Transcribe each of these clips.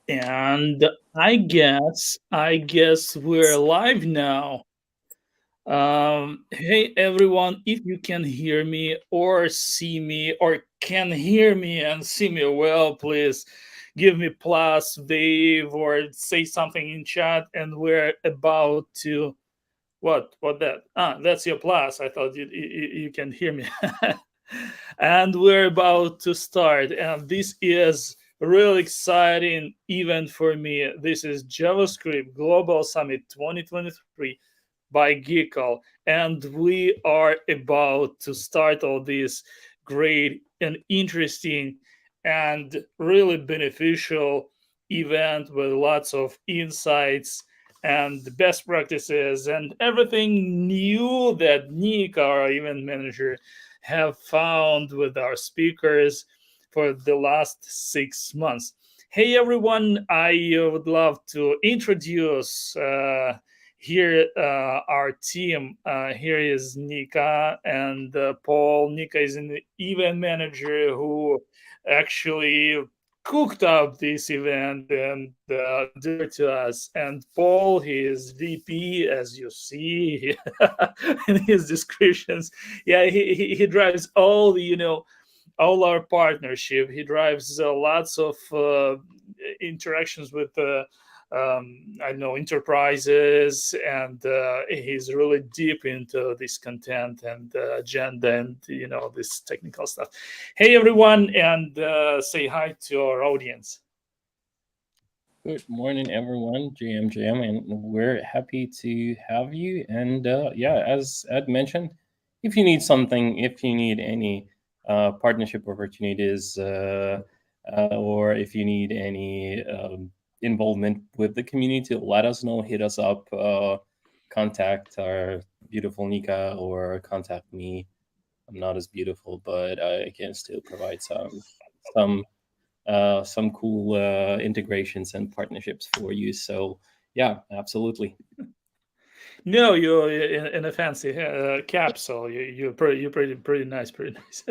And I guess we're live now. Hey everyone, if you can hear me or see me or can hear me and see me well, please give me plus wave or say something in chat. And we're about to what that? That's your plus. I thought you can hear me. And we're about to start. And this is a really exciting event for me. This is JavaScript Global Summit 2023 by Geekle. And we are about to start all this great and interesting and really beneficial event with lots of insights and the best practices and everything new that Nick, our event manager, have found with our speakers for the last 6 months. Hey everyone, I would love to introduce here our team. Here is Nika and Paul. Nika is an event manager who actually cooked up this event and delivered to us. And Paul, he is VP, as you see in his descriptions. Yeah, he drives all the all our partnership. He drives lots of interactions with I know enterprises, and he's really deep into this content and agenda and this technical stuff. Hey everyone, and say hi to our audience. Good morning, everyone. JM, and we're happy to have you. And yeah, as Ed mentioned, if you need something, if you need any partnership opportunities, or if you need any involvement with the community, let us know. Hit us up. Contact our beautiful Nika or contact me. I'm not as beautiful, but I can still provide some cool integrations and partnerships for you. So yeah, absolutely. No, you're in a fancy capsule. You're pretty nice, pretty nice.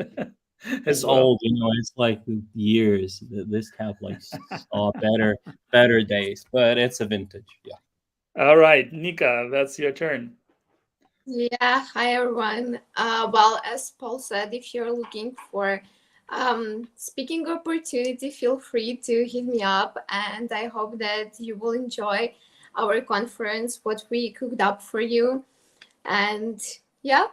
It's old, it's like years. This cap like saw better days, but it's a vintage. Yeah. All right, Nika, that's your turn. Yeah, hi everyone. Well, as Paul said, if you're looking for Speaking opportunity, feel free to hit me up, and I hope that you will enjoy our conference, what we cooked up for you. And yeah.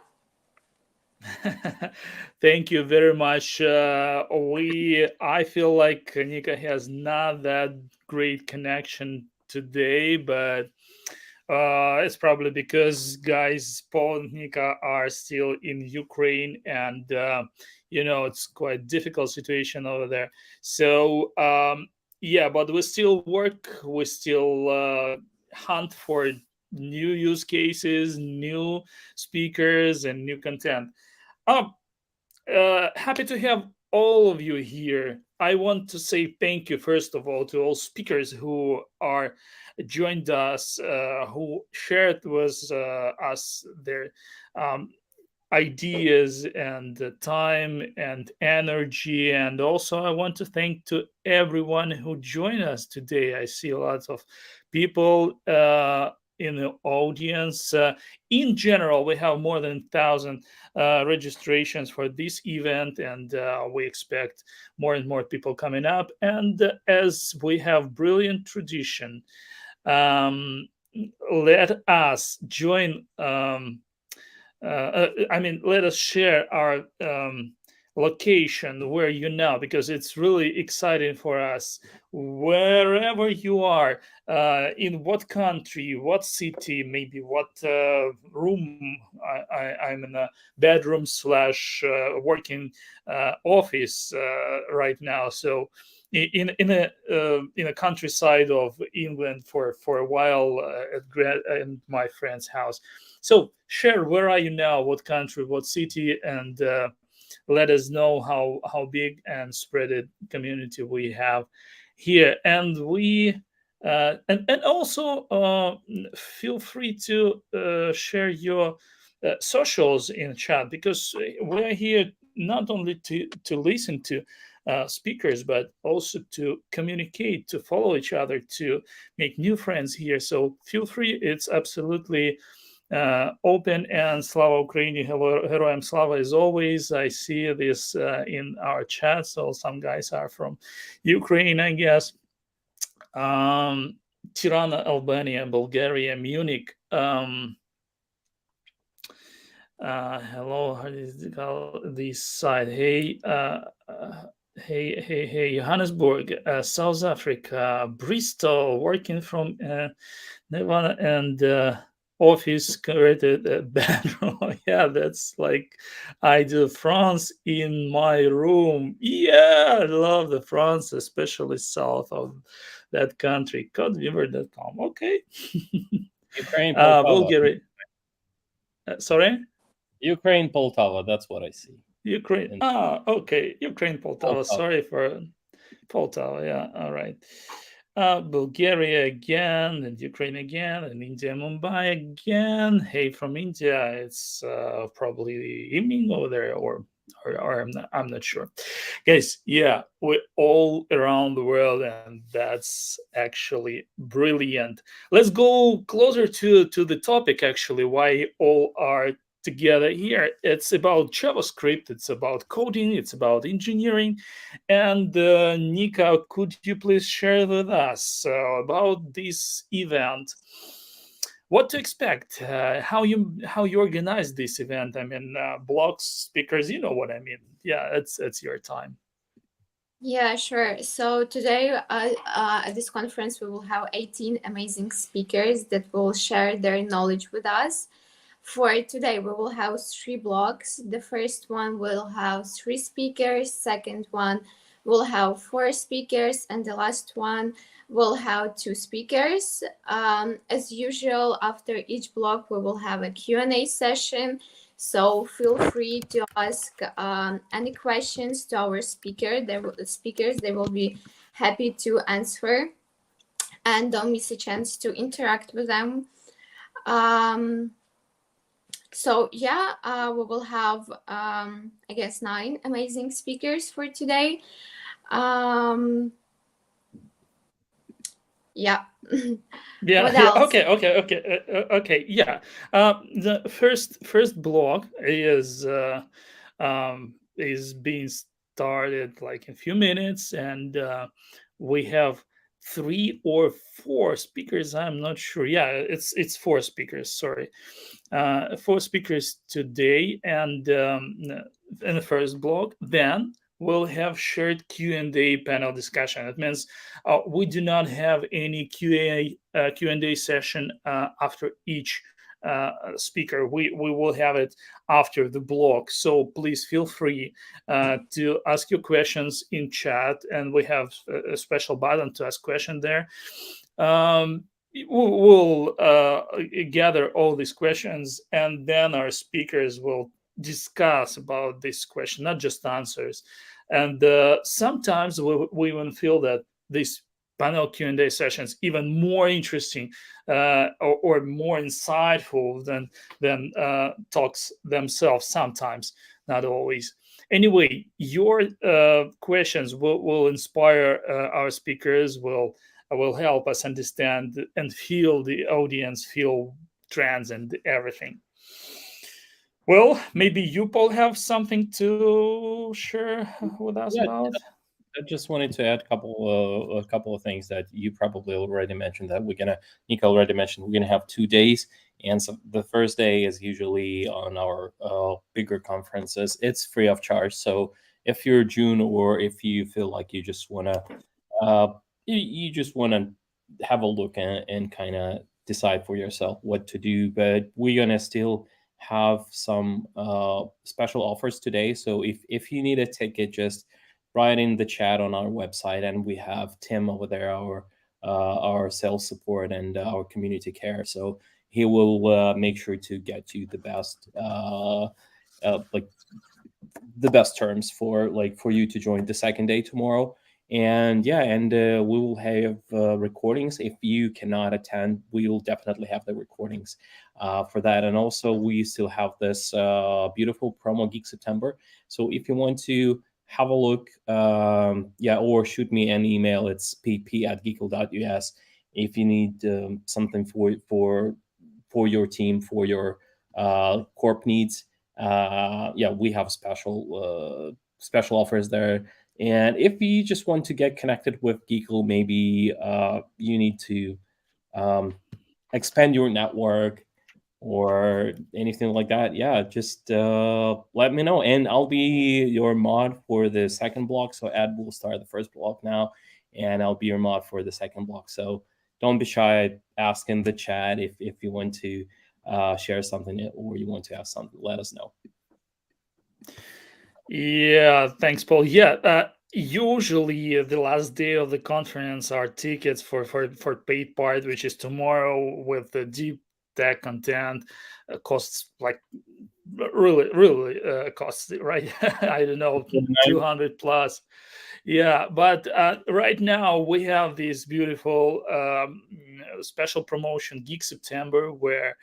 Thank you very much. I feel like Nika has not that great connection today, but it's probably because guys, Paul and Nika are still in Ukraine, and it's quite difficult situation over there. So yeah, but we still work. We still hunt for new use cases, new speakers, and new content. Um, Happy to have all of you here. I want to say thank you, first of all, to all speakers who are joined us, who shared with us their um, ideas and time and energy. And also I want to thank to everyone who joined us today. I see lots of people in the audience. In general, we have more than 1,000 registrations for this event, and we expect more and more people coming up. And as we have brilliant tradition, let us join let us share our location where you now, because it's really exciting for us. Wherever you are, in what country, what city, maybe what room. I'm in a bedroom slash working office right now. So in a countryside of England for a while at my friend's house. So share, where are you now, what country, what city, and let us know how big and spread it community we have here. And and also feel free to share your socials in chat, because we're here not only to listen to speakers, but also to communicate, to follow each other, to make new friends here. So feel free, it's absolutely open. And Slava Ukraini, Heroyam Slava, as always. I see this in our chat, so some guys are from Ukraine, I guess. Tirana, Albania, Bulgaria, Munich. Hello, how is it called? This side. Hey, hey, Johannesburg, South Africa, Bristol, working from Nevada, and office converted bedroom. Yeah, that's like I do. France in my room. Yeah, I love the France, especially south of that country. Codeweaver.com. Okay. Ukraine, Poltava. Bulgaria. Sorry? Ukraine, Poltava. That's what I see. Ukraine. Okay. Ukraine, Poltava. Sorry for Poltava. Yeah. All right. Bulgaria again, and Ukraine again, and India, Mumbai again. Hey, from India, it's probably evening over there, or I'm not sure, guys. Yeah, we're all around the world, and that's actually brilliant. Let's go closer to the topic. Actually, why all are together here. It's about JavaScript, it's about coding, it's about engineering. And Nika, could you please share with us about this event? What to expect? How you organize this event? I mean, blogs, speakers, you know what I mean. Yeah, it's your time. Yeah, sure. So today at this conference, we will have 18 amazing speakers that will share their knowledge with us. For today, we will have 3 blocks. The first one will have 3 speakers. Second one will have 4 speakers. And the last one will have 2 speakers. As usual, after each block, we will have a Q&A session. So feel free to ask any questions to our speakers. They will be happy to answer. And don't miss a chance to interact with them. So yeah, we will have, I guess, 9 amazing speakers for today. Yeah. Yeah. What else? Okay. Yeah. The first block is being started like in a few minutes, and we have 3 or 4 speakers. I'm not sure. Yeah, it's 4 speakers. Sorry, 4 speakers today, and in the first block, then we'll have shared Q&A panel discussion. It means we do not have any Q&A session after each speaker. We will have it after the block. So please feel free to ask your questions in chat, and we have a special button to ask question there. We'll gather all these questions, and then our speakers will discuss about this question, not just answers. And sometimes we even feel that these panel Q&A sessions even more interesting or more insightful than talks themselves sometimes, not always. Anyway, your questions will inspire our speakers, will help us understand and feel the audience, feel trends and everything. Well, maybe you, Paul, have something to share with us about? I just wanted to add a couple of things that you probably already mentioned. That Nick already mentioned, we're gonna have 2 days, and so the first day is usually on our bigger conferences. It's free of charge. So if you're June, or if you feel like you just wanna you just wanna have a look and kind of decide for yourself what to do, but we're gonna still have some special offers today. So if you need a ticket, just write in the chat on our website, and we have Tim over there, our sales support and our community care. So he will make sure to get you the best the best terms for you to join the second day tomorrow. And we will have recordings. If you cannot attend, we will definitely have the recordings for that. And also, we still have this beautiful promo Geek September. So if you want to have a look, or shoot me an email, it's pp@geekle.us. If you need something for your team, for your corp needs, we have special offers there. And if you just want to get connected with Geekle, maybe you need to expand your network or anything like that, just let me know, and I'll be your mod for the second block. So Ed will start the first block now, and I'll be your mod for the second block. So don't be shy, ask in the chat if you want to share something, or you want to ask something, let us know. Yeah, thanks, Paul. Usually the last day of the conference are tickets for paid part, which is tomorrow, with the deep tech content. Costs like really costs, right? I don't know, 200 plus. Yeah, but right now we have this beautiful special promotion, Geek September, where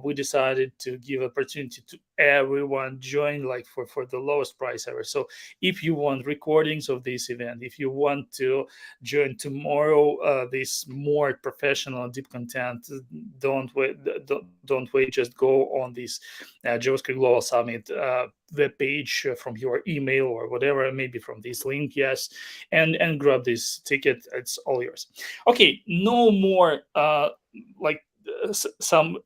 we decided to give opportunity to everyone join, like for the lowest price ever. So if you want recordings of this event, if you want to join tomorrow, this more professional deep content, don't wait. Just go on this JavaScript Global Summit web page from your email or whatever, maybe from this link, yes, and grab this ticket. It's all yours. Okay, no more some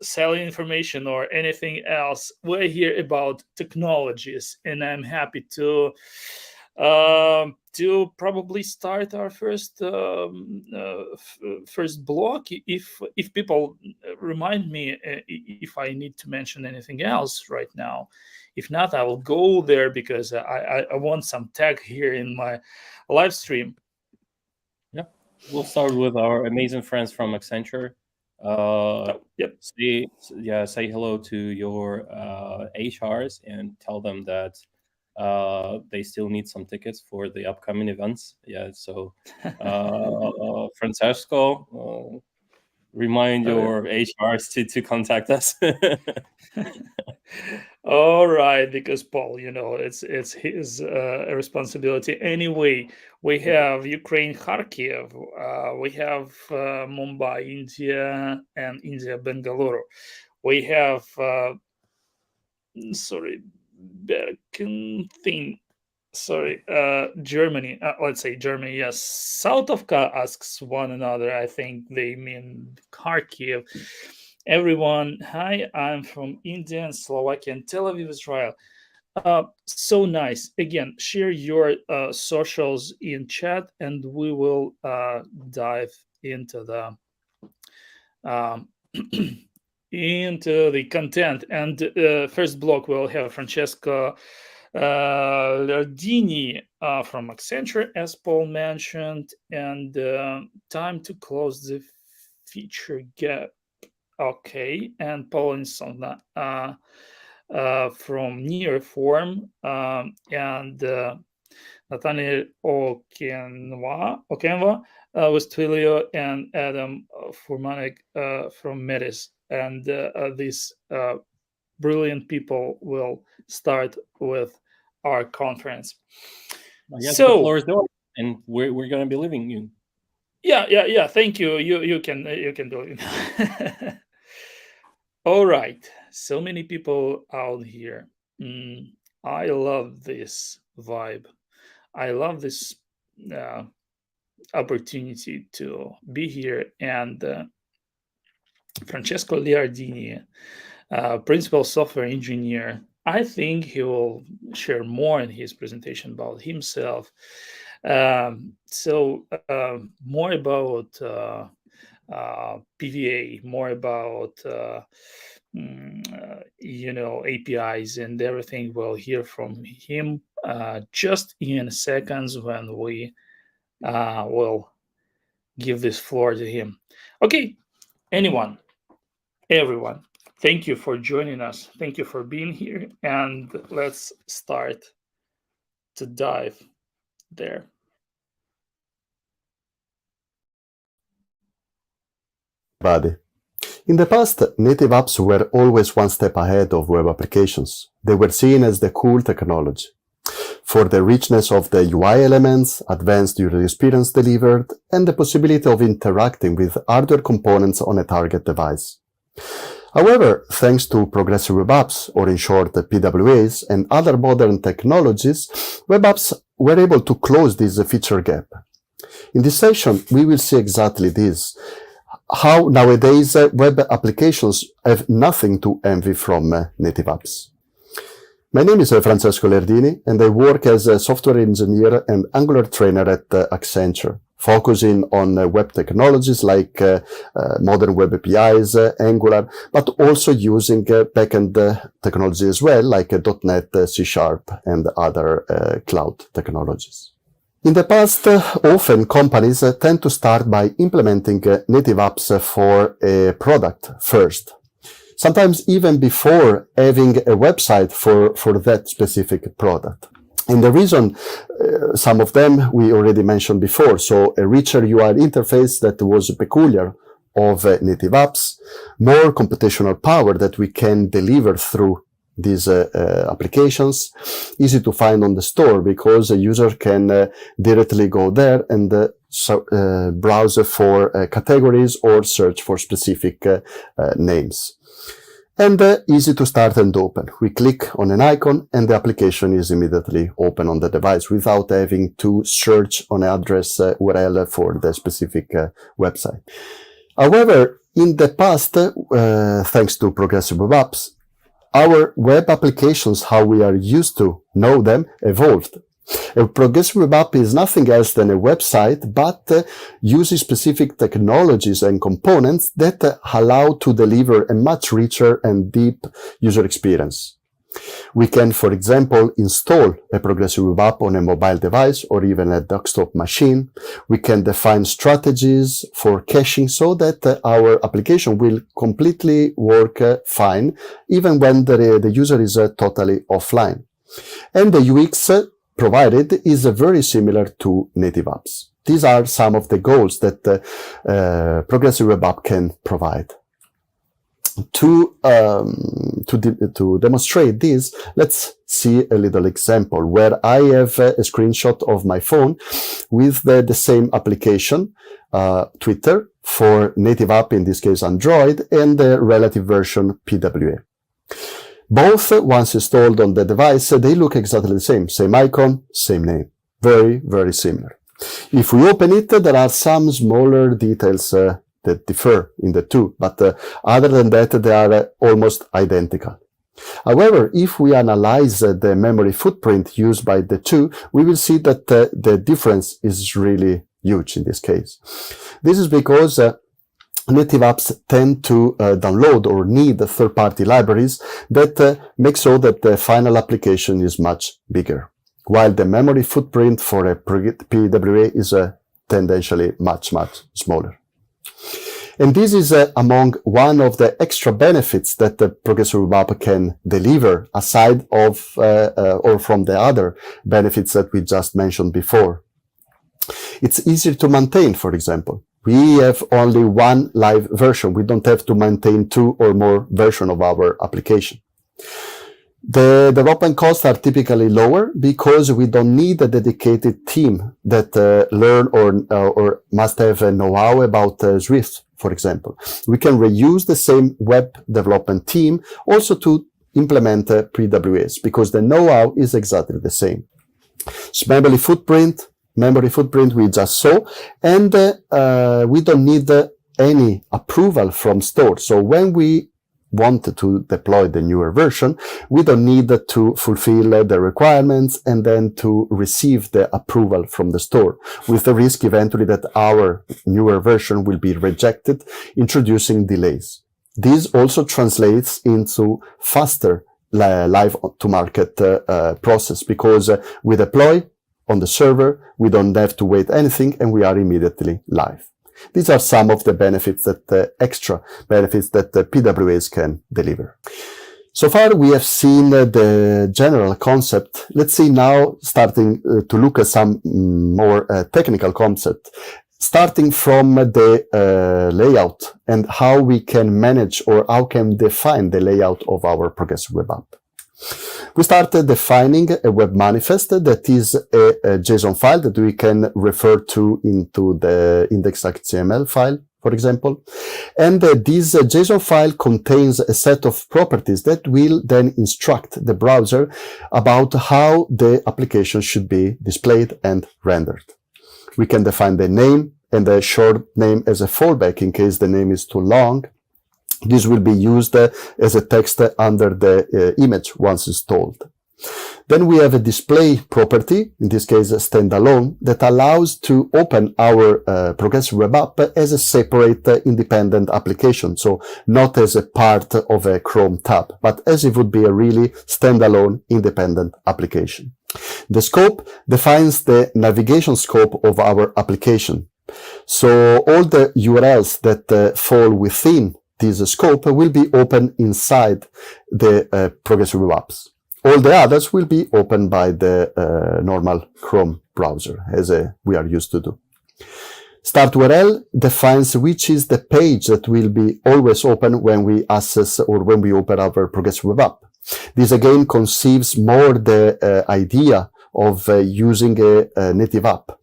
selling information or anything else. We're here about technologies, and I'm happy to probably start our first block. If people remind me if I need to mention anything else right now. If not, I will go there, because I want some tech here in my live stream. Yeah, we'll start with our amazing friends from Accenture. Yep. Say hello to your HRs and tell them that they still need some tickets for the upcoming events. So Francesco, remind your HRs to contact us. All right, because Paul, it's his responsibility. Anyway, we have Ukraine, Kharkiv. We have Mumbai, India, and India, Bangalore. We have thing. Sorry, Germany. Let's say Germany. Yes, south of asks one another. I think they mean Kharkiv. Everyone, hi. I'm from India and Slovakia and Tel Aviv, Israel. So nice. Again, share your socials in chat, and we will dive into the into the content. And first block we'll have Francesco Leardini from Accenture, as Paul mentioned, and time to close the feature gap. Okay, and Paolo Insogna from Nir Form, and Nathaniel Okenwa with Twilio, and Adam Furmanek from Metis. And these brilliant people will start with our conference. Yes, so the floor is yours, and we're going to be leaving you. Yeah. Thank you. You can do it. All right. So many people out here. I love this vibe. I love this opportunity to be here. And Francesco Leardini, principal software engineer, I think he will share more in his presentation about himself. So more about PVA, more about APIs and everything. We'll hear from him just in seconds when we will give this floor to him. Okay, everyone, thank you for joining us. Thank you for being here, and let's start to dive there. In the past, native apps were always one step ahead of web applications. They were seen as the cool technology. For the richness of the UI elements, advanced user experience delivered, and the possibility of interacting with hardware components on a target device. However, thanks to progressive web apps, or in short PWAs, and other modern technologies, web apps were able to close this feature gap. In this session, we will see exactly this. How nowadays web applications have nothing to envy from native apps. My name is Francesco Leardini, and I work as a software engineer and Angular trainer at Accenture, focusing on web technologies like modern web APIs, Angular, but also using backend technology as well, like .NET, C#, and other cloud technologies. In the past, often companies tend to start by implementing native apps for a product first, sometimes even before having a website for that specific product. And the reason, some of them we already mentioned before, so a richer UI interface that was peculiar of native apps, more computational power that we can deliver through these applications, easy to find on the store because a user can directly go there and browse for categories or search for specific names. And easy to start and open. We click on an icon and the application is immediately open on the device without having to search on an address URL for the specific website. However, in the past, thanks to progressive web apps, our web applications, how we are used to know them, evolved. A progressive web app is nothing else than a website, but uses specific technologies and components that allow to deliver a much richer and deep user experience. We can, for example, install a progressive web app on a mobile device or even a desktop machine. We can define strategies for caching so that our application will completely work fine, even when the user is totally offline. And the UX provided is very similar to native apps. These are some of the goals that progressive web app can provide. To demonstrate this, let's see a little example where I have a screenshot of my phone with the same application, Twitter, for native app, in this case Android, and the relative version PWA. Both, once installed on the device, they look exactly the same icon, same name. Very, very similar. If we open it, there are some smaller details that differ in the two, but other than that, they are almost identical. However, if we analyze the memory footprint used by the two, we will see that the difference is really huge in this case. This is because native apps tend to download or need third-party libraries that make so that the final application is much bigger, while the memory footprint for a PWA is tendentially much smaller. And this is among one of the extra benefits that the progressive web app can deliver, aside of or from the other benefits that we just mentioned before. It's easier to maintain, for example. We have only one live version. We don't have to maintain two or more versions of our application. The development costs are typically lower because we don't need a dedicated team that learn or must have a know-how about Swift, for example. We can reuse the same web development team also to implement PWAs because the know-how is exactly the same. So memory footprint we just saw, and we don't need any approval from store. So when we want to deploy the newer version, we don't need to fulfill the requirements and then to receive the approval from the store, with the risk eventually that our newer version will be rejected, introducing delays. This also translates into faster live to market process because we deploy on the server, we don't have to wait anything, and we are immediately live. These are some of the benefits extra benefits that the PWAs can deliver. So far, we have seen the general concept. Let's see now, starting to look at some more technical concept, starting from the layout and how we can manage or how can define the layout of our progressive web app. We started defining a web manifest that is a JSON file that we can refer to into the index.html file, for example. And this JSON file contains a set of properties that will then instruct the browser about how the application should be displayed and rendered. We can define the name and the short name as a fallback in case the name is too long. This will be used as a text under the image once installed. Then we have a display property, in this case standalone, that allows to open our progressive web app as a separate independent application. So not as a part of a Chrome tab, but as it would be a really standalone independent application. The scope defines the navigation scope of our application. So all the URLs that fall within this scope will be open inside the progressive web apps. All the others will be opened by the normal Chrome browser, as we are used to do. Start URL defines which is the page that will be always open when we access or when we open our progressive web app. This again conceives more the idea of using a native app,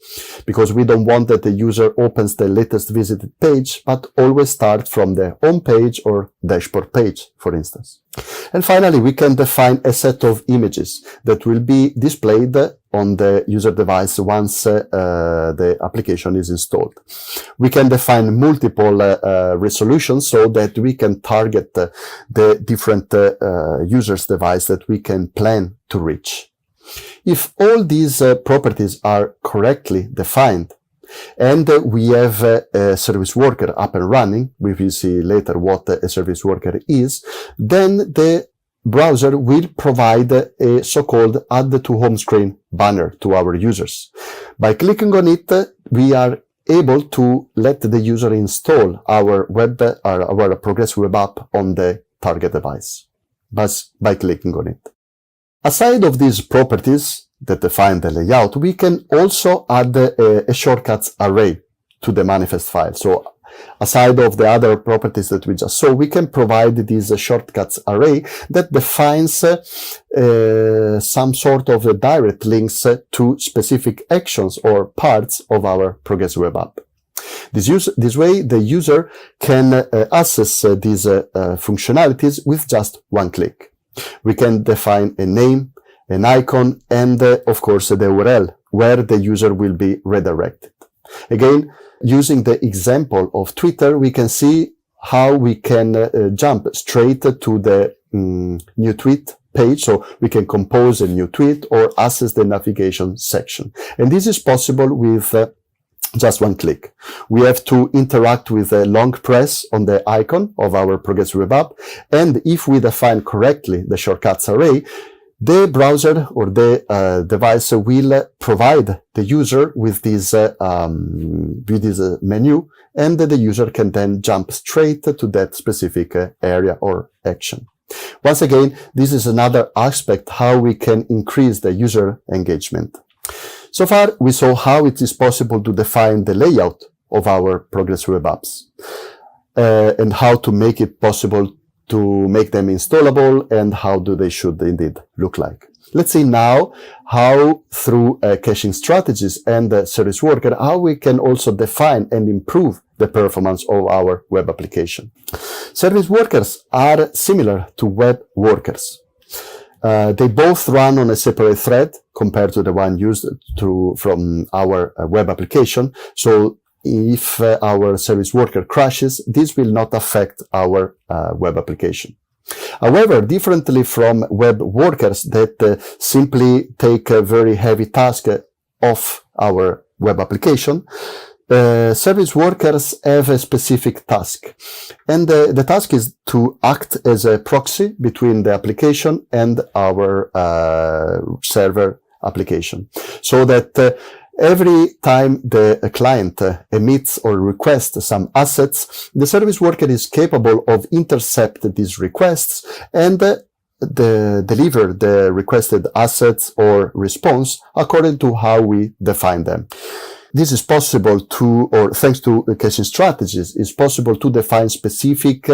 because we don't want that the user opens the latest visited page, but always start from the home page or dashboard page, for instance. And finally, we can define a set of images that will be displayed on the user device once the application is installed. We can define multiple resolutions so that we can target the different users' device that we can plan to reach. If all these properties are correctly defined, and we have a service worker up and running, we will see later what a service worker is, then the browser will provide a so-called add to home screen banner to our users. By clicking on it, we are able to let the user install our progressive web app on the target device, but by clicking on it. Aside of these properties that define the layout, we can also add a shortcuts array to the manifest file. So aside of the other properties that we just saw, we can provide this shortcuts array that defines some sort of direct links to specific actions or parts of our progressive web app. This way, the user can access these functionalities with just one click. We can define a name, an icon, and of course the URL where the user will be redirected. Again, using the example of Twitter, we can see how we can jump straight to the new tweet page. So we can compose a new tweet or access the navigation section. And this is possible with just one click. We have to interact with a long press on the icon of our progressive web app. And if we define correctly the shortcuts array, the browser or the device will provide the user with this menu, and the user can then jump straight to that specific area or action. Once again, this is another aspect how we can increase the user engagement. So far, we saw how it is possible to define the layout of our progressive web apps and how to make it possible to make them installable and how they should indeed look like. Let's see now how through caching strategies and service worker, how we can also define and improve the performance of our web application. Service workers are similar to web workers. They both run on a separate thread compared to the one used from our web application. So if our service worker crashes, this will not affect our web application. However, differently from web workers that simply take a very heavy task off our web application, service workers have a specific task. And the task is to act as a proxy between the application and our server application. So that every time the client emits or requests some assets, the service worker is capable of intercept these requests and deliver the requested assets or response according to how we define them. This is possible or thanks to caching strategies, is possible to define specific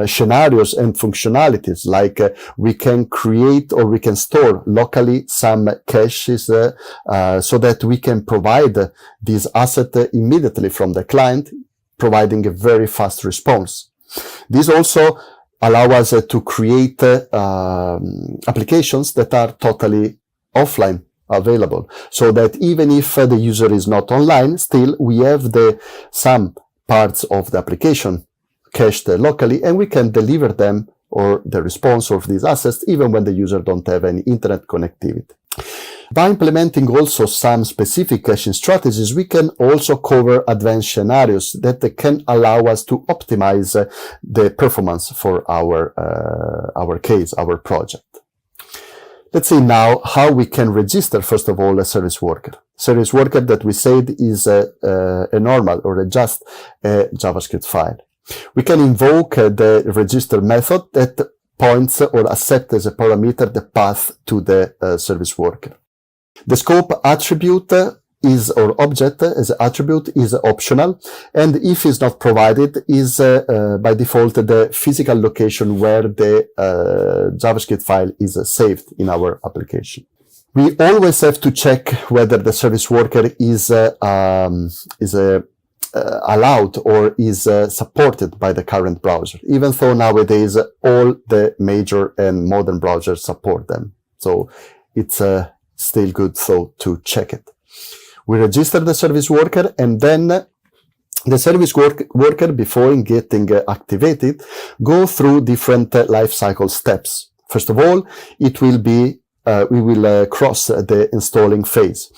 scenarios and functionalities, like we can create or we can store locally some caches so that we can provide this asset immediately from the client, providing a very fast response. This also allows us to create applications that are totally offline available, so that even if the user is not online, still we have some parts of the application cached locally, and we can deliver them or the response of these assets even when the user don't have any internet connectivity. By implementing also some specific caching strategies, we can also cover advanced scenarios that can allow us to optimize the performance for our case, our project. Let's see now how we can register, first of all, a service worker. Service worker that we said is a normal or just a JavaScript file. We can invoke the register method that points or accepts as a parameter the path to the service worker. The scope attribute or object as an attribute is optional, and if it's not provided, is by default the physical location where the JavaScript file is saved in our application. We always have to check whether the service worker is allowed or is supported by the current browser, even though nowadays all the major and modern browsers support them. So it's still good to check it. We register the service worker, and then the service worker, before getting activated, go through different lifecycle steps. First of all, it will be we will cross the installing phase.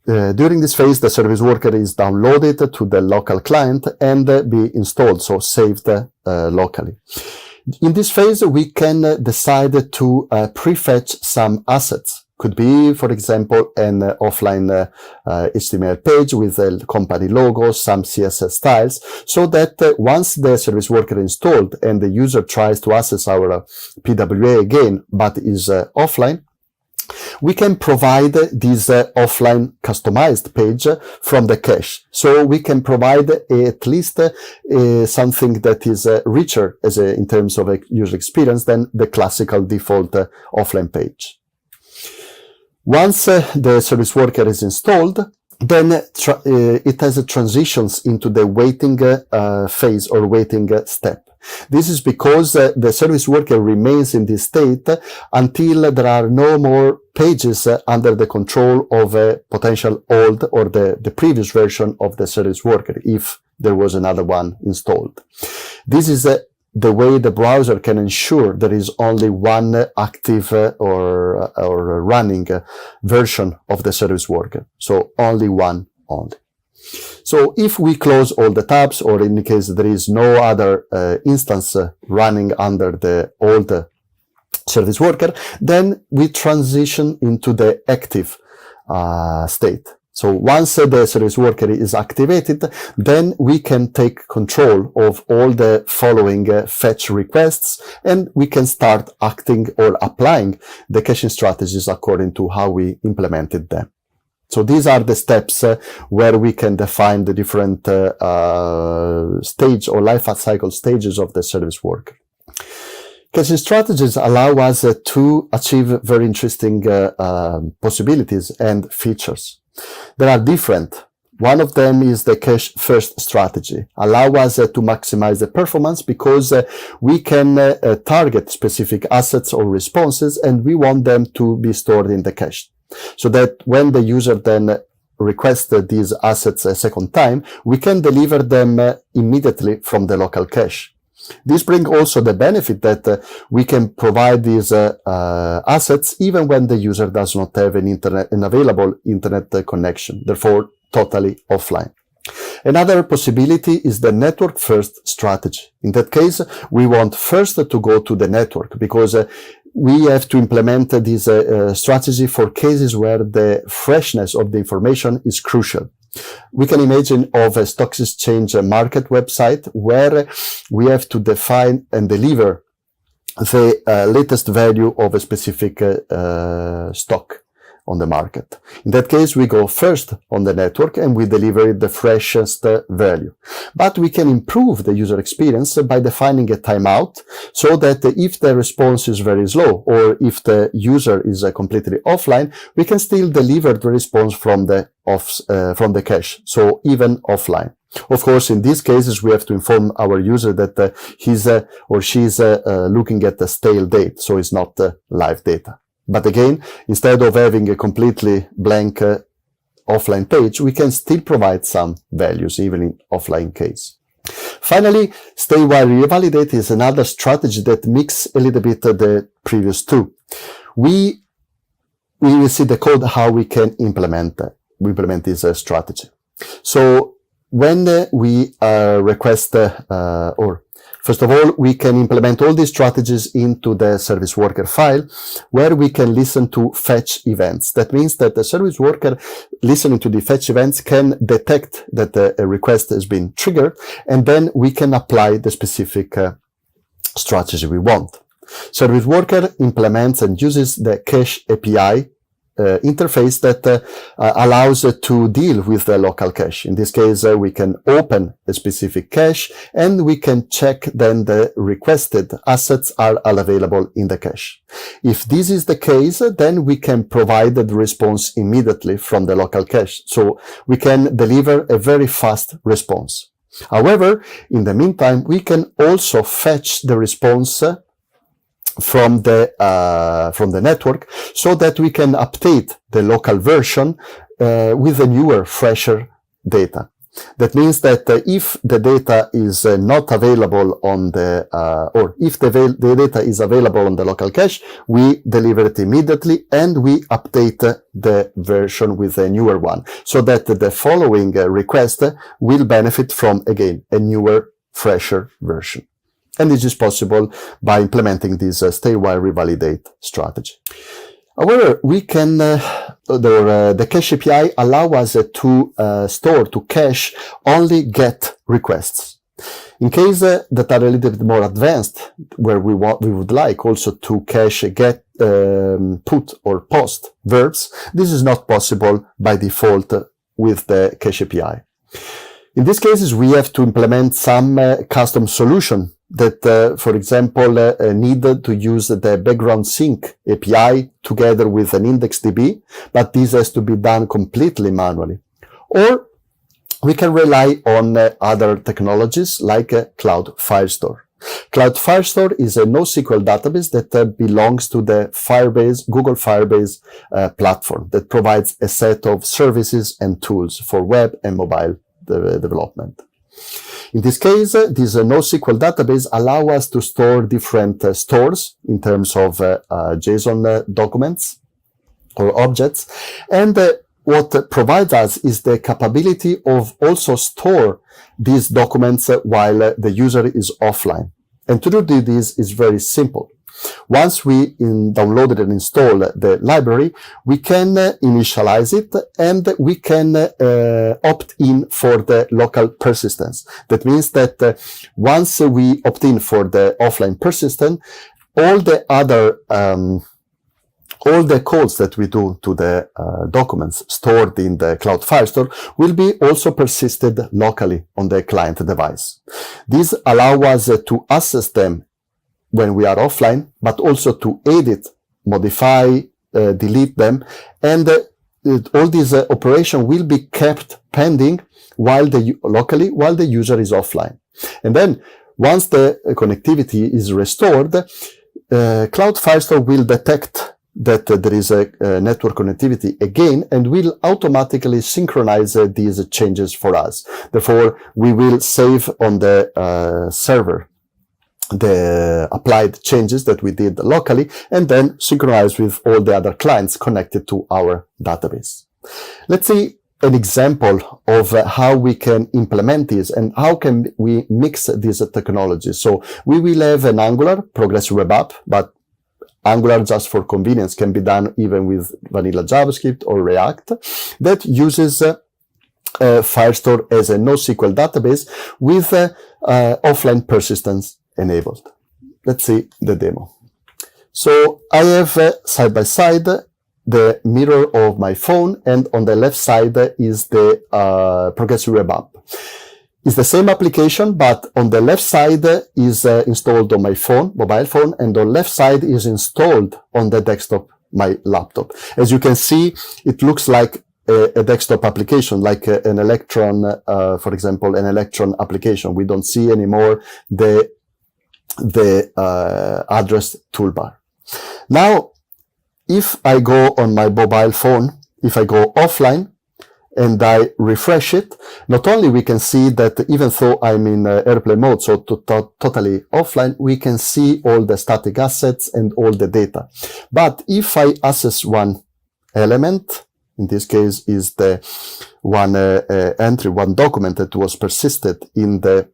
During this phase, the service worker is downloaded to the local client and be installed, so saved locally. In this phase, we can decide to prefetch some assets. Could be, for example, an offline HTML page with a company logo, some CSS styles, so that once the service worker is installed and the user tries to access our PWA again, but is offline, we can provide this offline customized page from the cache. So we can provide at least something that is richer in terms of user experience than the classical default offline page. Once the service worker is installed, then it has transitions into the waiting phase or waiting step. This is because the service worker remains in this state until there are no more pages under the control of a potential old or the previous version of the service worker, if there was another one installed. This is the way the browser can ensure there is only one active or running version of the service worker. So only one only. So if we close all the tabs, or in case there is no other instance running under the old service worker, then we transition into the active state. So once the service worker is activated, then we can take control of all the following fetch requests, and we can start acting or applying the caching strategies according to how we implemented them. So these are the steps where we can define the different stage or life cycle stages of the service worker. Caching strategies allow us to achieve very interesting possibilities and features. There are different. One of them is the cache first strategy. Allow us to maximize the performance because we can target specific assets or responses, and we want them to be stored in the cache, so that when the user then requests these assets a second time, we can deliver them immediately from the local cache. This brings also the benefit that we can provide these assets even when the user does not have an available internet connection, therefore totally offline. Another possibility is the network first strategy. In that case, we want first to go to the network because we have to implement this strategy for cases where the freshness of the information is crucial. We can imagine of a stock exchange market website where we have to define and deliver the latest value of a specific stock on the market. In that case, we go first on the network and we deliver the freshest value. But we can improve the user experience by defining a timeout so that if the response is very slow or if the user is completely offline, we can still deliver the response from the cache, so even offline. Of course, in these cases, we have to inform our user that he's or she's looking at the stale date, so it's not live data. But again, instead of having a completely blank offline page, we can still provide some values, even in offline case. Finally, stay while revalidate is another strategy that mix a little bit the previous two. We will see the code how we can implement this strategy. So when we request first of all, we can implement all these strategies into the service worker file where we can listen to fetch events. That means that the service worker listening to the fetch events can detect that a request has been triggered, and then we can apply the specific strategy we want. Service worker implements and uses the cache API interface that allows to deal with the local cache. In this case, we can open a specific cache and we can check then the requested assets are available in the cache. If this is the case, then we can provide the response immediately from the local cache. So we can deliver a very fast response. However, in the meantime, we can also fetch the response from the network so that we can update the local version with the newer, fresher data. That means that if the data is not available on the, or if the data is available on the local cache, we deliver it immediately and we update the version with a newer one so that the following request will benefit from, again, a newer, fresher version. And this is possible by implementing this stay while revalidate strategy. However, we can, the cache API allow us to store, to cache only GET requests. In case that are a little bit more advanced, where we would like also to cache GET, put or post verbs, this is not possible by default with the cache API. In these cases, we have to implement some custom solution that, for example, need to use the background sync API together with an IndexedDB, but this has to be done completely manually. Or we can rely on other technologies like Cloud Firestore. Cloud Firestore is a NoSQL database that belongs to the Google Firebase platform that provides a set of services and tools for web and mobile development. In this case, this NoSQL database allows us to store different stores in terms of JSON documents or objects. And what provides us is the capability of also store these documents while the user is offline. And to do this is very simple. Once we downloaded and install the library, we can initialize it and we can opt in for the local persistence. That means that once we opt in for the offline persistence, all the other all the calls that we do to the documents stored in the Cloud Firestore will be also persisted locally on the client device. This allows us to access them when we are offline, but also to edit, modify, delete them, and all this operation will be kept pending locally while the user is offline. And then once the connectivity is restored, Cloud Firestore will detect that there is a network connectivity again and will automatically synchronize these changes for us. Therefore, we will save on the server the applied changes that we did locally and then synchronize with all the other clients connected to our database. Let's see an example of how we can implement this and how can we mix these technologies. So we will have an Angular progressive web app, but Angular, just for convenience, can be done even with vanilla JavaScript or React that uses Firestore as a NoSQL database with offline persistence enabled. Let's see the demo. So I have side by side the mirror of my phone, and on the left side is the progressive web app. It's the same application, but on the left side is installed on my phone, mobile phone, and on the left side is installed on the desktop, my laptop. As you can see, it looks like a desktop application, like an Electron, for example, an Electron application. We don't see anymore the address toolbar. Now, if I go on my mobile phone, if I go offline and I refresh it, not only we can see that even though I'm in airplane mode, so totally offline, we can see all the static assets and all the data. But if I access one element, in this case is the one entry, one document that was persisted in the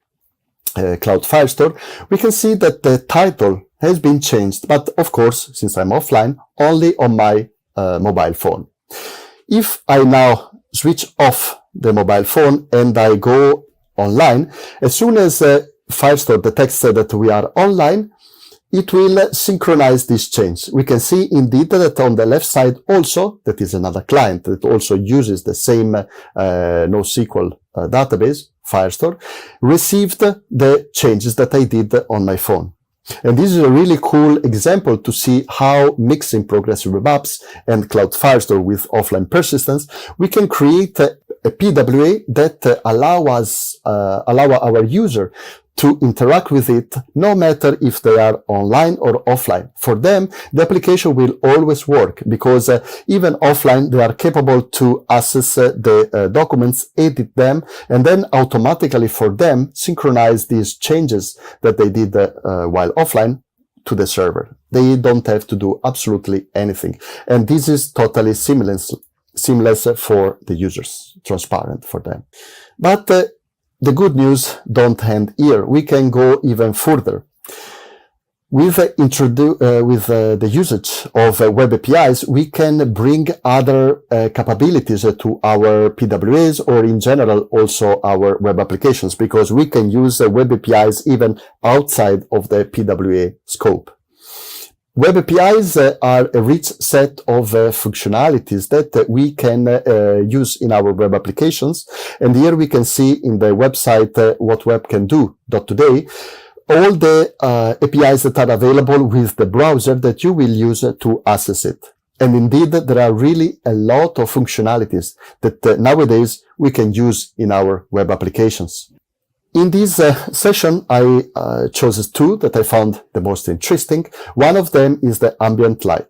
Cloud Firestore, we can see that the title has been changed, but of course, since I'm offline, only on my mobile phone. If I now switch off the mobile phone and I go online, as soon as Firestore detects that we are online, it will synchronize this change. We can see indeed that on the left side also, that is another client that also uses the same NoSQL database, Firestore, received the changes that I did on my phone. And this is a really cool example to see how mixing progressive web apps and Cloud Firestore with offline persistence, we can create a PWA that allow our user to interact with it no matter if they are online or offline. For them, the application will always work because even offline, they are capable to access the documents, edit them, and then automatically for them synchronize these changes that they did while offline to the server. They don't have to do absolutely anything. And this is totally seamless for the users, transparent for them. But the good news don't end here. We can go even further. With the usage of web APIs, we can bring other capabilities to our PWAs or in general also our web applications, because we can use web APIs even outside of the PWA scope. Web APIs are a rich set of functionalities that we can use in our web applications. And here we can see in the website what web can do today, all the APIs that are available with the browser that you will use to access it. And indeed, there are really a lot of functionalities that nowadays we can use in our web applications. In this session, I chose two that I found the most interesting. One of them is the ambient light.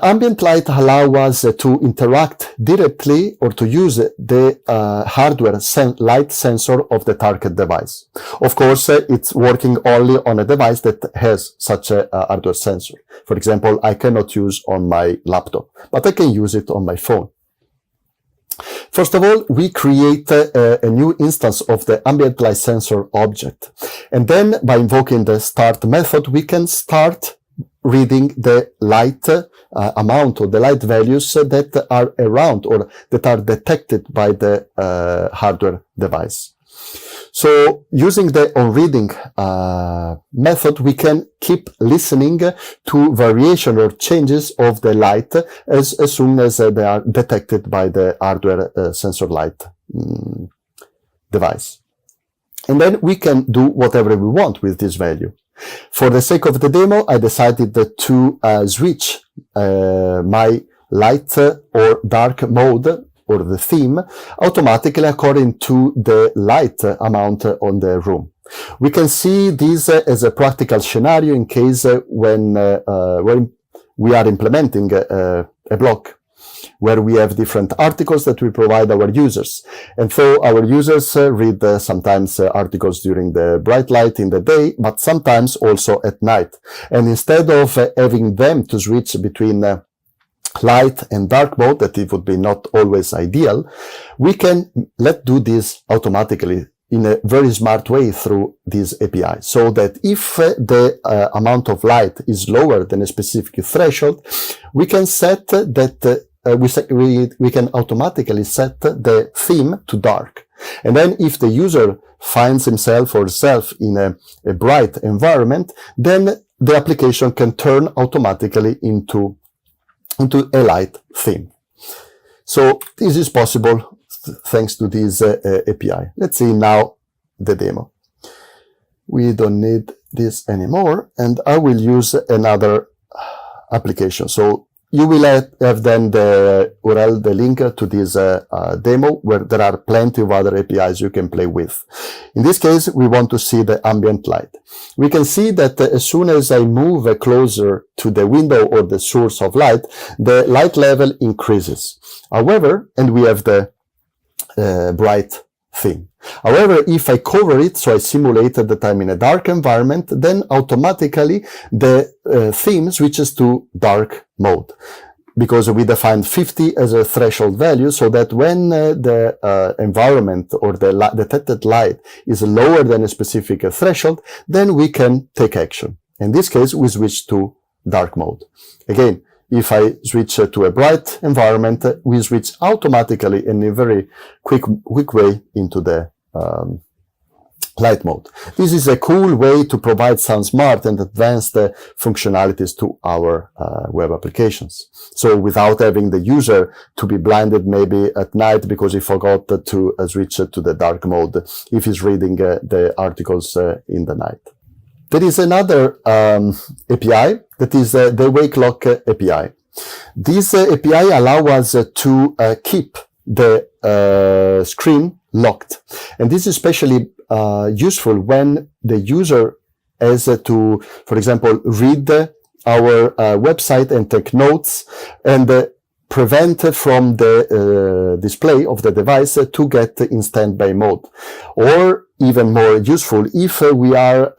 Ambient light allows us to interact directly or to use the hardware light sensor of the target device. Of course, it's working only on a device that has such a hardware sensor. For example, I cannot use on my laptop, but I can use it on my phone. First of all, we create a new instance of the ambient light sensor object. And then by invoking the start method, we can start reading the light amount or the light values that are around or that are detected by the hardware device. So using the onReading method, we can keep listening to variation or changes of the light as soon as they are detected by the hardware sensor light device. And then we can do whatever we want with this value. For the sake of the demo, I decided to switch my light or dark mode or the theme automatically according to the light amount on the room. We can see this as a practical scenario in case when we are implementing a block where we have different articles that we provide our users. And so our users read sometimes articles during the bright light in the day, but sometimes also at night. And instead of having them to switch between light and dark mode, that it would be not always ideal, we can do this automatically in a very smart way through this API, so that if the amount of light is lower than a specific threshold, we can set that we can automatically set the theme to dark. And then if the user finds himself or herself in a bright environment, then the application can turn automatically into a light theme. So this is possible thanks to this API. Let's see now the demo. We don't need this anymore, and I will use another application. So you will have then the URL, the link to this demo, where there are plenty of other APIs you can play with. In this case, we want to see the ambient light. We can see that as soon as I move closer to the window or the source of light, the light level increases. However, and we have the bright theme. However, if I cover it, so I simulate that I'm in a dark environment, then automatically the theme switches to dark mode, because we defined 50 as a threshold value, so that when the environment or the detected light is lower than a specific threshold, then we can take action. In this case, we switch to dark mode. Again, if I switch to a bright environment, we switch automatically in a very quick way into the light mode. This is a cool way to provide some smart and advanced functionalities to our web applications. So without having the user to be blinded maybe at night because he forgot to switch to the dark mode if he's reading the articles in the night. There is another API that is the wake lock API. This API allows us to keep the screen locked. And this is especially useful when the user has to, for example, read our website and take notes and prevent from the display of the device to get in standby mode. Or even more useful if we are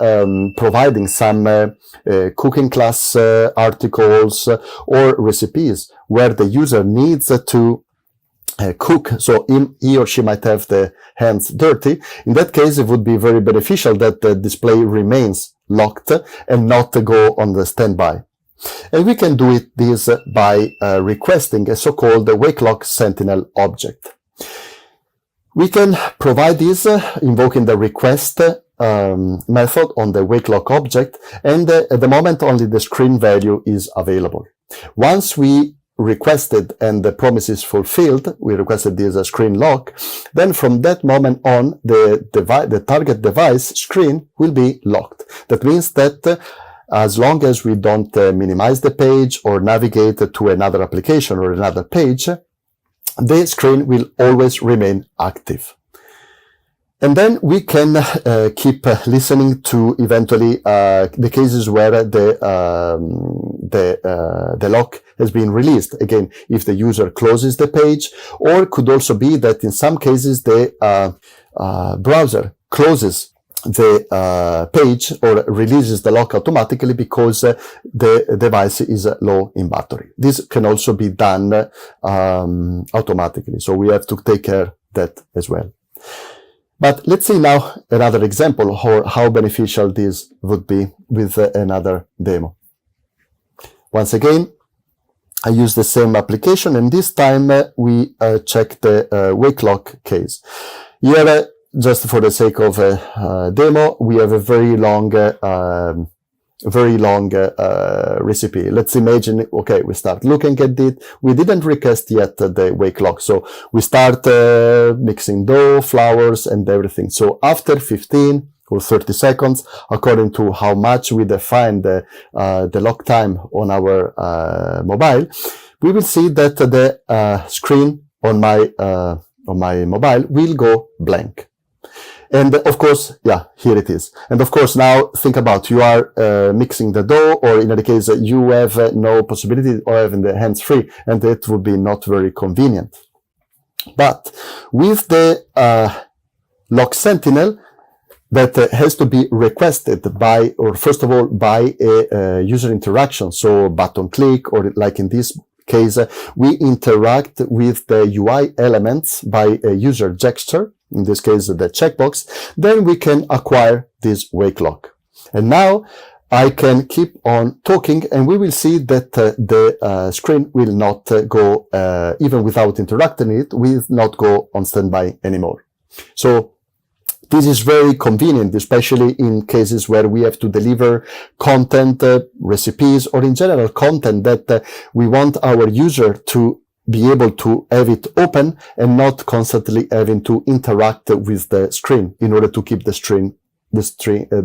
providing some cooking class articles or recipes where the user needs to cook, so he or she might have the hands dirty. In that case, it would be very beneficial that the display remains locked and not go on the standby. And we can do this by requesting a so-called wake lock sentinel object. We can provide this invoking the request method on the wake lock object, and at the moment only the screen value is available. Once we requested and the promise is fulfilled, we requested this screen lock, then from that moment on the target device screen will be locked. That means that as long as we don't minimize the page or navigate to another application or another page, the screen will always remain active. And then we can keep listening to eventually the cases where the lock has been released. Again, if the user closes the page, or it could also be that in some cases the browser closes the page or releases the lock automatically because the device is low in battery. This can also be done automatically. So we have to take care of that as well. But let's see now another example of how beneficial this would be with another demo. Once again, I use the same application, and this time we check the wake lock case. Here, just for the sake of a demo, we have a very long recipe. Let's imagine, okay, we start looking at it. We didn't request yet the wake lock. So we start mixing dough, flours, and everything. So after 15 or 30 seconds, according to how much we define the lock time on our mobile, we will see that the screen on my mobile will go blank. And of course, yeah, here it is. And of course, now think about, you are mixing the dough, or in any case, you have no possibility of having the hands free, and it would be not very convenient. But with the lock sentinel, that has to be requested by, or first of all, by a user interaction. So button click, or like in this case, we interact with the UI elements by a user gesture, in this case, the checkbox, then we can acquire this wake lock. And now I can keep on talking, and we will see that the screen will not go, even without interacting it, will not go on standby anymore. So this is very convenient, especially in cases where we have to deliver content, recipes, or in general content that we want our user to be able to have it open and not constantly having to interact with the screen in order to keep the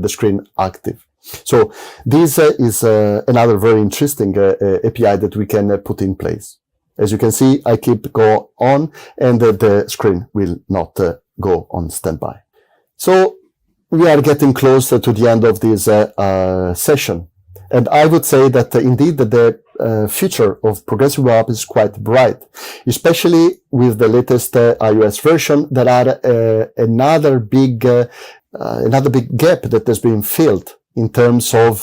screen active. So this is another very interesting API that we can put in place. As you can see, I keep go on, and the screen will not go on standby. So we are getting closer to the end of this session. And I would say that indeed the future of progressive web is quite bright, especially with the latest iOS version. There are another big gap that has been filled in terms of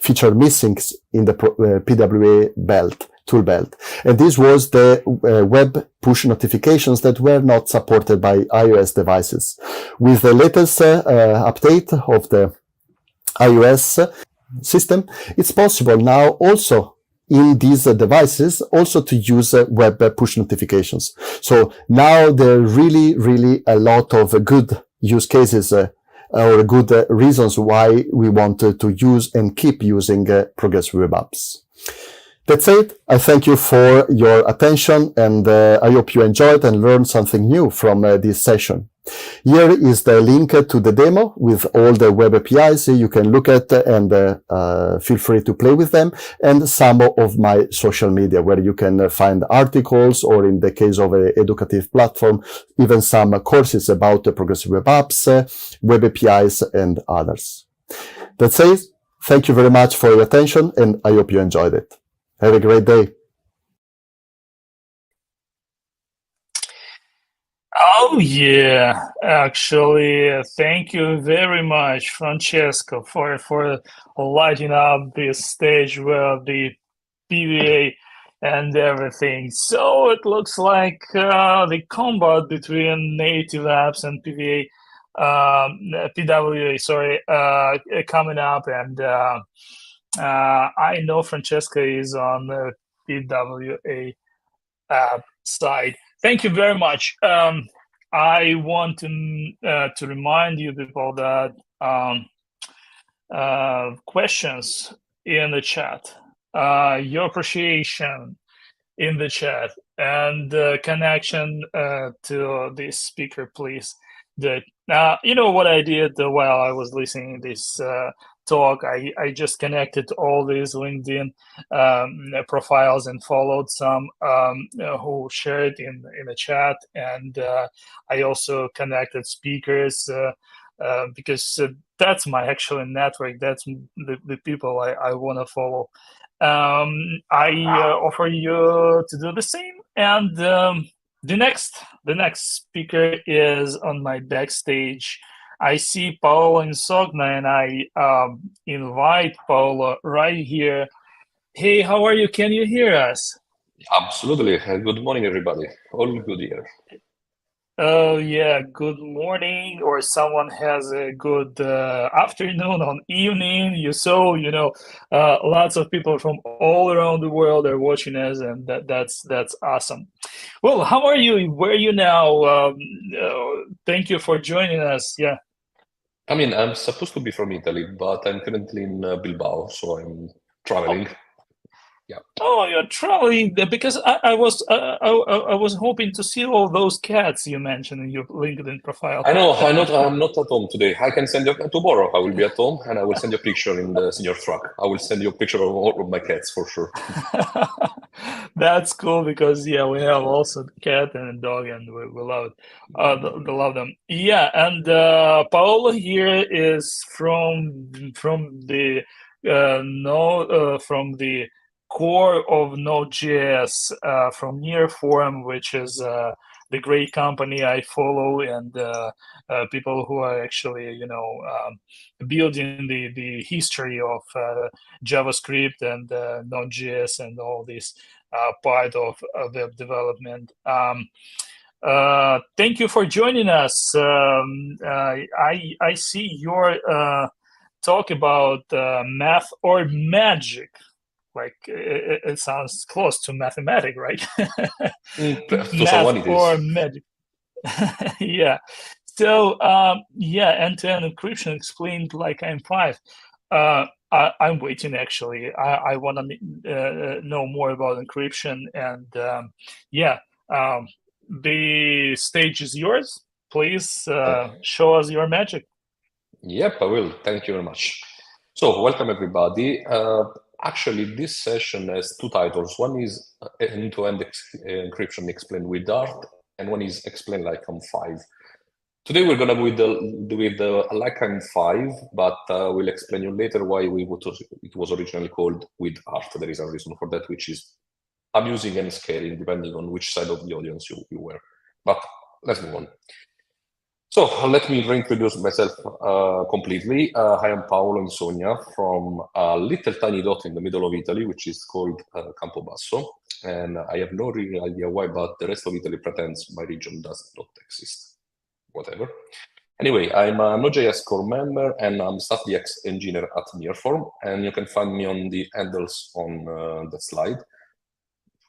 feature missings in the PWA tool belt. And this was the web push notifications that were not supported by iOS devices. With the latest update of the iOS system, it's possible now also in these devices also to use web push notifications. So now there are really a lot of good use cases or good reasons why we want to use and keep using progressive web apps. That's it. I thank you for your attention, and I hope you enjoyed and learned something new from this session. Here is the link to the demo with all the web APIs you can look at, and feel free to play with them, and some of my social media where you can find articles, or in the case of an educative platform, even some courses about progressive web apps, web APIs, and others. That's it. Thank you very much for your attention, and I hope you enjoyed it. Have a great day. Oh, yeah. Actually, thank you very much, Francesco, for lighting up this stage with the PVA and everything. So it looks like the combat between native apps and PWA, coming up, and I know Francesco is on the PWA app side. Thank you very much. I want to remind you people that questions in the chat, your appreciation in the chat, and connection to this speaker, please. You know what I did while I was listening to this talk, I just connected all these LinkedIn profiles and followed some who shared in the chat, and I also connected speakers because that's my actual network. That's the people I want to follow. I offer you to do the same, and the next speaker is on my backstage. I see Paolo Insogna, and I invite Paolo right here. Hey, how are you? Can you hear us? Absolutely. Good morning, everybody. All good here. Oh yeah, good morning, or someone has a good afternoon or evening. Lots of people from all around the world are watching us, and that's awesome. Well, how are you? Where are you now? Thank you for joining us. Yeah. I mean, I'm supposed to be from Italy, but I'm currently in Bilbao, so I'm traveling. Yeah. Oh, you're traveling because I was hoping to see all those cats you mentioned in your LinkedIn profile. I know. I'm not at home today. I can send you tomorrow. I will be at home, and I will send you a picture in the senior truck. I will send you a picture of all of my cats for sure. That's cool because we have also the cat and a dog, and we love it. Love them. Yeah, and Paolo here is from the from the core of Node.js, from Nir Forum, which is the great company I follow, and people who are actually building the history of JavaScript and Node.js and all this part of web development. Thank you for joining us. I see your talk about math or magic. Like it sounds close to mathematic, right? Math or magic. Yeah. So end-to-end encryption explained like I'm 5. I'm waiting actually. I want to know more about encryption, and the stage is yours. Please show us your magic. Yep, I will. Thank you very much. So welcome everybody. Actually, this session has 2 titles. One is end-to-end encryption explained with Dart, and one is explained like I'm 5. Today we're gonna do with the like I'm 5, but we'll explain you later why it was originally called with Art. There is a reason for that, which is amusing and scary, depending on which side of the audience you were. But let's move on. So let me reintroduce myself completely. I am Paolo Insogna from a little tiny dot in the middle of Italy, which is called Campobasso. And I have no real idea why, but the rest of Italy pretends my region does not exist. Whatever. Anyway, I'm a Node.js core member, and I'm staff DX engineer at Nearform. And you can find me on the handles on the slide.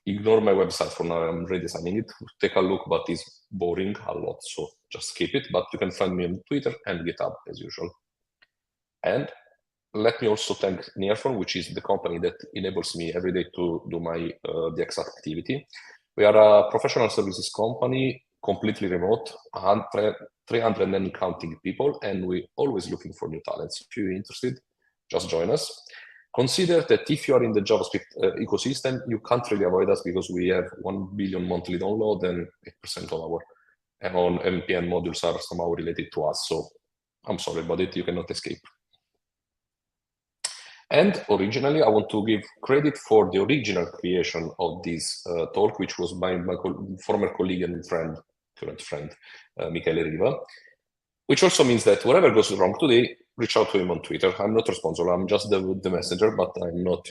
Ignore my website for now, I'm redesigning it. Take a look, but it's boring a lot, so just skip it. But you can find me on Twitter and GitHub as usual. And let me also thank Nearform, which is the company that enables me every day to do my DX activity. We are a professional services company, completely remote, 300 and counting people, and we're always looking for new talents. If you're interested, just join us. Consider that if you are in the JavaScript ecosystem, you can't really avoid us because we have 1 billion monthly download and 8% of our own MPN modules are somehow related to us. So I'm sorry about it, you cannot escape. And originally, I want to give credit for the original creation of this talk, which was by my former colleague and current friend, Michele Riva, which also means that whatever goes wrong today, reach out to him on Twitter. I'm not responsible. I'm just the messenger, but I'm not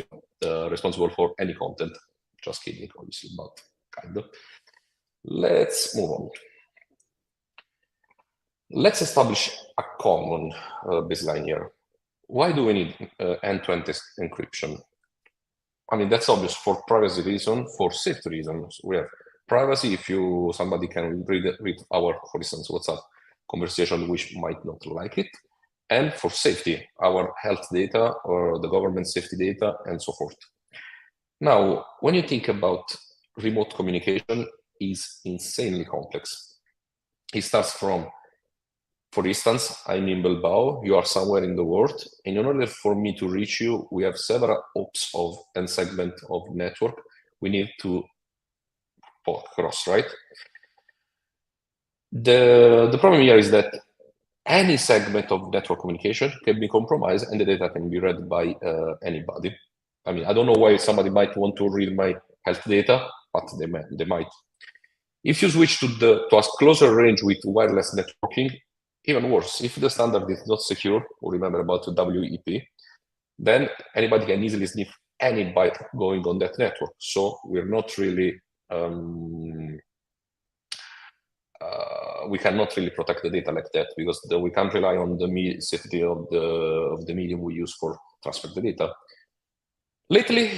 responsible for any content. Just kidding, obviously, but kind of. Let's move on. Let's establish a common baseline here. Why do we need end-to-end encryption? I mean, that's obvious for privacy reasons, for safety reasons. We have privacy if somebody can read our, for instance, WhatsApp conversation, which might not like it. And for safety, our health data or the government safety data and so forth. Now, when you think about remote communication, is insanely complex. It starts from For instance, I'm in Bilbao, you are somewhere in the world, and in order for me to reach you, we have several hops of and segment of network we need to cross, right? The problem here is that any segment of network communication can be compromised and the data can be read by anybody. I mean, I don't know why somebody might want to read my health data, but they might. If you switch to a closer range with wireless networking, even worse, if the standard is not secure, or remember about the WEP, then anybody can easily sniff any byte going on that network. So we're not really, we cannot really protect the data like that, because we can't rely on the safety of the medium we use for transfer the data. Lately,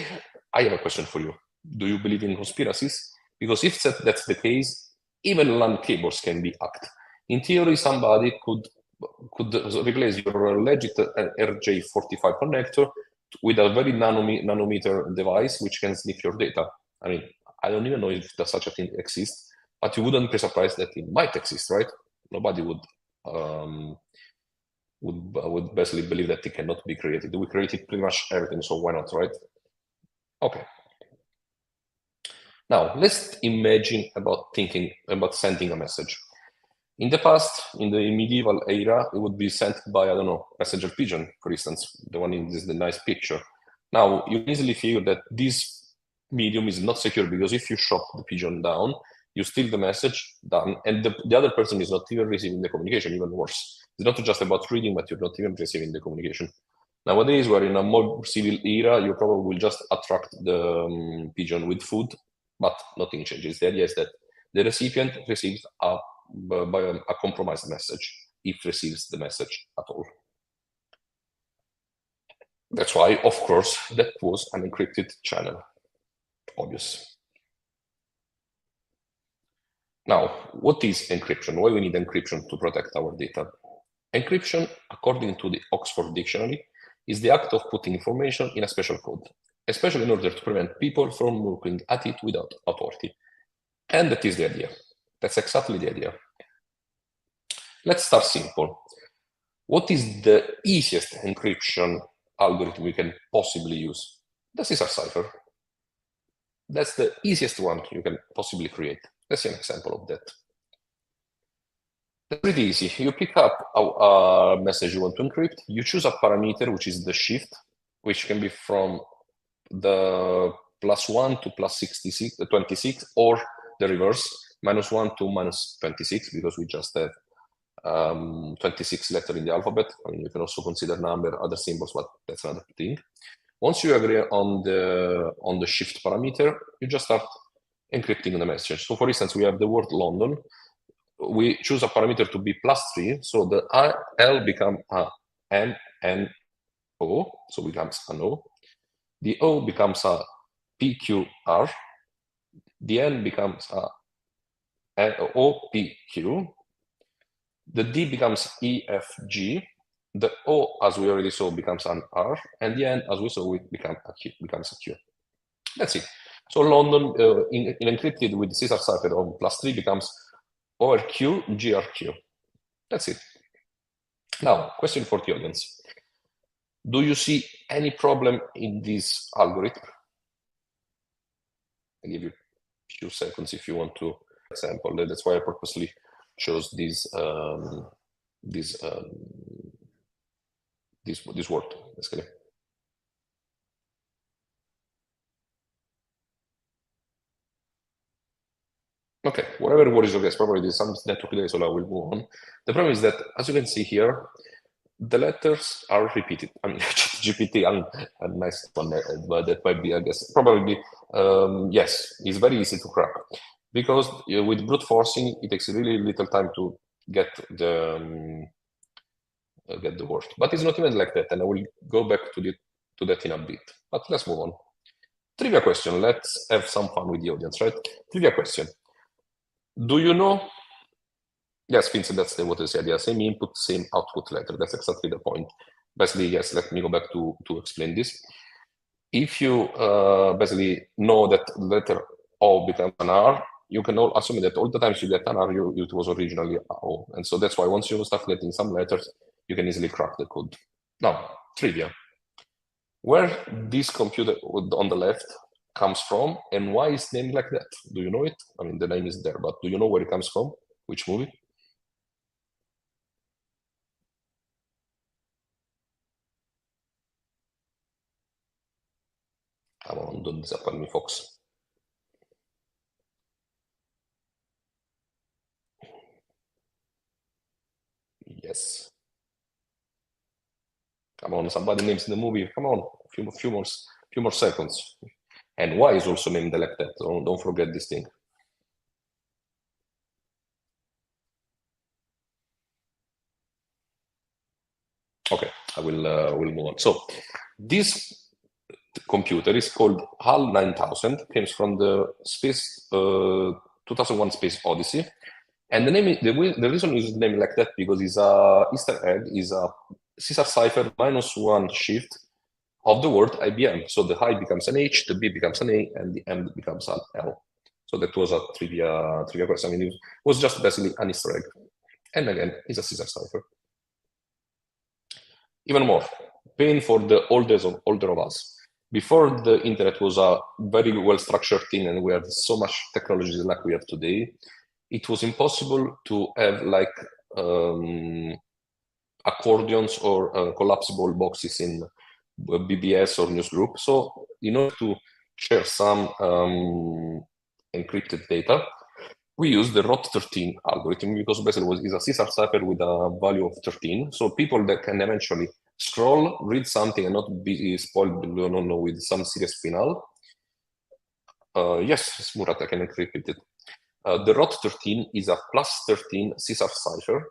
I have a question for you. Do you believe in conspiracies? Because if that's the case, even LAN cables can be hacked. In theory, somebody could replace your legit RJ45 connector with a very nanometer device which can sniff your data. I mean, I don't even know if such a thing exists, but you wouldn't be surprised that it might exist, right? Nobody would basically believe that it cannot be created. We created pretty much everything, so why not, right? Okay. Now, let's imagine about sending a message. In the past, in the medieval era, it would be sent by, I don't know, messenger pigeon, for instance, the one in this the nice picture. Now, you easily figure that this medium is not secure, because if you shot the pigeon down, you steal the message, done, and the other person is not even receiving the communication, even worse. It's not just about reading, but you're not even receiving the communication. Nowadays, we're in a more civil era, you probably will just attract the pigeon with food, but nothing changes. The idea is that the recipient receives a compromised message, if receives the message at all. That's why, of course, that was an encrypted channel. Obvious. Now, what is encryption? Why we need encryption to protect our data? Encryption, according to the Oxford Dictionary, is the act of putting information in a special code, especially in order to prevent people from looking at it without authority. And that is the idea. That's exactly the idea. Let's start simple. What is the easiest encryption algorithm we can possibly use? The Caesar cipher. That's the easiest one you can possibly create. Let's see an example of that. That's pretty easy. You pick up a message you want to encrypt. You choose a parameter, which is the shift, which can be from the +1 to +26, or the reverse, -1 to -26, because we just have 26 letters in the alphabet. I mean, you can also consider number, other symbols, but that's another thing. Once you agree on the shift parameter, you just start encrypting the message. So for instance, we have the word London. We choose a parameter to be +3, so the L becomes a NNO, so becomes an O. The O becomes a PQR. The N becomes a OPQ. The D becomes EFG. The O, as we already saw, becomes an R, and the N, as we saw, becomes a Q. That's it. So London, in encrypted with Caesar cipher of +3, becomes ORQ, GRQ. That's it. Now, question for the audience. Do you see any problem in this algorithm? I'll give you a few seconds if you want to example. That's why I purposely chose this word, basically. Okay, whatever word is okay, probably there's some network delay, so I will move on. The problem is that, as you can see here, the letters are repeated. I mean, GPT, a nice one, but that might be, I guess, probably, yes, it's very easy to crack. Because with brute forcing, it takes really little time to get the word. But it's not even like that, and I will go back to that in a bit. But let's move on. Trivia question. Let's have some fun with the audience, right? Trivia question. Do you know? Yes, Vincent, that's what I said. Yeah, same input, same output letter. That's exactly the point. Basically, yes, let me go back to explain this. If you basically know that letter O becomes an R, you can all assume that all the times you get an R, it was originally O. And so that's why once you start getting some letters, you can easily crack the code. Now, trivia. Where this computer on the left comes from and why it's named like that? Do you know it? I mean, the name is there, but do you know where it comes from? Which movie? Come on, don't disappoint me, folks. Yes. Come on, somebody names the movie. Come on, a few more seconds. And why is also named like that? Don't forget this thing. Okay, I will move on. So this computer is called HAL 9000. Comes from the space 2001 Space Odyssey, and the name, the reason is named like that because it's a Easter egg, is a Caesar cipher -1 shift of the word IBM. So the I becomes an H, the B becomes an A, and the M becomes an L. So that was a trivia question. I mean, it was just basically an Easter egg. And again, it's a Caesar cipher. Even more, pain for the older of us. Before the internet was a very well-structured thing and we had so much technology like we have today, it was impossible to have like accordions or collapsible boxes in BBS or newsgroup. So in order to share some encrypted data, we use the ROT13 algorithm because basically it's a Caesar cipher with a value of 13. So people that can eventually scroll, read something, and not be spoiled with some serious penal. Yes, Murat, I can encrypt it. The ROT13 is a +13 Caesar cipher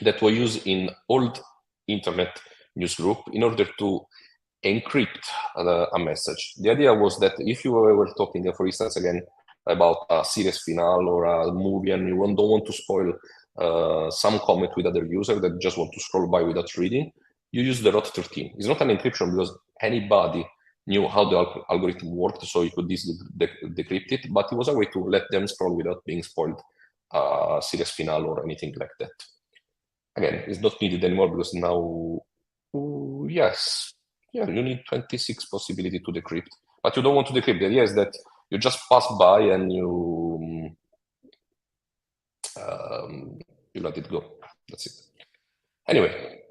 that we use in old internet newsgroup in order to encrypt a message. The idea was that if you were talking, for instance, again, about a serious final or a movie and you don't want to spoil some comment with other user that just want to scroll by without reading, you use the ROT13. It's not an encryption because anybody knew how the algorithm worked, so you could easily decrypt it, but it was a way to let them scroll without being spoiled serious final or anything like that. Again, it's not needed anymore because now, yes, yeah, you need 26 possibility to decrypt, but you don't want to decrypt. The idea is that you just pass by and you let it go. That's it. Anyway,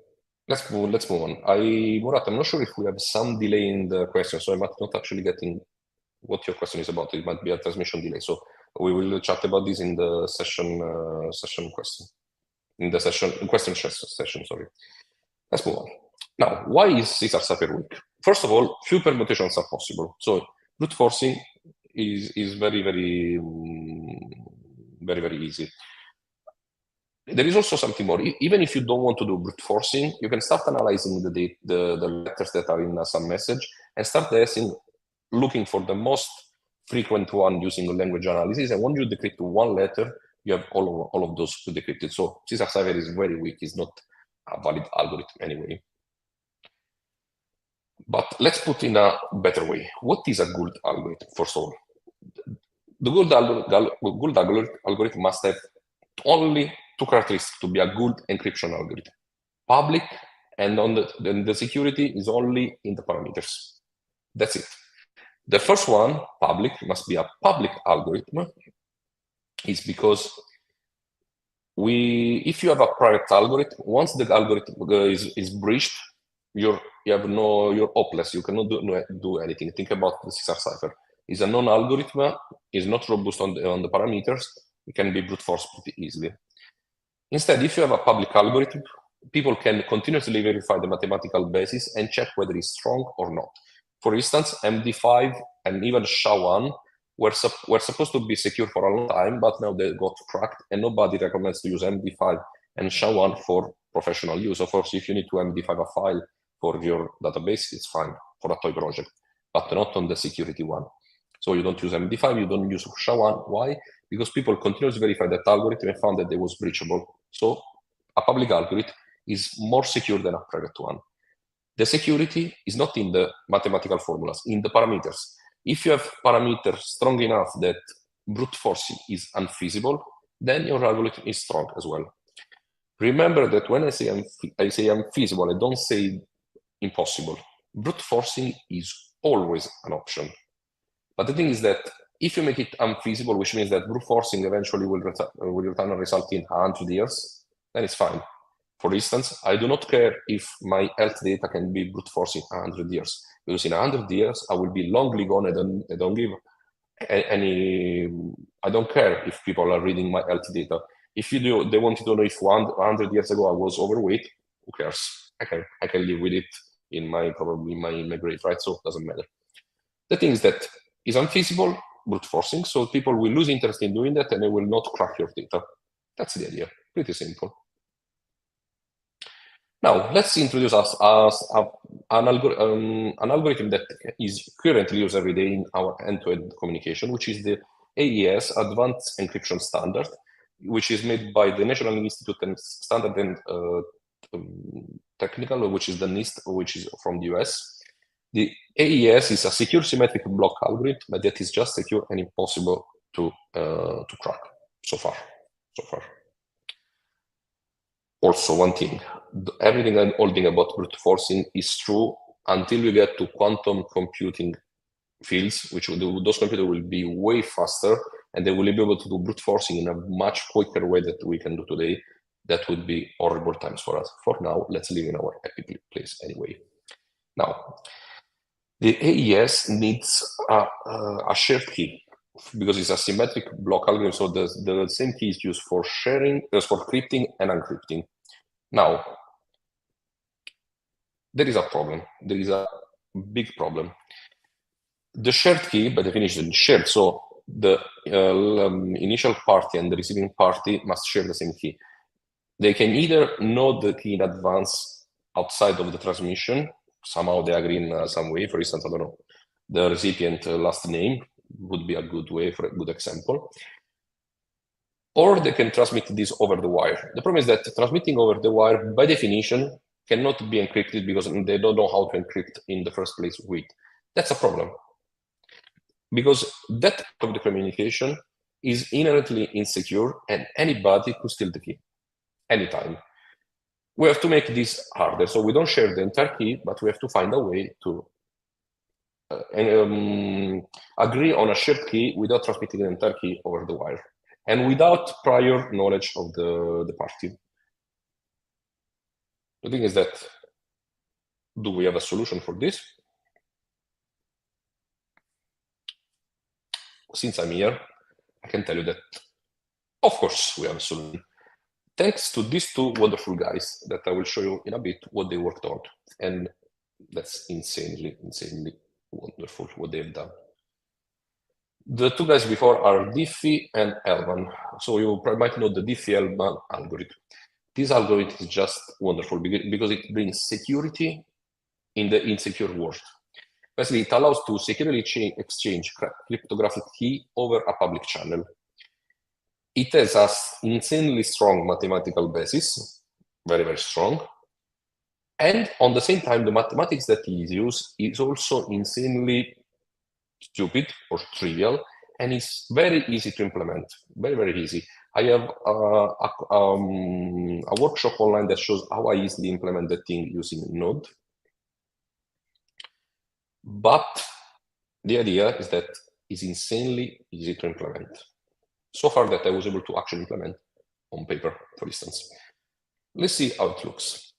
let's move on. Murat, I'm not sure if we have some delay in the question, so I'm not actually getting what your question is about. It might be a transmission delay. So we will chat about this in the session question. In the question session, sorry. Let's move on. Now, why is Caesar cipher weak? First of all, few permutations are possible. So brute forcing is very easy. There is also something more. Even if you don't want to do brute forcing, you can start analyzing the letters that are in some message and start looking for the most frequent one using language analysis. And when you decrypt one letter, you have all of those decrypted. So Caesar cipher is very weak. It's not a valid algorithm anyway. But let's put in a better way. What is a good algorithm, first of all? The good algorithm must have only two characteristics to be a good encryption algorithm. Public, and the security is only in the parameters. That's it. The first one, public, must be a public algorithm, is because if you have a private algorithm, once the algorithm is breached, you're hopeless. You cannot do anything. Think about the Caesar cipher. It's a known algorithm, is not robust on the parameters. It can be brute forced pretty easily. Instead, if you have a public algorithm, people can continuously verify the mathematical basis and check whether it's strong or not. For instance, MD5 and even SHA-1 were supposed to be secure for a long time, but now they got cracked, and nobody recommends to use MD5 and SHA-1 for professional use. Of course, if you need to MD5 a file for your database, it's fine for a toy project, but not on the security one. So you don't use MD5, you don't use SHA-1. Why? Because people continuously verify that algorithm and found that it was breachable. So a public algorithm is more secure than a private one. The security is not in the mathematical formulas, in the parameters. If you have parameters strong enough that brute forcing is unfeasible, then your algorithm is strong as well. Remember that when I say unfeasible, I don't say impossible. Brute forcing is always an option. But the thing is that if you make it unfeasible, which means that brute forcing eventually will return a result in 100 years, then it's fine. For instance, I do not care if my health data can be brute forcing 100 years, because in 100 years, I will be longly gone and I don't give any, I don't care if people are reading my health data. If they wanted to know if 100 years ago I was overweight, who cares? I can live with it in probably my grave, right? So it doesn't matter. The thing is that is unfeasible, brute forcing, so people will lose interest in doing that and they will not crack your data. That's the idea, pretty simple. Now, let's introduce an algorithm that is currently used every day in our end-to-end communication, which is the AES, Advanced Encryption Standard, which is made by the National Institute and Standard and Technical, which is the NIST, which is from the US. The AES is a secure symmetric block algorithm, but that is just secure and impossible to crack so far. Also, one thing, everything I'm holding about brute forcing is true until we get to quantum computing fields, which those computers will be way faster, and they will be able to do brute forcing in a much quicker way that we can do today. That would be horrible times for us. For now, let's live in our happy place anyway. Now, the AES needs a shared key because it's a symmetric block algorithm, so the same key is used for sharing, for crypting and encrypting. Now, there is a problem. There is a big problem. The shared key, by definition, is shared. So the initial party and the receiving party must share the same key. They can either know the key in advance outside of the transmission. Somehow they agree in some way. For instance, I don't know, the recipient last name would be a good way for a good example. Or they can transmit this over the wire. The problem is that transmitting over the wire, by definition, cannot be encrypted because they don't know how to encrypt in the first place with. That's a problem. Because that part of the communication is inherently insecure and anybody could steal the key anytime. We have to make this harder. So we don't share the entire key, but we have to find a way to agree on a shared key without transmitting the entire key over the wire and without prior knowledge of the party. The thing is that, do we have a solution for this? Since I'm here, I can tell you that, of course, we have a solution. Thanks to these two wonderful guys that I will show you in a bit what they worked on. And that's insanely wonderful what they've done. The two guys before are Diffie and Elman. So you might know the Diffie-Elman algorithm. This algorithm is just wonderful because it brings security in the insecure world. Basically, it allows to securely exchange cryptographic key over a public channel. It has an insanely strong mathematical basis, very, very strong. And on the same time, the mathematics that is used is also insanely stupid or trivial, and it's very easy to implement, very, very easy. I have a workshop online that shows how I easily implement the thing using Node. But the idea is that it's insanely easy to implement. So far that I was able to actually implement on paper, for instance. Let's see how it looks.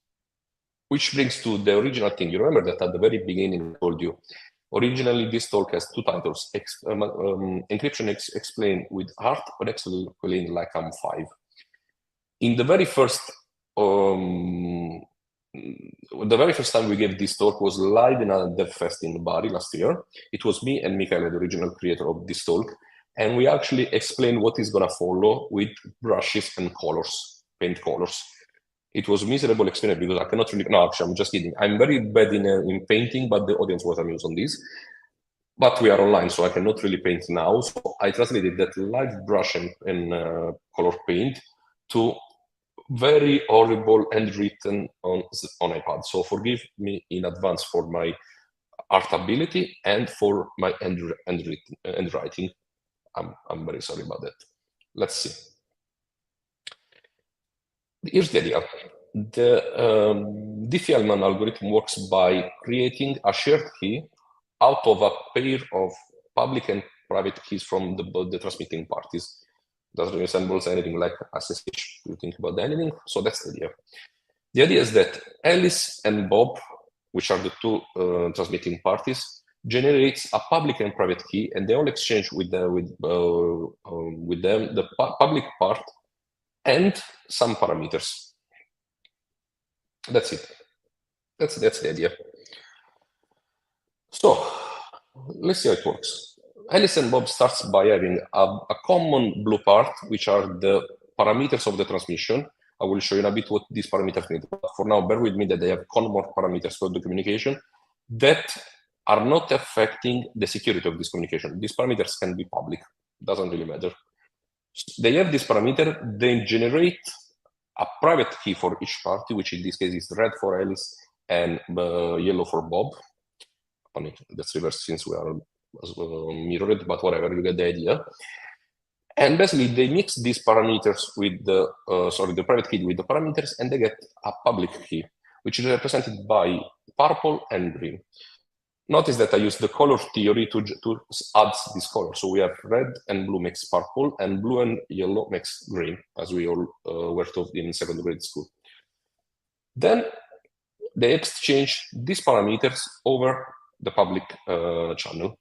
Which brings to the original thing. You remember that at the very beginning I told you, originally this talk has two titles, Encryption Explained with Art, or Explained like I'm 5. In the very first time we gave this talk was live in a dev fest in Bari last year. It was me and Michael, the original creator of this talk, and we actually explained what is going to follow with brushes and colors, paint colors. It was a miserable experience because I cannot really, no, actually, I'm just kidding. I'm very bad in painting, but the audience was amused on this. But we are online, so I cannot really paint now. So I translated that live brush and color paint to very horrible handwritten on iPad. So forgive me in advance for my art ability and for my handwriting. I'm very sorry about that. Let's see. Here's the idea. The Diffie-Hellman algorithm works by creating a shared key out of a pair of public and private keys from the transmitting parties. Doesn't resemble anything like SSH. You think about anything? So that's the idea. The idea is that Alice and Bob, which are the two transmitting parties, generates a public and private key, and they all exchange with them the public part and some parameters. That's it. That's the idea. So let's see how it works. Alice and Bob starts by having a common blue part, which are the parameters of the transmission. I will show you in a bit what these parameters mean. But for now, bear with me that they have common parameters for the communication that are not affecting the security of this communication. These parameters can be public, doesn't really matter. They have this parameter, they generate a private key for each party, which in this case is red for Alice and yellow for Bob. I mean, that's reversed since we are mirrored, but whatever, you get the idea. And basically, they mix these parameters with the private key with the parameters, and they get a public key, which is represented by purple and green. Notice that I use the color theory to add this color. So we have red and blue makes purple, and blue and yellow makes green, as we all were taught in second grade school. Then they exchange these parameters over the public channel.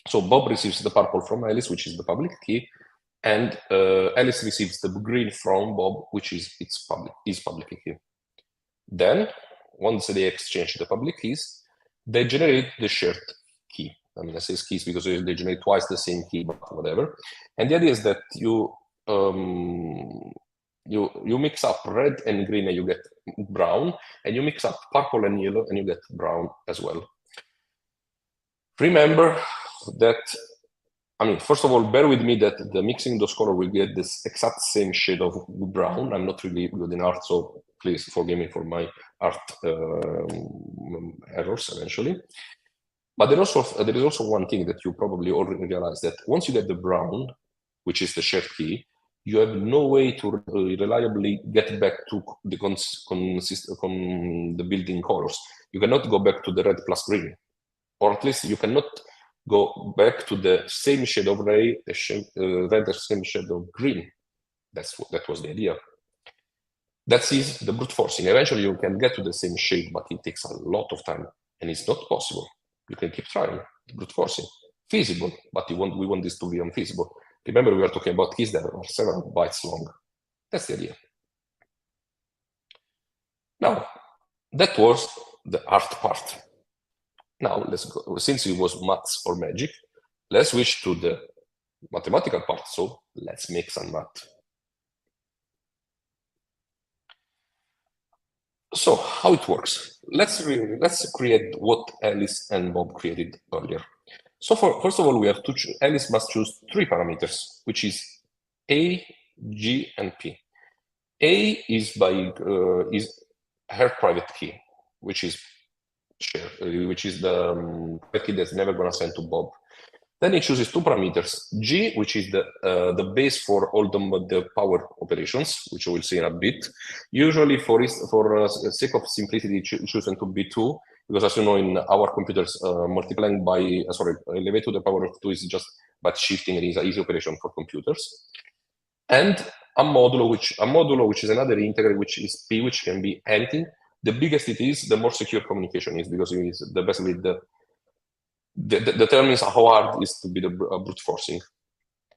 So Bob receives the purple from Alice, which is the public key, and Alice receives the green from Bob, which is its public key. Then, once they exchange the public keys, they generate the shared key. I mean, I say keys because they generate twice the same key, but whatever. And the idea is that you mix up red and green and you get brown, and you mix up purple and yellow and you get brown as well. Remember that, I mean, first of all, bear with me that the mixing those colors will get this exact same shade of brown. I'm not really good in art, so please forgive me for my art errors eventually. But there is also one thing that you probably already realize, that once you get the brown, which is the shared key, you have no way to reliably get back to the building colors. You cannot go back to the red plus green, or at least you cannot go back to the same shade of red, the same shade of green. That was the idea. That is the brute forcing. Eventually you can get to the same shade, but it takes a lot of time, and it's not possible. You can keep trying. Brute forcing, feasible, but we want this to be unfeasible. Remember, we were talking about keys that are several bytes long. That's the idea. Now, that was the art part. Now, let's go. Since it was maths or magic, let's switch to the mathematical part. So let's make some math. So how it works? Let's create what Alice and Bob created earlier. So first of all, we have to Alice must choose 3 parameters, which is A, G, and P. A is her private key, which is the private key that's never gonna send to Bob. Then it chooses 2 parameters, G, which is the base for all the power operations, which we will see in a bit. Usually, for sake of simplicity, chosen to be 2, because as you know, in our computers, multiplying by elevate to the power of 2 is just but shifting, and is an easy operation for computers. And a modulo, which is another integer, which is P, which can be anything. The biggest it is, the more secure communication is, because it is basically determines how hard it is to be the brute forcing.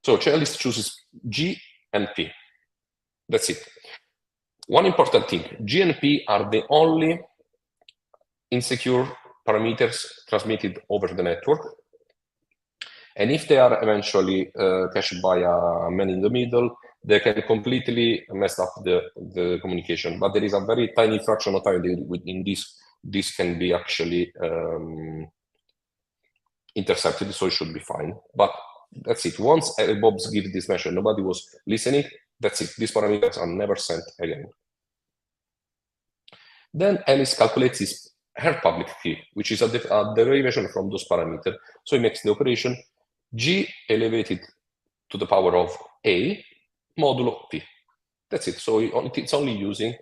So Alice chooses G and P. That's it. One important thing, G and P are the only insecure parameters transmitted over the network. And if they are eventually cached by a man in the middle, they can completely mess up the communication. But there is a very tiny fraction of time within this can be actually intercepted, so it should be fine. But that's it. Once Bob's give this measure, nobody was listening. That's it. These parameters are never sent again. Then Alice calculates her public key, which is a derivation from those parameters. So he makes the operation G elevated to the power of A modulo P. That's it. So it's only using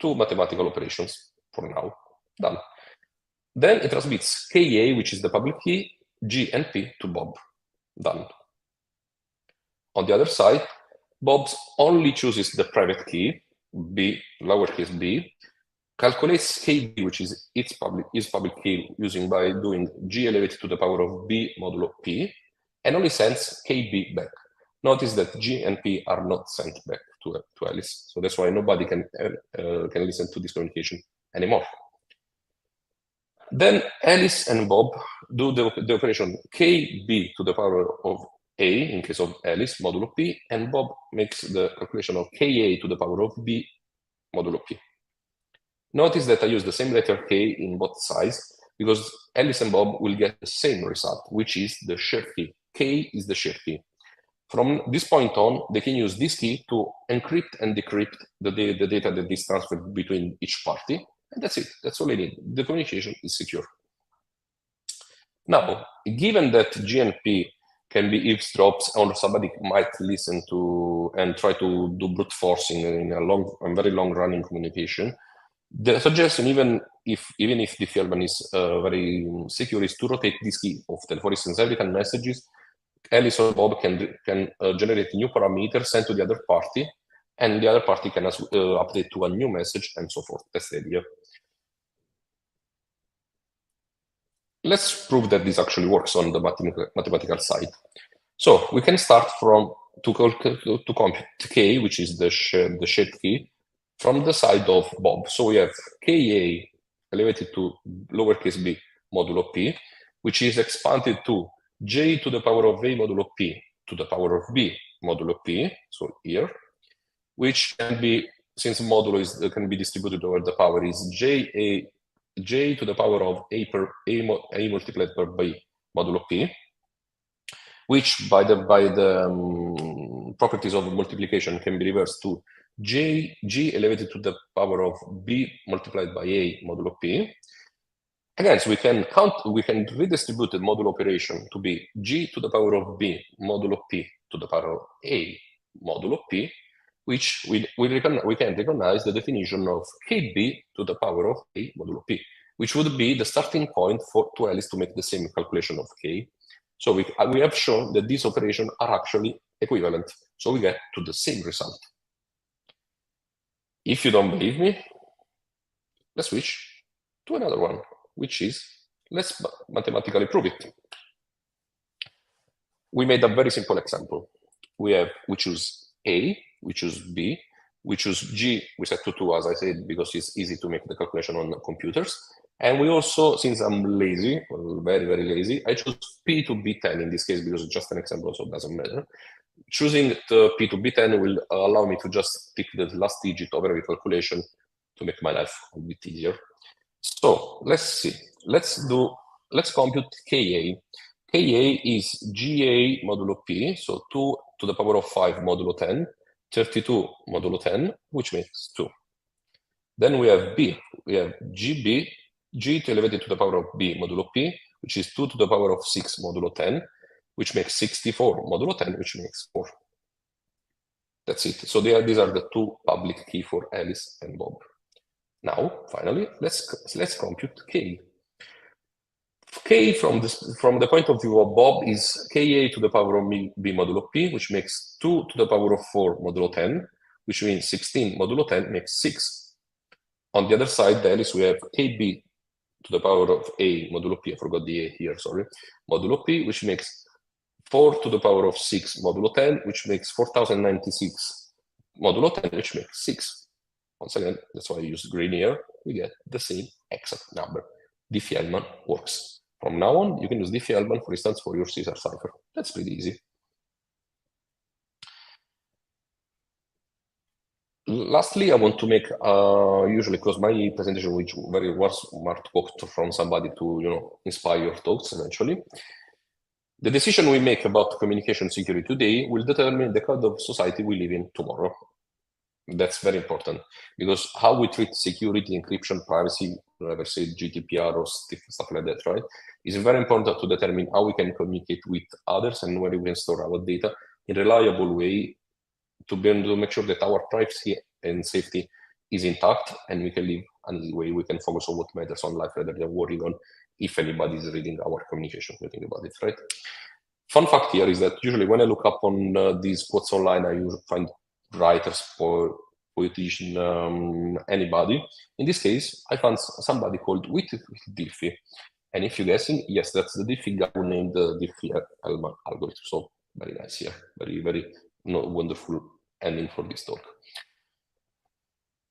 two mathematical operations for now. Done. Then it transmits KA, which is the public key, G and P to Bob. Done. On the other side, Bob only chooses the private key, B, lowercase b, calculates KB, which is its public key, using by doing G elevated to the power of B modulo P, and only sends KB back. Notice that G and P are not sent back to Alice, so that's why nobody can listen to this communication anymore. Then Alice and Bob do the operation KB to the power of A in case of Alice modulo P, and Bob makes the calculation of KA to the power of B modulo P. Notice that I use the same letter K in both sides because Alice and Bob will get the same result, which is the shared key. K is the shared key. From this point on, they can use this key to encrypt and decrypt the data that is transferred between each party. And that's it. That's all I need. The communication is secure. Now, given that G and P can be eavesdrops, or somebody might listen to and try to do brute forcing in a very long-running communication, the suggestion, even if the Diffie-Hellman is very secure, is to rotate this key often. For instance, every 10 messages, Alice or Bob can generate a new parameter sent to the other party, and the other party can update to a new message, and so forth. That's the idea. Let's prove that this actually works on the mathematical side. So we can start from to compute K, which is the shared key, from the side of Bob. So we have KA elevated to lowercase b modulo P, which is expanded to J to the power of A modulo P to the power of B modulo P, so here, which can be, since modulo can be distributed over the power, is J to the power of A multiplied by B modulo P, which by the properties of multiplication can be reversed to G elevated to the power of B multiplied by A modulo P. Again, so we can redistribute the modulo operation to be G to the power of B modulo P to the power of A modulo P, which we can recognize the definition of KB to the power of A modulo P, which would be the starting point to Alice to make the same calculation of K. So we have shown that these operations are actually equivalent, so we get to the same result. If you don't believe me, let's switch to another one, which is, let's mathematically prove it. We made a very simple example. We choose A, we choose B, we choose G, we set to 2, as I said, because it's easy to make the calculation on computers. And we also, since I'm lazy, very, very lazy, I choose P to B10 in this case because it's just an example, so it doesn't matter. Choosing the P to B10 will allow me to just pick the last digit of every calculation to make my life a bit easier. So let's see. Let's compute KA. KA is GA modulo P, so 2 to the power of 5 modulo 10, 32 modulo 10, which makes 2. Then we have B. We have GB, G elevated to the power of B modulo P, which is 2 to the power of 6 modulo 10, which makes 64 modulo 10, which makes 4. That's it. So these are the two public key for Alice and Bob. Now, finally, let's compute K. K from the point of view of Bob is KA to the power of B modulo P, which makes 2 to the power of 4 modulo 10, which means 16 modulo 10 makes 6. On the other side, the Alice, we have KB to the power of A modulo P, I forgot the A here, sorry, modulo P, which makes 4 to the power of 6 modulo 10, which makes 4096 modulo 10, which makes 6. Once again, that's why I use green here. We get the same exact number. Diffie-Hellman works. From now on, you can use Diffie-Hellman, for instance, for your Caesar cipher. That's pretty easy. Lastly, I want to make, usually because my presentation, which was smart quote from somebody to inspire your talks eventually. The decision we make about communication security today will determine the kind of society we live in tomorrow. That's very important because how we treat security, encryption, privacy, whatever say GDPR or stuff like that, right? Is very important to determine how we can communicate with others and where we can store our data in a reliable way to make sure that our privacy and safety is intact, and we can live an easy way. We can focus on what matters on life rather than worrying on if anybody is reading our communication. We think about it, right? Fun fact here is that usually when I look up on these quotes online, I usually find writers, poetician, anybody. In this case, I found somebody called Diffie. And if you're guessing, yes, that's the Diffie guy who named the Diffie algorithm. So very nice here. Very, very wonderful ending for this talk.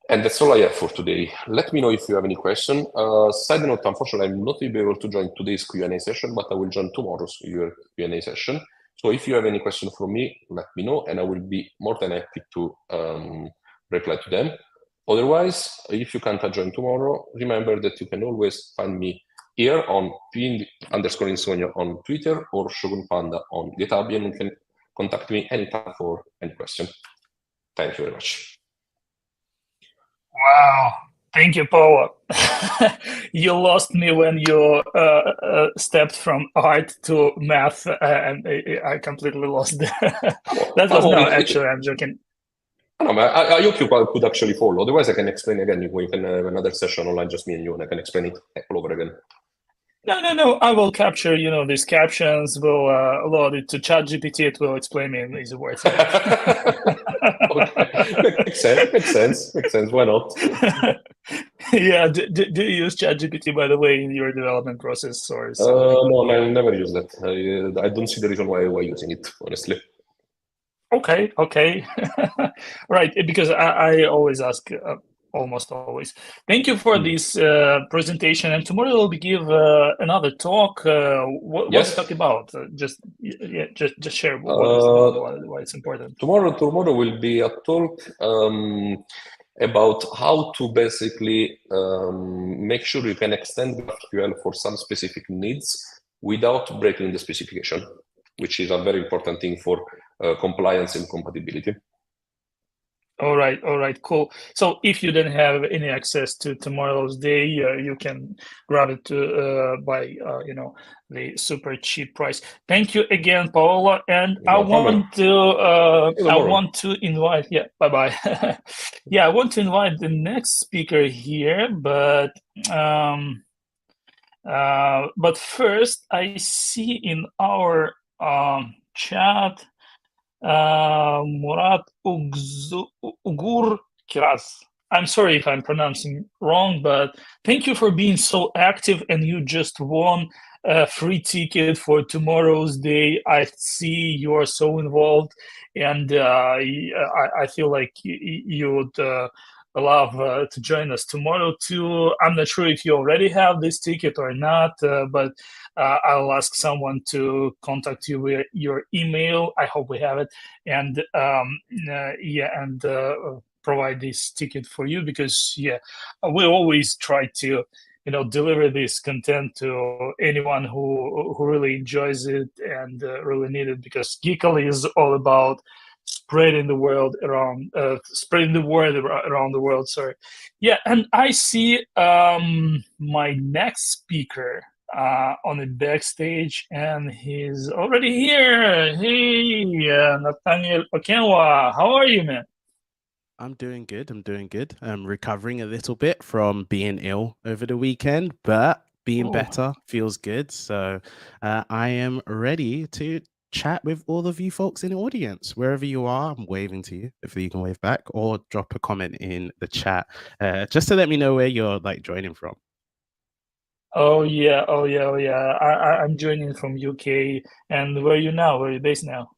And that's all I have for today. Let me know if you have any question. Side note, unfortunately, I'm not able to join today's Q&A session, but I will join tomorrow's Q&A session. So if you have any question for me, let me know, and I will be more than happy to reply to them. Otherwise, if you can't join tomorrow, remember that you can always find me here on _Insogna on Twitter or Shogun Panda on GitHub, and you can contact me anytime for any question. Thank you very much. Wow. Thank you, Paolo. You lost me when you stepped from art to math, and I completely lost that. That was no, actually, I'm joking. No, I hope you could actually follow. Otherwise, I can explain again. We can have another session online, just me and you, and I can explain it all over again. No. I will capture, these captions. We'll load it to ChatGPT. It will explain me in easy words. Okay. Makes sense. Why not? Yeah. Do you use ChatGPT, by the way, in your development process or something? No, I never use that. I don't see the reason why using it, honestly. Okay. Right, because I always ask. Almost always. Thank you for this presentation. And tomorrow we'll give another talk. What's the talk about? Just share what it's about, why it's important. Tomorrow will be a talk about how to basically make sure you can extend GraphQL for some specific needs without breaking the specification, which is a very important thing for compliance and compatibility. All right, cool. So if you don't have any access to tomorrow's day, you can grab it by the super cheap price. Thank you again, Paolo. And I want to invite. Yeah, bye. Yeah, I want to invite the next speaker here, but first I see in our chat. Murat Ugur Kiraz. I'm sorry if I'm pronouncing wrong, but thank you for being so active, and you just won a free ticket for tomorrow's day. I see you are so involved, and I feel like you would love to join us tomorrow too. I'm not sure if you already have this ticket or not, but I'll ask someone to contact you with your email. I hope we have it, and provide this ticket for you, because we always try to deliver this content to anyone who really enjoys it and really need it, because Geekle is all about spreading the word around the world. Sorry. Yeah, and I see my next speaker on the backstage, and he's already here. Hey, Nathaniel Okenwa, how are you, man? I'm doing good. I'm recovering a little bit from being ill over the weekend, but being better feels good. So I am ready to chat with all of you folks in the audience. Wherever you are, I'm waving to you. If you can wave back or drop a comment in the chat, just to let me know where you're joining from. Oh yeah. I'm joining from UK. And where are you now? Where are you based now?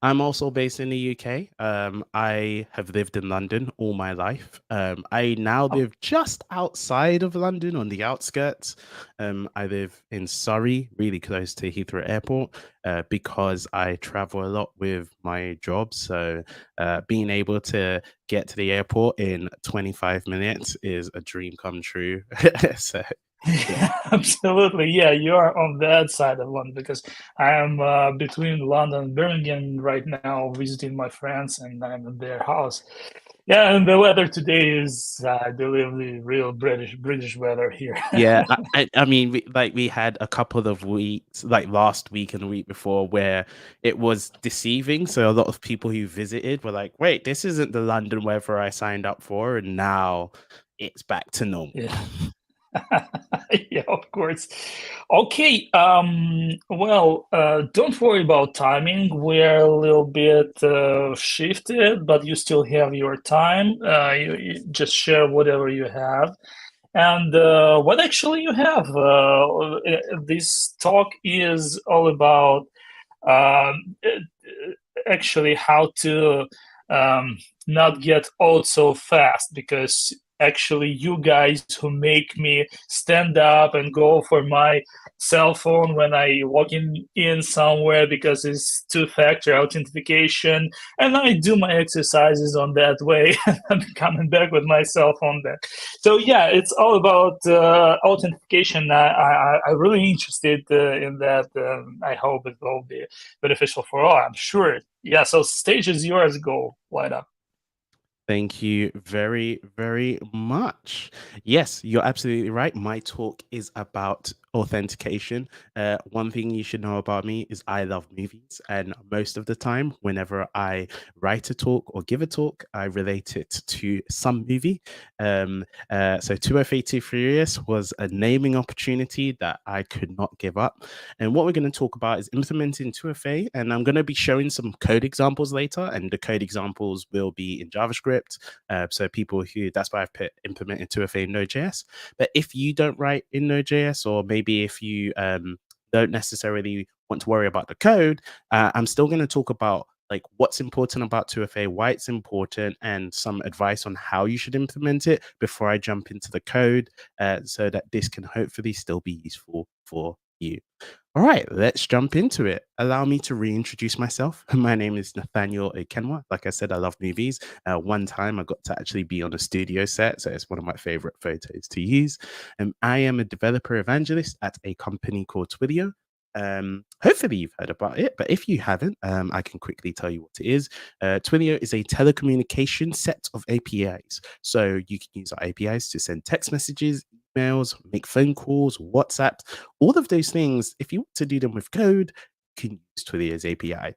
I'm also based in the UK. I have lived in London all my life. I now live just outside of London, on the outskirts. I live in Surrey, really close to Heathrow Airport, because I travel a lot with my job. So being able to get to the airport in 25 minutes is a dream come true. So. Yeah, absolutely. Yeah, you are on that side of London, because I am between London and Birmingham right now, visiting my friends, and I'm in their house. Yeah, and the weather today is, I believe, the real British weather here. Yeah, I mean, we had a couple of weeks, like last week and the week before, where it was deceiving. So a lot of people who visited were like, "Wait, this isn't the London weather I signed up for," and now it's back to normal. Yeah. Yeah, of course. Okay. Well, don't worry about timing. We're a little bit shifted, but you still have your time. You just share whatever you have. And what actually you have? This talk is all about actually how to not get old so fast, because actually you guys who make me stand up and go for my cell phone when I walk in somewhere, because it's two-factor authentication, and I do my exercises on that way and I'm coming back with my cell phone back. So yeah, it's all about authentication. I'm really interested in that. I hope it will be beneficial for all, I'm sure. Yeah, so stage is yours. Go light up. Thank you very, very much. Yes, you're absolutely right. My talk is about authentication. One thing you should know about me is I love movies, and most of the time, whenever I write a talk or give a talk, I relate it to some movie. So 2FA Too Furious was a naming opportunity that I could not give up. And what we're going to talk about is implementing 2FA, and I'm going to be showing some code examples later, and the code examples will be in JavaScript. So people who, that's why I've put implemented 2FA in Node.js. But if you don't write in Node.js, or maybe if you don't necessarily want to worry about the code, I'm still going to talk about like what's important about 2FA, why it's important, and some advice on how you should implement it before I jump into the code, so that this can hopefully still be useful for you. All right, let's jump into it. Allow me to reintroduce myself. My name is Nathaniel Okenwa. Like I said, I love movies. One time I got to actually be on a studio set, so it's one of my favorite photos to use. I am a developer evangelist at a company called Twilio. Hopefully you've heard about it, but if you haven't, I can quickly tell you what it is. Twilio is a telecommunication set of APIs. So you can use our APIs to send text messages, emails, make phone calls, WhatsApp, all of those things. If you want to do them with code, you can use Twilio's API.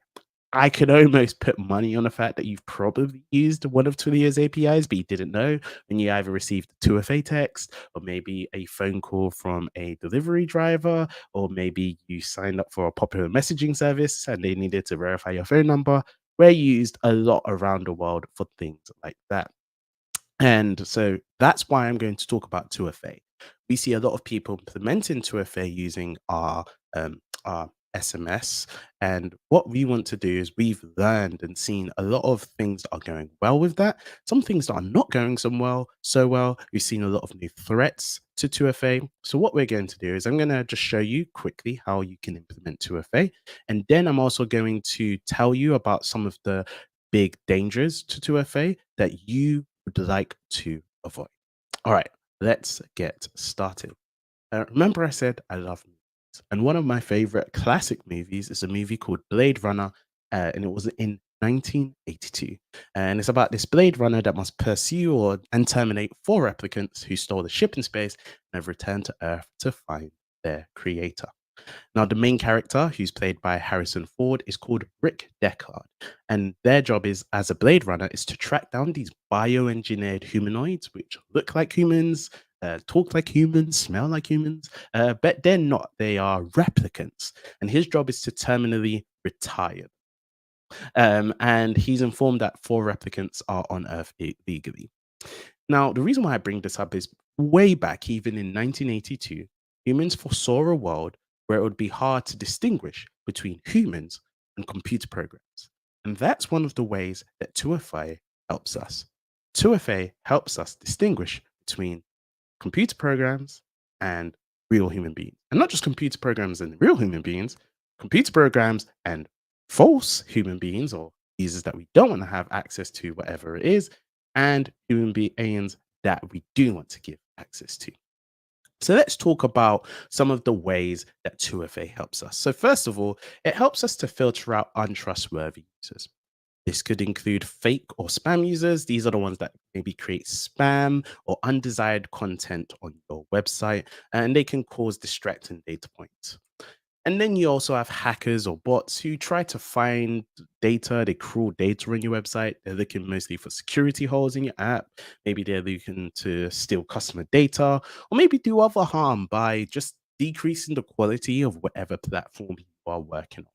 I could almost put money on the fact that you've probably used one of Twilio's APIs, but you didn't know, and you either received a 2FA text, or maybe a phone call from a delivery driver, or maybe you signed up for a popular messaging service and they needed to verify your phone number. We're used a lot around the world for things like that. And so that's why I'm going to talk about 2FA. We see a lot of people implementing 2FA using our SMS. And what we want to do is we've learned and seen a lot of things that are going well with that. Some things that are not going so well. We've seen a lot of new threats to 2FA. So what we're going to do is I'm going to just show you quickly how you can implement 2FA. And then I'm also going to tell you about some of the big dangers to 2FA that you would like to avoid. All right, let's get started. Remember I said I love movies, and one of my favorite classic movies is a movie called Blade Runner, and it was in 1982. And it's about this Blade Runner that must pursue and terminate 4 replicants who stole the ship in space and have returned to Earth to find their creator. Now, the main character, who's played by Harrison Ford, is called Rick Deckard, and their job is, as a Blade Runner, is to track down these bioengineered humanoids which look like humans, talk like humans, smell like humans, but they're not. They are replicants, and his job is to terminally retire. And he's informed that 4 replicants are on Earth illegally. Now, the reason why I bring this up is way back, even in 1982, humans foresaw a world where it would be hard to distinguish between humans and computer programs. And that's one of the ways that 2FA helps us. 2FA helps us distinguish between computer programs and real human beings. And not just computer programs and real human beings, computer programs and false human beings, or users that we don't want to have access to, whatever it is, and human beings that we do want to give access to. So let's talk about some of the ways that 2FA helps us. So first of all, it helps us to filter out untrustworthy users. This could include fake or spam users. These are the ones that maybe create spam or undesired content on your website, and they can cause distracting data points. And then you also have hackers or bots who try to find data, they crawl data on your website. They're looking mostly for security holes in your app. Maybe they're looking to steal customer data, or maybe do other harm by just decreasing the quality of whatever platform you are working on.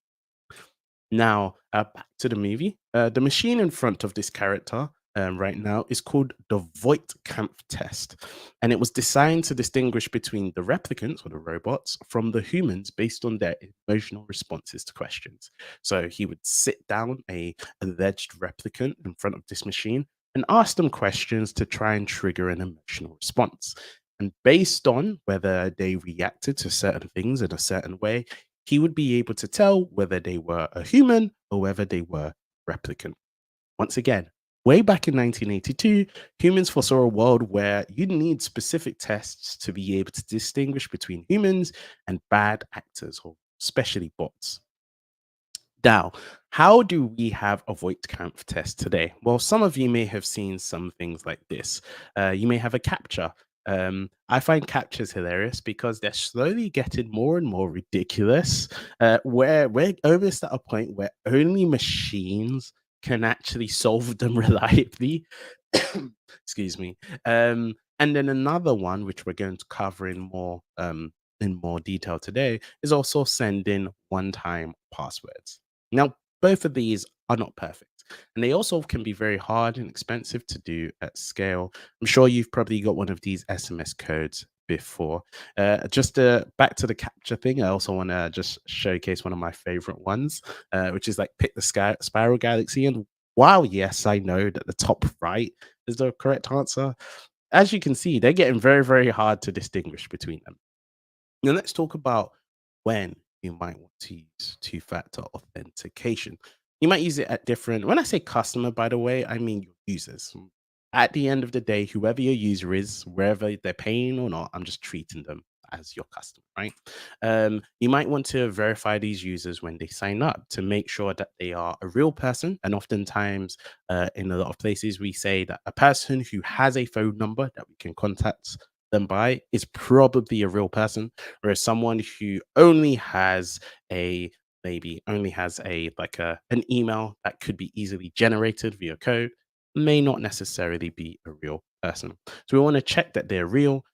Now, back to the movie. The machine in front of this character right now is called the Voight-Kampff test. And it was designed to distinguish between the replicants or the robots from the humans based on their emotional responses to questions. So he would sit down a alleged replicant in front of this machine and ask them questions to try and trigger an emotional response. And based on whether they reacted to certain things in a certain way, he would be able to tell whether they were a human or whether they were replicant. Once again, way back in 1982, humans foresaw a world where you need specific tests to be able to distinguish between humans and bad actors, or especially bots. Now, how do we have a Voight-Kampff test today? Well, some of you may have seen some things like this. You may have a CAPTCHA. I find CAPTCHAs hilarious because they're slowly getting more and more ridiculous, where we're almost at a point where only machines can actually solve them reliably. Excuse me. And then another one, which we're going to cover in more detail today, is also sending one-time passwords. Now, both of these are not perfect, and they also can be very hard and expensive to do at scale. I'm sure you've probably got one of these SMS codes before. Just back to the CAPTCHA thing, I also want to just showcase one of my favorite ones, which is like pick the spiral galaxy. And wow, yes, I know that the top right is the correct answer. As you can see, they're getting very, very hard to distinguish between them. Now, let's talk about when you might want to use two-factor authentication. You might use it at different, when I say customer, by the way, I mean your users. At the end of the day, whoever your user is, wherever they're paying or not, I'm just treating them as your customer, right? You might want to verify these users when they sign up to make sure that they are a real person. And oftentimes, in a lot of places, we say that a person who has a phone number that we can contact them by is probably a real person, whereas someone who only has an email that could be easily generated via code may not necessarily be a real person. So we want to check that they're real,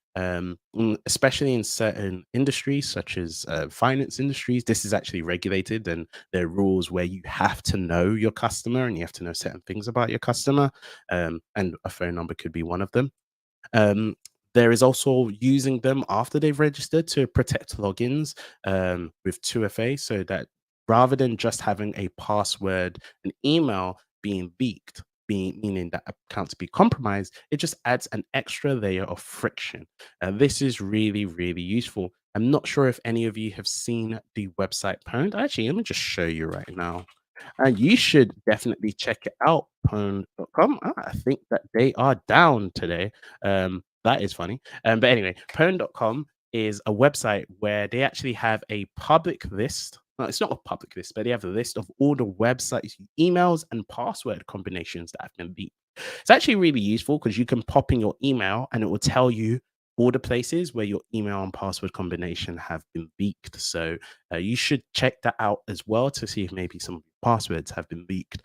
especially in certain industries such as finance industries. This is actually regulated, and there are rules where you have to know your customer and you have to know certain things about your customer, and a phone number could be one of them. There is also using them after they've registered to protect logins with 2FA, so that rather than just having a password, an email being leaked, meaning that accounts be compromised, it just adds an extra layer of friction. This is really, really useful. I'm not sure if any of you have seen the website Pwned. Actually, let me just show you right now. You should definitely check it out, pwn.com. I think that they are down today. That is funny. But anyway, pwn.com is a website where they actually have a public list. Well, it's not a public list, but they have a list of all the websites, emails, and password combinations that have been leaked. It's actually really useful because you can pop in your email and it will tell you all the places where your email and password combination have been leaked. So you should check that out as well to see if maybe some passwords have been leaked.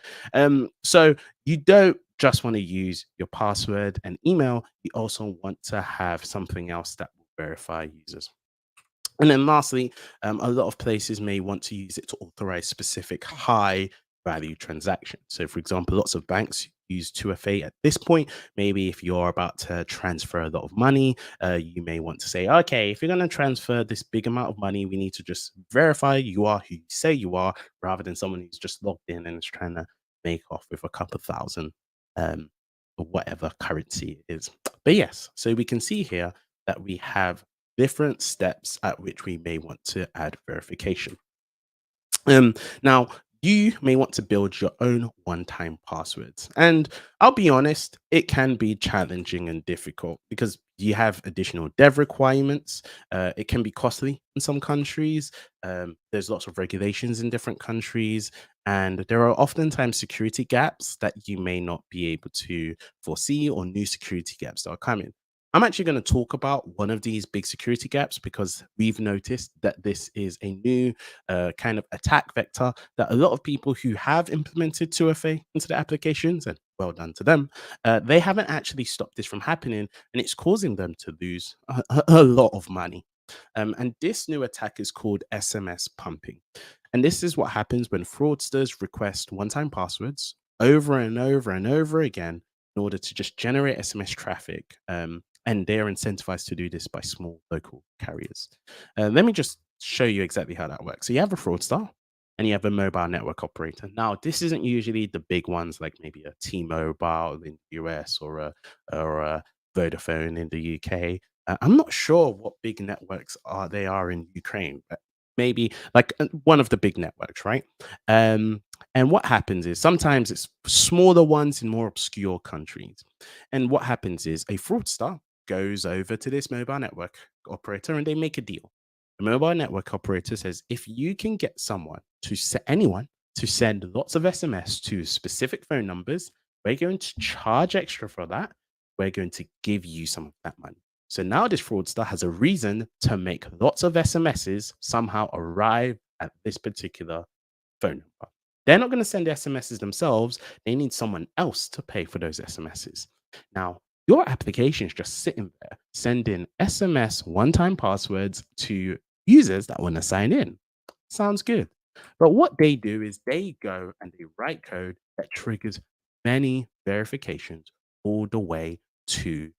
So you don't just want to use your password and email. You also want to have something else that will verify users. And then lastly, a lot of places may want to use it to authorize specific high value transactions. So for example, lots of banks use 2FA at this point. Maybe if you're about to transfer a lot of money, you may want to say, okay, if you're going to transfer this big amount of money, we need to just verify you are who you say you are, rather than someone who's just logged in and is trying to make off with a couple of thousand, whatever currency it is. But yes, so we can see here that we have different steps at which we may want to add verification. Now, you may want to build your own one-time passwords. And I'll be honest, it can be challenging and difficult because You have additional dev requirements. It can be costly in some countries. There's lots of regulations in different countries, and there are oftentimes security gaps that you may not be able to foresee, or new security gaps that are coming. I'm actually going to talk about one of these big security gaps because we've noticed that this is a new kind of attack vector that a lot of people who have implemented 2FA into their applications, and well done to them, they haven't actually stopped this from happening, and it's causing them to lose a lot of money. And this new attack is called SMS pumping. And this is what happens when fraudsters request one-time passwords over and over and over again in order to just generate SMS traffic. And they're incentivized to do this by small local carriers. Let me just show you exactly how that works. So you have a fraudster and you have a mobile network operator. Now, this isn't usually the big ones like maybe a T-Mobile in the US or a Vodafone in the UK. I'm not sure what big networks they are in Ukraine, but maybe like one of the big networks, right? And what happens is sometimes it's smaller ones in more obscure countries. And what happens is a fraudster goes over to this mobile network operator and they make a deal. The mobile network operator says, if you can get anyone to send lots of SMS to specific phone numbers, we're going to charge extra for that. We're going to give you some of that money. So now this fraudster has a reason to make lots of SMSs somehow arrive at this particular phone number. They're not going to send SMSs themselves. They need someone else to pay for those SMSs. Now, your application is just sitting there sending SMS one-time passwords to users that want to sign in. Sounds good. But what they do is they go and they write code that triggers many verifications all the way to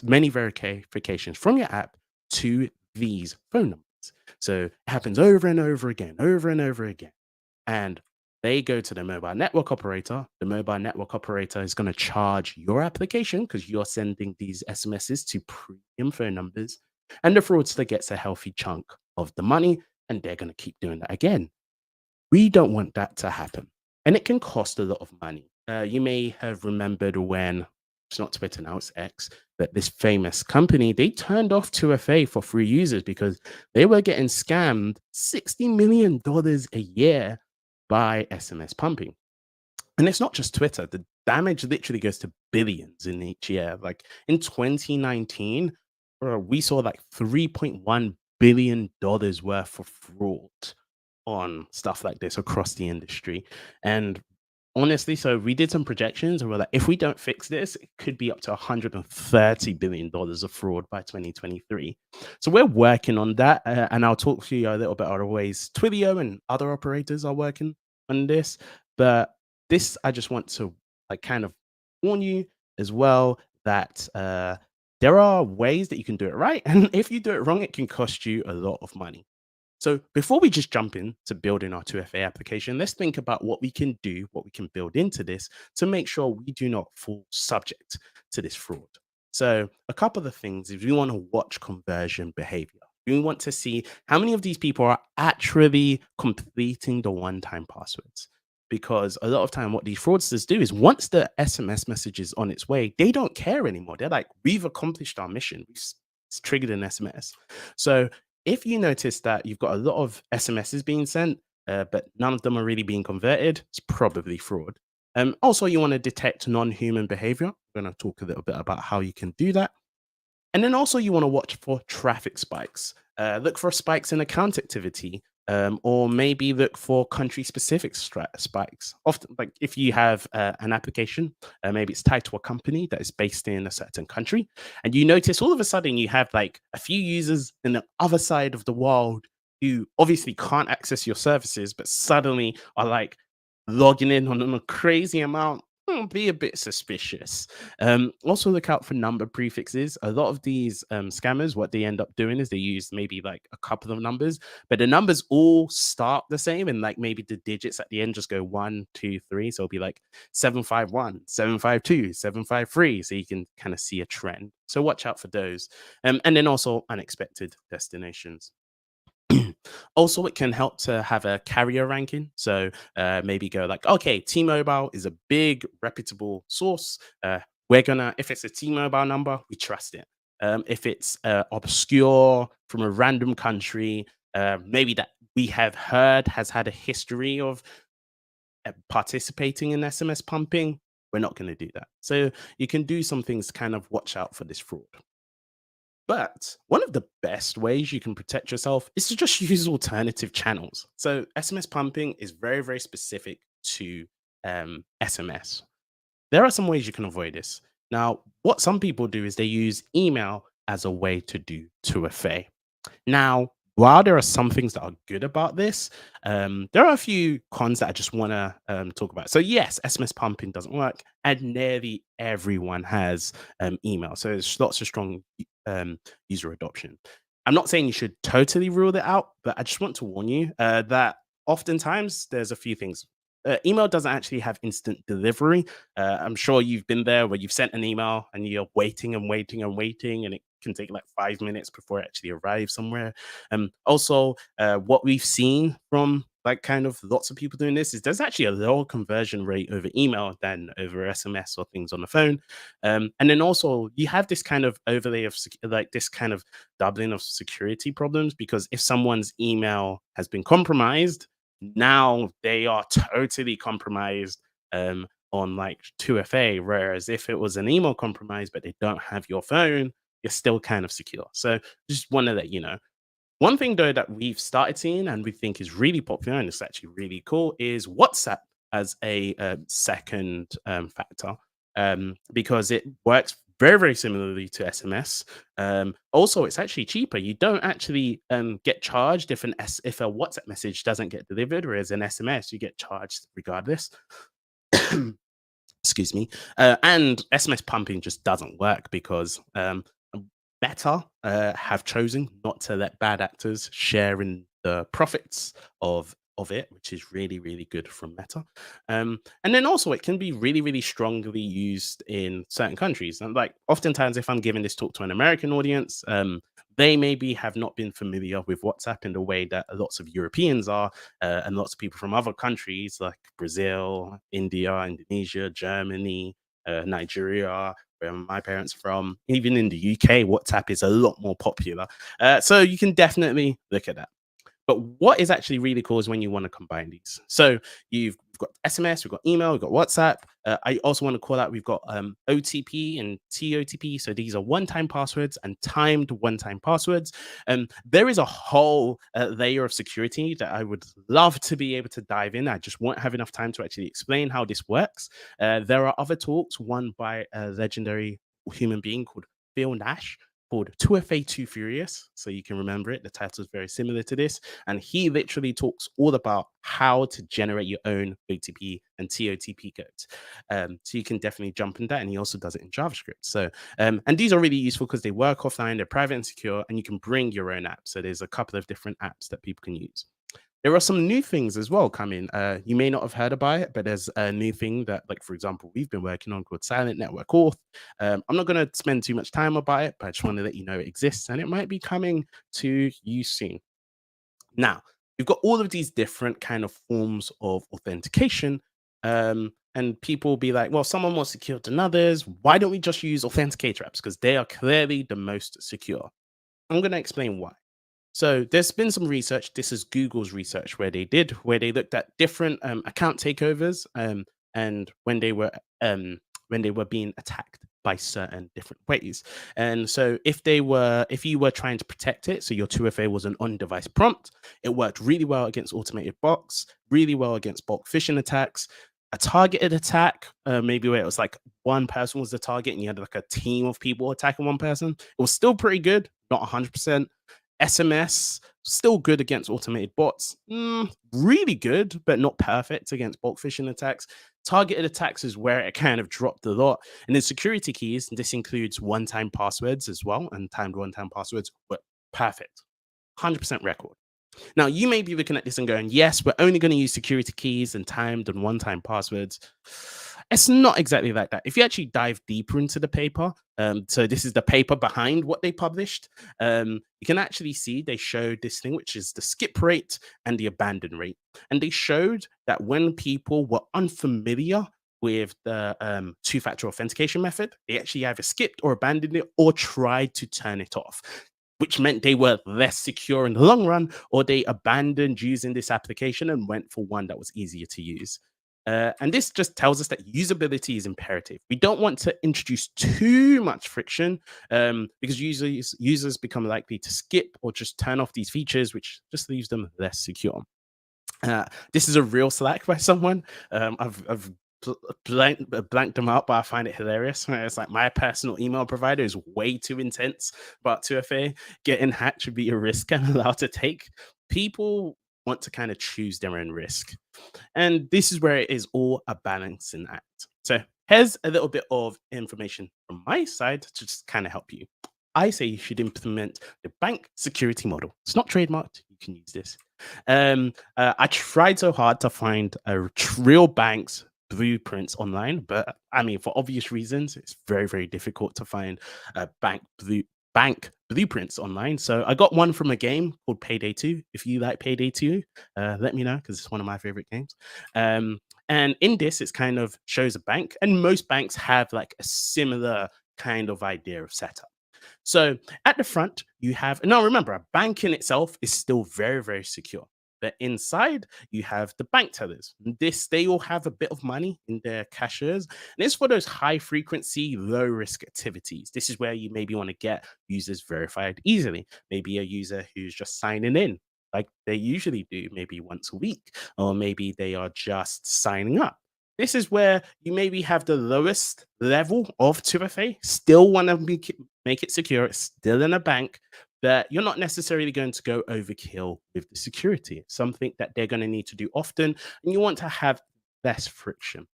many verifications from your app to these phone numbers. So it happens over and over again, over and over again. And they go to the mobile network operator. The mobile network operator is going to charge your application because you're sending these SMSs to premium phone numbers. And the fraudster gets a healthy chunk of the money, and they're going to keep doing that again. We don't want that to happen. And it can cost a lot of money. You may have remembered when, it's not Twitter now, it's X, that this famous company, they turned off 2FA for free users because they were getting scammed $60 million a year by SMS pumping. And it's not just Twitter. The damage literally goes to billions in each year. Like in 2019, we saw like $3.1 billion worth of fraud on stuff like this across the industry. And honestly, so we did some projections and we're like, if we don't fix this, it could be up to $130 billion of fraud by 2023. So we're working on that. And I'll talk to you a little bit other ways Twilio and other operators are working on this. But this, I just want to like kind of warn you as well that there are ways that you can do it right. And if you do it wrong, it can cost you a lot of money. So before we just jump into building our 2FA application, let's think about what we can do, what we can build into this to make sure we do not fall subject to this fraud. So a couple of things is we want to watch conversion behavior. We want to see how many of these people are actually completing the one-time passwords. Because a lot of time what these fraudsters do is once the SMS message is on its way, they don't care anymore. They're like, we've accomplished our mission. We've triggered an SMS. So if you notice that you've got a lot of SMSs being sent, but none of them are really being converted, it's probably fraud. Also, you want to detect non-human behavior. I'm going to talk a little bit about how you can do that. And then also you want to watch for traffic spikes. Look for spikes in account activity, or maybe look for country-specific spikes. Often, like if you have an application, maybe it's tied to a company that is based in a certain country, and you notice all of a sudden you have like a few users in the other side of the world who obviously can't access your services, but suddenly are like logging in on a crazy amount. Be a bit suspicious. Also look out for number prefixes. A lot of these scammers, what they end up doing is they use maybe like a couple of numbers, but the numbers all start the same, and like maybe the digits at the end just go 1, 2, 3. So it'll be like 751, 752, 753. So you can kind of see a trend. So watch out for those. And then also unexpected destinations. Also, it can help to have a carrier ranking. So maybe go like, okay, T-Mobile is a big reputable source. We're gonna, if it's a T-Mobile number, we trust it. if it's obscure from a random country, maybe that we have heard has had a history of participating in SMS pumping, we're not going to do that. So you can do some things to kind of watch out for this fraud. But one of the best ways you can protect yourself is to just use alternative channels. So SMS pumping is very, very specific to SMS. There are some ways you can avoid this. Now, what some people do is they use email as a way to do 2FA. Now, while there are some things that are good about this, there are a few cons that I just want to talk about. So yes, SMS pumping doesn't work, and nearly everyone has email. So there's lots of strong user adoption. I'm not saying you should totally rule it out, but I just want to warn you that oftentimes there's a few things. Email doesn't actually have instant delivery. I'm sure you've been there where you've sent an email and you're waiting and waiting and waiting, and it can take like 5 minutes before it actually arrives somewhere. Also, what we've seen from like kind of lots of people doing this is there's actually a lower conversion rate over email than over SMS or things on the phone. And then also you have this kind of overlay of like this kind of doubling of security problems, because if someone's email has been compromised, now they are totally compromised on like 2FA. Whereas if it was an email compromise, but they don't have your phone, you're still kind of secure. So just want to let you know. One thing though that we've started seeing and we think is really popular and it's actually really cool is WhatsApp as a second factor, because it works very, very similarly to SMS. Also, it's actually cheaper. You don't actually get charged if a WhatsApp message doesn't get delivered, whereas an SMS, you get charged regardless. Excuse me. And SMS pumping just doesn't work because Meta have chosen not to let bad actors share in the profits of it, which is really, really good from Meta. And then also it can be really, really strongly used in certain countries. And like oftentimes if I'm giving this talk to an American audience, they maybe have not been familiar with WhatsApp in the way that lots of Europeans are, and lots of people from other countries like Brazil, India, Indonesia, Germany, Nigeria, where my parents are from. Even in the UK, WhatsApp is a lot more popular. So you can definitely look at that. But what is actually really cool is when you want to combine these. So you've got SMS, we've got email, we've got WhatsApp. I also want to call out, we've got OTP and TOTP. So these are one-time passwords and timed one-time passwords. There is a whole layer of security that I would love to be able to dive in. I just won't have enough time to actually explain how this works. There are other talks, one by a legendary human being called Phil Nash, called 2FA Too Furious, so you can remember it. The title is very similar to this, and he literally talks all about how to generate your own OTP and TOTP codes. So you can definitely jump in that, and he also does it in JavaScript. So, and these are really useful because they work offline, they're private and secure, and you can bring your own app. So there's a couple of different apps that people can use. There are some new things as well coming. You may not have heard about it, but there's a new thing that, like, for example, we've been working on called Silent Network Auth. I'm not going to spend too much time about it, but I just want to let you know it exists and it might be coming to you soon. Now, you've got all of these different kind of forms of authentication. And people will be like, well, some are more secure than others. Why don't we just use authenticator apps? Because they are clearly the most secure. I'm going to explain why. So there's been some research. This is Google's research where they looked at different account takeovers and when they were being attacked by certain different ways. And so if you were trying to protect it, so your 2FA was an on-device prompt, it worked really well against automated bots, really well against bulk phishing attacks. A targeted attack, maybe where it was like one person was the target and you had like a team of people attacking one person, it was still pretty good, not 100%. SMS, still good against automated bots. Really good, but not perfect against bulk phishing attacks. Targeted attacks is where it kind of dropped a lot. And then security keys, and this includes one-time passwords as well, and timed one-time passwords were perfect. 100% record. Now, you may be looking at this and going, yes, we're only going to use security keys and timed and one-time passwords. It's not exactly like that. If you actually dive deeper into the paper, so this is the paper behind what they published, you can actually see they showed this thing, which is the skip rate and the abandon rate. And they showed that when people were unfamiliar with the two-factor authentication method, they actually either skipped or abandoned it or tried to turn it off, which meant they were less secure in the long run, or they abandoned using this application and went for one that was easier to use. And this just tells us that usability is imperative. We don't want to introduce too much friction because users become likely to skip or just turn off these features, which just leaves them less secure. This is a real Slack by someone. I've blanked them out, but I find it hilarious. It's like, my personal email provider is way too intense about 2FA. Getting hacked should be a risk I'm allowed to take. People want to kind of choose their own risk. And this is where it is all a balancing act. So here's a little bit of information from my side to just kind of help you. I say you should implement the bank security model. It's not trademarked. You can use this. I tried so hard to find real banks blueprints online, but I mean, for obvious reasons, it's very, very difficult to find bank blueprints online. So I got one from a game called Payday 2. If you like Payday 2, let me know, because it's one of my favorite games. And in this, it's kind of shows a bank, and most banks have like a similar kind of idea of setup. So at the front, you have, now remember, a bank in itself is still very, very secure. But inside, you have the bank tellers. They all have a bit of money in their cashiers. And it's for those high frequency, low risk activities. This is where you maybe want to get users verified easily. Maybe a user who's just signing in, like they usually do, maybe once a week, or maybe they are just signing up. This is where you maybe have the lowest level of 2FA, still want to make it secure, it's still in a bank, but you're not necessarily going to go overkill with the security. It's something that they're going to need to do often, and you want to have less friction.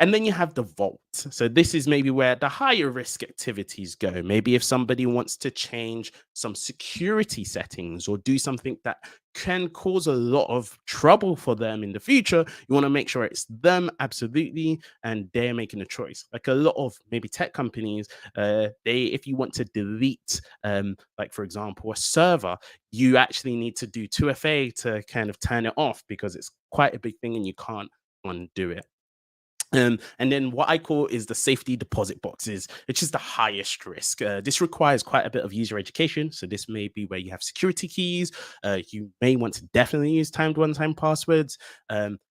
And then you have the vault. So this is maybe where the higher risk activities go. Maybe if somebody wants to change some security settings or do something that can cause a lot of trouble for them in the future, you want to make sure it's them absolutely, and they're making a choice. Like a lot of maybe tech companies, if you want to delete, like for example, a server, you actually need to do 2FA to kind of turn it off because it's quite a big thing and you can't undo it. And then what I call is the safety deposit boxes, which is the highest risk. This requires quite a bit of user education. So this may be where you have security keys. You may want to definitely use timed one-time passwords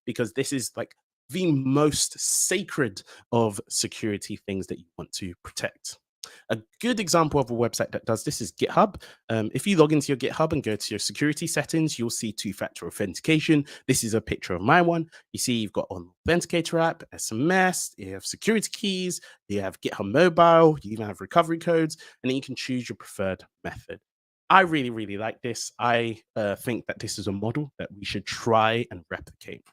because this is like the most sacred of security things that you want to protect. A good example of a website that does this is GitHub. If you log into your GitHub and go to your security settings, you'll see two-factor authentication. This is a picture of my one. You see you've got an authenticator app, SMS, you have security keys, you have GitHub Mobile, you even have recovery codes, and then you can choose your preferred method. I really, really like this. I think that this is a model that we should try and replicate.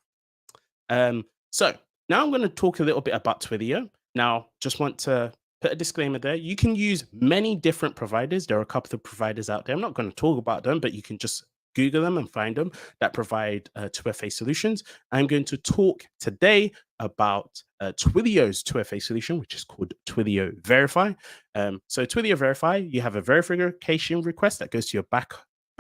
So now I'm going to talk a little bit about Twilio. Now, just want to put a disclaimer there. You can use many different providers. There are a couple of providers out there. I'm not going to talk about them, but you can just Google them and find them that provide 2FA solutions. I'm going to talk today about Twilio's 2FA solution, which is called Twilio Verify. So Twilio Verify, you have a verification request that goes to your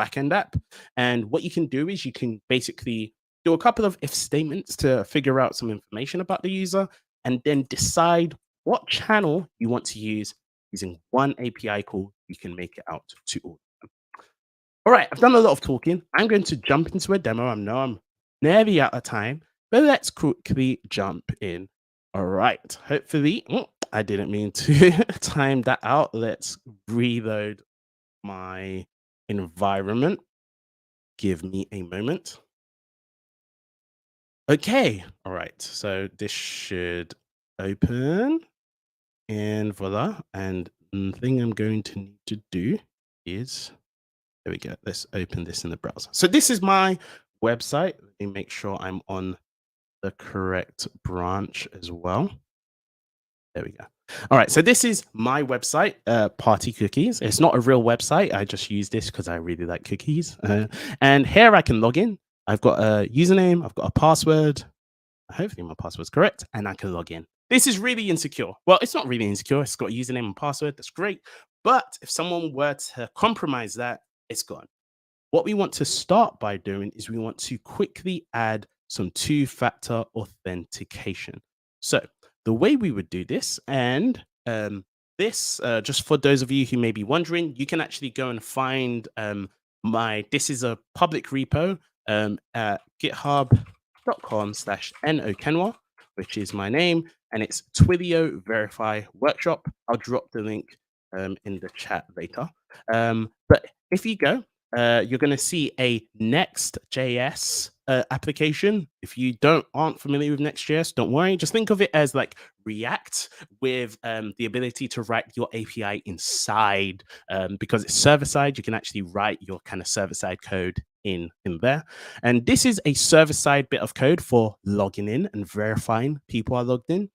backend app. And what you can do is you can basically do a couple of if statements to figure out some information about the user and then decide what channel you want to use. Using one API call, you can make it out to all of them. All right, I've done a lot of talking. I'm going to jump into a demo. I know I'm nearly out of time, but let's quickly jump in. All right, hopefully, I didn't mean to time that out. Let's reload my environment. Give me a moment. Okay, all right, so this should open. And voila. And the thing I'm going to need to do is, there we go. Let's open this in the browser. So this is my website. Let me make sure I'm on the correct branch as well. There we go. All right. So this is my website, Party Cookies. It's not a real website. I just use this because I really like cookies. And here I can log in. I've got a username. I've got a password. Hopefully my password's correct. And I can log in. This is really insecure. Well, it's not really insecure. It's got a username and password. That's great. But if someone were to compromise that, it's gone. What we want to start by doing is we want to quickly add some two-factor authentication. So the way we would do this, and this, just for those of you who may be wondering, you can actually go and find this is a public repo at github.com/Okenwa, which is my name, and it's Twilio Verify Workshop. I'll drop the link in the chat later. But if you go, you're going to see a Next.js application. If you aren't familiar with Next.js, don't worry. Just think of it as like React with the ability to write your API inside. Because it's server-side, you can actually write your kind of server-side code in there. And this is a server-side bit of code for logging in and verifying people are logged in.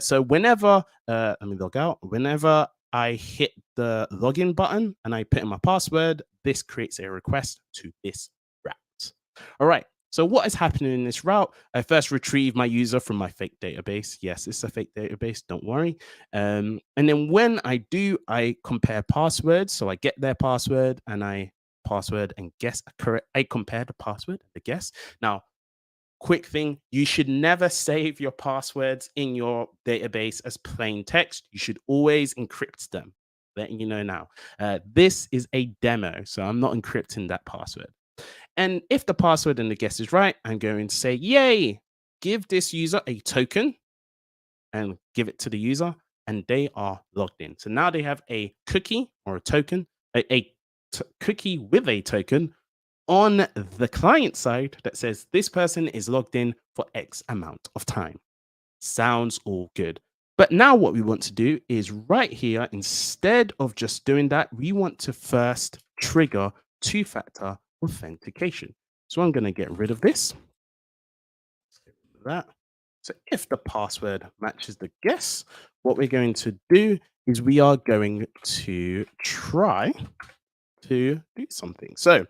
So whenever, let me log out. Whenever I hit the login button and I put in my password, this creates a request to this route. All right. So what is happening in this route? I first retrieve my user from my fake database. Yes, it's a fake database. Don't worry. And then when I do, I compare passwords. So I get their password and I guess I compare the password and the guess. Now, quick thing, you should never save your passwords in your database as plain text. You should always encrypt them. Letting you know now. This is a demo, so I'm not encrypting that password. And if the password and the guess is right, I'm going to say, yay, give this user a token and give it to the user, and they are logged in. So now they have a cookie or a token, a cookie with a token on the client side that says this person is logged in for X amount of time. Sounds all good. But now what we want to do is right here, instead of just doing that, we want to first trigger two-factor authentication. So I'm going to get rid of this. Let's get rid of that. So if the password matches the guess, what we're going to do is we are going to try to do something. So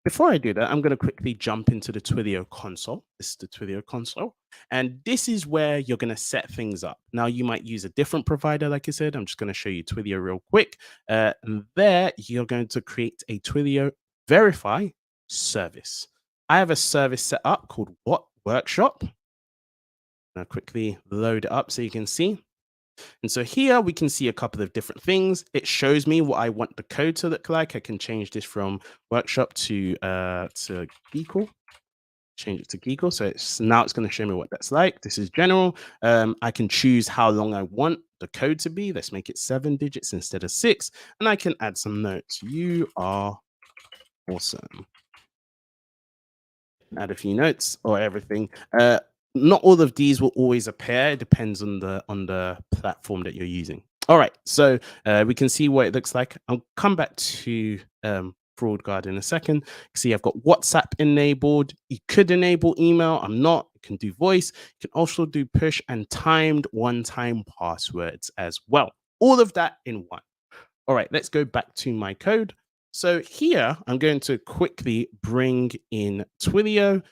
before I do that, I'm going to quickly jump into the Twilio console. This is the Twilio console. And this is where you're going to set things up. Now, you might use a different provider, like I said. I'm just going to show you Twilio real quick. And there, you're going to create a Twilio Verify service. I have a service set up called Workshop. Now, quickly load it up so you can see. And so here we can see a couple of different things. It shows me what I want the code to look like. I can change this from Workshop to Geekle. Change it to Geekle. So now it's going to show me what that's like. This is general. I can choose how long I want the code to be. Let's make it 7 digits instead of 6. And I can add some notes. You are awesome. Add a few notes or everything. Not all of these will always appear. It depends on the platform that you're using. All right, so we can see what it looks like. I'll come back to Fraud Guard in a second. See, I've got WhatsApp enabled. You could enable email. I'm not. You can do voice. You can also do push and timed one-time passwords as well. All of that in one. All right, let's go back to my code. So here, I'm going to quickly bring in Twilio.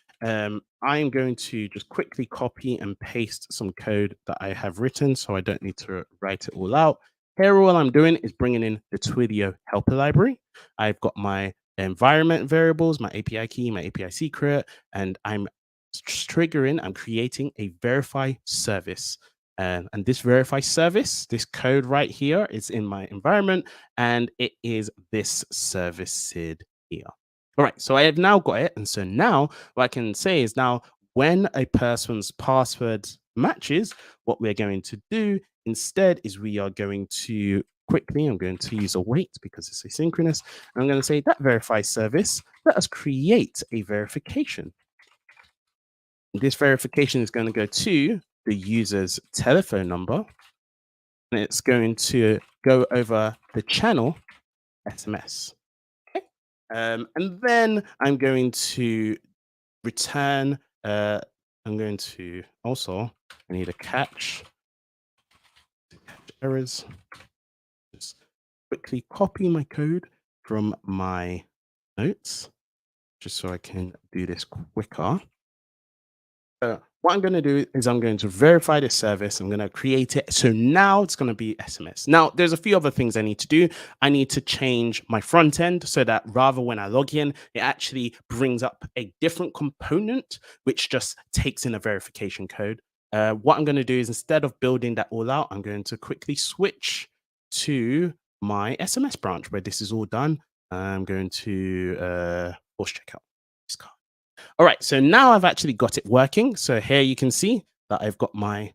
I'm going to just quickly copy and paste some code that I have written, so I don't need to write it all out. Here, all I'm doing is bringing in the Twilio helper library. I've got my environment variables, my API key, my API secret, and I'm creating a verify service. And this verify service, this code right here is in my environment, and it is this service here. All right, so I have now got it. And so now what I can say is now when a person's password matches, what we're going to do instead is we are going to quickly, I'm going to use a wait because it's asynchronous. And I'm going to say that verify service, let us create a verification. This verification is going to go to the user's telephone number, and it's going to go over the channel SMS. And then I'm going to return, I'm going to also, I need a catch errors. Just quickly copy my code from my notes, just so I can do this quicker. What I'm going to do is I'm going to verify the service. I'm going to create it. So now it's going to be SMS. Now, there's a few other things I need to do. I need to change my front end so that rather when I log in, it actually brings up a different component, which just takes in a verification code. what I'm going to do is, instead of building that all out, I'm going to quickly switch to my SMS branch where this is all done. I'm going to force checkout this card. All right, so now I've actually got it working. So here you can see that I've got my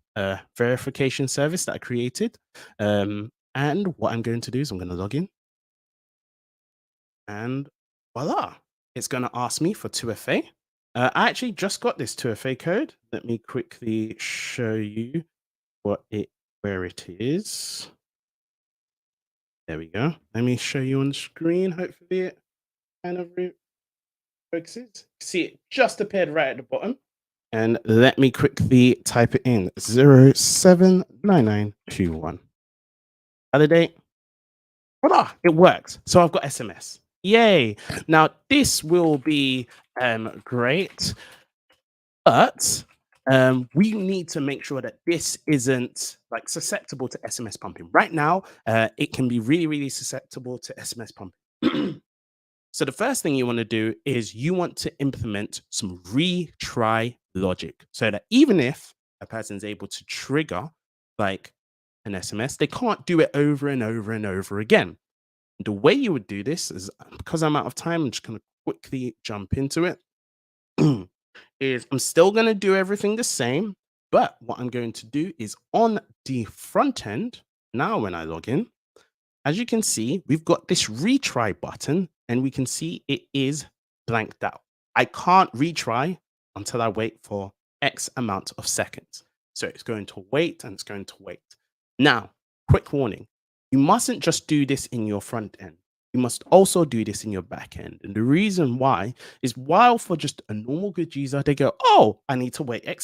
verification service that I created. And what I'm going to do is I'm going to log in. And voila, it's going to ask me for 2FA. I actually just got this 2FA code. Let me quickly show you where it is. There we go. Let me show you on the screen. Hopefully it kind of focuses. See, it just appeared right at the bottom. And let me quickly type it in. 079921. Validate. Voila, it works. So I've got SMS. Yay. Now this will be great, but we need to make sure that this isn't like susceptible to SMS pumping. Right now, it can be really, really susceptible to SMS pumping. So the first thing you want to do is you want to implement some retry logic so that even if a person's able to trigger like an SMS, they can't do it over and over and over again. The way you would do this is, because I'm out of time, I'm just going to quickly jump into it. Is I'm still going to do everything the same, but what I'm going to do is on the front end, now when I log in, as you can see, we've got this retry button and we can see it is blanked out. I can't retry until I wait for X amount of seconds. So it's going to wait and it's going to wait. Now, quick warning, you mustn't just do this in your front end. You must also do this in your back end. And the reason why is, while for just a normal good user, they go, oh, I need to wait 8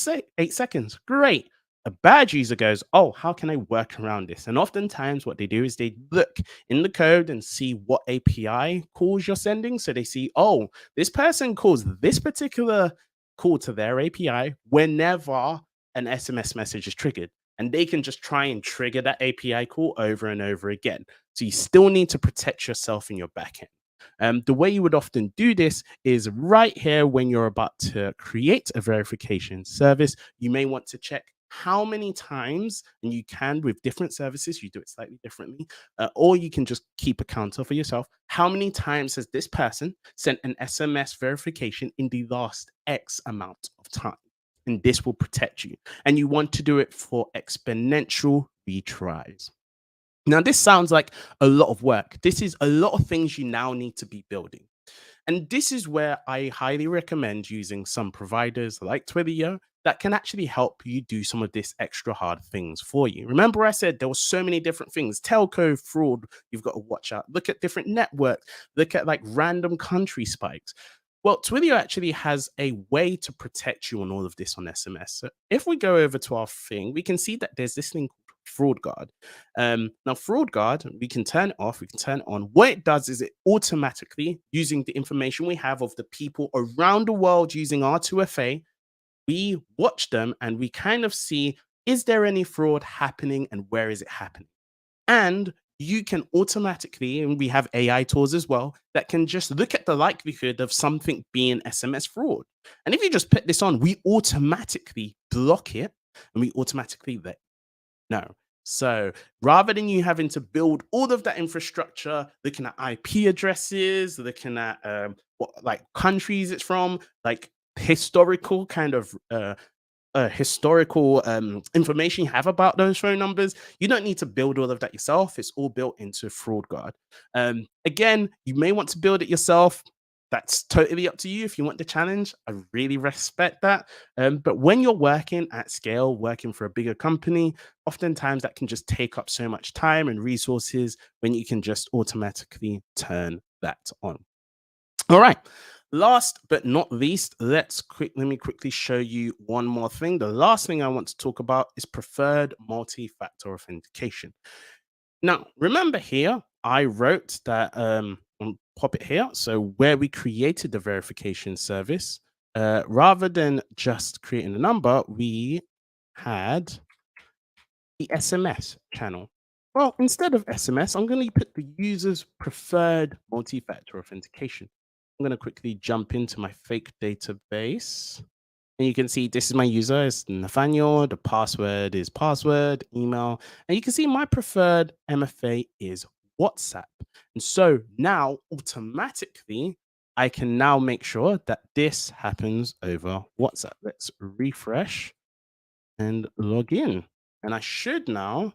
seconds. Great. A bad user goes, oh, how can I work around this? And oftentimes what they do is they look in the code and see what API calls you're sending. So they see, oh, this person calls this particular call to their API whenever an SMS message is triggered. And they can just try and trigger that API call over and over again. So you still need to protect yourself in your backend. The way you would often do this is right here when you're about to create a verification service. You may want to check how many times, and you can with different services, you do it slightly differently, or you can just keep a counter for yourself. How many times has this person sent an SMS verification in the last X amount of time? And this will protect you. And you want to do it for exponential retries. Now, this sounds like a lot of work. This is a lot of things you now need to be building. And this is where I highly recommend using some providers like Twilio that can actually help you do some of this extra hard things for you. Remember I said there were so many different things. Telco fraud, you've got to watch out. Look at different networks. Look at like random country spikes. Well, Twilio actually has a way to protect you on all of this on SMS. So if we go over to our thing, we can see that there's this thing called Fraud Guard. Now, Fraud Guard, we can turn it off, we can turn it on. What it does is it automatically, using the information we have of the people around the world using R2FA, we watch them and we kind of see, is there any fraud happening and where is it happening? And you can automatically, and we have AI tools as well, that can just look at the likelihood of something being SMS fraud. And if you just put this on, we automatically block it and we automatically let you know. So rather than you having to build all of that infrastructure, looking at IP addresses, looking at what like countries it's from, like historical kind of historical information you have about those phone numbers, you don't need to build all of that yourself. It's all built into Fraud Guard. Again, you may want to build it yourself. That's totally up to you if you want the challenge. I really respect that. But when you're working at scale, working for a bigger company, oftentimes that can just take up so much time and resources when you can just automatically turn that on. All right. Last but not least, let me quickly show you one more thing. The last thing I want to talk about is preferred multi-factor authentication. Now, remember here, I wrote that, I'll pop it here. So where we created the verification service, rather than just creating a number, we had the SMS channel. Well, instead of SMS, I'm going to put the user's preferred multi-factor authentication. I'm going to quickly jump into my fake database. And you can see this is my user, it's Nathaniel. The password is password, email. And you can see my preferred MFA is WhatsApp. And so now automatically, I can now make sure that this happens over WhatsApp. Let's refresh and log in. And I should now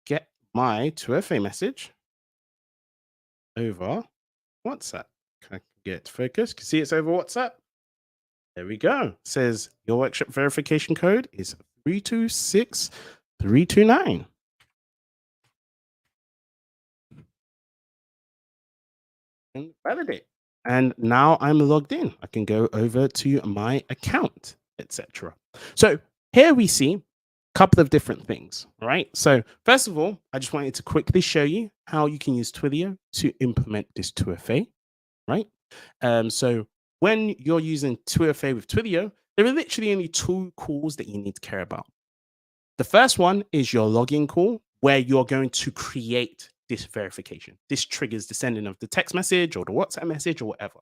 get my 2FA message over WhatsApp. Can I get focus? Can you see it's over WhatsApp? There we go. It says your workshop verification code is 326329. And validate. And now I'm logged in. I can go over to my account, etc. So here we see a couple of different things, right? So first of all, I just wanted to quickly show you how you can use Twilio to implement this 2FA, right? So when you're using 2FA with Twilio, there are literally only two calls that you need to care about. The first one is your login call, where you're going to create this verification. This triggers the sending of the text message or the WhatsApp message or whatever.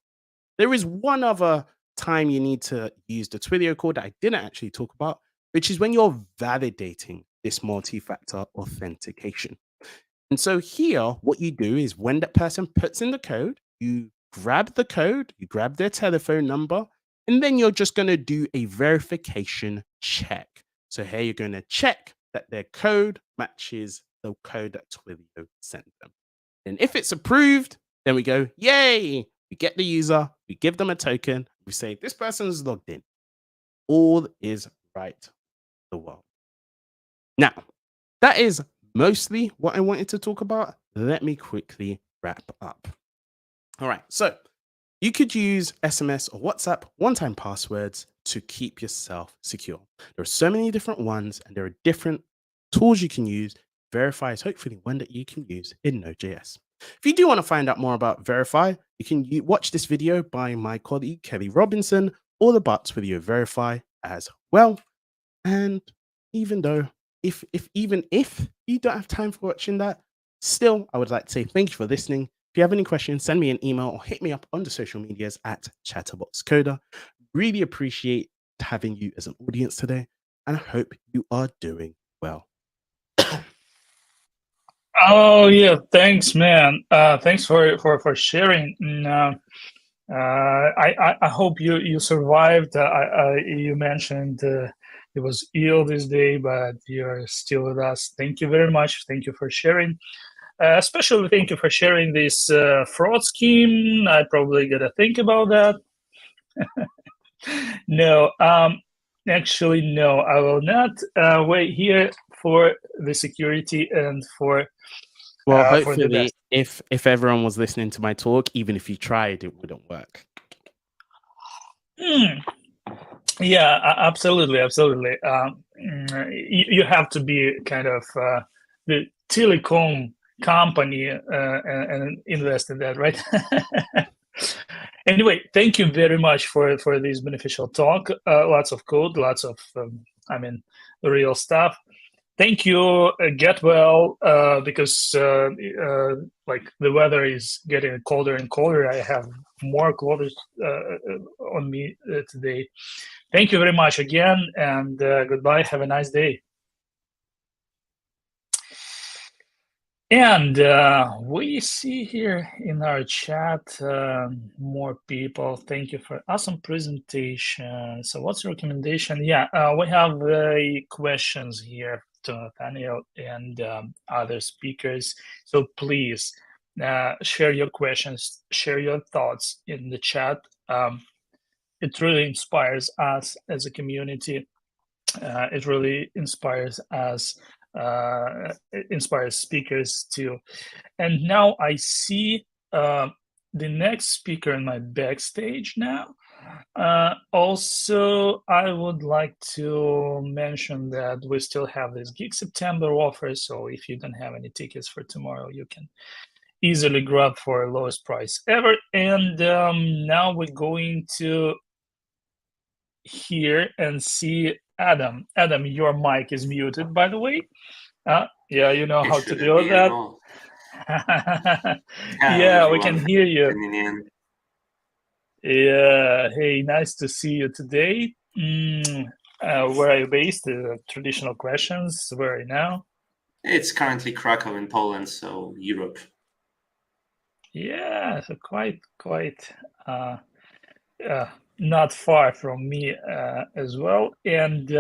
There is one other time you need to use the Twilio call that I didn't actually talk about, which is when you're validating this multi-factor authentication. And so here, what you do is when that person puts in the code, you grab the code, you grab their telephone number, and then you're just going to do a verification check. So here you're going to check that their code matches the code that Twilio sent them. And if it's approved, then we go, yay, we get the user, we give them a token, we say this person is logged in. All is right in the world. Now, that is mostly what I wanted to talk about. Let me quickly wrap up. All right, so you could use SMS or WhatsApp one-time passwords to keep yourself secure. There are so many different ones, and there are different tools you can use. Verify is hopefully one that you can use in Node.js. If you do want to find out more about Verify, you can watch this video by my colleague Kelly Robinson, all about Twilio Verify as well. And even if you don't have time for watching that, still, I would like to say thank you for listening. If you have any questions, send me an email or hit me up on the social medias at Chatterboxcoder. Really appreciate having you as an audience today, and I hope you are doing well. Oh yeah, thanks, man. Thanks for sharing. I hope you survived. You mentioned it was ill this day, but you're still with us. Thank you very much. Thank you for sharing. Especially thank you for sharing this fraud scheme. I probably gotta think about that. No, actually, no, I will not wait here for the security and for Well, for the hopefully, best. if everyone was listening to my talk, even if you tried, it wouldn't work. Yeah, absolutely. You have to be kind of the telecom company and invest in that, right? Anyway, thank you very much for this beneficial talk. Lots of code, lots of real stuff. Thank you. Get well, because like the weather is getting colder and colder. I have more clothes on me today. Thank you very much again, and goodbye. Have a nice day. And we see here in our chat more people. Thank you for awesome presentation. So what's your recommendation? Yeah, we have questions here to Nathaniel and other speakers. So please share your questions, share your thoughts in the chat. It really inspires us as a community. It really inspires us. It inspires speakers too. And now I see the next speaker in my backstage now. Also, I would like to mention that we still have this Geek September offer. So if you don't have any tickets for tomorrow, you can easily grab for lowest price ever. And now we're going to hear and see Adam. Adam, your mic is muted, by the way. Yeah, you know how to deal with that. Yeah, we can hear you. Yeah, hey, nice to see you today. Where are you based? Traditional questions. Where are you now? It's currently Krakow in Poland, so Europe. Yeah, so quite not far from me as well. And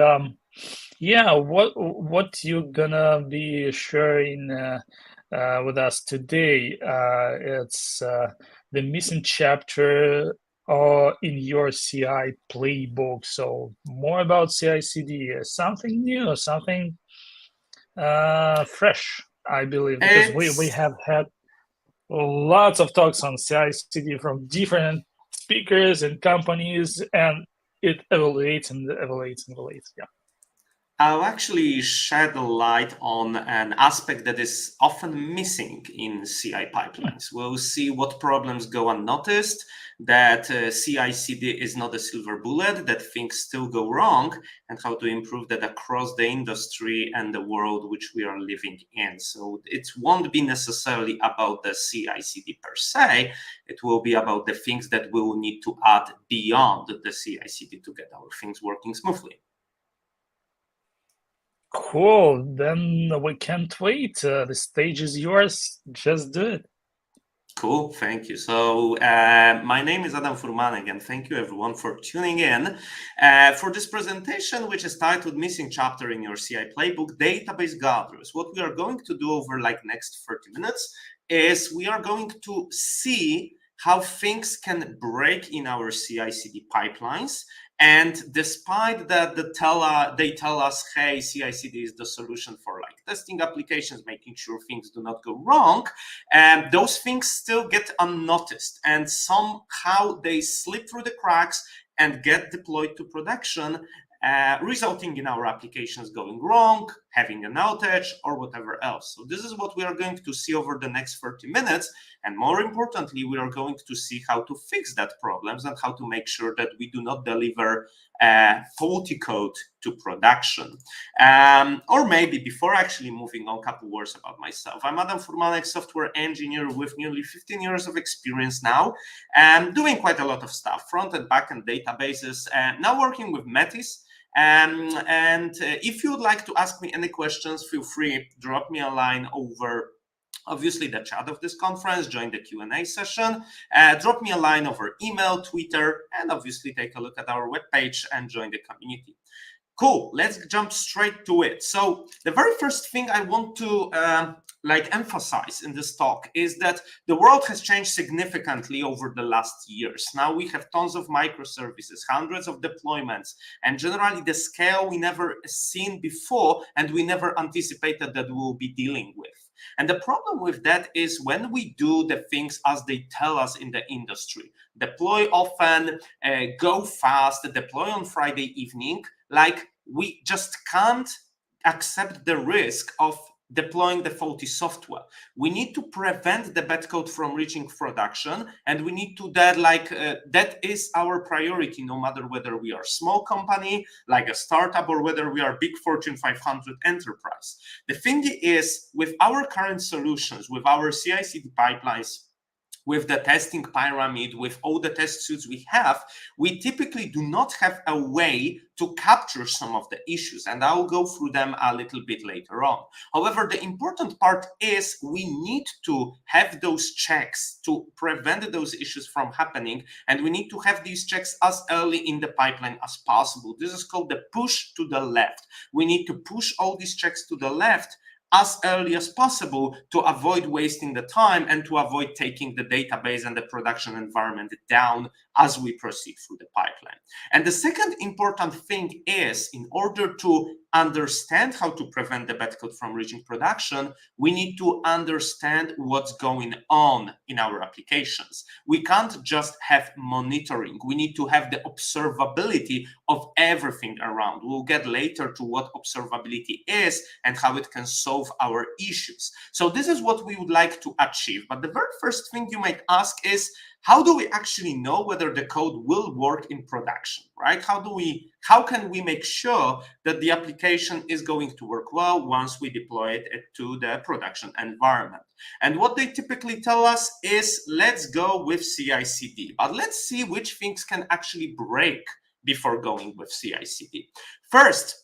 yeah, what you gonna be sharing with us today? It's the missing chapter in your CI playbook. So more about CI/CD, something new, something fresh, I believe, because we have had lots of talks on CI/CD from different speakers and companies, and it evaluates and evaluates and evaluates. Yeah. I'll actually shed a light on an aspect that is often missing in CI pipelines. We'll see what problems go unnoticed, that CI/CD is not a silver bullet, that things still go wrong, and how to improve that across the industry and the world which we are living in. So it won't be necessarily about the CI/CD per se, it will be about the things that we will need to add beyond the CI/CD to get our things working smoothly. Cool. Then we can't wait. The stage is yours. Just do it. Cool. Thank you. So my name is Adam Furmanek, and thank you everyone for tuning in for this presentation, which is titled Missing Chapter in Your CI Playbook, Database Guardrails. What we are going to do over next 30 minutes is we are going to see how things can break in our CI/CD pipelines. And despite that, they tell us, hey, CI/CD is the solution for testing applications, making sure things do not go wrong, and those things still get unnoticed. And somehow they slip through the cracks and get deployed to production, resulting in our applications going wrong, having an outage, or whatever else. So this is what we are going to see over the next 30 minutes. And more importantly, we are going to see how to fix that problems and how to make sure that we do not deliver faulty code to production. Or maybe before actually moving on, a couple words about myself. I'm Adam Furmanek, software engineer with nearly 15 years of experience now, and doing quite a lot of stuff, front and back end databases, now working with Metis. And if you would like to ask me any questions, feel free, drop me a line over obviously the chat of this conference, join the Q&A session, drop me a line over email, Twitter, and obviously take a look at our webpage and join the community. Cool, let's jump straight to it. So the very first thing I want to emphasize in this talk is that the world has changed significantly over the last years. Now we have tons of microservices, hundreds of deployments, and generally the scale we never seen before and we never anticipated that we will be dealing with. And the problem with that is when we do the things as they tell us in the industry, deploy often, go fast, deploy on Friday evening, we just can't accept the risk of deploying the faulty software. We need to prevent the bad code from reaching production, and we need to that is our priority, no matter whether we are a small company like a startup or whether we are big Fortune 500 enterprise. The thing is, with our current solutions, with our CI/CD pipelines, with the testing pyramid, with all the test suites we have, we typically do not have a way to capture some of the issues, and I'll go through them a little bit later on. However, the important part is we need to have those checks to prevent those issues from happening, and we need to have these checks as early in the pipeline as possible. This is called the push to the left. We need to push all these checks to the left as early as possible to avoid wasting the time and to avoid taking the database and the production environment down as we proceed through the pipeline. And the second important thing is, in order to understand how to prevent the bad code from reaching production, we need to understand what's going on in our applications. We can't just have monitoring. We need to have the observability of everything around. We'll get later to what observability is and how it can solve our issues. So this is what we would like to achieve. But the very first thing you might ask is, how do we actually know whether the code will work in production, right? How can we make sure that the application is going to work well once we deploy it to the production environment? And what they typically tell us is, let's go with CI/CD, but let's see which things can actually break before going with CI/CD. First,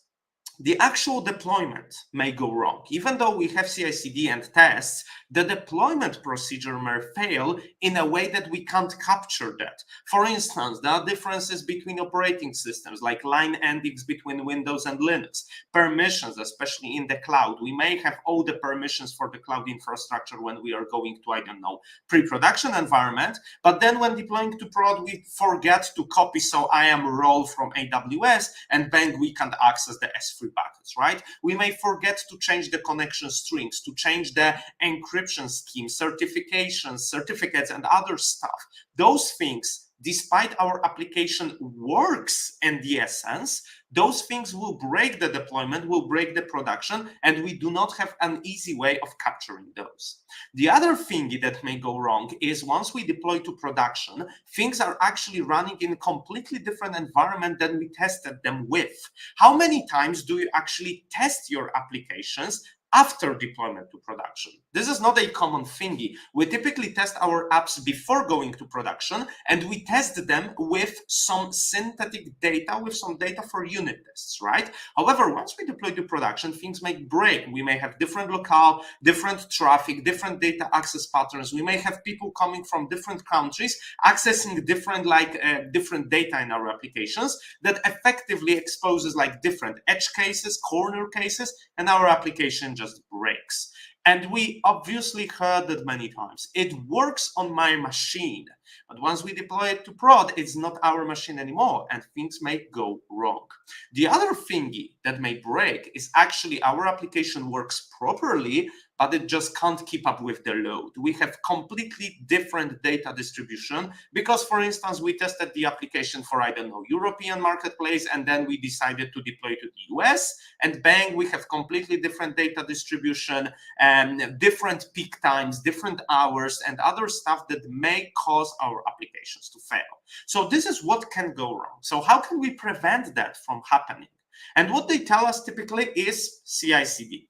the actual deployment may go wrong. Even though we have CI/CD and tests, the deployment procedure may fail in a way that we can't capture that. For instance, there are differences between operating systems, like line endings between Windows and Linux, permissions, especially in the cloud. We may have all the permissions for the cloud infrastructure when we are going to, I don't know, pre-production environment, but then when deploying to prod, we forget to copy so IAM role from AWS, and bang, we can't access the S3 buckets, right? We may forget to change the connection strings, to change the encryption scheme, certifications, certificates, and other stuff. Those things, despite our application works in the essence, those things will break the deployment, will break the production, and we do not have an easy way of capturing those. The other thing that may go wrong is once we deploy to production, things are actually running in a completely different environment than we tested them with. How many times do you actually test your applications after deployment to production? This is not a common thingy. We typically test our apps before going to production, and we test them with some synthetic data, with some data for unit tests, right? However, once we deploy to production, things may break. We may have different locale, different traffic, different data access patterns. We may have people coming from different countries accessing different data in our applications that effectively exposes like different edge cases, corner cases, and our application just breaks. And we obviously heard that many times. It works on my machine, but once we deploy it to prod, it's not our machine anymore, and things may go wrong. The other thingy that may break is actually our application works properly, but it just can't keep up with the load. We have completely different data distribution because, for instance, we tested the application for, I don't know, European marketplace, and then we decided to deploy to the US, and bang, we have completely different data distribution and different peak times, different hours, and other stuff that may cause our applications to fail. So this is what can go wrong. So how can we prevent that from happening? And what they tell us typically is CI/CD.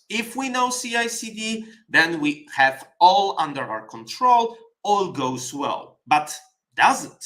If we know CI/CD, then we have all under our control, all goes well, but doesn't.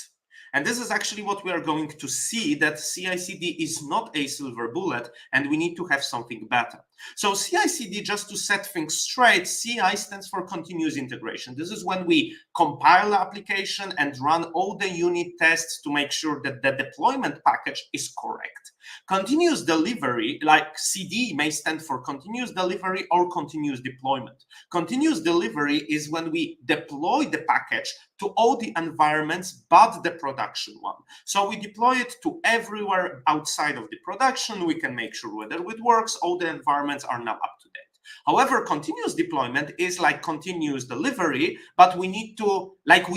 And this is actually what we are going to see, that CI/CD is not a silver bullet, and we need to have something better. So CI/CD, just to set things straight, CI stands for continuous integration. This is when we compile the application and run all the unit tests to make sure that the deployment package is correct. Continuous delivery, like CD, may stand for continuous delivery or continuous deployment. Continuous delivery is when we deploy the package to all the environments but the production one. So we deploy it to everywhere outside of the production. We can make sure whether it works, all the environments are now up to date. However, continuous deployment is like continuous delivery, but we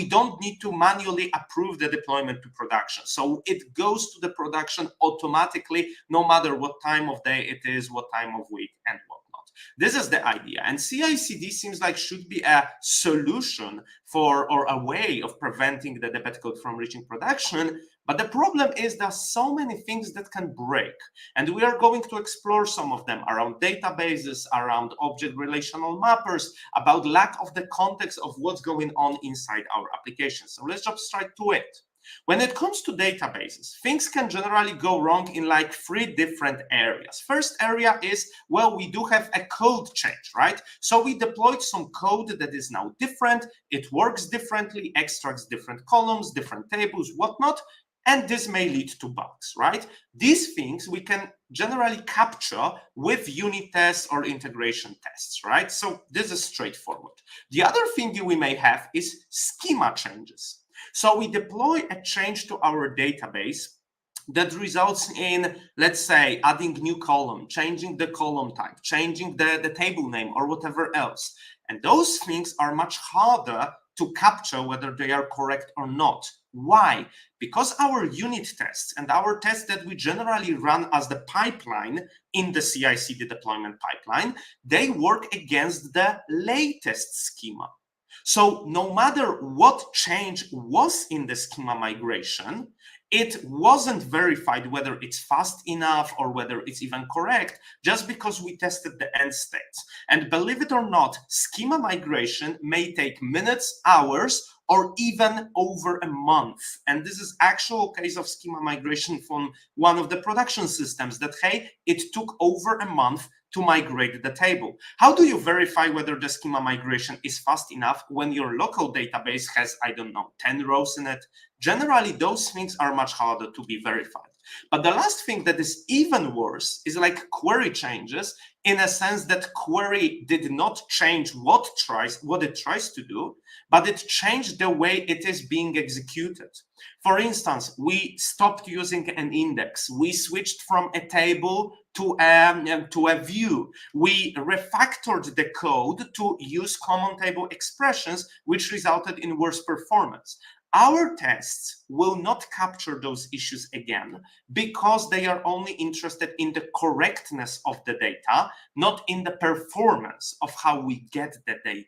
don't need to manually approve the deployment to production. So it goes to the production automatically, no matter what time of day it is, what time of week, and whatnot. This is the idea. And CI/CD seems like should be a solution for, or a way of preventing the debug code from reaching production. But the problem is there are so many things that can break, and we are going to explore some of them around databases, around object relational mappers, about lack of the context of what's going on inside our application. So let's jump straight to it. When it comes to databases, things can generally go wrong in like 3 different areas. First area is, well, we do have a code change, right? So we deployed some code that is now different. It works differently, extracts different columns, different tables, whatnot. And this may lead to bugs, right? These things we can generally capture with unit tests or integration tests, right? So this is straightforward. The other thing we may have is schema changes. So we deploy a change to our database that results in, let's say, adding new column, changing the column type, changing the table name or whatever else. And those things are much harder to capture whether they are correct or not. Why? Because our unit tests and our tests that we generally run as the pipeline in the CI/CD deployment pipeline, they work against the latest schema. So no matter what change was in the schema migration, it wasn't verified whether it's fast enough or whether it's even correct, just because we tested the end states. And believe it or not, schema migration may take minutes, hours, or even over a month. And this is actual case of schema migration from one of the production systems that, hey, it took over a month to migrate the table. How do you verify whether the schema migration is fast enough when your local database has, I don't know, 10 rows in it? Generally, those things are much harder to be verified. But the last thing that is even worse is like query changes, in a sense that query did not change what it tries to do, but it changed the way it is being executed. For instance, we stopped using an index. We switched from a table to a view. We refactored the code to use common table expressions, which resulted in worse performance. Our tests will not capture those issues again because they are only interested in the correctness of the data, not in the performance of how we get the data.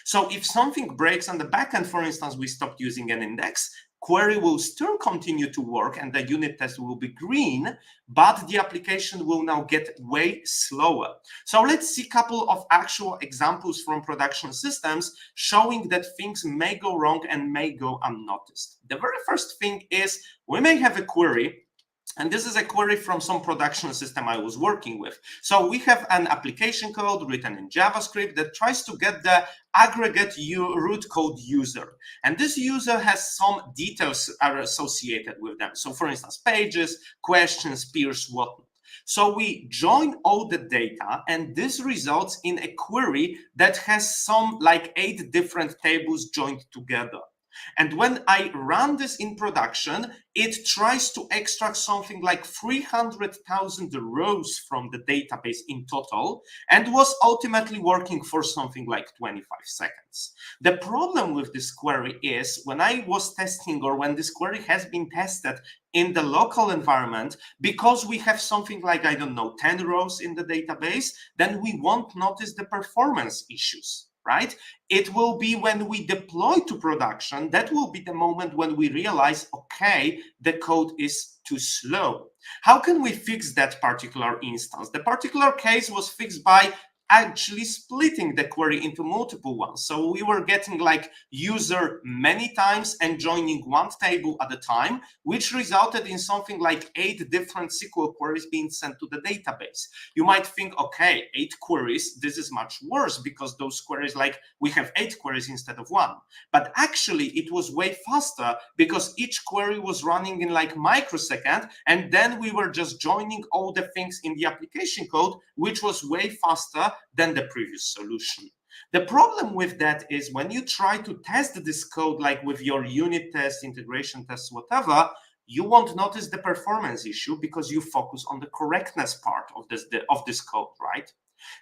So if something breaks on the backend, for instance, we stopped using an index, query will still continue to work and the unit test will be green, but the application will now get way slower. So let's see a couple of actual examples from production systems showing that things may go wrong and may go unnoticed. The very first thing is we may have a query, and this is a query from some production system I was working with. So we have an application code written in JavaScript that tries to get the aggregate root code user. And this user has some details are associated with them. So for instance, pages, questions, peers, whatnot. So we join all the data, and this results in a query that has some like 8 different tables joined together. And when I run this in production, it tries to extract something like 300,000 rows from the database in total, and was ultimately working for something like 25 seconds. The problem with this query is when I was testing, or when this query has been tested in the local environment, because we have something like, I don't know, 10 rows in the database, then we won't notice the performance issues. Right? It will be when we deploy to production, that will be the moment when we realize, okay, the code is too slow. How can we fix that particular instance? The particular case was fixed by actually splitting the query into multiple ones. So we were getting like user many times and joining one table at a time, which resulted in something like 8 different SQL queries being sent to the database. You might think, okay, 8 queries, this is much worse because those queries, like we have 8 queries instead of 1. But actually it was way faster because each query was running in like microsecond, and then we were just joining all the things in the application code, which was way faster than the previous solution. The problem with that is when you try to test this code, like with your unit test, integration tests, whatever, you won't notice the performance issue because you focus on the correctness part of this code, right?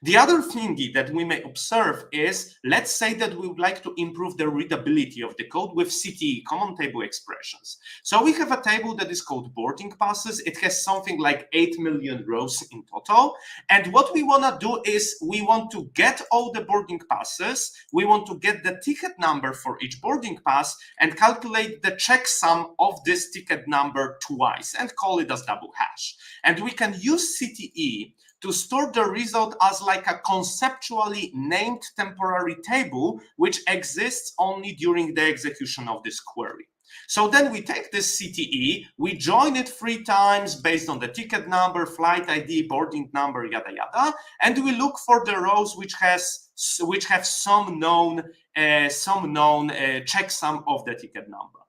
The other thing that we may observe is, let's say that we would like to improve the readability of the code with CTE, common table expressions. So we have a table that is called boarding passes. It has something like 8 million rows in total. And what we want to do is we want to get all the boarding passes. We want to get the ticket number for each boarding pass and calculate the checksum of this ticket number twice and call it as double hash. And we can use CTE to store the result as like a conceptually named temporary table, which exists only during the execution of this query. So then we take this CTE, we join it 3 times based on the ticket number, flight ID, boarding number, yada yada, and we look for the rows which have some known checksum of the ticket number.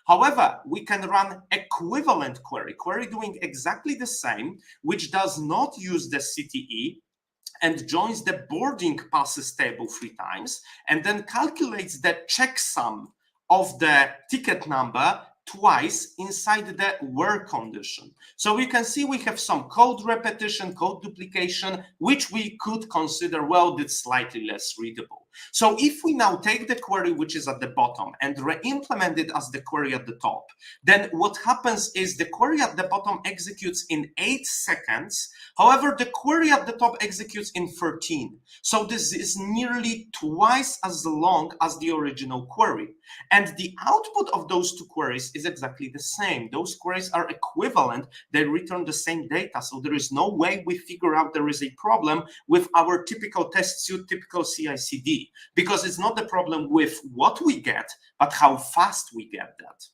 However, we can run equivalent query doing exactly the same, which does not use the CTE and joins the boarding passes table 3 times, and then calculates the checksum of the ticket number twice inside the where condition. So we can see we have some code repetition, code duplication, which we could consider, well, that's slightly less readable. So if we now take the query which is at the bottom and re-implement it as the query at the top, then what happens is the query at the bottom executes in 8 seconds. However, the query at the top executes in 13. So this is nearly twice as long as the original query. And the output of those two queries is exactly the same. Those queries are equivalent. They return the same data. So there is no way we figure out there is a problem with our typical test suite, typical CI/CD, because it's not the problem with what we get, but how fast we get that.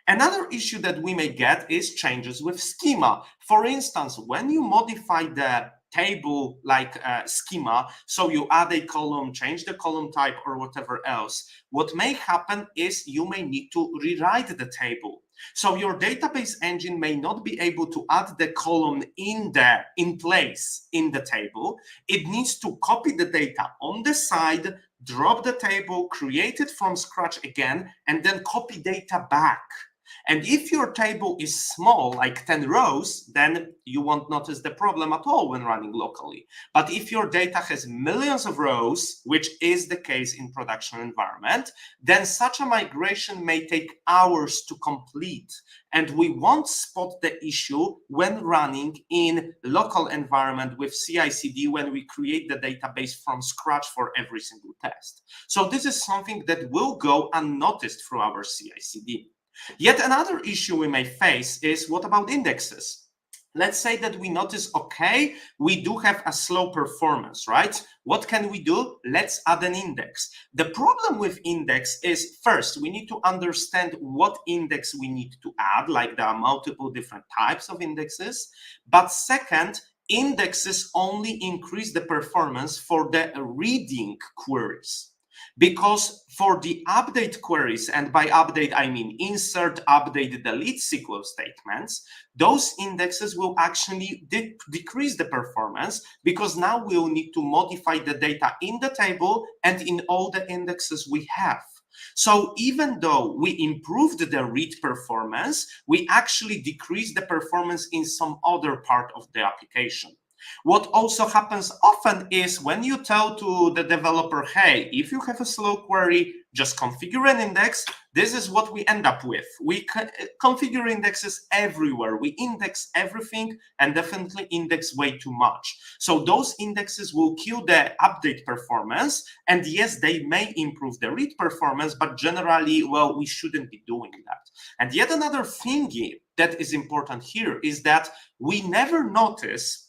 Another issue that we may get is changes with schema. For instance, when you modify the table like schema, so you add a column, change the column type or whatever else, what may happen is you may need to rewrite the table. So your database engine may not be able to add the column in place in the table. It needs to copy the data on the side, drop the table, create it from scratch again, and then copy data back. And if your table is small, like 10 rows, then you won't notice the problem at all when running locally. But if your data has millions of rows, which is the case in production environment, then such a migration may take hours to complete. And we won't spot the issue when running in local environment with CI/CD when we create the database from scratch for every single test. So this is something that will go unnoticed through our CI/CD. Yet another issue we may face is, what about indexes? Let's say that we notice, okay, we do have a slow performance, right? What can we do? Let's add an index. The problem with index is, first, we need to understand what index we need to add, like there are multiple different types of indexes. But second, indexes only increase the performance for the reading queries. Because for the update queries, and by update I mean insert, update, delete SQL statements, those indexes will actually decrease the performance, because now we'll need to modify the data in the table and in all the indexes we have. So even though we improved the read performance, we actually decreased the performance in some other part of the application. What also happens often is when you tell to the developer, hey, if you have a slow query, just configure an index. This is what we end up with. We configure indexes everywhere. We index everything and definitely index way too much. So those indexes will kill the update performance. And yes, they may improve the read performance, but generally, well, we shouldn't be doing that. And yet another thingy that is important here is that we never notice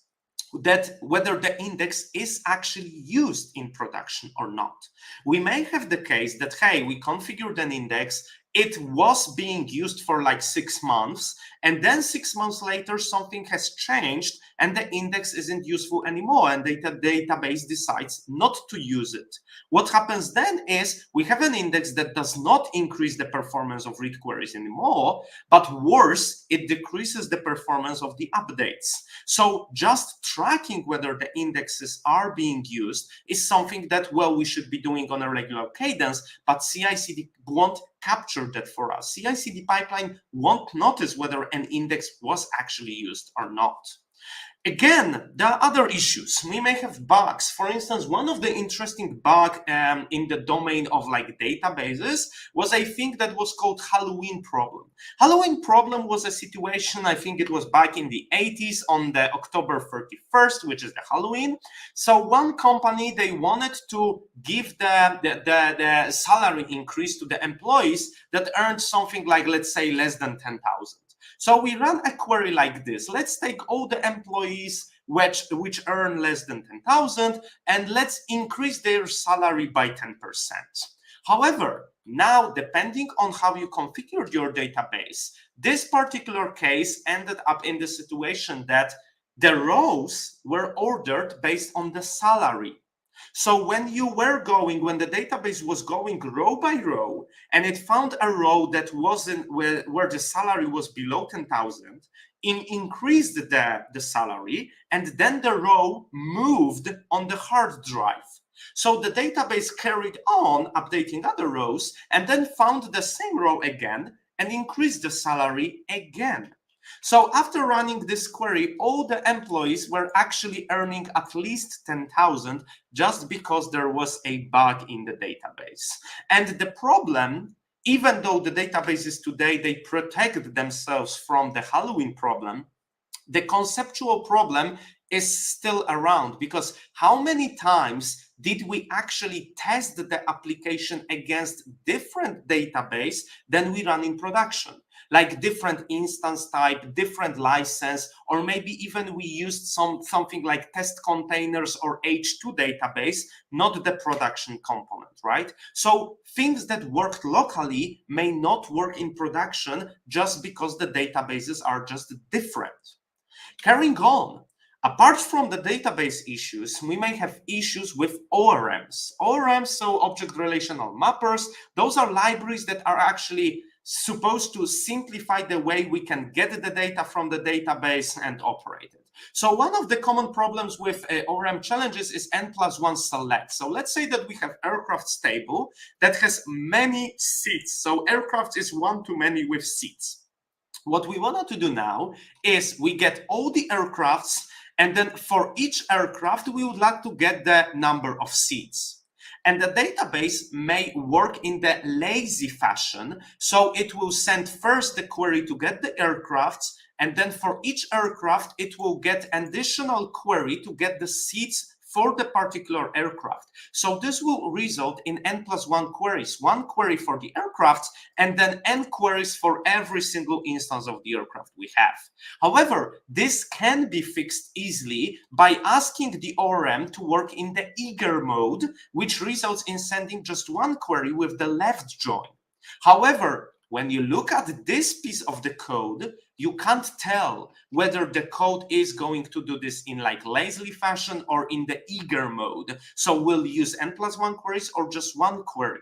that whether the index is actually used in production or not. We may have the case that, hey, we configured an index, it was being used for like 6 months, and then 6 months later, something has changed and the index isn't useful anymore, and the database decides not to use it. What happens then is we have an index that does not increase the performance of read queries anymore, but worse, it decreases the performance of the updates. So just tracking whether the indexes are being used is something that, well, we should be doing on a regular cadence, but CI/CD won't capture that for us. CI/CD pipeline won't notice whether an index was actually used or not. Again, there are other issues. We may have bugs. For instance, one of the interesting bugs in the domain of like databases was a thing that was called Halloween problem. Halloween problem was a situation, I think it was back in the 80s on the October 31st, which is the Halloween. So one company, they wanted to give the salary increase to the employees that earned something like, let's say, less than 10,000. So we run a query like this. Let's take all the employees which earn less than 10,000 and let's increase their salary by 10%. However, now depending on how you configured your database, this particular case ended up in the situation that the rows were ordered based on the salary. So when the database was going row by row and it found a row that wasn't where the salary was below 10,000, it increased the salary, and then the row moved on the hard drive. So the database carried on updating other rows and then found the same row again and increased the salary again. So after running this query, all the employees were actually earning at least 10,000 just because there was a bug in the database. And the problem, even though the databases today, they protect themselves from the Halloween problem, the conceptual problem is still around, because how many times did we actually test the application against different database than we run in production? Like different instance type, different license, or maybe even we used something like test containers or H2 database, not the production component, right? So things that worked locally may not work in production just because the databases are just different. Carrying on, apart from the database issues, we may have issues with ORMs. ORMs, so object relational mappers, those are libraries that are actually supposed to simplify the way we can get the data from the database and operate it. So one of the common problems with ORM challenges is n+1 select. So let's say that we have aircraft table that has many seats. So aircraft is one to many with seats. What we wanted to do now is we get all the aircrafts, and then for each aircraft, we would like to get the number of seats. And the database may work in the lazy fashion. So it will send first the query to get the aircrafts, and then for each aircraft, it will get additional query to get the seats for the particular aircraft. So this will result in n+1 queries, one query for the aircraft, and then n queries for every single instance of the aircraft we have. However, this can be fixed easily by asking the ORM to work in the eager mode, which results in sending just one query with the left join. However, when you look at this piece of the code, you can't tell whether the code is going to do this in like lazily fashion or in the eager mode. So we'll use n+1 queries or just one query.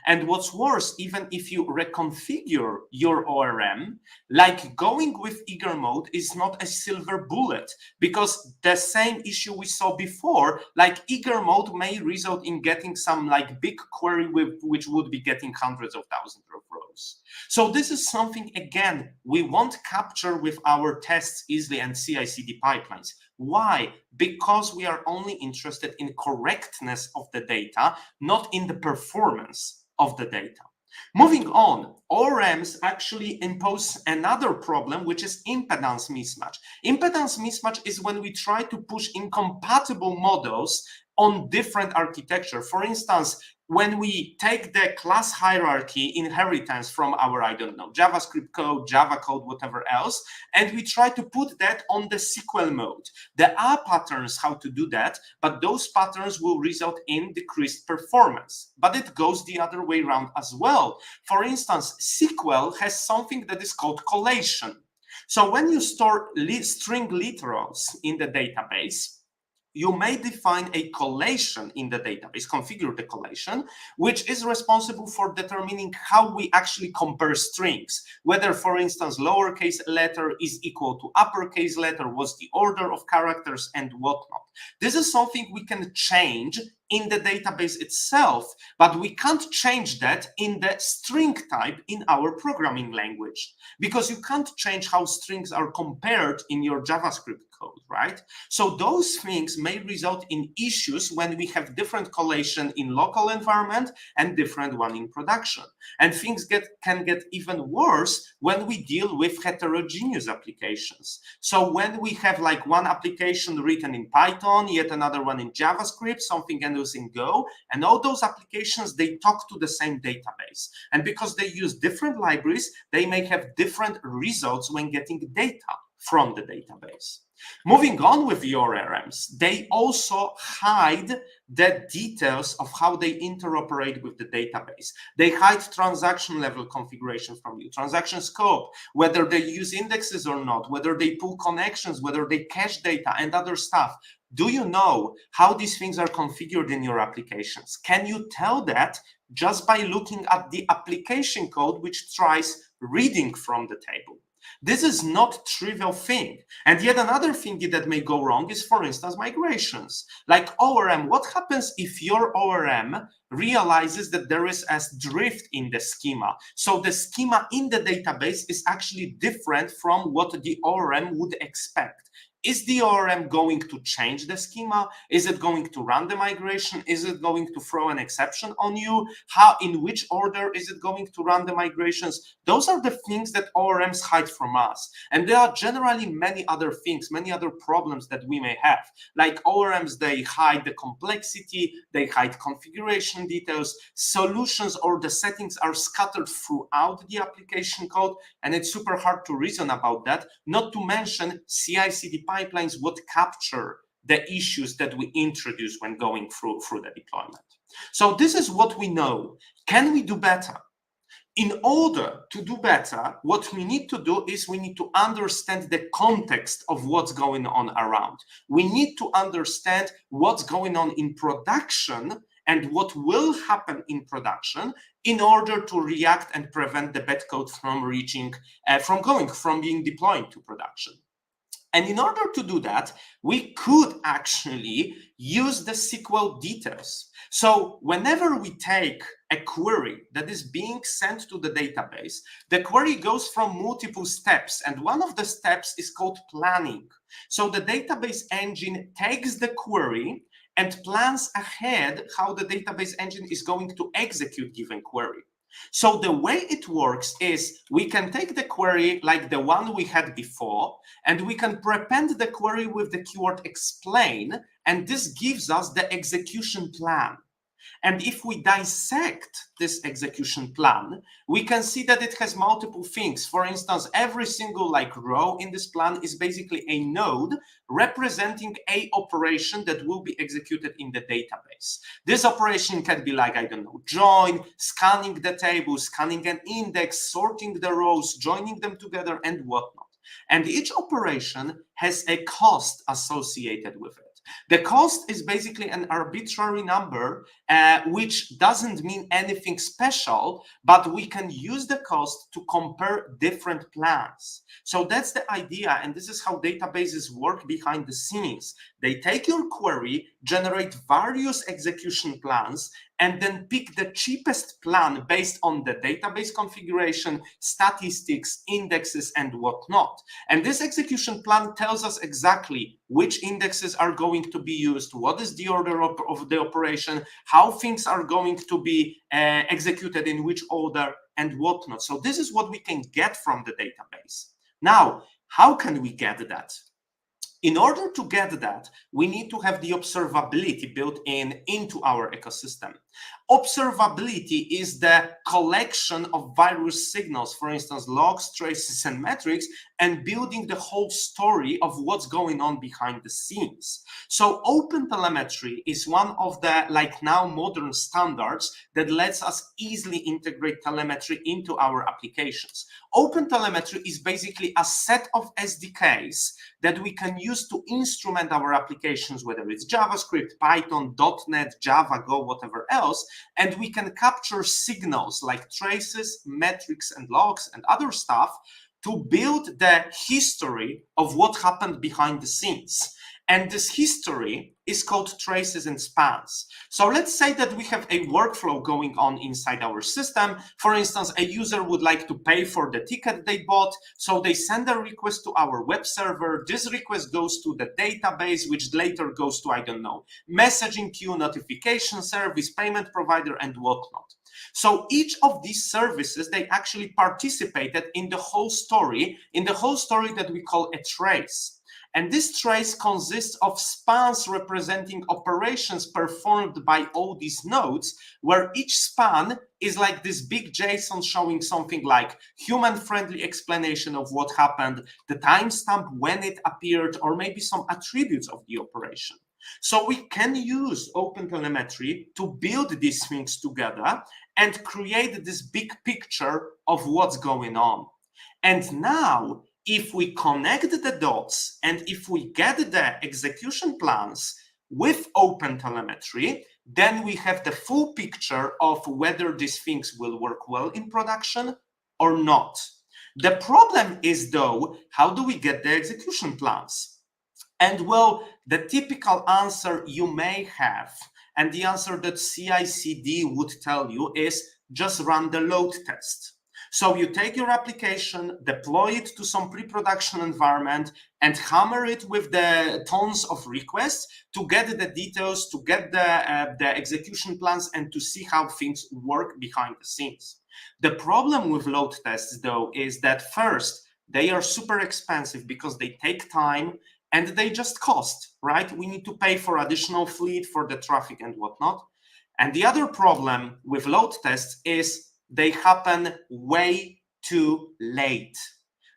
And what's worse, even if you reconfigure your ORM, like going with eager mode is not a silver bullet, because the same issue we saw before, like eager mode may result in getting some like big query with which would be getting hundreds of thousands of rows. So this is something, again, we won't capture with our tests easily and CI/CD pipelines. Why? Because we are only interested in correctness of the data, not in the performance of the data. Moving on, ORMs actually impose another problem, which is impedance mismatch. Impedance mismatch is when we try to push incompatible models on different architecture. For instance, when we take the class hierarchy inheritance from our, I don't know, JavaScript code, Java code, whatever else, and we try to put that on the SQL mode. There are patterns how to do that, but those patterns will result in decreased performance. But it goes the other way around as well. For instance, SQL has something that is called collation. So when you store string literals in the database, you may define a collation in the database, configure the collation, which is responsible for determining how we actually compare strings. Whether, for instance, lowercase letter is equal to uppercase letter, what's the order of characters, and whatnot. This is something we can change in the database itself, but we can't change that in the string type in our programming language, because you can't change how strings are compared in your JavaScript code, right? So those things may result in issues when we have different collation in local environment and different one in production. And things can get even worse when we deal with heterogeneous applications. So when we have like one application written in Python, yet another one in JavaScript, something else in Go, and all those applications, they talk to the same database. And because they use different libraries, they may have different results when getting data from the database. Moving on with the ORMs, they also hide the details of how they interoperate with the database. They hide transaction level configuration from you, transaction scope, whether they use indexes or not, whether they pull connections, whether they cache data and other stuff. Do you know how these things are configured in your applications? Can you tell that just by looking at the application code which tries reading from the table? This is not a trivial thing. And yet another thing that may go wrong is, for instance, migrations. Like ORM, what happens if your ORM realizes that there is a drift in the schema? So the schema in the database is actually different from what the ORM would expect. Is the ORM going to change the schema? Is it going to run the migration? Is it going to throw an exception on you? In which order is it going to run the migrations? Those are the things that ORMs hide from us. And there are generally many other things, many other problems that we may have. Like ORMs, they hide the complexity, they hide configuration details, solutions or the settings are scattered throughout the application code, and it's super hard to reason about that, not to mention CI/CD pipelines would capture the issues that we introduce when going through the deployment. So this is what we know. Can we do better? In order to do better, what we need to do is we need to understand the context of what's going on around. We need to understand what's going on in production and what will happen in production in order to react and prevent the bad code from being deployed to production. And in order to do that, we could actually use the SQL details. So whenever we take a query that is being sent to the database, the query goes from multiple steps, and one of the steps is called planning. So the database engine takes the query and plans ahead how the database engine is going to execute given query. So the way it works is we can take the query like the one we had before, and we can prepend the query with the keyword explain, and this gives us the execution plan. And if we dissect this execution plan, we can see that it has multiple things. For instance, every single row in this plan is basically a node representing a operation that will be executed in the database. This operation can be like, I don't know, join, scanning the table, scanning an index, sorting the rows, joining them together, and whatnot. And each operation has a cost associated with it. The cost is basically an arbitrary number, which doesn't mean anything special, but we can use the cost to compare different plans. So that's the idea, and this is how databases work behind the scenes. They take your query, generate various execution plans, and then pick the cheapest plan based on the database configuration, statistics, indexes, and whatnot. And this execution plan tells us exactly which indexes are going to be used, what is the order of the operation, how things are going to be executed in which order, and whatnot. So this is what we can get from the database. Now, how can we get that? In order to get that, we need to have the observability built into our ecosystem. Observability is the collection of various signals, for instance, logs, traces, and metrics, and building the whole story of what's going on behind the scenes. So OpenTelemetry is one of the now modern standards that lets us easily integrate telemetry into our applications. OpenTelemetry is basically a set of SDKs that we can use to instrument our applications, whether it's JavaScript, Python, .NET, Java, Go, whatever else, and we can capture signals like traces, metrics, and logs, and other stuff to build the history of what happened behind the scenes. And this history is called traces and spans. So let's say that we have a workflow going on inside our system. For instance, a user would like to pay for the ticket they bought. So they send a request to our web server. This request goes to the database, which later goes to, I don't know, messaging queue, notification service, payment provider, and whatnot. So each of these services, they actually participated in the whole story, that we call a trace. And this trace consists of spans representing operations performed by all these nodes, where each span is like this big JSON showing something like human-friendly explanation of what happened, the timestamp when it appeared, or maybe some attributes of the operation. So we can use OpenTelemetry to build these things together and create this big picture of what's going on. And now, if we connect the dots and if we get the execution plans with OpenTelemetry, then we have the full picture of whether these things will work well in production or not. The problem is, though, how do we get the execution plans? And well, the typical answer you may have, and the answer that CI/CD would tell you, is just run the load test. So you take your application, deploy it to some pre-production environment, and hammer it with the tons of requests to get the details, to get the execution plans, and to see how things work behind the scenes. The problem with load tests, though, is that first, they are super expensive because they take time and they just cost, right? We need to pay for additional fleet, for the traffic and whatnot. And the other problem with load tests is they happen way too late.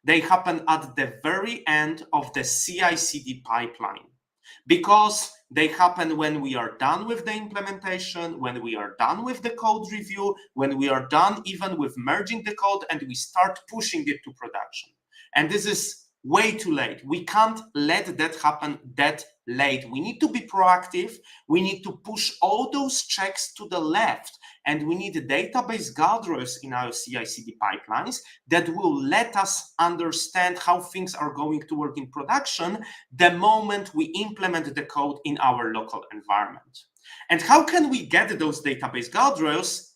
They happen at the very end of the CI/CD pipeline, because they happen when we are done with the implementation, when we are done with the code review, when we are done even with merging the code and we start pushing it to production. And this is way too late. We can't let that happen that late. We need to be proactive. We need to push all those checks to the left. And we need database guardrails in our CI/CD pipelines that will let us understand how things are going to work in production the moment we implement the code in our local environment. And how can we get those database guardrails?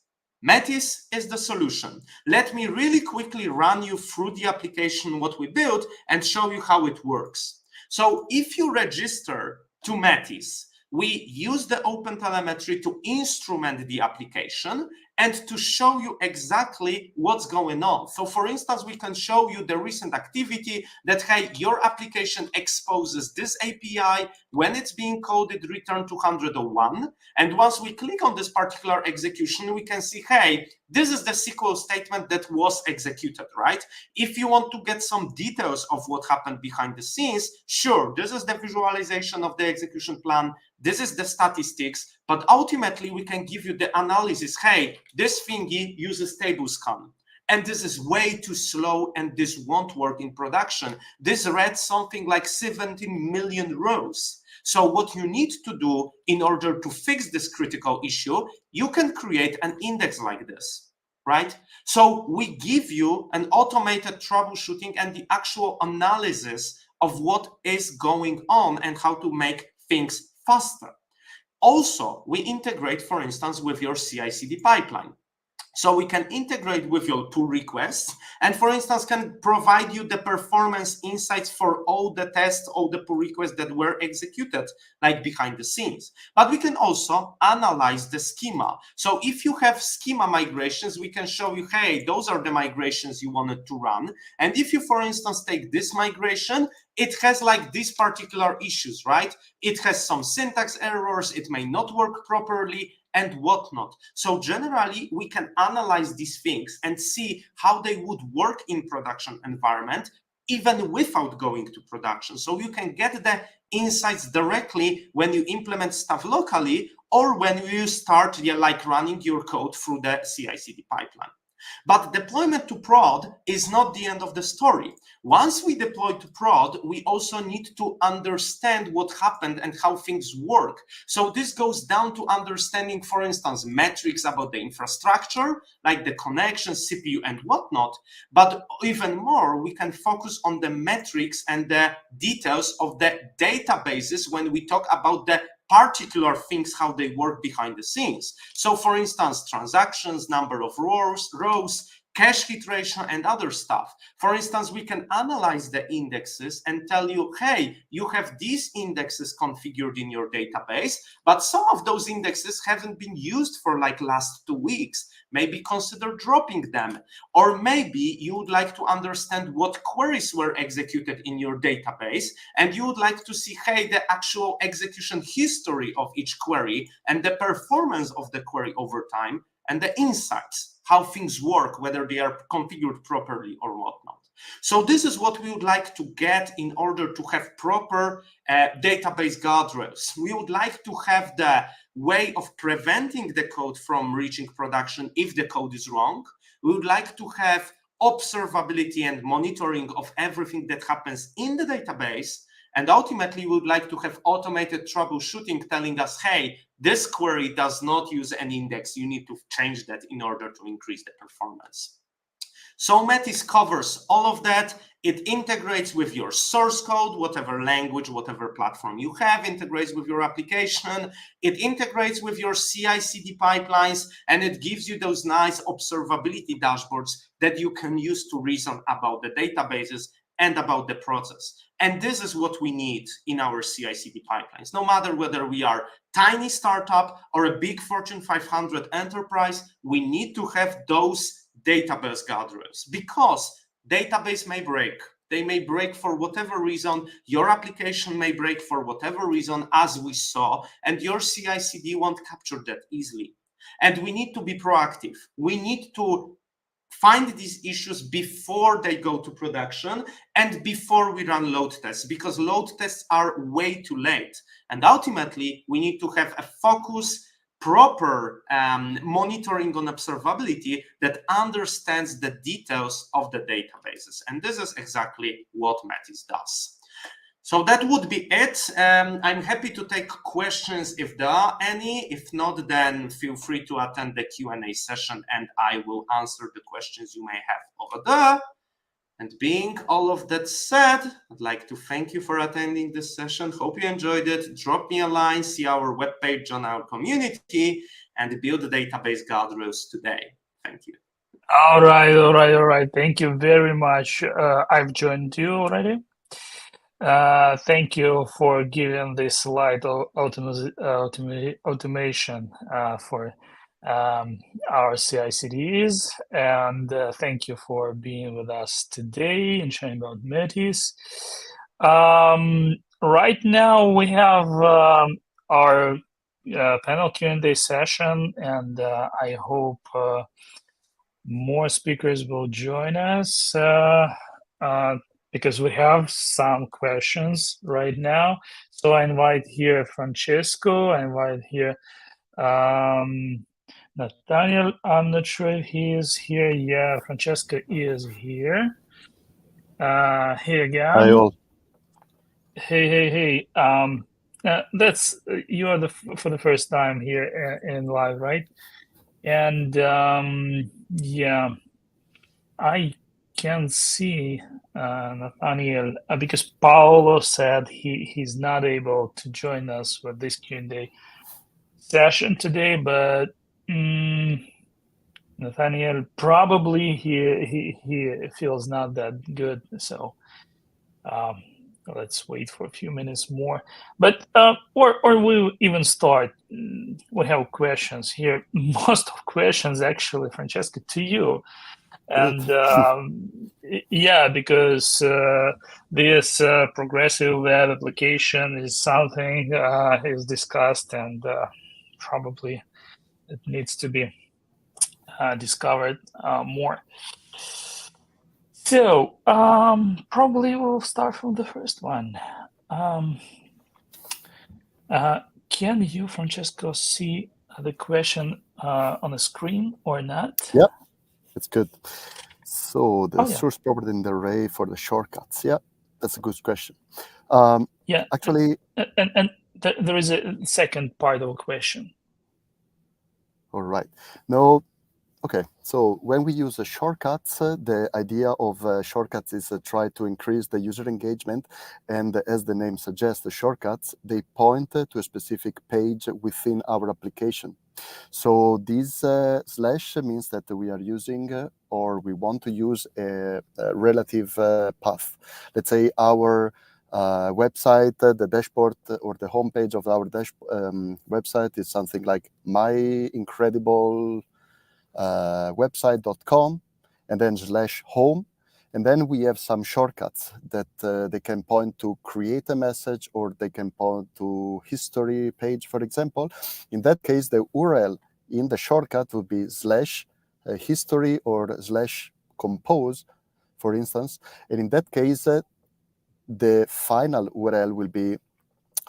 Metis is the solution. Let me really quickly run you through the application, what we built, and show you how it works. So if you register to Metis, we use the OpenTelemetry to instrument the application and to show you exactly what's going on. So for instance, we can show you the recent activity that, hey, your application exposes this API. When it's being coded, return 201. And once we click on this particular execution, we can see, hey, this is the SQL statement that was executed, right? If you want to get some details of what happened behind the scenes, sure, this is the visualization of the execution plan. This is the statistics, but ultimately we can give you the analysis. Hey, this thingy uses table scan, and this is way too slow, and this won't work in production. This read something like 17 million rows. So what you need to do in order to fix this critical issue, you can create an index like this, right? So we give you an automated troubleshooting and the actual analysis of what is going on and how to make things faster. Also, we integrate, for instance, with your CI/CD pipeline. So we can integrate with your pull requests and, for instance, can provide you the performance insights for all the tests, all the pull requests that were executed, like behind the scenes. But we can also analyze the schema. So if you have schema migrations, we can show you, hey, those are the migrations you wanted to run. And if you, for instance, take this migration, it has like these particular issues, right? It has some syntax errors, it may not work properly, and whatnot. So generally, we can analyze these things and see how they would work in production environment, even without going to production. So you can get the insights directly when you implement stuff locally or when you start like running your code through the CI/CD pipeline. But deployment to prod is not the end of the story. Once we deploy to prod, we also need to understand what happened and how things work. So this goes down to understanding, for instance, metrics about the infrastructure, like the connections, CPU, and whatnot. But even more, we can focus on the metrics and the details of the databases when we talk about the particular things, how they work behind the scenes. So for instance, transactions, number of rows, cache hit ratio, and other stuff. For instance, we can analyze the indexes and tell you, hey, you have these indexes configured in your database, but some of those indexes haven't been used for like last 2 weeks. Maybe consider dropping them. Or maybe you would like to understand what queries were executed in your database, and you would like to see, hey, the actual execution history of each query and the performance of the query over time and the insights, how things work, whether they are configured properly or whatnot. So this is what we would like to get in order to have proper database guardrails. We would like to have the way of preventing the code from reaching production if the code is wrong. We would like to have observability and monitoring of everything that happens in the database. And ultimately, we would like to have automated troubleshooting telling us, hey, this query does not use an index. You need to change that in order to increase the performance. So Metis covers all of that. It integrates with your source code, whatever language, whatever platform you have, integrates with your application. It integrates with your CI/CD pipelines, and it gives you those nice observability dashboards that you can use to reason about the databases and about the process. And this is what we need in our CI/CD pipelines. No matter whether we are tiny startup or a big Fortune 500 enterprise, we need to have those database guardrails, because database may break. They may break for whatever reason. Your application may break for whatever reason, as we saw, and your CI/CD won't capture that easily. And we need to be proactive. We need to find these issues before they go to production and before we run load tests, because load tests are way too late. And ultimately, we need to have a focus, proper monitoring on observability that understands the details of the databases. And this is exactly what Metis does. So that would be it. I'm happy to take questions if there are any. If not, then feel free to attend the Q&A session and I will answer the questions you may have over there. And being all of that said, I'd like to thank you for attending this session. Hope you enjoyed it. Drop me a line, see our webpage on our community, and build the database guardrails today. Thank you. All right. Thank you very much. I've joined you already. Thank you for giving this slide automation for our CI/CDs, and thank you for being with us today and sharing about Metis. Right now we have our panel Q&A session, and I hope more speakers will join us because we have some questions right now. So I invite here Francesco, I invite here Nathaniel. I'm not sure if he is here. Yeah, Francesco is here. Hey again. Hi all. Hey. That's you are for the first time here in live, right? And yeah, I can see Nathaniel because Paolo said he's not able to join us with this Q&A session today, but Nathaniel probably he feels not that good, so let's wait for a few minutes more. But or we'll even start. We have questions here. Most of questions actually, Francesco, to you. And yeah, because this progressive web application is something is discussed, and probably it needs to be discovered more. So probably we'll start from the first one. Can you, Francesco, see the question on the screen or not? Yep. It's good. So the source property in the array for the shortcuts. Yeah, that's a good question. Yeah. Actually, and there is a second part of a question. All right. No. Okay. So when we use shortcuts, the idea of shortcuts is to try to increase the user engagement. And as the name suggests, the shortcuts, they point to a specific page within our application. So this slash means that we are using or we want to use a relative path. Let's say our website, the dashboard or the homepage of our website is something like myincredible.website.com and then /home. And then we have some shortcuts that they can point to create a message, or they can point to history page, for example. In that case, the URL in the shortcut would be /history or /compose, for instance. And in that case, the final URL will be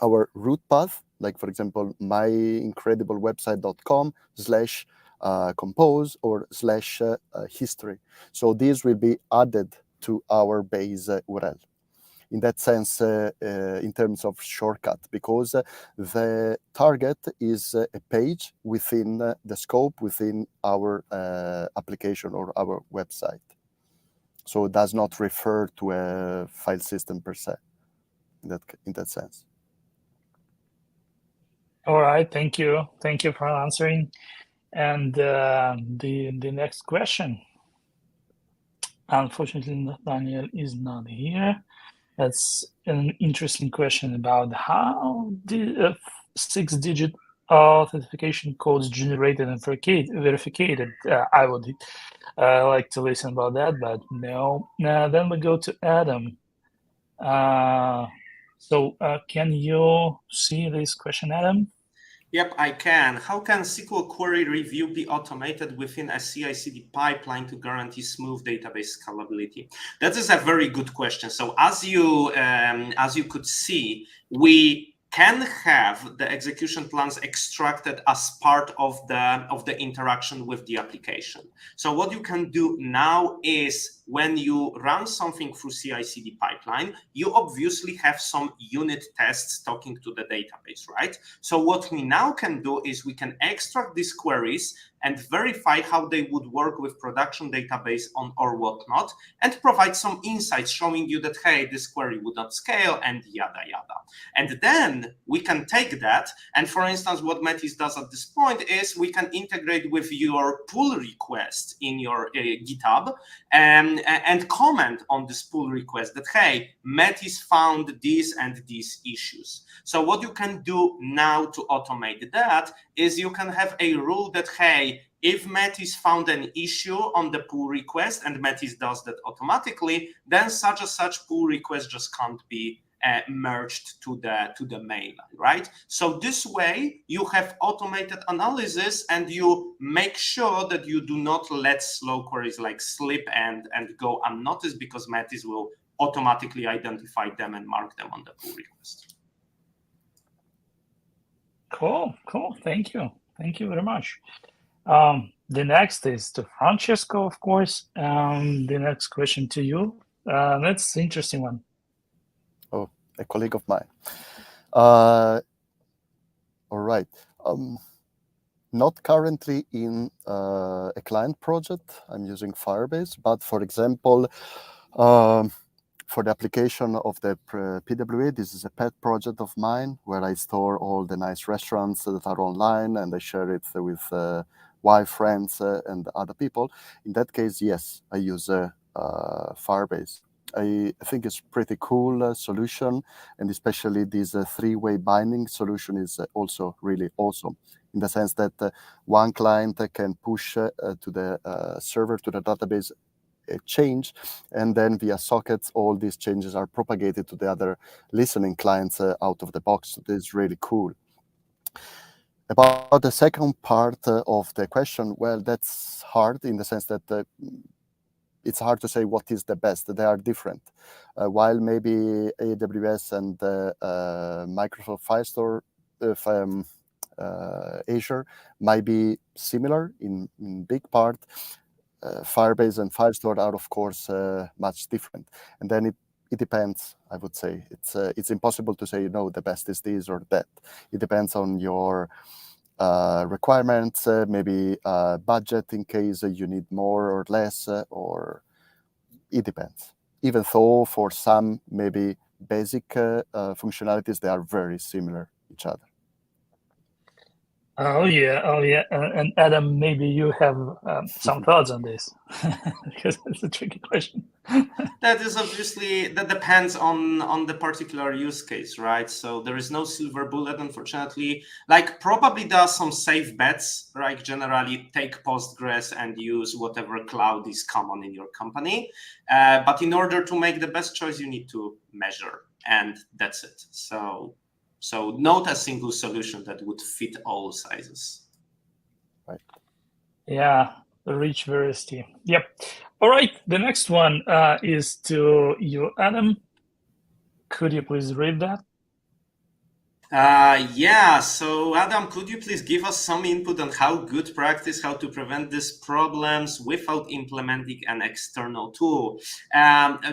our root path, like, for example, myincrediblewebsite.com /compose or /history. So these will be added to our base URL. In that sense, in terms of shortcut, because the target is a page within the scope within our application or our website. So it does not refer to a file system per se in that sense. All right, thank you for answering. And the next question, unfortunately Nathaniel is not here. That's an interesting question about how the 6-digit authentication codes generated and verified. I would like to listen about that, but no. Then we go to Adam. So can you see this question, Adam? Yep, I can. How can SQL query review be automated within a CI/CD pipeline to guarantee smooth database scalability? That is a very good question. So as you could see, we can have the execution plans extracted as part of the interaction with the application. So what you can do now is when you run something through CI/CD pipeline, you obviously have some unit tests talking to the database, right? So what we now can do is we can extract these queries and verify how they would work with production database on or whatnot, and provide some insights showing you that, hey, this query would not scale and yada, yada. And then we can take that, and for instance, what Metis does at this point is we can integrate with your pull request in your GitHub and comment on this pull request that, hey, Metis found these and these issues. So what you can do now to automate that is you can have a rule that, hey, if Metis found an issue on the pull request and Metis does that automatically, then such and such pull request just can't be merged to the mainline, right? So this way you have automated analysis and you make sure that you do not let slow queries like slip and go unnoticed, because Metis will automatically identify them and mark them on the pull request. Cool. Thank you very much. The next is to Francesco, of course. The next question to you. That's an interesting one. Oh, a colleague of mine. All right. Not currently in a client project. I'm using Firebase, but for example, for the application of the PWA, this is a pet project of mine where I store all the nice restaurants that are online and I share it with wife, friends, and other people. In that case, yes, I use Firebase. I think it's pretty cool solution, and especially this three-way binding solution is also really awesome in the sense that one client can push to the server, to the database, a change, and then via sockets all these changes are propagated to the other listening clients out of the box. This is really cool. About the second part of the question, well, that's hard in the sense that it's hard to say what is the best. They are different. While maybe AWS and Microsoft Firestore, Azure might be similar in big part, Firebase and Firestore are, of course, much different. And then it depends, I would say. It's impossible to say, no, the best is this or that. It depends on your requirements, maybe budget in case you need more or less, or it depends. Even though for some maybe basic functionalities, they are very similar each other. Oh yeah. And Adam, maybe you have some thoughts on this because it's a tricky question. That is obviously, that depends on the particular use case, right? So there is no silver bullet, unfortunately. Like probably there are some safe bets, right? Generally take Postgres and use whatever cloud is common in your company. But in order to make the best choice, you need to measure, and that's it. So not a single solution that would fit all sizes. Right. Yeah, the rich variety. Yep. All right. The next one is to you, Adam. Could you please read that? Yeah. So Adam, could you please give us some input on how good practice, how to prevent these problems without implementing an external tool?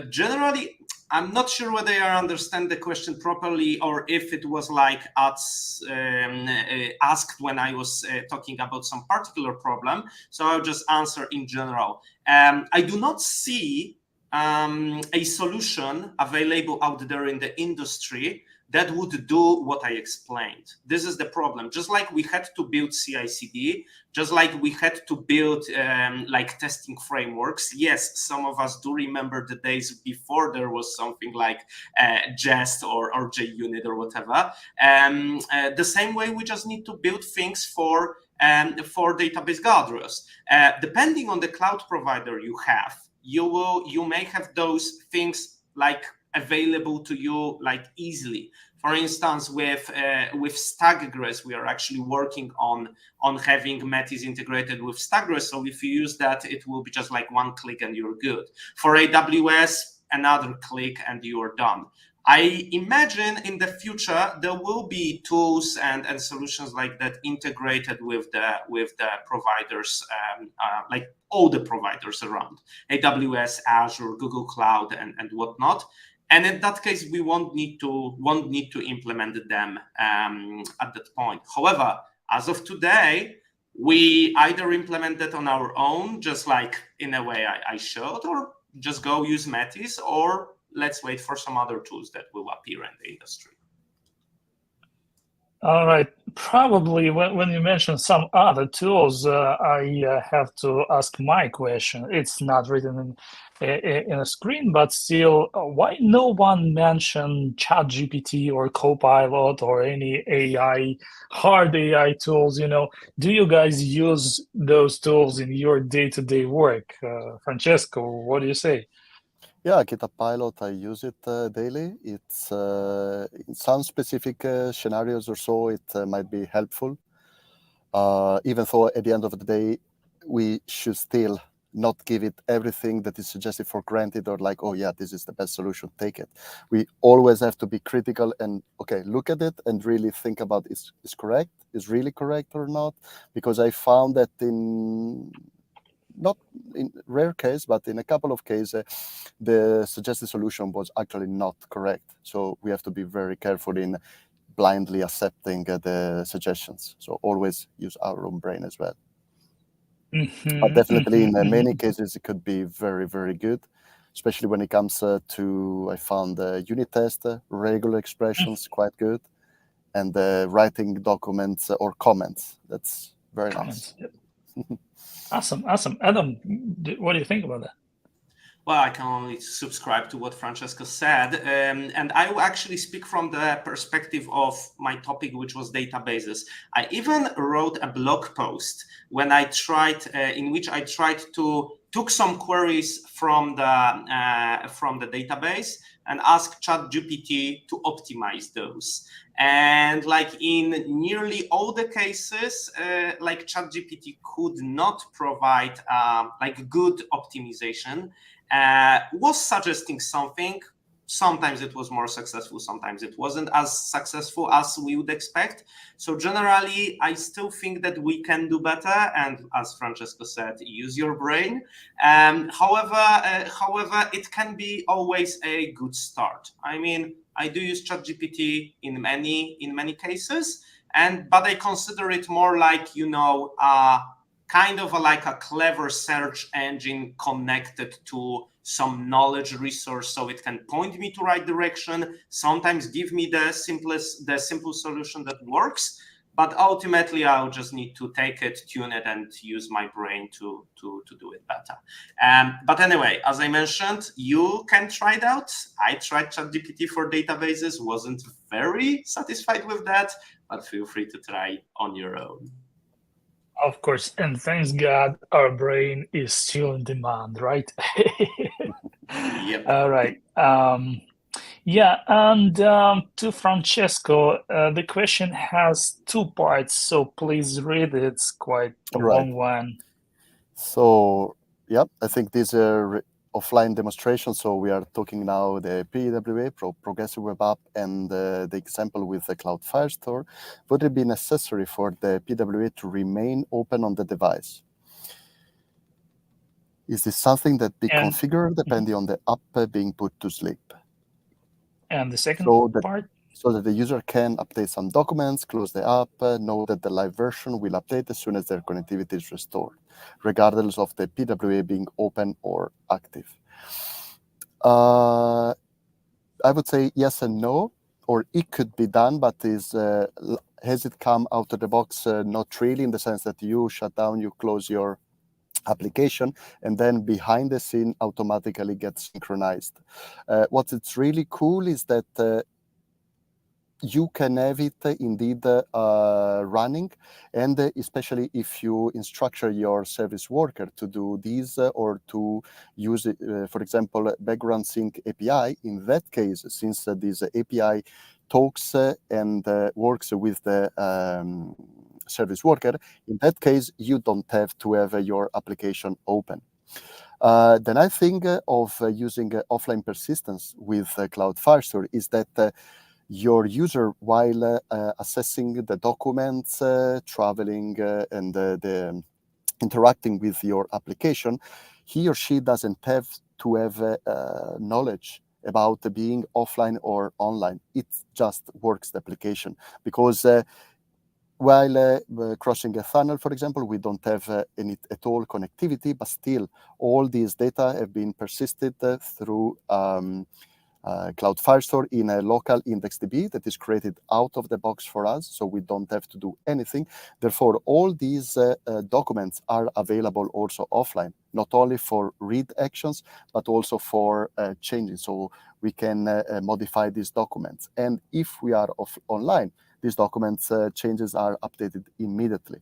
Generally, I'm not sure whether I understand the question properly or if it was like asked when I was talking about some particular problem. So I'll just answer in general. I do not see a solution available out there in the industry that would do what I explained. This is the problem. Just like we had to build CI/CD, just like we had to build like testing frameworks. Yes, some of us do remember the days before there was something like Jest or JUnit or whatever. The same way we just need to build things for database guardrails. Depending on the cloud provider you have, you may have those things like available to you like easily. For instance, with Stackgrass, we are actually working on having Metis integrated with Stackgrass. So if you use that, it will be just like one click and you're good. For AWS, another click and you are done. I imagine in the future there will be tools and solutions like that integrated with the providers, like all the providers around AWS, Azure, Google Cloud, and whatnot. And in that case, we won't need to implement them at that point. However, as of today, we either implement that on our own, just like in a way I showed, or just go use Metis, or let's wait for some other tools that will appear in the industry. All right. Probably when you mention some other tools, I have to ask my question. It's not written in a screen, but still, why no one mentioned ChatGPT or Copilot or any hard AI tools? Do you guys use those tools in your day-to-day work? Francesco, what do you say? Yeah, GitHub Pilot, I use it daily. It's in some specific scenarios or so, it might be helpful. Even though at the end of the day, we should still not give it everything that is suggested for granted, or like, oh yeah, this is the best solution, take it. We always have to be critical and, okay, look at it and really think about is really correct or not? Because I found that not in rare case, but in a couple of cases, the suggested solution was actually not correct. So we have to be very careful in blindly accepting the suggestions. So always use our own brain as well. But definitely in many cases, it could be very, very good, especially when it comes to, I found unit test, regular expressions, quite good. And writing documents or comments, that's very nice. Yep. Awesome. Adam, what do you think about that? Well, I can only subscribe to what Francesco said. And I will actually speak from the perspective of my topic, which was databases. I even wrote a blog post when I tried, in which I tried to took some queries from the database and asked ChatGPT to optimize those. And like in nearly all the cases, like ChatGPT could not provide like good optimization. Was suggesting something. Sometimes it was more successful, sometimes it wasn't as successful as we would expect. So generally, I still think that we can do better. And as Francesco said, use your brain. However, it can be always a good start. I mean, I do use ChatGPT in many cases, but I consider it more like, kind of like a clever search engine connected to some knowledge resource, so it can point me to right direction, sometimes give me the simple solution that works, but ultimately I'll just need to take it, tune it, and use my brain to do it better. But anyway, as I mentioned, you can try it out. I tried ChatGPT for databases, wasn't very satisfied with that, but feel free to try on your own. Of course, and thanks God, our brain is still in demand, right? Yep. All right. Yeah, and to Francesco, the question has two parts, so please read it. It's quite a long one. So, yeah, I think these are offline demonstrations. So we are talking now the PWA, Progressive Web App, and the example with the Cloud Firestore. Would it be necessary for the PWA to remain open on the device? Is this something that be configured depending on the app being put to sleep? And the second part? So that the user can update some documents, close the app, know that the live version will update as soon as their connectivity is restored, regardless of the PWA being open or active. I would say yes and no, or it could be done, but has it come out of the box? Not really, in the sense that you shut down, you close your application, and then behind the scene automatically gets synchronized. What's really cool is that you can have it indeed running, and especially if you instruct your service worker to do this or to use it, for example, background sync API. In that case, since this API talks and works with the service worker, in that case, you don't have to have your application open. The nice thing of using offline persistence with Cloud Firestore is that your user, while assessing the documents, traveling, and interacting with your application, he or she doesn't have to have knowledge about being offline or online. It just works the application, because while crossing a tunnel, for example, we don't have any at all connectivity, but still all these data have been persisted through Cloud Firestore in a local IndexedDB that is created out of the box for us, so we don't have to do anything. Therefore, all these documents are available also offline, not only for read actions, but also for changing. So we can modify these documents. And if we are online, these documents changes are updated immediately.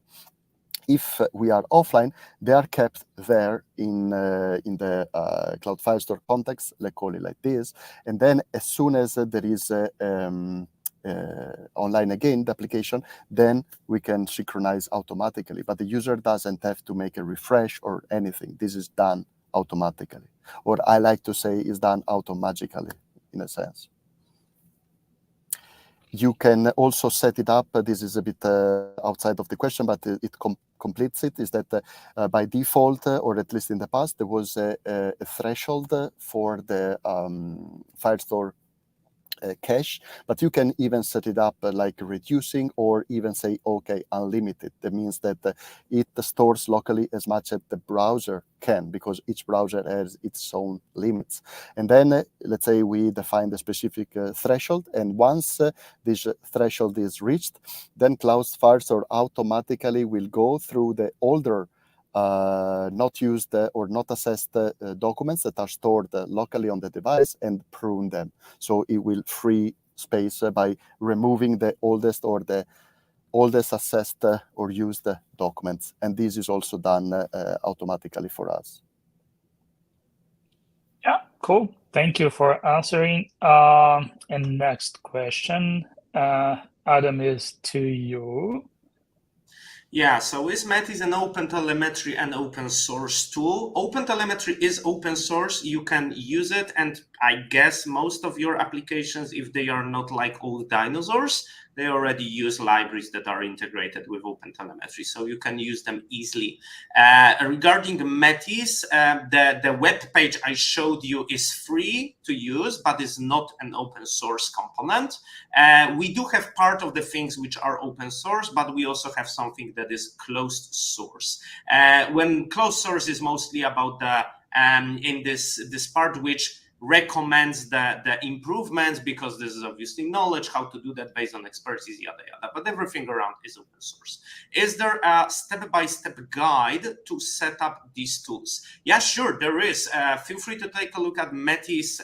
If we are offline, they are kept there in the Cloud Firestore context, let's call it like this. And then as soon as there is online again, the application, then we can synchronize automatically. But the user doesn't have to make a refresh or anything. This is done automatically. Or I like to say is done automagically, in a sense. You can also set it up. This is a bit outside of the question, but it completes it. Is that by default, or at least in the past, there was a threshold for the Firestore cache, but you can even set it up like reducing, or even say, okay, unlimited. That means that it stores locally as much as the browser can, because each browser has its own limits. And then let's say we define the specific threshold, and once this threshold is reached, then Cloud Firestore automatically will go through the older not used or not assessed documents that are stored locally on the device and prune them. So it will free space by removing the oldest or the oldest assessed or used documents. And this is also done automatically for us. Yeah, cool. Thank you for answering. And next question, Adam, is to you. Yeah, so ISMET is an open telemetry and open source tool. Open telemetry is open source. You can use it. And I guess most of your applications, if they are not like old dinosaurs, they already use libraries that are integrated with open telemetry. So you can use them easily. Regarding Metis, the web page I showed you is free to use, but is not an open source component. We do have part of the things which are open source, but we also have something that is closed source. When closed source is mostly about the in this part which recommends the improvements, because this is obviously knowledge how to do that based on expertise, yada yada, but everything around is open source. Is there a step-by-step guide to set up these tools? Yeah, sure, there is. Feel free to take a look at Metis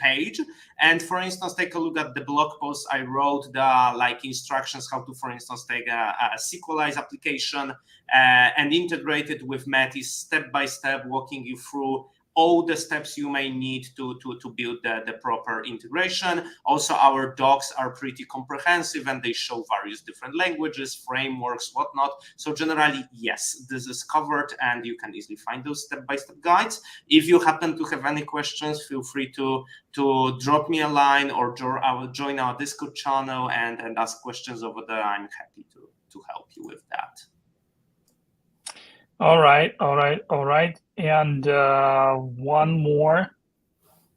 page, and for instance take a look at the blog post I wrote, the like instructions how to, for instance, take a SQLize application and integrate it with Metis step by step, walking you through all the steps you may need to build the proper integration. Also, our docs are pretty comprehensive and they show various different languages, frameworks, whatnot. So generally, yes, this is covered and you can easily find those step-by-step guides. If you happen to have any questions, feel free to drop me a line or join our Discord channel and ask questions over there. I'm happy to help you with that. All right. And one more.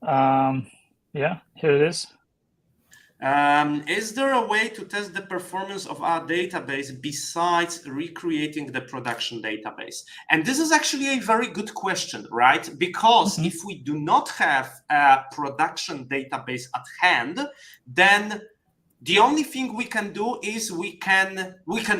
Yeah, here it is. Is there a way to test the performance of our database besides recreating the production database? And this is actually a very good question, right? Because if we do not have a production database at hand, then the only thing we can do is we can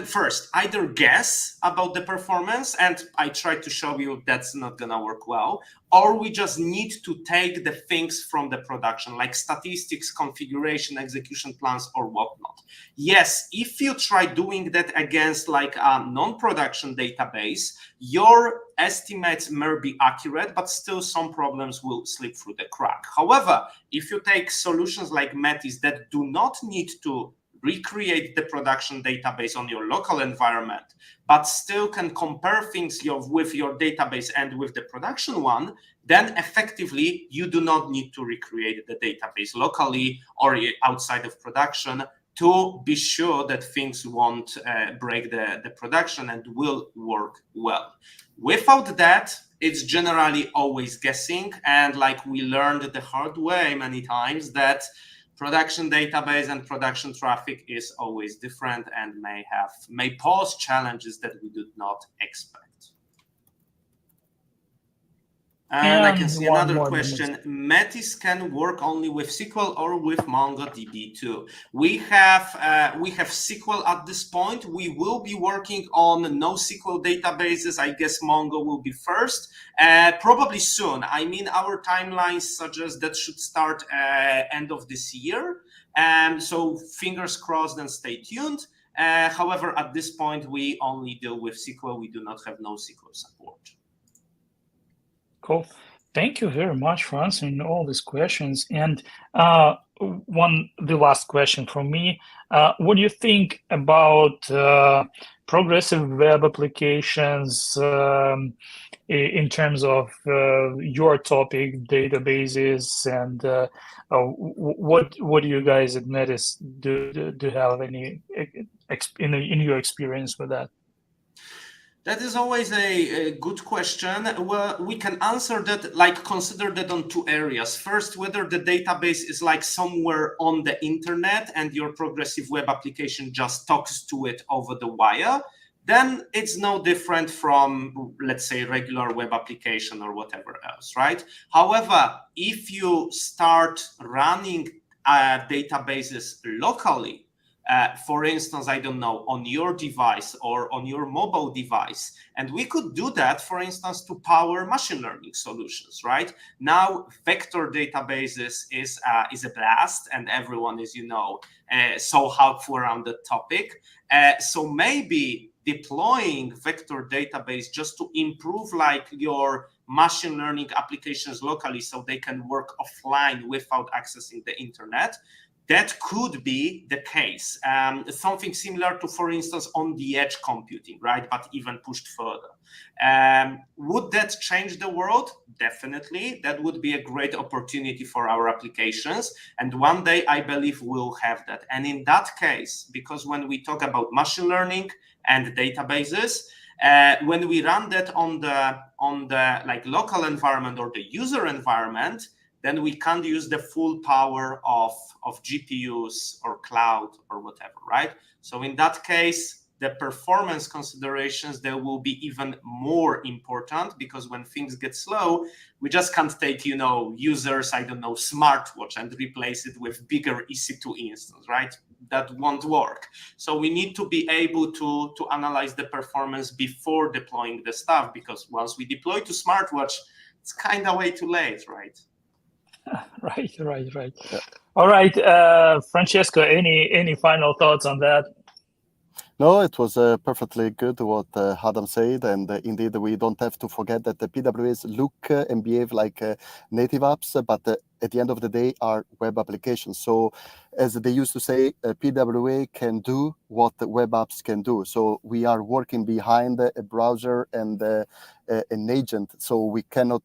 first either guess about the performance, and I tried to show you that's not gonna work well, or we just need to take the things from the production, like statistics, configuration, execution plans, or whatnot. Yes, if you try doing that against like a non-production database, your estimates may be accurate, but still some problems will slip through the crack. However, if you take solutions like Metis that do not need to recreate the production database on your local environment, but still can compare things with your database and with the production one, then effectively you do not need to recreate the database locally or outside of production to be sure that things won't break the production and will work well. Without that, it's generally always guessing. And like we learned the hard way many times that production database and production traffic is always different and may pose challenges that we did not expect. And I can see another question. Metis can work only with SQL or with MongoDB too. We have SQL at this point. We will be working on NoSQL databases. I guess Mongo will be first, probably soon. I mean, our timelines suggest that should start end of this year. So fingers crossed and stay tuned. However, at this point, we only deal with SQL. We do not have NoSQL support. Cool. Thank you very much for answering all these questions. And the last question from me. What do you think about progressive web applications in terms of your topic, databases, and what do you guys at Metis do have any in your experience with that? That is always a good question. Well, we can answer that, like consider that on two areas. First, whether the database is like somewhere on the internet and your progressive web application just talks to it over the wire, then it's no different from, let's say, regular web application or whatever else, right? However, if you start running databases locally, for instance, I don't know, on your device or on your mobile device. And we could do that, for instance, to power machine learning solutions, right? Now, vector databases is a blast, and everyone is, so helpful around the topic. So maybe deploying vector database just to improve like your machine learning applications locally so they can work offline without accessing the internet. That could be the case. Something similar to, for instance, on the edge computing, right? But even pushed further. Would that change the world? Definitely. That would be a great opportunity for our applications. And one day, I believe we'll have that. And in that case, because when we talk about machine learning and databases, when we run that on the like local environment or the user environment, then we can't use the full power of GPUs or cloud or whatever, right? So in that case, the performance considerations, they will be even more important because when things get slow, we just can't take, users, smartwatch and replace it with bigger EC2 instance, right? That won't work. So we need to be able to analyze the performance before deploying the stuff, because once we deploy to smartwatch, it's kind of way too late, right? Right. Yeah. All right, Francesco, any final thoughts on that? No, it was perfectly good what Adam said, and indeed we don't have to forget that the PWAs look and behave like native apps, but at the end of the day are web applications. So as they used to say, PWA can do what web apps can do. So we are working behind a browser and an agent, so we cannot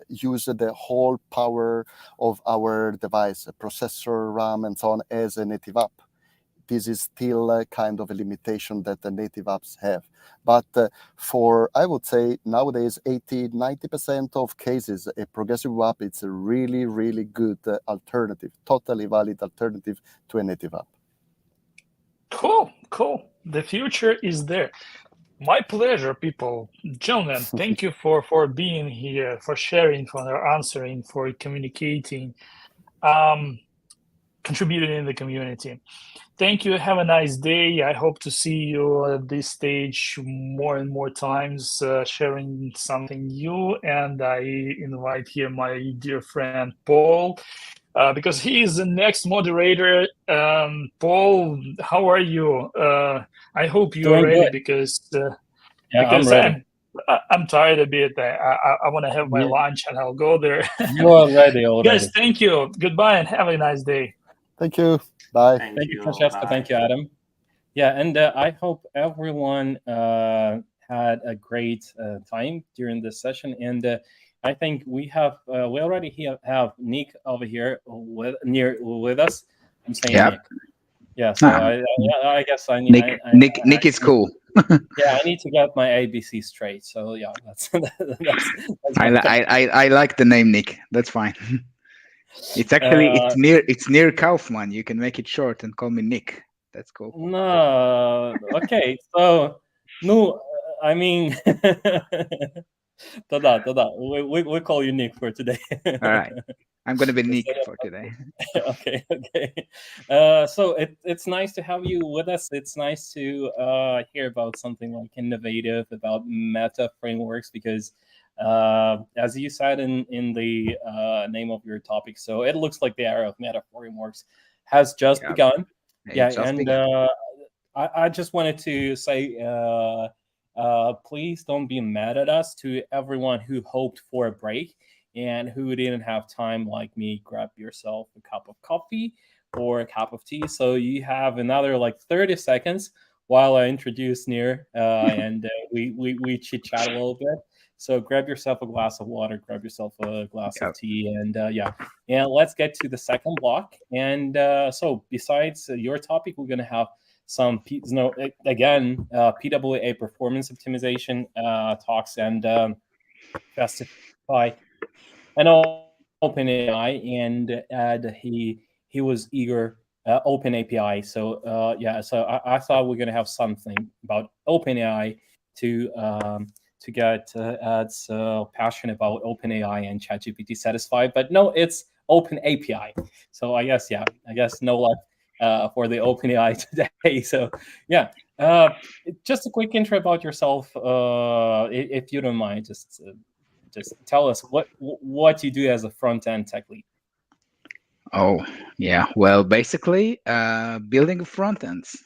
use the whole power of our device, processor, RAM, and so on, as a native app. this is still kind of a limitation that the native apps have. But for, I would say, nowadays, 80-90% of cases, a progressive app, it's a really, really good alternative, totally valid alternative to a native app. Cool. The future is there. My pleasure, people. Gentlemen, thank you for being here, for sharing, for answering, for communicating, contributing in the community. Thank you. Have a nice day. I hope to see you at this stage more and more times, sharing something new. And I invite here my dear friend Paul, because he is the next moderator. Paul, how are you? I hope you are Doing ready good. because I'm ready. I'm tired a bit. I want to have my Yeah. lunch and I'll go there. You are ready already. Guys, thank you. Goodbye and have a nice day. Thank you. Bye. Thank you, Francesco. bye. Thank you, Adam. Yeah, and I hope everyone had a great time during this session. And I think we already have Nick over here with us. I'm saying Yep. Nick. Yeah, so I guess I need Nick is cool. Yeah, I need to get my ABC straight. So yeah, that's I like the name Nick. That's fine. It's actually it's Nir Kaufman. You can make it short and call me Nick. That's cool. No, okay. So no, I mean, Toda. We call you Nick for today. All right, I'm gonna be Nick for today. Okay. So it's nice to have you with us. It's nice to hear about something like innovative, about meta frameworks, because as you said in the name of your topic, so it looks like the era of meta frameworks has just begun. I just wanted to say, please don't be mad at us, to everyone who hoped for a break and who didn't have time like me. Grab yourself a cup of coffee or a cup of tea. So you have another like 30 seconds while I introduce Nir and we chit chat a little bit. So grab yourself a glass of water, grab yourself a glass of tea, and and let's get to the second block. And so besides your topic, we're going to have some PWA performance optimization talks and Fastify and OpenAI, and he was eager OpenAPI. So so I thought we're going to have something about OpenAI to get Ad's passion about OpenAI and ChatGPT satisfied, but no, it's OpenAPI. So I guess no luck for the OpenAI today. So yeah, just a quick intro about yourself, if you don't mind. Just tell us what you do as a front end tech lead. Oh yeah, well, basically building front ends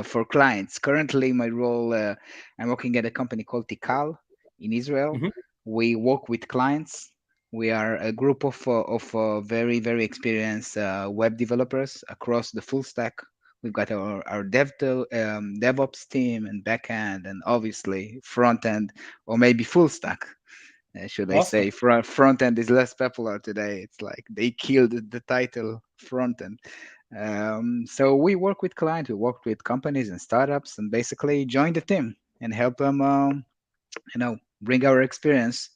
for clients. Currently, my role, I'm working at a company called Tikal in Israel. Mm-hmm. We work with clients. We are a group of very, very experienced web developers across the full stack. We've got our DevOps team and backend, and obviously front end, or maybe full stack. Should I say front end is less popular today? It's like they killed the title front end. So we work with clients, we work with companies and startups, and basically join the team and help them, bring our experience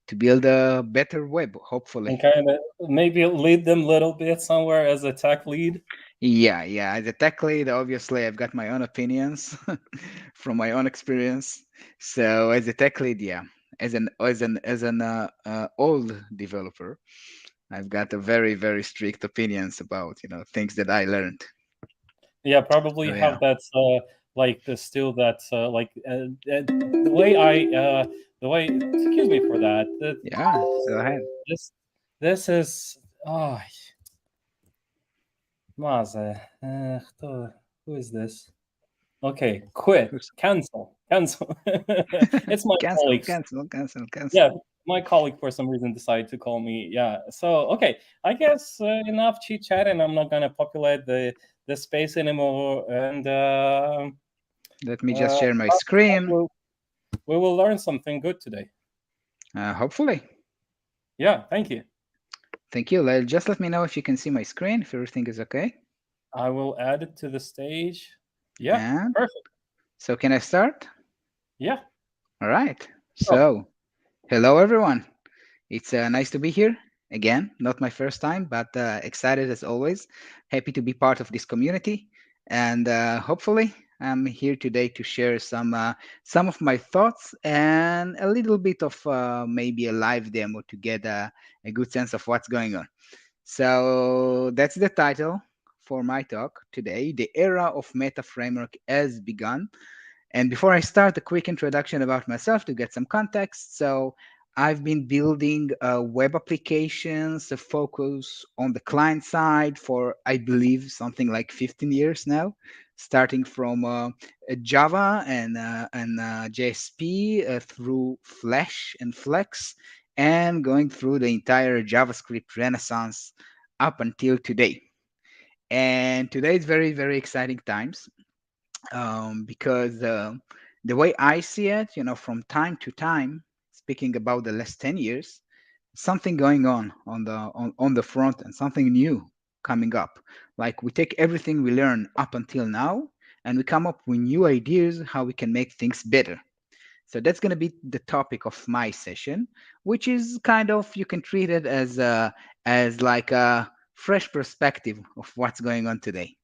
to build a better web, hopefully. And kind of maybe lead them a little bit somewhere as a tech lead. Yeah. As a tech lead, obviously, I've got my own opinions from my own experience. So as a tech lead, as an old developer, I've got a very, very strict opinions about things that I learned. Yeah, probably have that the way. Excuse me for that. Go ahead. This is who is this? Okay, quit. Cancel. It's my colleague. Cancel. Yeah, my colleague for some reason decided to call me. Yeah, so okay, I guess enough chit chat, and I'm not gonna populate the space anymore. And let me just share my screen. We will learn something good today. Hopefully. Yeah, thank you. Thank you. Just let me know if you can see my screen, if everything is okay. I will add it to the stage. Yeah, And perfect. so can I start? Yeah. All right. Oh, So, hello everyone. It's nice to be here again. Not my first time, but excited as always. Happy to be part of this community, and hopefully, I'm here today to share some of my thoughts and a little bit of maybe a live demo to get a good sense of what's going on. So that's the title for my talk today. The era of Meta Framework has begun. And before I start, a quick introduction about myself to get some context. So I've been building web applications, a focus on the client side for, I believe, something like 15 years now, starting from Java and JSP through Flash and Flex, and going through the entire JavaScript renaissance up until today. And today is very, very exciting times because the way I see it, from time to time, speaking about the last 10 years, something going on the front and something new coming up. Like we take everything we learn up until now and we come up with new ideas how we can make things better. So that's going to be the topic of my session, which is kind of you can treat it as like a fresh perspective of what's going on today.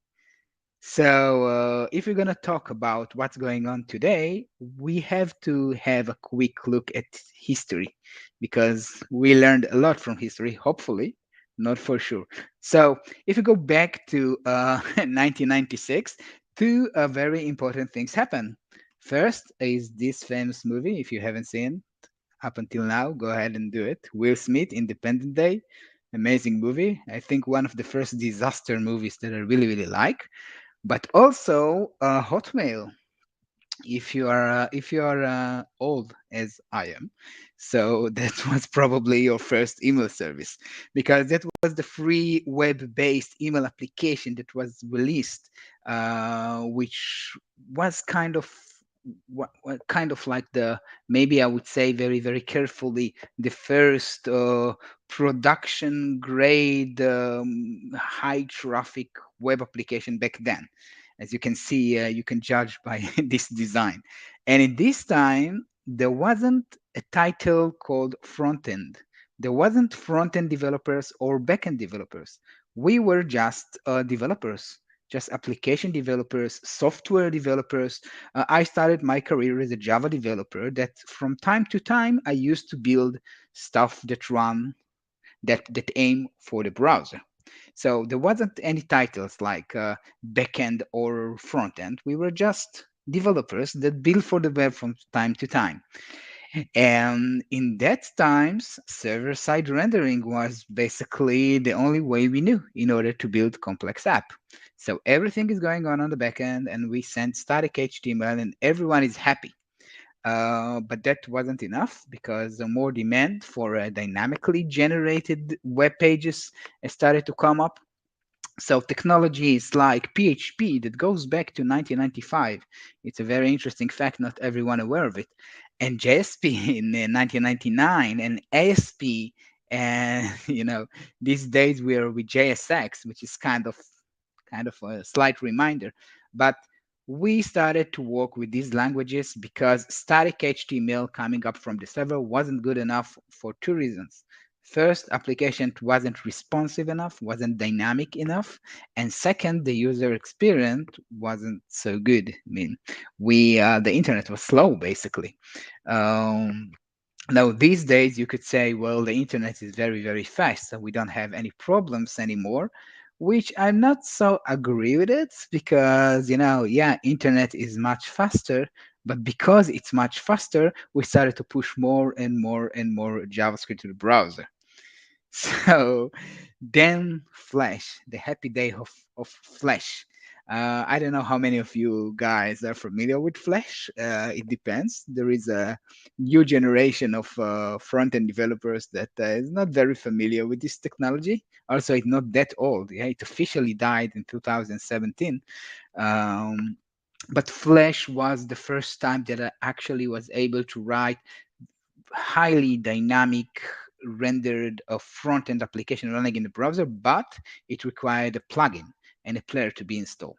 So, if we're going to talk about what's going on today, we have to have a quick look at history because we learned a lot from history, hopefully, not for sure. So, if we go back to 1996, two very important things happen. First is this famous movie, if you haven't seen up until now, go ahead and do it. Will Smith, Independent Day, amazing movie. I think one of the first disaster movies that I really, really like, but also Hotmail. If you are old as I am, so that was probably your first email service because that was the free web-based email application that was released, which was kind of like the maybe I would say very very carefully the first production grade high traffic web application back then. As you can see, you can judge by this design. And in this time, there wasn't a title called front end. There wasn't front end developers or back end developers. We were just developers, just application developers, software developers. I started my career as a Java developer that from time to time I used to build stuff that aim for the browser. So there wasn't any titles like backend or front end. We were just developers that build for the web from time to time. And in that times, server-side rendering was basically the only way we knew in order to build complex app. So everything is going on the backend, and we send static HTML, and everyone is happy. But that wasn't enough because the more demand for dynamically generated web pages started to come up. So technologies like PHP that goes back to 1995. It's a very interesting fact, not everyone aware of it. And JSP in 1999 and ASP, and these days we are with JSX, which is kind of a slight reminder. But we started to work with these languages because static HTML coming up from the server wasn't good enough for two reasons. First, application wasn't responsive enough, wasn't dynamic enough, and second, the user experience wasn't so good. I mean, the internet was slow basically. Um, Now, these days, you could say, well, the internet is very, very fast, so we don't have any problems anymore, which I'm not so agree with it because, yeah, internet is much faster, but because it's much faster, we started to push more and more and more JavaScript to the browser. So then Flash, the happy day of Flash. I don't know how many of you guys are familiar with Flash. It depends. There is a new generation of front-end developers that is not very familiar with this technology. Also, it's not that old. Yeah, it officially died in 2017. Um, but Flash was the first time that I actually was able to write highly dynamic rendered a front-end application running in the browser, but it required a plugin. and a player to be installed,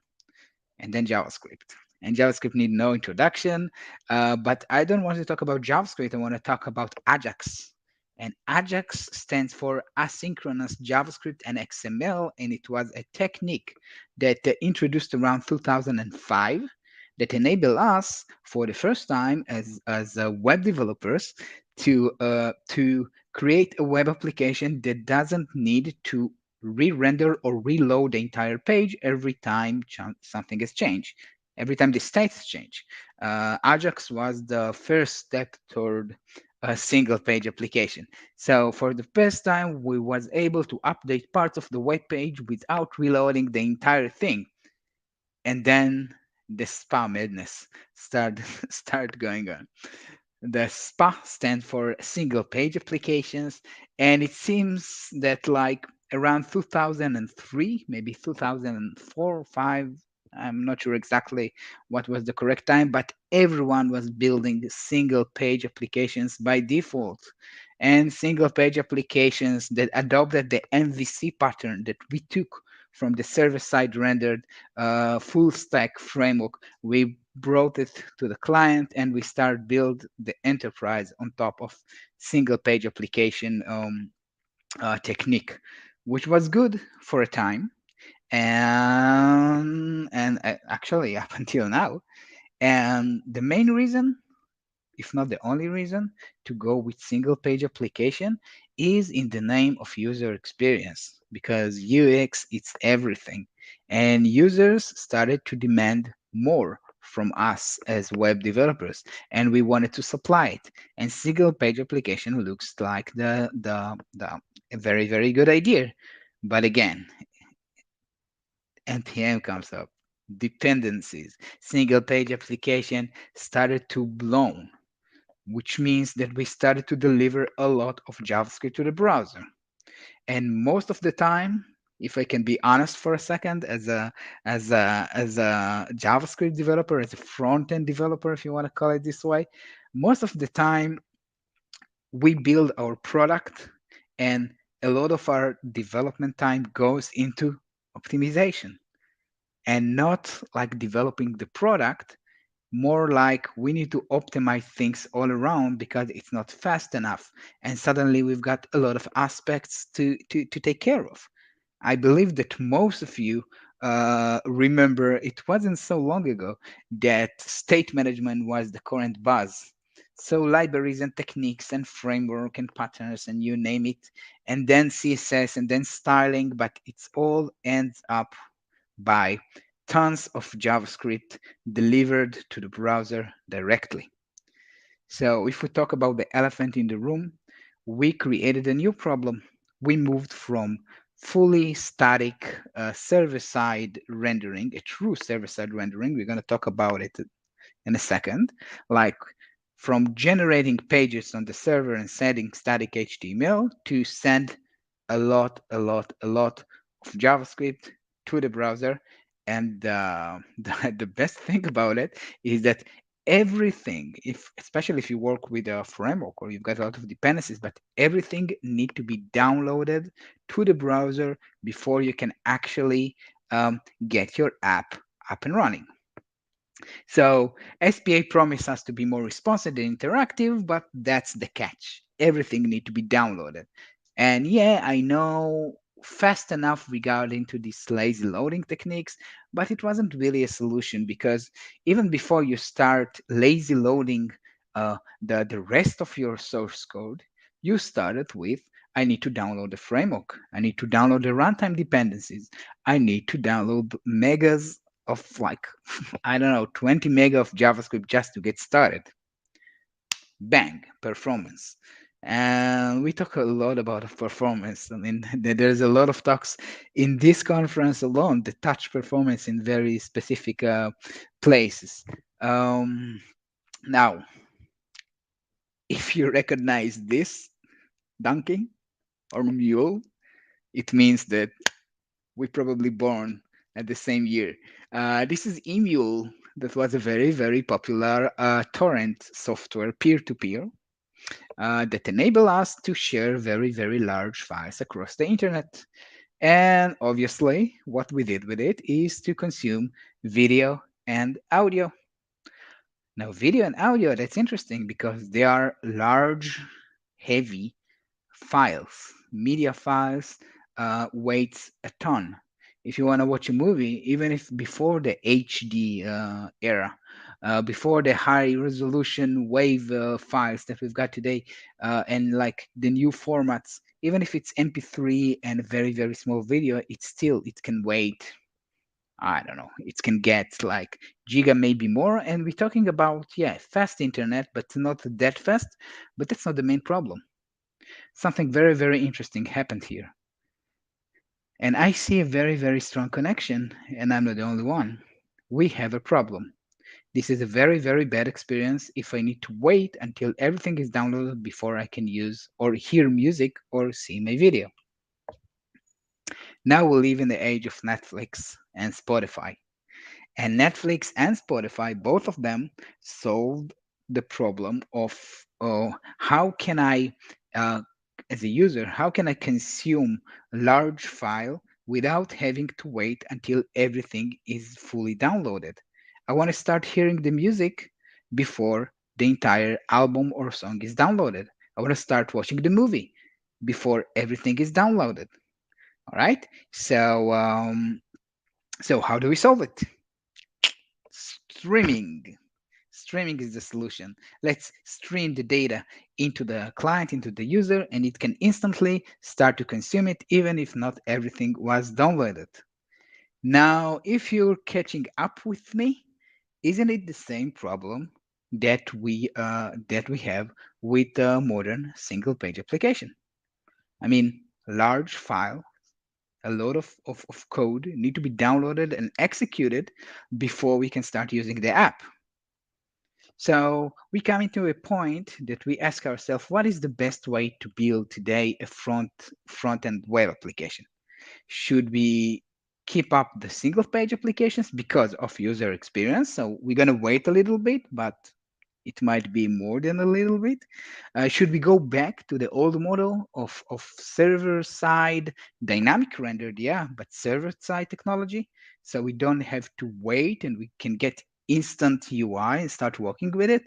and then JavaScript. And JavaScript need no introduction, but I don't want to talk about JavaScript. I want to talk about Ajax. And Ajax stands for asynchronous JavaScript and XML, and it was a technique that introduced around 2005 that enable us for the first time as web developers to create a web application that doesn't need to re-render or reload the entire page every time something has changed, every time the states change. Ajax was the first step toward a single page application. So for the first time, we was able to update parts of the web page without reloading the entire thing. And then the SPA madness start going on. The SPA stands for single page applications, and it seems that like around 2003, maybe 2004 or 5, I'm not sure exactly what was the correct time, but everyone was building single page applications by default. And single page applications that adopted the MVC pattern that we took from the server side rendered full stack framework. We brought it to the client and we start build the enterprise on top of single page application technique, which was good for a time, and actually up until now. And the main reason, if not the only reason, to go with single page application is in the name of user experience, because UX it's everything, and users started to demand more from us as web developers, and we wanted to supply it. And single page application looks like the a very good idea, but again, NPM comes up, dependencies, single page application started to blow, which means that we started to deliver a lot of JavaScript to the browser. And most of the time, if I can be honest for a second, as a JavaScript developer, as a front-end developer, if you want to call it this way, most of the time we build our product and a lot of our development time goes into optimization and not like developing the product, more like we need to optimize things all around because it's not fast enough. And suddenly we've got a lot of aspects to take care of. I believe that most of you remember it wasn't so long ago that state management was the current buzz. So libraries and techniques and framework and patterns and you name it, and then CSS and then styling, but it's all ends up by tons of JavaScript delivered to the browser directly. So if we talk about the elephant in the room, we created a new problem. We moved from fully static server-side rendering, a true server-side rendering. We're going to talk about it in a second, like from generating pages on the server and sending static HTML to send a lot of JavaScript to the browser. And the best thing about it is that everything, especially if you work with a framework or you've got a lot of dependencies, but everything need to be downloaded to the browser before you can actually get your app up and running. So SPA promised us to be more responsive and interactive, but that's the catch. Everything need to be downloaded. And yeah, I know fast enough regarding to these lazy loading techniques, but it wasn't really a solution because even before you start lazy loading the rest of your source code, you started with, I need to download the framework. I need to download the runtime dependencies. I need to download megas of like, I don't know, 20 mega of JavaScript just to get started. Bang, performance. And we talk a lot about performance. I mean, there's a lot of talks in this conference alone that touch performance in very specific places. Now, if you recognize this donkey or mule, it means that we probably born at the same year. This is Emule. That was a very popular torrent software, peer-to-peer, that enable us to share very large files across the internet. And obviously, what we did with it is to consume video and audio. Now, video and audio, that's interesting because they are large, heavy files. Media files weighs a ton. If you want to watch a movie, even if before the HD era, before the high resolution wave files that we've got today, and like the new formats, even if it's MP3 and a very, very small video, it can wait, I don't know, it can get like giga, maybe more. And we're talking about, yeah, fast internet, but not that fast. But that's not the main problem. Something very, very interesting happened here. And I see a very, very strong connection, and I'm not the only one. We have a problem. This is a very, very bad experience if I need to wait until everything is downloaded before I can use or hear music or see my video. Now we live in the age of Netflix and Spotify. And Netflix and Spotify, both of them, solved the problem of how can I, as a user, how can I consume large file without having to wait until everything is fully downloaded. I want to start hearing the music before the entire album or song is downloaded. I want to start watching the movie before everything is downloaded. All right. So how do we solve it? Streaming. Streaming is the solution. Let's stream the data into the client, into the user, and it can instantly start to consume it, even if not everything was downloaded. Now, if you're catching up with me, isn't it the same problem that we have with the modern single-page application? I mean, large file, a lot of code need to be downloaded and executed before we can start using the app. So we come into a point that we ask ourselves, what is the best way to build today a front-end web application? Should we keep up the single-page applications because of user experience? So we're going to wait a little bit, but it might be more than a little bit. Should we go back to the old model of server-side dynamic rendered? Yeah, but server-side technology. So we don't have to wait and we can get instant UI and start working with it.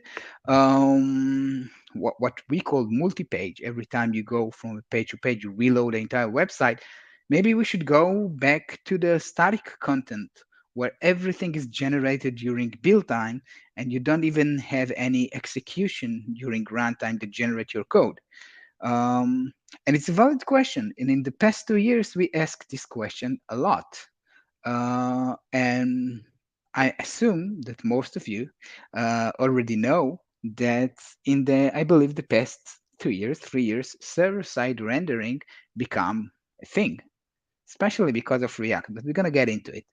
What we call multi-page. Every time you go from a page to page, you reload the entire website. Maybe we should go back to the static content where everything is generated during build time and you don't even have any execution during runtime to generate your code. And it's a valid question. And in the past 2 years, we asked this question a lot. And I assume that most of you already know that in I believe, the past 2 years, 3 years, server-side rendering become a thing, especially because of React, but we're going to get into it.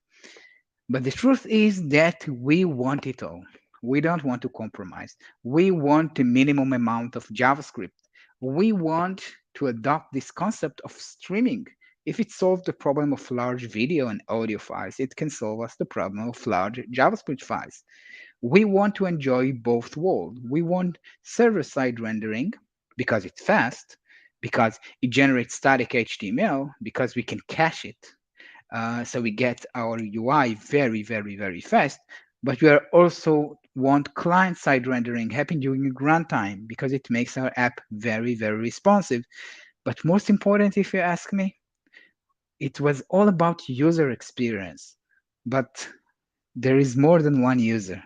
But the truth is that we want it all. We don't want to compromise. We want the minimum amount of JavaScript. We want to adopt this concept of streaming. If it solves the problem of large video and audio files, it can solve us the problem of large JavaScript files. We want to enjoy both worlds. We want server-side rendering because it's fast, because it generates static HTML, because we can cache it. So we get our UI very, very, very fast. But we also want client-side rendering happen during runtime because it makes our app very, very responsive. But most important, if you ask me, it was all about user experience. But there is more than one user.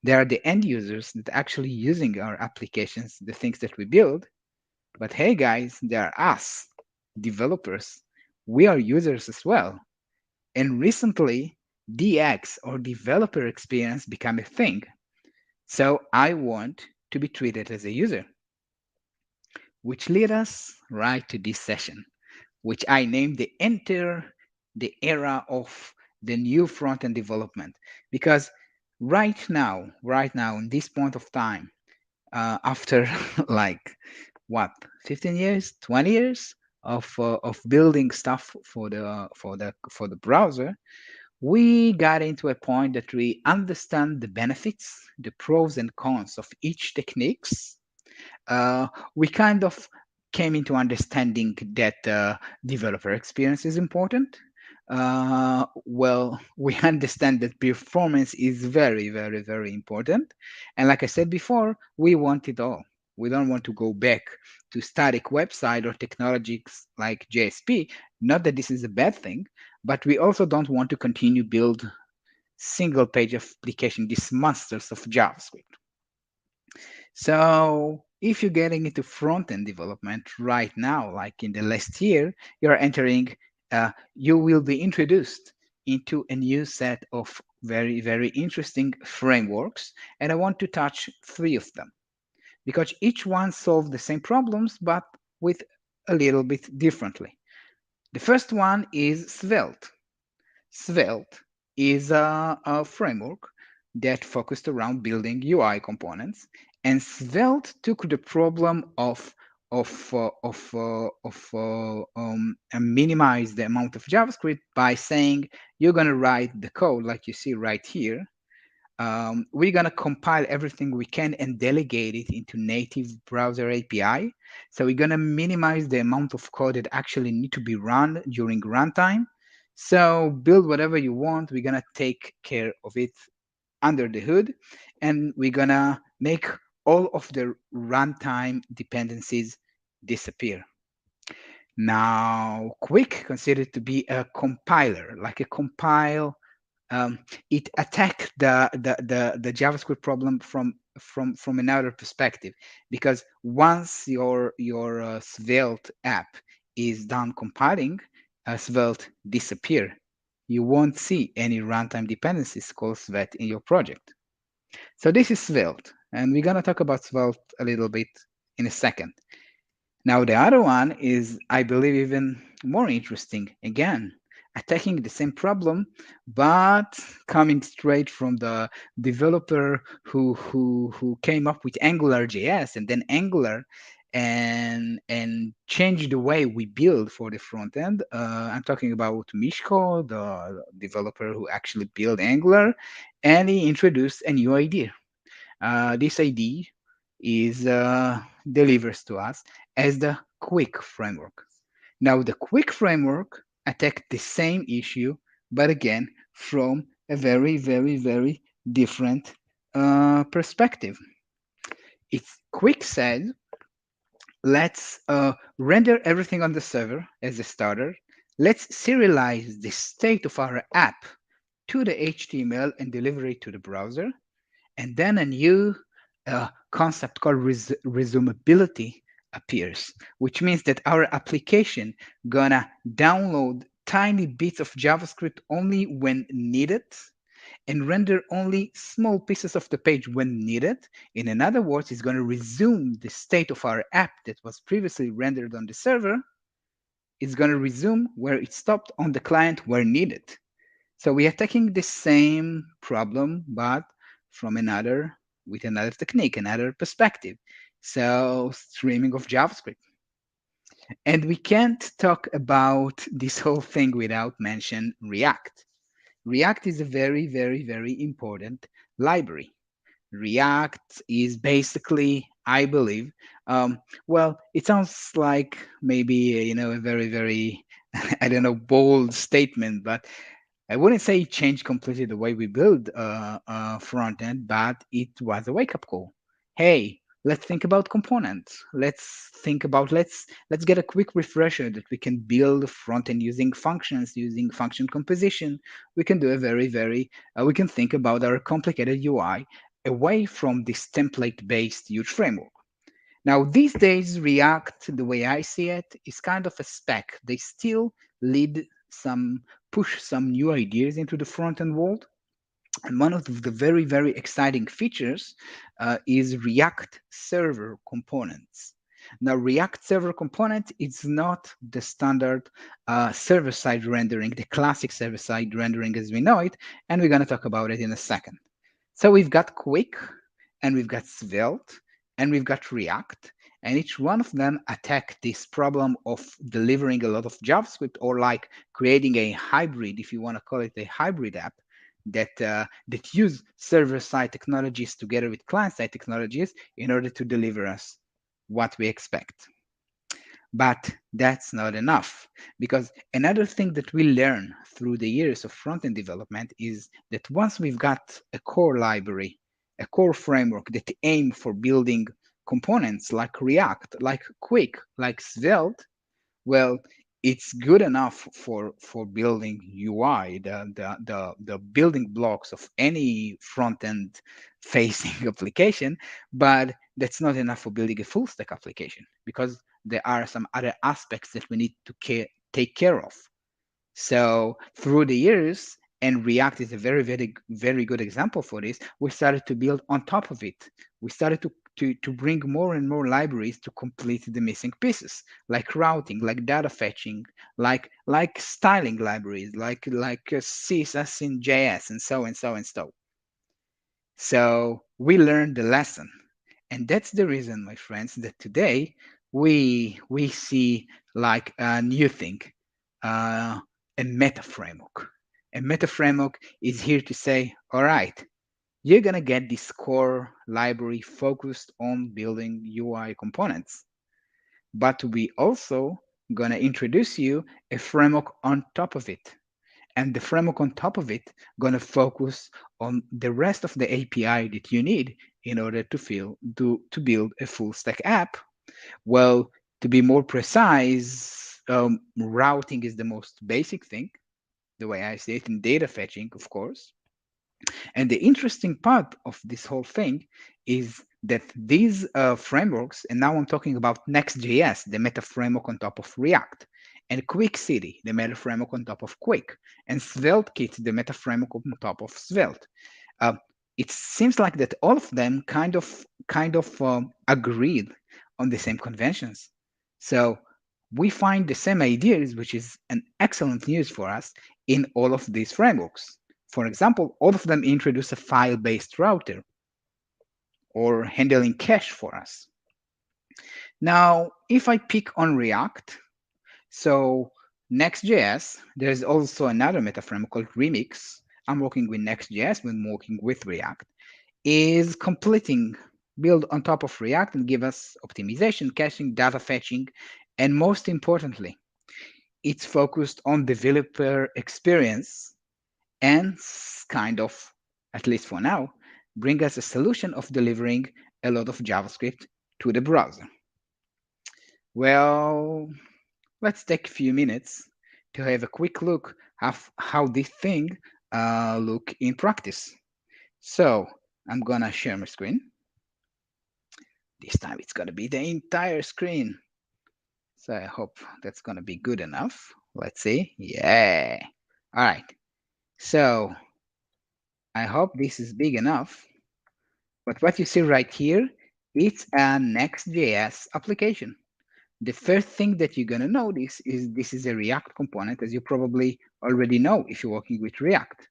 There are the end users that are actually using our applications, the things that we build. But hey, guys, there are us, developers. We are users as well. And recently, DX or developer experience became a thing. So I want to be treated as a user. Which lead us right to this session, which I named the Enter the Era of the New Front-End Development. Because right now, in this point of time, after like, 15 years, 20 years of building stuff for the browser, we got into a point that we understand the benefits, the pros and cons of each techniques. We kind of came into understanding that developer experience is important. Well, we understand that performance is very, very, very important. And like I said before, we want it all. We don't want to go back to static website or technologies like JSP. Not that this is a bad thing, but we also don't want to continue build single page application, these monsters of JavaScript. So if you're getting into front-end development right now, like in the last year, you're entering, you will be introduced into a new set of very, very interesting frameworks. And I want to touch 3 of them because each one solves the same problems, but with a little bit differently. The first one is Svelte. Svelte is a framework that focused around building UI components, and Svelte took the problem of minimize the amount of JavaScript by saying you're going to write the code like you see right here. We're going to compile everything we can and delegate it into native browser API. So we're going to minimize the amount of code that actually need to be run during runtime. So build whatever you want. We're going to take care of it under the hood. And we're going to make all of the runtime dependencies disappear. Now, Quick considered to be a compiler, like a compile. It attacked the JavaScript problem from another perspective, because once your Svelte app is done compiling, Svelte disappear. You won't see any runtime dependencies called Svelte in your project. So this is Svelte, and we're gonna talk about Svelte a little bit in a second. Now the other one is, I believe, even more interesting. Again, attacking the same problem, but coming straight from the developer who came up with Angular.js and then Angular and changed the way we build for the front end. I'm talking about Mishko, the developer who actually built Angular, and he introduced a new idea. This idea is delivers to us as the Quick framework. Now, the Quick framework attacked the same issue, but again, from a very, very, very different perspective. It's Quick said, let's render everything on the server as a starter. Let's serialize the state of our app to the HTML and deliver it to the browser. And then a new concept called resumability appears, which means that our application gonna download tiny bits of JavaScript only when needed and render only small pieces of the page when needed. In other words, it's going to resume the state of our app that was previously rendered on the server. It's going to resume where it stopped on the client where needed. So we are taking the same problem, but from with another technique, another perspective. So streaming of JavaScript. And we can't talk about this whole thing without mention React. React is a very, very, very important library. React is basically, I believe, well, it sounds like maybe, a very, very, I don't know, bold statement, but I wouldn't say it changed completely the way we build front end, but it was a wake up call. Hey, let's think about components. Let's get a quick refresher that we can build front end using functions, using function composition. We can do a very, very, we can think about our complicated UI away from this template-based huge framework. Now, these days, React, the way I see it, is kind of a spec. They still push some new ideas into the front-end world. And one of the very, very exciting features is React Server Components. Now, React Server Component is not the standard server-side rendering, the classic server-side rendering as we know it, and we're going to talk about it in a second. So we've got Quick, and we've got Svelte, and we've got React, and each one of them attack this problem of delivering a lot of JavaScript, or like creating a hybrid, if you want to call it a hybrid app, that use server-side technologies together with client-side technologies in order to deliver us what we expect. But that's not enough, because another thing that we learn through the years of front-end development is that once we've got a core library, a core framework that aim for building components like React, like Quick, like Svelte, well, it's good enough for building UI, the building blocks of any front-end facing application, but that's not enough for building a full stack application, because there are some other aspects that we need to take care of. So through the years, and React is a very, very, very good example for this, we started to build on top of it. We started to bring more and more libraries to complete the missing pieces, like routing, like data fetching, like styling libraries, like CSS in JS, and so and so and so. So we learned the lesson, and that's the reason, my friends, that today we see like a new thing, a meta framework. A meta framework is here to say, all right, you're going to get this core library focused on building UI components. But we also going to introduce you a framework on top of it. And the framework on top of it going to focus on the rest of the API that you need in order to build a full stack app. Well, to be more precise, routing is the most basic thing, the way I see it, in data fetching, of course. And the interesting part of this whole thing is that these frameworks, and now I'm talking about Next.js, the meta framework on top of React, and Quick City, the meta framework on top of Quick, and SvelteKit, the meta framework on top of Svelte. It seems like that all of them kind of agreed on the same conventions. So we find the same ideas, which is an excellent news for us, in all of these frameworks. For example, all of them introduce a file-based router or handling cache for us. Now, if I pick on React, so Next.js, there's also another meta framework called Remix. I'm working with Next.js when working with React, is completing build on top of React and give us optimization, caching, data fetching, and most importantly, it's focused on developer experience and kind of, at least for now, bring us a solution of delivering a lot of JavaScript to the browser. Well, let's take a few minutes to have a quick look at how this thing look in practice. So I'm gonna share my screen. This time it's gonna be the entire screen. So I hope that's gonna be good enough. Let's see. Yeah. All right. So I hope this is big enough. But what you see right here, it's a Next.js application. The first thing that you're gonna notice is this is a React component, as you probably already know if you're working with React.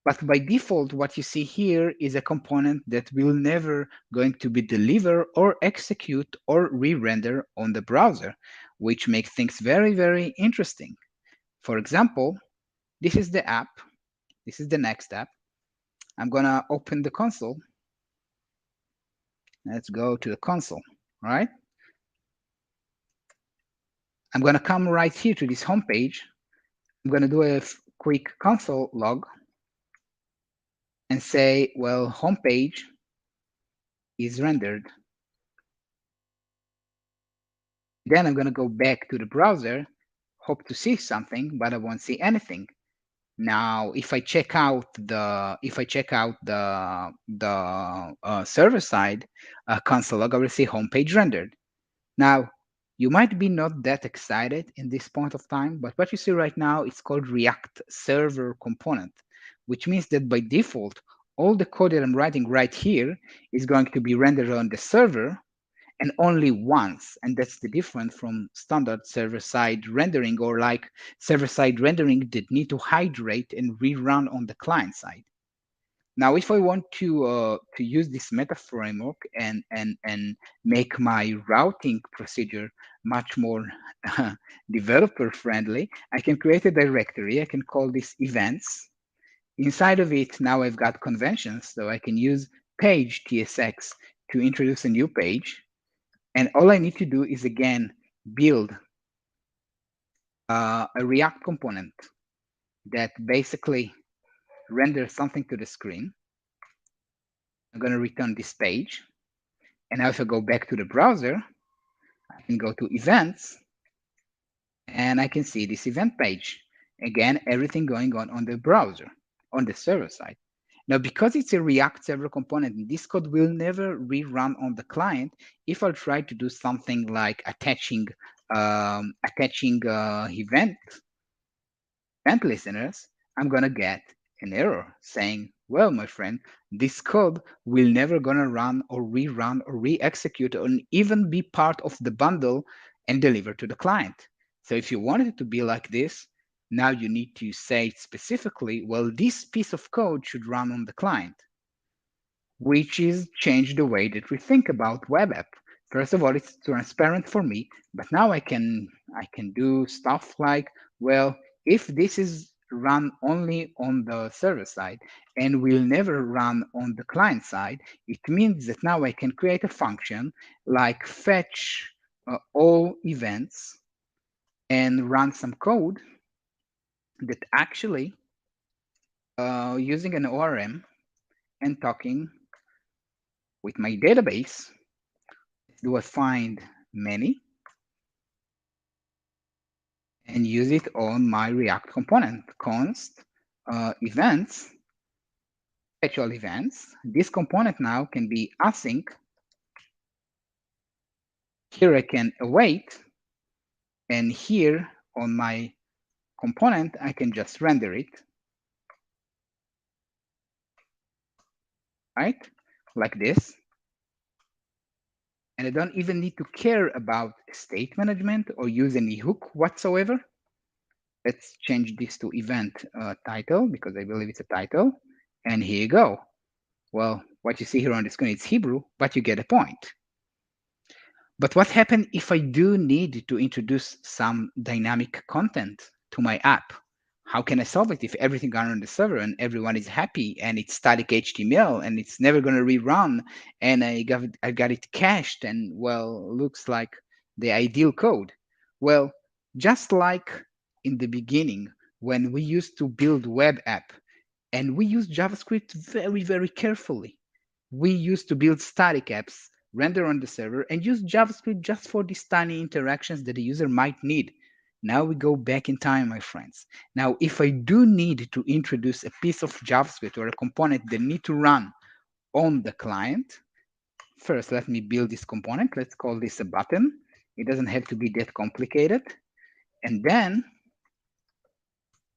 But by default, what you see here is a component that will never going to be delivered or execute or re-render on the browser, which makes things very, very interesting. For example, this is the app. This is the next app. I'm gonna open the console. Let's go to the console, all right? I'm gonna come right here to this home page. I'm gonna do a quick console log and say, well, home page is rendered. Then I'm gonna go back to the browser, hope to see something, but I won't see anything. Now, if I check out the server side console log, I will see homepage rendered. Now, you might be not that excited in this point of time, but what you see right now is called React Server Component, which means that by default, all the code that I'm writing right here is going to be rendered on the server, and only once. And that's the difference from standard server-side rendering, or like server-side rendering that need to hydrate and rerun on the client side. Now, if I want to use this meta framework and make my routing procedure much more developer friendly, I can create a directory. I can call this events. Inside of it, now I've got conventions, so I can use page tsx to introduce a new page. And all I need to do is, again, build a React component that basically renders something to the screen, I'm going to return this page. And now if I go back to the browser, I can go to events and I can see this event page. Again, everything going on the browser, on the server side. Now, because it's a React server component, this code will never rerun on the client if I try to do something like attaching event listeners. I'm gonna get an error saying, well, my friend, this code will never gonna run or rerun or re-execute or even be part of the bundle and deliver to the client. So if you want it to be like this, now you need to say specifically, well, this piece of code should run on the client, which is change the way that we think about web app. First of all, it's transparent for me, but now I can do stuff like, well, if this is run only on the server side and will never run on the client side, it means that now I can create a function like fetch all events and run some code that actually using an ORM and talking with my database, do a find many and use it on my React component, const events, actual events. This component now can be async. Here I can await, and here on my component, I can just render it, right? Like this. And I don't even need to care about state management or use any hook whatsoever. Let's change this to event title because I believe it's a title. And here you go. Well, what you see here on the screen is Hebrew, but you get a point. But what happens if I do need to introduce some dynamic content to my app? How can I solve it if everything got on the server and everyone is happy and it's static HTML and it's never going to rerun and I got it cached and, well, looks like the ideal code? Well, just like in the beginning when we used to build web app and we used JavaScript very, very carefully. We used to build static apps, render on the server, and use JavaScript just for these tiny interactions that the user might need. Now we go back in time, my friends. Now, if I do need to introduce a piece of JavaScript or a component that need to run on the client, first, let me build this component. Let's call this a button. It doesn't have to be that complicated. And then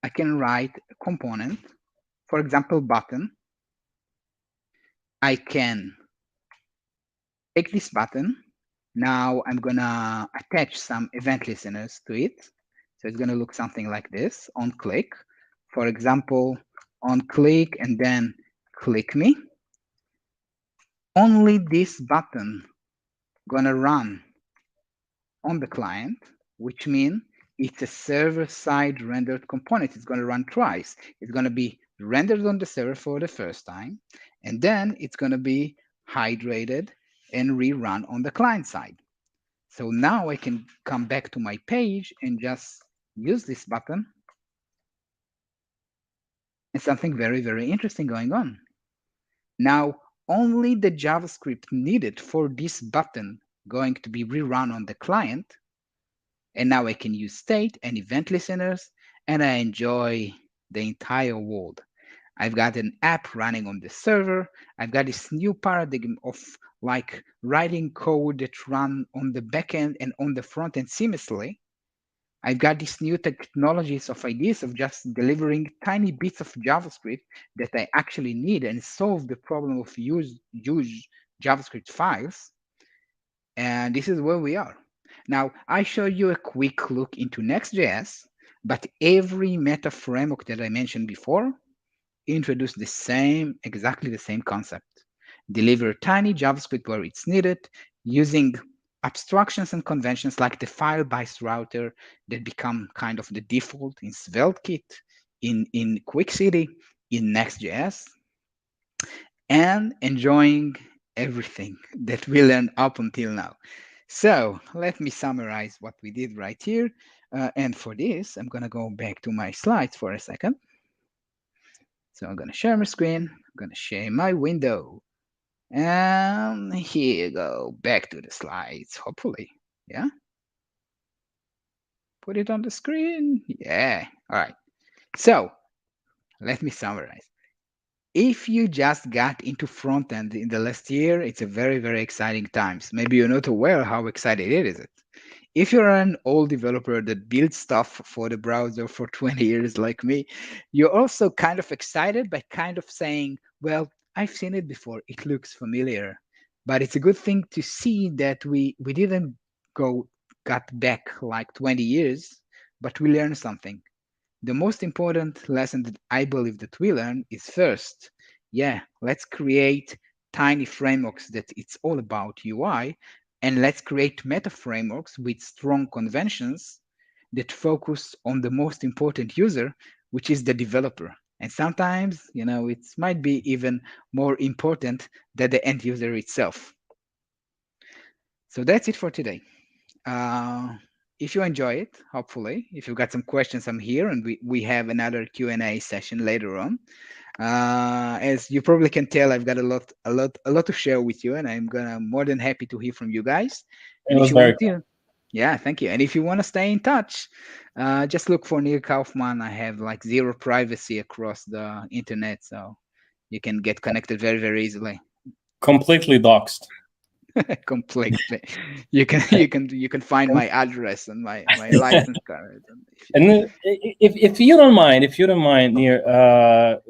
I can write a component, for example, button. I can take this button. Now I'm gonna attach some event listeners to it. So it's gonna look something like this on click. For example, on click and then click me. Only this button gonna run on the client, which means it's a server-side rendered component. It's gonna run twice. It's gonna be rendered on the server for the first time, and then it's gonna be hydrated and rerun on the client side. So now I can come back to my page and just use this button. And something very, very interesting going on. Now, only the JavaScript needed for this button going to be rerun on the client. And now I can use state and event listeners, and I enjoy the entire world. I've got an app running on the server. I've got this new paradigm of like writing code that run on the backend and on the front end seamlessly. I've got these new technologies of ideas of just delivering tiny bits of JavaScript that I actually need and solve the problem of use JavaScript files. And this is where we are. Now, I show you a quick look into Next.js, but every meta framework that I mentioned before introduce exactly the same concept. Deliver tiny JavaScript where it's needed using abstractions and conventions like the file bytes router that become kind of the default in SvelteKit, in Quick City, in Next.js, and enjoying everything that we learned up until now. So let me summarize what we did right here. And for this, I'm going to go back to my slides for a second. So I'm going to share my screen. I'm going to share my window. And here you go. Back to the slides, hopefully. Yeah. Put it on the screen. Yeah. All right. So let me summarize. If you just got into front end in the last year, it's a very, very exciting times. Maybe you're not aware how excited it is. If you're an old developer that builds stuff for the browser for 20 years like me, you're also kind of excited by kind of saying, well, I've seen it before. It looks familiar. But it's a good thing to see that we didn't got back like 20 years, but we learned something. The most important lesson that I believe that we learn is first, let's create tiny frameworks that it's all about UI, and let's create meta frameworks with strong conventions that focus on the most important user, which is the developer. And sometimes, it might be even more important than the end user itself. So that's it for today. If you enjoy it, hopefully, if you've got some questions, I'm here, and we have another Q&A session later on. As you probably can tell, I've got a lot to share with you, and I'm more than happy to hear from you guys. And if you want to, yeah, thank you. And if you want to stay in touch, just look for Nir Kaufman. I have like zero privacy across the internet, so you can get connected very, very easily. Completely doxed. Completely. You can find my address and my license card. And if you don't mind, Nir,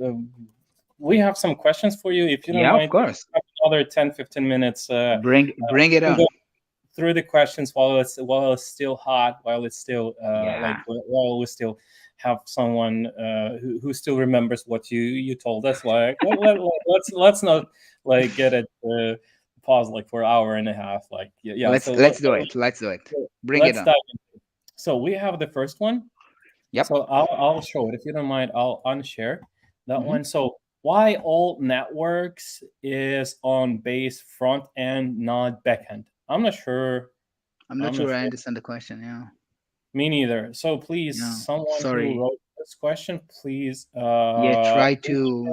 we have some questions for you. If you don't mind, of course. Another 10-15 minutes. Bring it on. Through the questions while it's still hot, while it's still while we still have someone who still remembers what you told us. Like let's not like get it. Pause like for an hour and a half. Like let's do it. Bring it on. So we have the first one. Yep. So I'll show it. If you don't mind, I'll unshare that one. So why all networks is on base front end, not back end? I'm not sure. I'm not sure I understand the question. Yeah. Me neither. So please, someone who wrote this question, please. Try to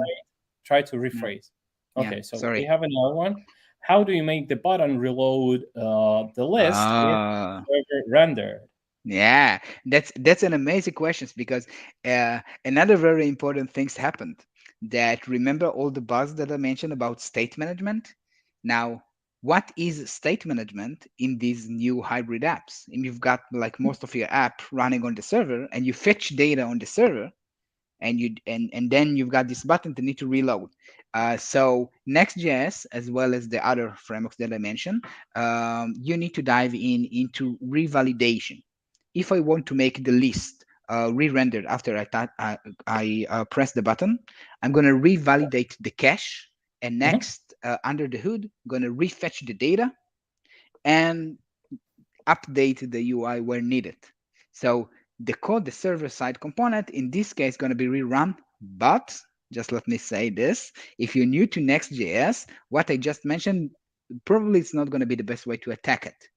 rephrase. Okay. So we have another one. How do you make the button reload the list if rendered? Yeah, that's an amazing question, because another very important things happened. That remember all the buzz that I mentioned about state management? Now, what is state management in these new hybrid apps? And you've got like most of your app running on the server, and you fetch data on the server, and then you've got this button to need to reload. So Next.js, as well as the other frameworks that I mentioned, you need to dive into revalidation. If I want to make the list re-rendered after I press the button, I'm going to revalidate the cache, and next under the hood, I'm going to refetch the data and update the UI where needed. So the code, the server-side component, in this case, is going to be rerun. But just let me say this: if you're new to Next.js, what I just mentioned probably it's not going to be the best way to attack it.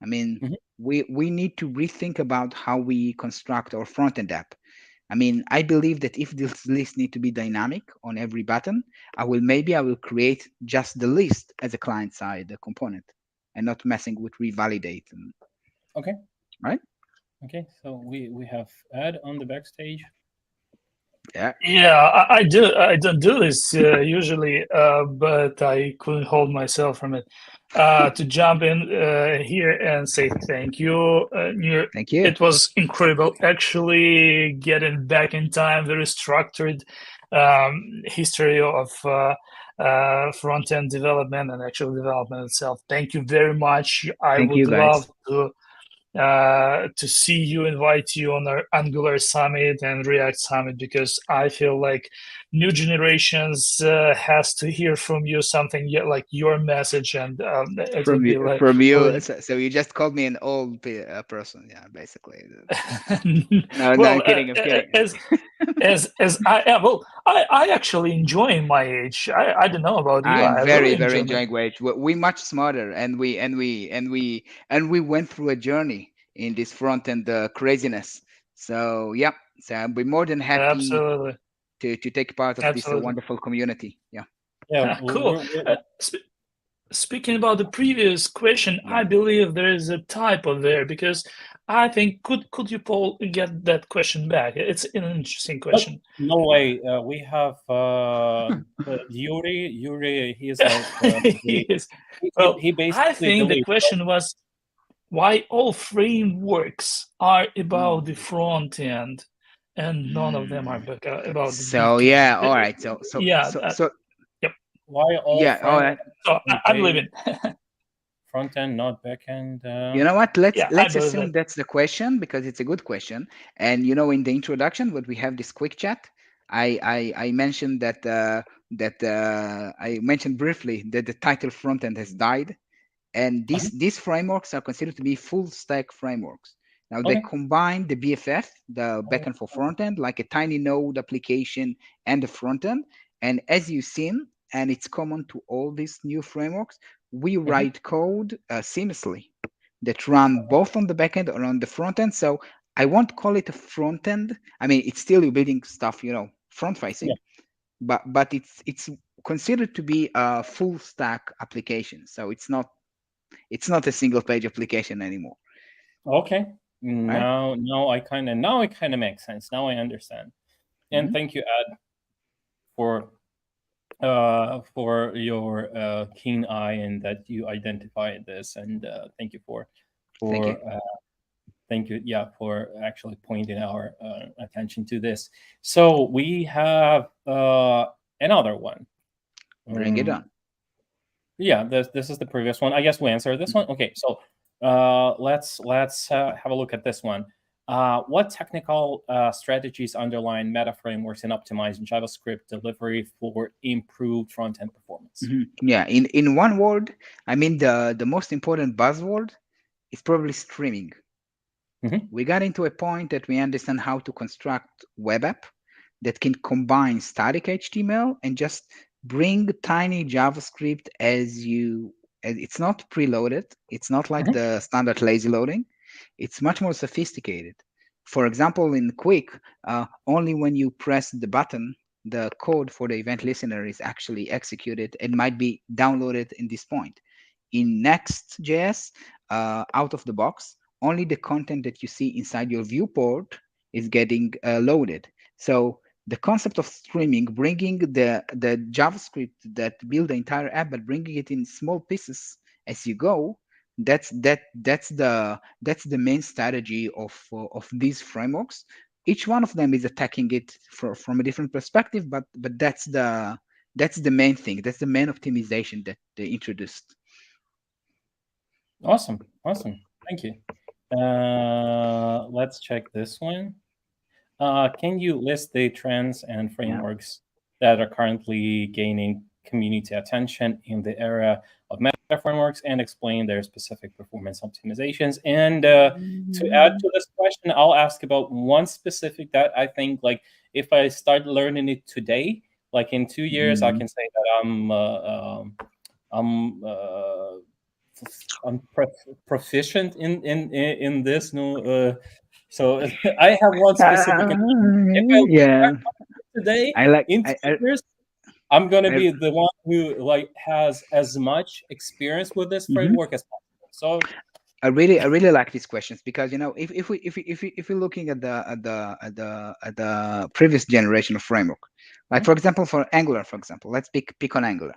I mean, we need to rethink about how we construct our front-end app. I mean, I believe that if this list need to be dynamic on every button, I will create just the list as a client-side component, and not messing with revalidate. Okay. Right. Okay. So we have Ed on the backstage. Yeah, I don't do this usually, but I couldn't hold myself from it to jump in here and say thank you. Thank you. It was incredible, actually, getting back in time. Very structured history of front-end development and actual development itself. Thank you very much. I would love to see you, invite you on our Angular Summit and React Summit, because I feel like new generations has to hear from you something like your message, and it would be like from you. really... So you just called me an old person, yeah, basically. No, Well, I'm kidding. I'm kidding. as I am, well, I actually enjoy my age. I don't know about you. I'm I very, really very enjoy my... enjoying wage. We much smarter, and we went through a journey in this front end craziness. So yeah, so I'll be more than happy Absolutely, to take part of this absolutely. wonderful community. Yeah. Yeah, Cool. Speaking about the previous question, Yeah. I believe there is a typo there, because I think could you, Paul, get that question back? It's an interesting question. no way. We have Yuri. Yuri, he's like Yes. Well, he basically I think the deleted. question was why all frameworks are about the front end and none of them are about the So back yeah, end. all right. So Yeah, yep. Why all Yeah, all right. so I'm leaving. front end, not back end? You know what? Let's Yeah, I let's believe assume that. that's the question, because it's a good question. And you know, in the introduction, when we have this quick chat, I mentioned that I mentioned briefly that the title front end has died, and these frameworks are considered to be full stack frameworks. Now they Okay. combine the BFF, the backend for front end, like a tiny node application and the front end. And as you've seen, and it's common to all these new frameworks, we write code seamlessly that run both on the backend or on the front end. So I won't call it a front end. I mean, it's still you're building stuff, you know, front facing, but it's considered to be a full stack application. So it's not a single page application anymore. Okay. Right? Now it kind of makes sense. Now I understand. And thank you, Ad, for your keen eye and that you identified this, and thank you for thank you, yeah, for actually pointing our attention to this. So we have another one. Bring it on. Yeah, this is the previous one. I guess we answered this one. Okay, so let's have a look at this one. What technical strategies underline meta frameworks in optimizing JavaScript delivery for improved front-end performance? Yeah, in one word, I mean the most important buzzword is probably streaming. We got into a point that we understand how to construct web app that can combine static HTML and just bring tiny JavaScript as it's not preloaded. It's not like the standard lazy loading. It's much more sophisticated. For example, in Quick, only when you press the button, the code for the event listener is actually executed and might be downloaded in this point. In Next.js, out of the box, only the content that you see inside your viewport is getting loaded. So the concept of streaming, bringing the JavaScript that build the entire app, but bringing it in small pieces as you go, that's the main strategy of these frameworks. Each one of them is attacking it from a different perspective, but that's the main thing. That's the main optimization that they introduced. Awesome. Thank you. Let's check this one. Can you list the trends and frameworks that are currently gaining community attention in the area of meta frameworks and explain their specific performance optimizations? And to add to this question, I'll ask about one specific that I think, like, if I start learning it today, like in 2 years, I can say that I'm proficient in this new. So I have one specific. If I today, in 2 years, I'm gonna be the one who has as much experience with this framework as possible. So I really like these questions, because if we're looking at the previous generation of framework, like for example for Angular, let's pick on Angular.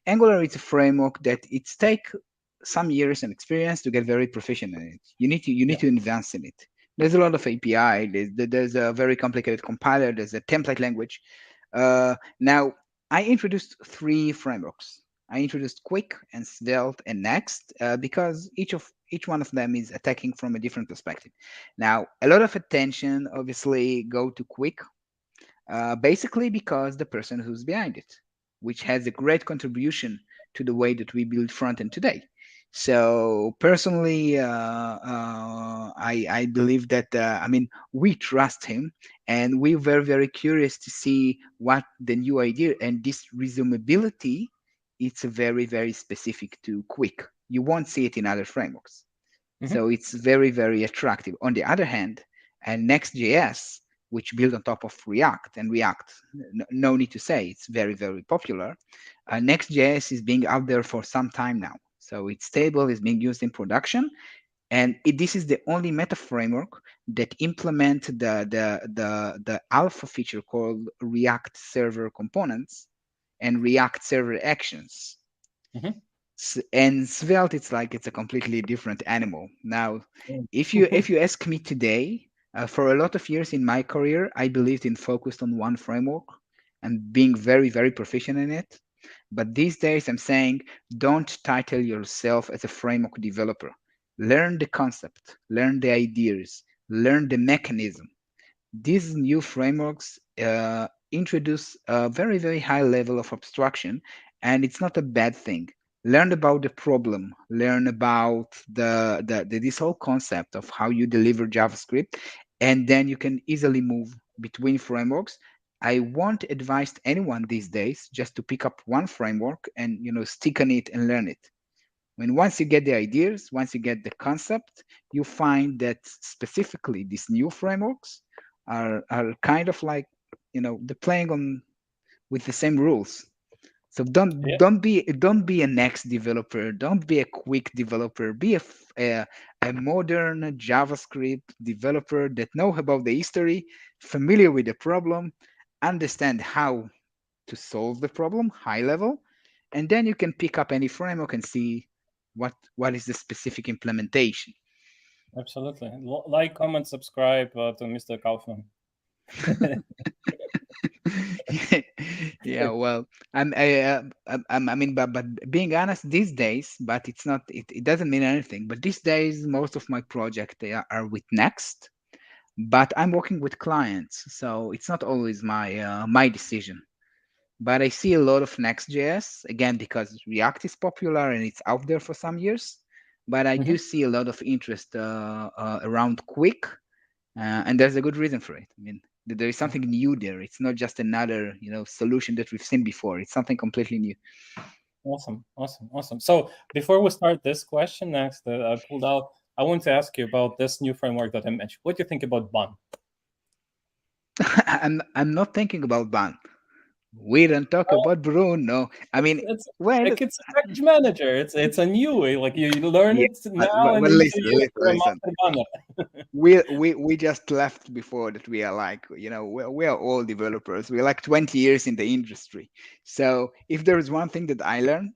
Angular is a framework that it's take some years and experience to get very proficient in it. You need to advance in it. There's a lot of API. There's a very complicated compiler. There's a template language. Now I introduced 3 frameworks. I introduced Quick and Svelte and Next because each one of them is attacking from a different perspective. Now, a lot of attention obviously go to Quick. basically because the person who's behind it, which has a great contribution to the way that we build front end today. So personally, I believe that we trust him, and we're very curious to see what the new idea and this resumability. It's very specific to Quick. You won't see it in other frameworks, so it's very attractive. On the other hand, and Next.js, which built on top of React, and React, no need to say, it's very popular. Next.js is being out there for some time now. So it's stable, it's being used in production, and this is the only meta framework that implement the alpha feature called React Server Components and React Server Actions. And Svelte, it's a completely different animal. Now, if you ask me today, for a lot of years in my career, I believed in focused on one framework and being very proficient in it. But these days, I'm saying, don't title yourself as a framework developer. Learn the concept, learn the ideas, learn the mechanism. These new frameworks introduce a very high level of abstraction, and it's not a bad thing. Learn about the problem, learn about this whole concept of how you deliver JavaScript, and then you can easily move between frameworks. I won't advise anyone these days just to pick up one framework and stick on it and learn it. When once you get the ideas, once you get the concept, you find that specifically these new frameworks are kind of like they're playing on with the same rules. So don't be a Next developer. Don't be a Quick developer. Be a modern JavaScript developer that know about the history, familiar with the problem, understand how to solve the problem high level, and then you can pick up any framework and see what is the specific implementation. Absolutely. Like, comment, subscribe to Mr. Kaufman. Yeah, well, but being honest, these days, but it's not. It doesn't mean anything. But these days, most of my projects they are with Next, but I'm working with clients, so it's not always my decision. But I see a lot of Next.js again because React is popular and it's out there for some years. But I do see a lot of interest around Quick, and there's a good reason for it. I mean, there is something new there. It's not just another solution that we've seen before. It's something completely new. Awesome. So before we start this question next that I pulled out, I want to ask you about this new framework that I mentioned. What do you think about Bun? I'm not thinking about Bun. We don't talk about Bruno. I mean, it's a package manager. It's a new way. Like you learn it now, and then listen. We just left before that. We are like we are all developers. We're like 20 years in the industry. So if there is one thing that I learned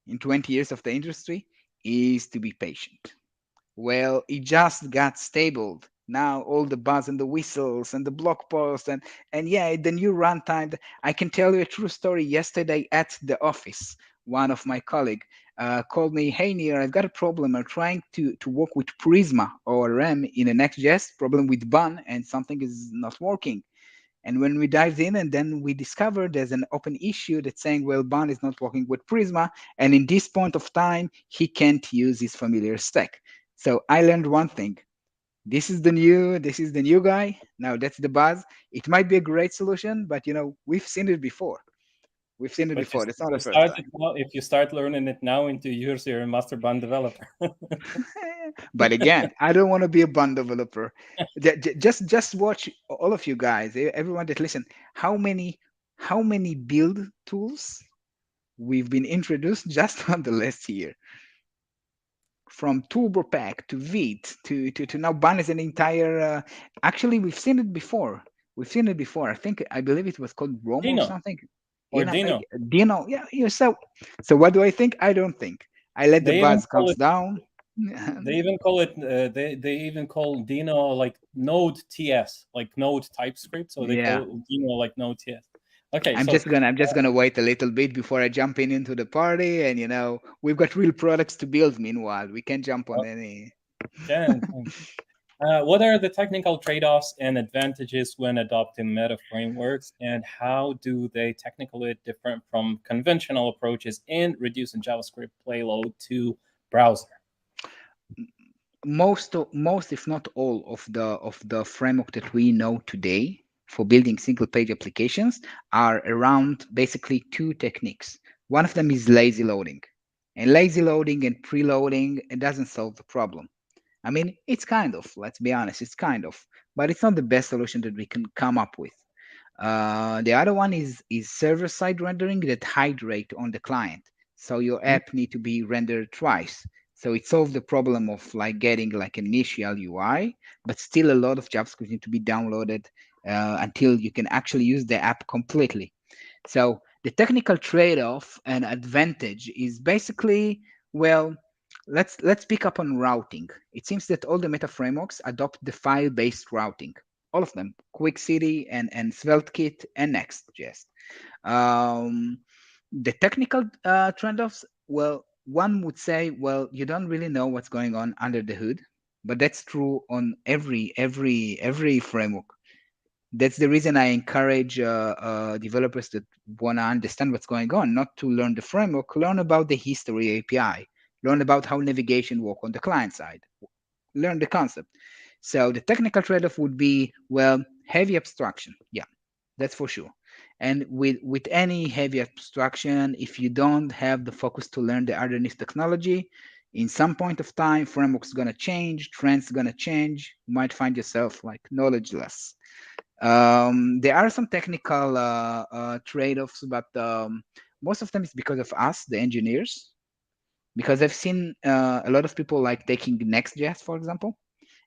in 20 years of the industry is to be patient. Well, it just got stabled. Now all the buzz and the whistles and the blog posts and yeah, the new runtime. I can tell you a true story. Yesterday at the office, one of my colleague called me, "Hey Nir, I've got a problem. I'm trying to work with Prisma or RAM in a Next.js problem with Bun, and something is not working." And when we dived in, and then we discovered there's an open issue that's saying, well, Bun is not working with Prisma, and in this point of time, he can't use his familiar stack. So I learned one thing. This is the new guy. Now that's the buzz. It might be a great solution, but we've seen it before. That's not the first time. If you start learning it now in 2 years, you're a master Bun developer. But again, I don't want to be a Bun developer. Just watch, all of you guys, everyone that listen. How many build tools we've been introduced just on the last year? From TurboPack to Vite to now Bun is an entire. Actually, we've seen it before. I believe it was called Rome Dino. or something. Or Dino. Dino. Yeah. So what do I think? I don't think. I let the buzz comes down. They even call it. They even call Dino like Node.js, like Node TypeScript. So they call Dino like Node.js. Okay, I'm just gonna wait a little bit before I jump into the party, and we've got real products to build. Meanwhile, we can't jump on any. What are the technical trade-offs and advantages when adopting meta frameworks, and how do they technically differ from conventional approaches in reducing JavaScript payload to browser? Most, if not all, of the framework that we know today for building single-page applications are around basically two techniques. One of them is lazy loading, and lazy loading and preloading, it doesn't solve the problem. I mean, it's kind of, let's be honest, it's kind of, but it's not the best solution that we can come up with. The other one is server-side rendering that hydrate on the client. So your app need to be rendered twice. So it solves the problem of like getting like an initial UI, but still a lot of JavaScript need to be downloaded until you can actually use the app completely. So the technical trade-off and advantage is basically, well, let's pick up on routing. It seems that all the meta frameworks adopt the file-based routing, all of them, QuickCity and SvelteKit and Next.js. The technical trade-offs, well, one would say, well, you don't really know what's going on under the hood, but that's true on every framework. That's the reason I encourage developers that want to understand what's going on, not to learn the framework, learn about the history API, learn about how navigation work on the client side, learn the concept. So the technical trade-off would be, well, heavy abstraction. Yeah, that's for sure. And with any heavy abstraction, if you don't have the focus to learn the underneath technology, in some point of time, framework's gonna change, trends gonna change. You might find yourself like knowledgeless. There are some technical trade-offs, but most of them is because of us, the engineers. Because I've seen a lot of people like taking Next.js, for example,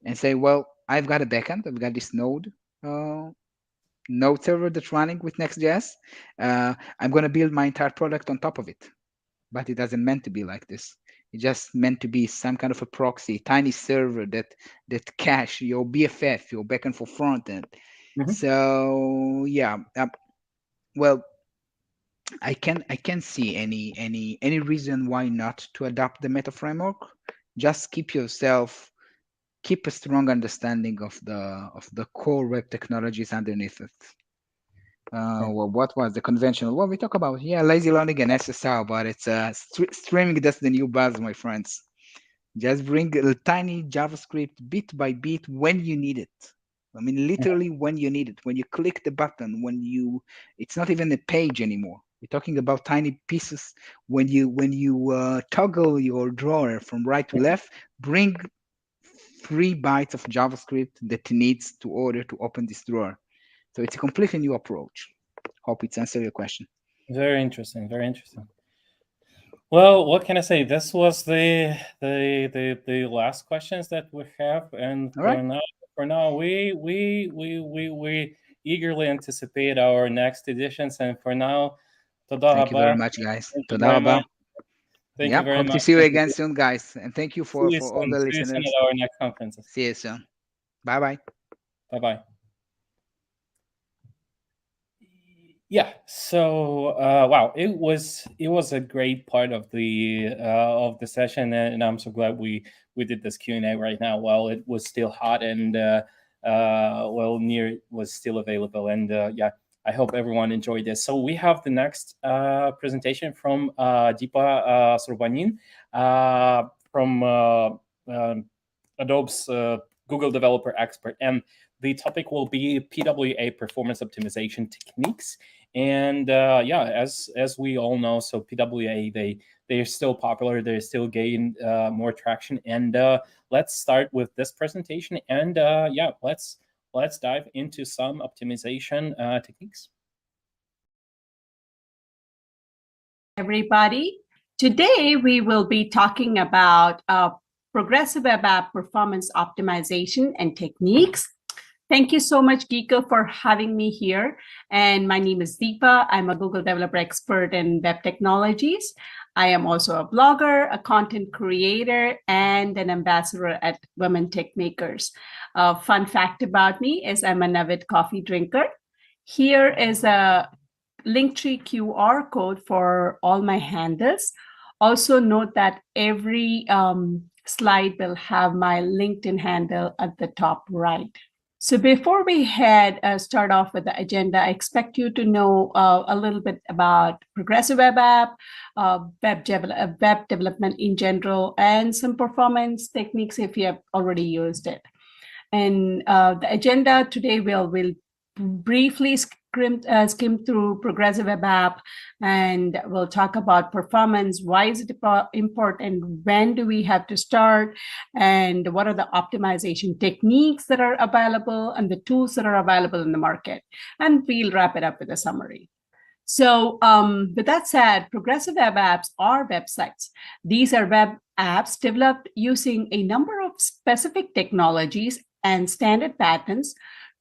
and say, well, I've got a backend, I've got this Node server that's running with Next.js. I'm going to build my entire product on top of it. But it doesn't meant to be like this. It just meant to be some kind of a proxy, tiny server that cache your BFF, your backend for front end. So yeah, well, I can't see any reason why not to adopt the meta framework. Just keep a strong understanding of the core web technologies underneath it. Well, what was the conventional? What we talk about? Yeah, lazy loading and SSR, but it's streaming. That's the new buzz, my friends. Just bring a tiny JavaScript bit by bit when you need it. I mean, literally when you need it. When you click the button, it's not even a page anymore. We're talking about tiny pieces. When you toggle your drawer from right to left, bring 3 bytes of JavaScript that needs to order to open this drawer. So it's a completely new approach. Hope it's answered your question. Very interesting. Very interesting. Well, what can I say? This was the last questions that we have, and for now, we eagerly anticipate our next editions. And for now, thank you very much, guys. Toda rabba. Thank you very much. Hope to see you again soon, guys. And thank you for all the listeners. See you soon at our next conferences. See you soon. Bye-bye. Bye-bye. Yeah. So wow, it was a great part of the session, and I'm so glad we did this Q&A right now while it was still hot and well, Nir was still available, and yeah, I hope everyone enjoyed this. So we have the next presentation from Deepa Subramanian from Adobe's Google Developer Expert, and the topic will be PWA performance optimization techniques. And yeah, as we all know, so PWA, they're still popular, they're still gaining more traction. And let's start with this presentation, and yeah, let's dive into some optimization techniques. Everybody, today we will be talking about progressive web app performance optimization and techniques. Thank you so much, Geekle, for having me here. And my name is Deepa. I'm a Google Developer Expert in web technologies. I am also a blogger, a content creator, and an ambassador at Women Tech Makers. Fun fact about me is I'm an avid coffee drinker. Here is a Linktree QR code for all my handles. Also note that every slide will have my LinkedIn handle at the top right. So before we start off with the agenda, I expect you to know a little bit about progressive web app, web development in general, and some performance techniques if you have already used it. And the agenda today will briefly skim through progressive web app, and we'll talk about performance. Why is it important? When do we have to start? And what are the optimization techniques that are available and the tools that are available in the market? And we'll wrap it up with a summary. So with that said, progressive web apps are websites. These are web apps developed using a number of specific technologies and standard patterns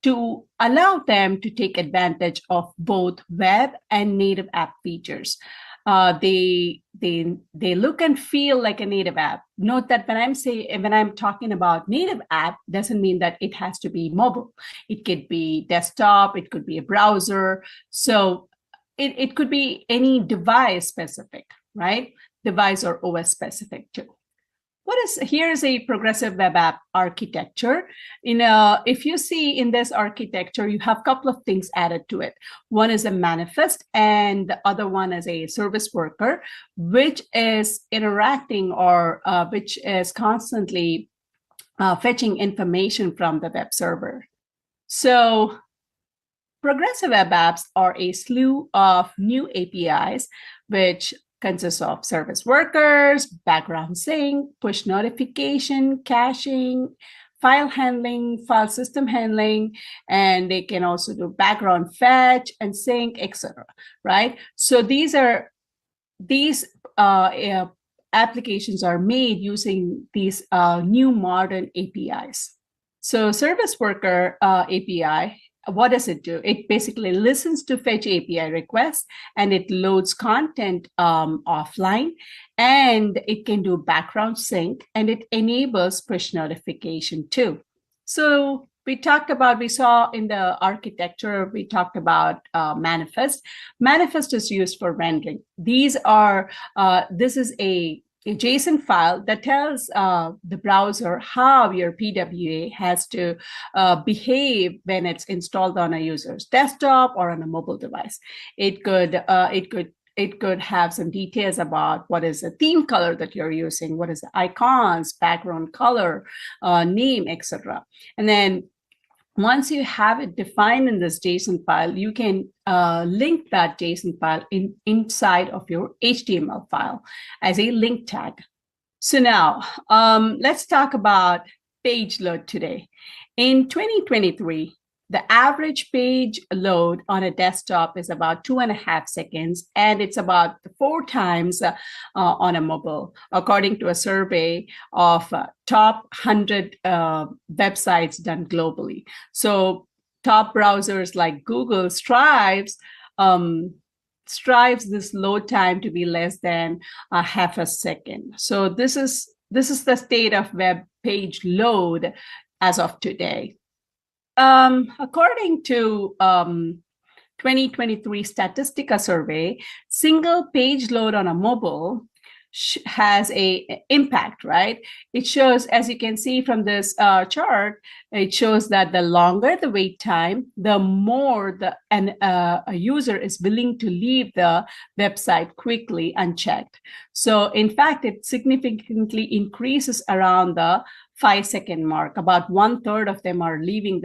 to allow them to take advantage of both web and native app features. They look and feel like a native app. Note that when I'm talking about native app, doesn't mean that it has to be mobile. It could be desktop, it could be a browser. So it could be any device specific, right? Device or OS specific too. Here's a progressive web app architecture. If you see in this architecture, you have a couple of things added to it. One is a manifest, and the other one is a service worker, which is interacting or which is constantly fetching information from the web server. So progressive web apps are a slew of new APIs, which consists of service workers, background sync, push notification, caching, file handling, file system handling, and they can also do background fetch and sync, etc. Right? So these applications are made using these new modern APIs. So service worker API, what does it do? It basically listens to fetch API requests, and it loads content offline, and it can do background sync, and it enables push notification too. So we saw in the architecture, we talked about manifest. Manifest is used for rendering. This is a JSON file that tells the browser how your PWA has to behave when it's installed on a user's desktop or on a mobile device. It could have some details about what is the theme color that you're using, what is the icons, background color, name, etc. And then once you have it defined in this JSON file, you can link that JSON file inside of your HTML file as a link tag. So now let's talk about page load today. In 2023, the average page load on a desktop is about 2.5 seconds, and it's about 4 times on a mobile, according to a survey of top 100 websites done globally. So top browsers like Google strives this load time to be less than half a second. So this is the state of web page load as of today. According to 2023 Statistica survey, single page load on a mobile has a impact, right? It shows, as you can see from this chart, it shows that the longer the wait time, the more a user is willing to leave the website quickly unchecked. So in fact, it significantly increases around the 5-second mark. About 1/3 of them are leaving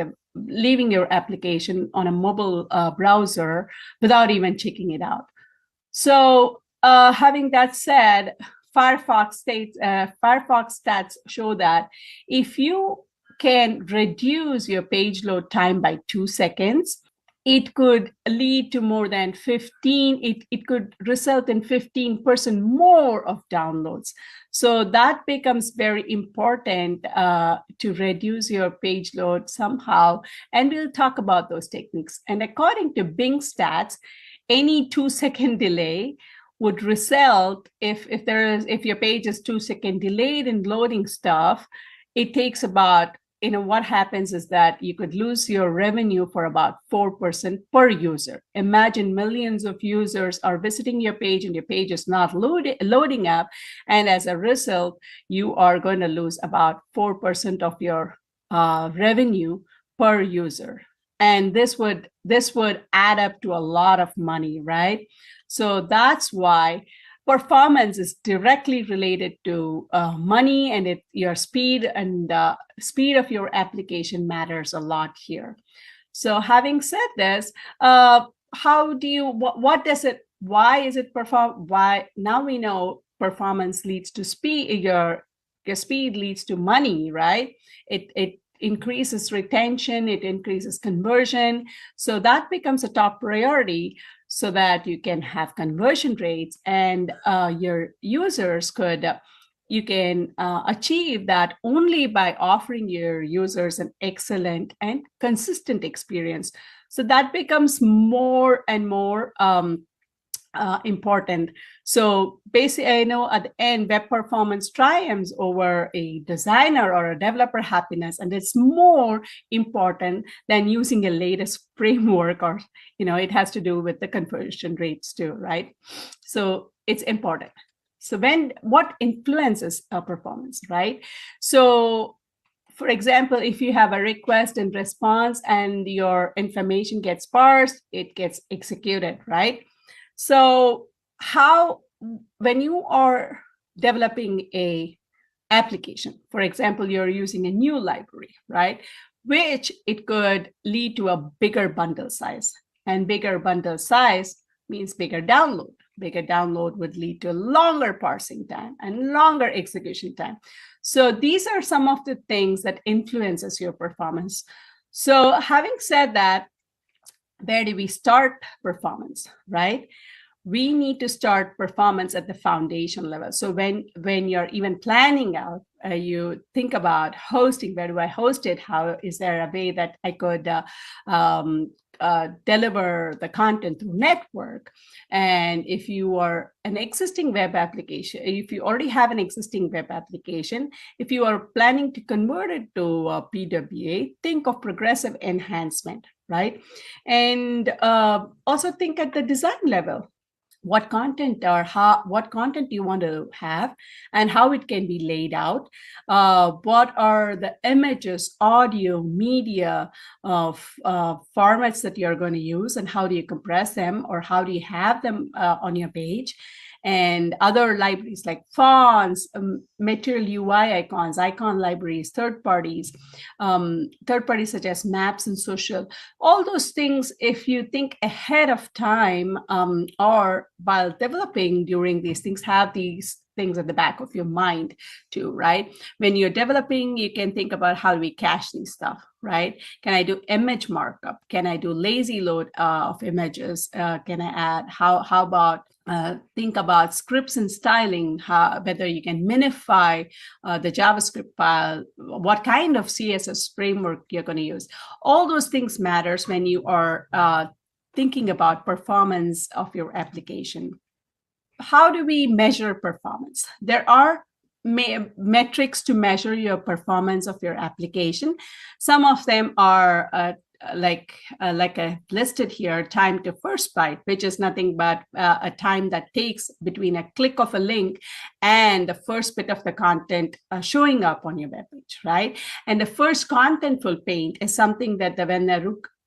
your application on a mobile browser without even checking it out. So having that said, Firefox stats show that if you can reduce your page load time by 2 seconds, it could lead to more than 15, it could result in 15% more of downloads. So that becomes very important to reduce your page load somehow. And we'll talk about those techniques. And according to Bing stats, any 2-second delay would result, if your page is 2 seconds delayed in loading stuff, it takes about what happens is that you could lose your revenue for about 4% per user. Imagine millions of users are visiting your page and your page is not loading up. And as a result, you are going to lose about 4% of your revenue per user. And this would add up to a lot of money, right? So that's why performance is directly related to money, and your speed and speed of your application matters a lot here. So having said this, what does it, why is it why now we know performance leads to speed, your speed leads to money, right? It increases retention, it increases conversion. So that becomes a top priority, so that you can have conversion rates, and your users you can achieve that only by offering your users an excellent and consistent experience. So that becomes more and more important. So basically, I know at the end, web performance triumphs over a designer or a developer happiness, and it's more important than using a latest framework, or it has to do with the conversion rates too, right? So it's important. So what influences performance, right? So for example, if you have a request and response and your information gets parsed, it gets executed, right? So when you are developing a application, for example, you're using a new library, right? Which it could lead to a bigger bundle size, and bigger bundle size means bigger download. Bigger download would lead to longer parsing time and longer execution time. So these are some of the things that influences your performance. So having said that, where do we start performance, right? We need to start performance at the foundation level. So when you're even planning out, you think about hosting. Where do I host it? How is there a way that I could deliver the content through network? And if you are an existing web application, if you already have an existing web application, if you are planning to convert it to PWA, think of progressive enhancement, right? And also think at the design level. What content you want to have and how it can be laid out. What are the images, audio, media formats that you're going to use, and how do you compress them, or how do you have them on your page? And other libraries like fonts, material UI icons, icon libraries, third parties such as maps and social. All those things, if you think ahead of time or while developing during these things, have these things at the back of your mind too, right? When you're developing, you can think about how do we cache these stuff, right? Can I do image markup? Can I do lazy load of images? Can I add, how about think about scripts and styling, whether you can minify the JavaScript file, what kind of CSS framework you're going to use. All those things matters when you are thinking about performance of your application. How do we measure performance? There are metrics to measure your performance of your application. Some of them are like I listed here, time to first byte, which is nothing but a time that takes between a click of a link and the first bit of the content showing up on your web page, right? And the first contentful paint is something that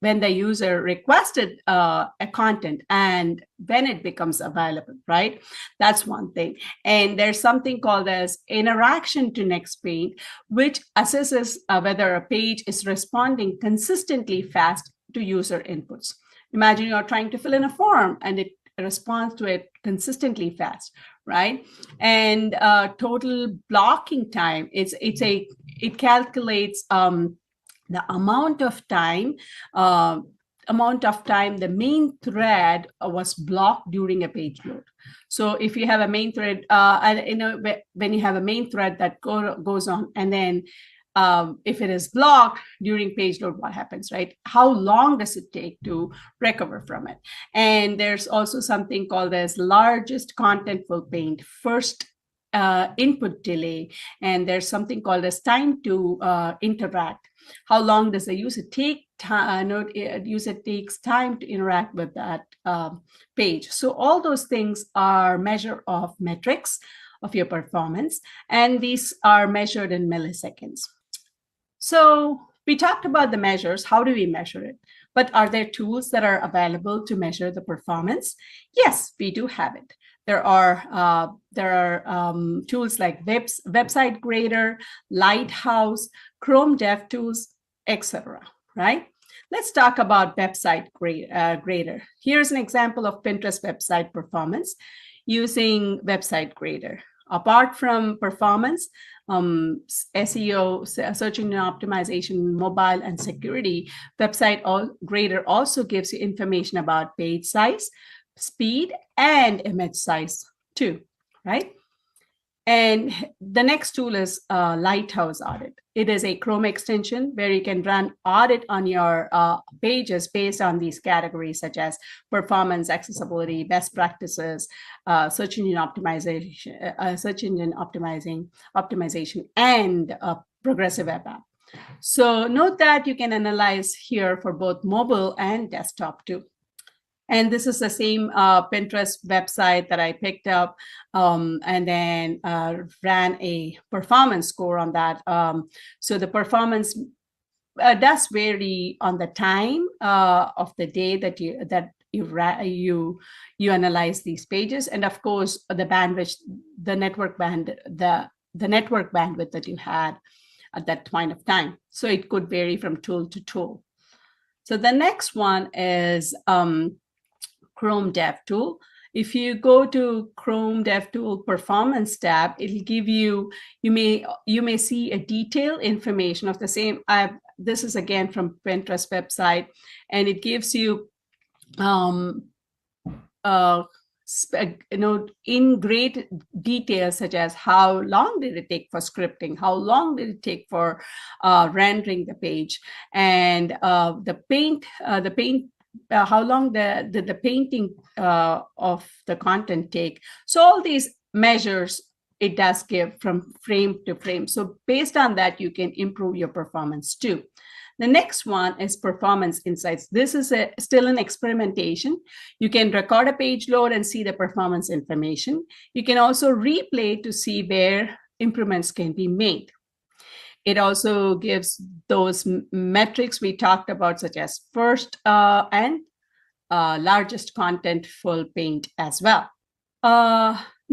when the user requested a content and when it becomes available, right? That's one thing. And there's something called as interaction to next paint, which assesses whether a page is responding consistently fast to user inputs. Imagine you're trying to fill in a form and it responds to it consistently fast, right? And total blocking time, it calculates the amount of time the main thread was blocked during a page load. So if you have a main thread, when you have a main thread that goes on, and then if it is blocked during page load, what happens, right? How long does it take to recover from it? And there's also something called as largest contentful paint, first input delay, and there's something called as time to interact. How long does the user take? User takes time to interact with that page. So all those things are measure of metrics of your performance, and these are measured in milliseconds. So we talked about the measures. How do we measure it? But are there tools that are available to measure the performance? Yes, we do have it. There are tools like Website Grader, Lighthouse, Chrome DevTools, etc. Right? Let's talk about Website Grader. Here's an example of Pinterest website performance using Website Grader. Apart from performance, SEO, search engine optimization, mobile, and security, Website Grader also gives you information about page size, speed, and image size too, right? And the next tool is Lighthouse Audit. It is a Chrome extension where you can run audit on your pages based on these categories such as performance, accessibility, best practices, search engine optimization, and progressive web app. So note that you can analyze here for both mobile and desktop too. And this is the same Pinterest website that I picked up and then ran a performance score on that. So the performance does vary on the time of the day that you analyze these pages, and of course the bandwidth, the network bandwidth that you had at that point of time. So it could vary from tool to tool. So the next one is Chrome DevTool. If you go to Chrome DevTool Performance tab, it'll give you may see a detailed information of the same. This is again from Pinterest website, and it gives you in great detail, such as how long did it take for scripting, how long did it take for rendering the page, and the paint, how long did the painting of the content take. So all these measures it does give from frame to frame. So based on that, you can improve your performance too. The next one is Performance Insights. This is still an experimentation. You can record a page load and see the performance information. You can also replay to see where improvements can be made. It also gives those metrics we talked about, such as first and largest contentful paint as well.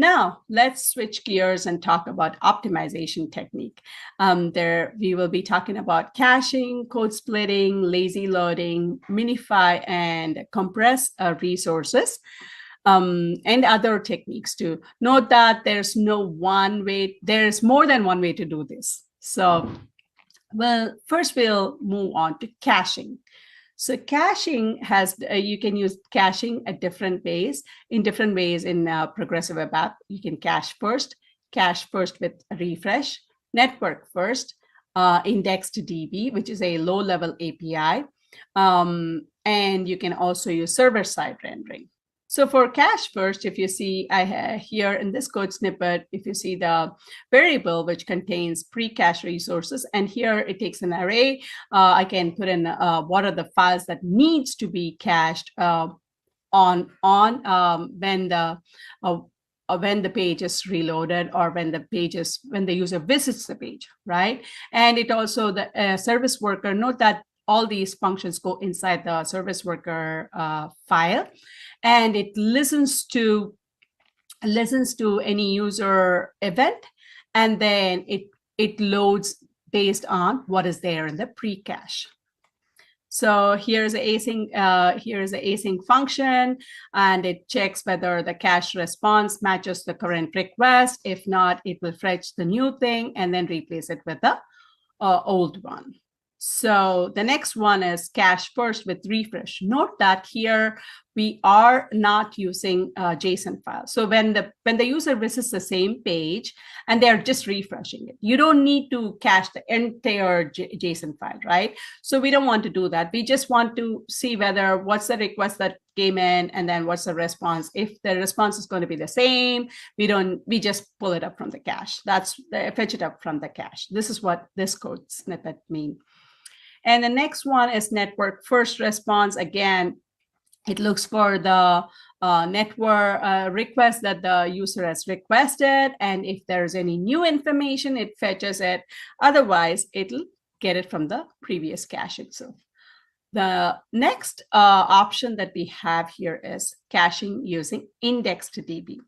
Now, let's switch gears and talk about optimization technique. There, we will be talking about caching, code splitting, lazy loading, minify, and compress resources, and other techniques too. Note that there's no one way, there's more than one way to do this. So, well, first we'll move on to caching. So caching has, you can use caching at different ways, in progressive web app. You can cache first with refresh, network first, indexed DB, which is a low-level API. And you can also use server-side rendering. So for cache first, if you see here in this code snippet, if you see the variable which contains pre-cache resources, and here it takes an array, I can put in what are the files that needs to be cached when the page is reloaded, or when the user visits the page, right? And it also, the service worker, note that all these functions go inside the service worker file, and it listens to any user event, and then it loads based on what is there in the pre-cache. So here's the async function, and it checks whether the cache response matches the current request. If not, it will fetch the new thing and then replace it with the old one. So the next one is cache first with refresh. Note that here we are not using JSON files. So when the user visits the same page and they're just refreshing it, you don't need to cache the entire JSON file, right? So we don't want to do that. We just want to see what's the request that came in, and then what's the response. If the response is going to be the same, we just pull it up from the cache. Fetch it up from the cache. This is what this code snippet means. And the next one is network first response. Again, it looks for the network request that the user has requested. And if there's any new information, it fetches it. Otherwise, it'll get it from the previous cache itself. The next option that we have here is caching using indexed DB.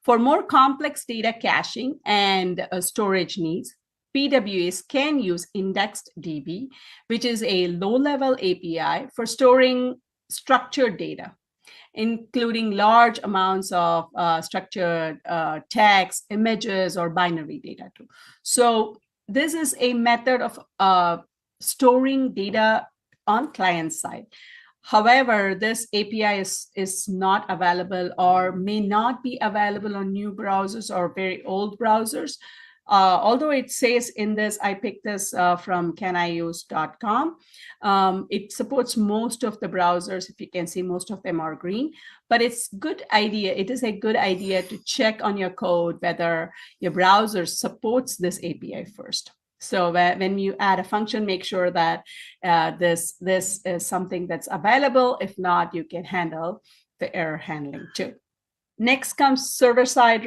For more complex data caching and storage needs, PWAs can use indexed DB, which is a low-level API for storing structured data, including large amounts of structured text, images, or binary data too. So this is a method of storing data on client side. However, this API is not available or may not be available on new browsers or very old browsers. Although it says in this, I picked this from caniuse.com. It supports most of the browsers. If you can see, most of them are green, but it's good idea. It is a good idea to check on your code whether your browser supports this API first. So when you add a function, make sure that this is something that's available. If not, you can handle the error handling too. Next comes server-side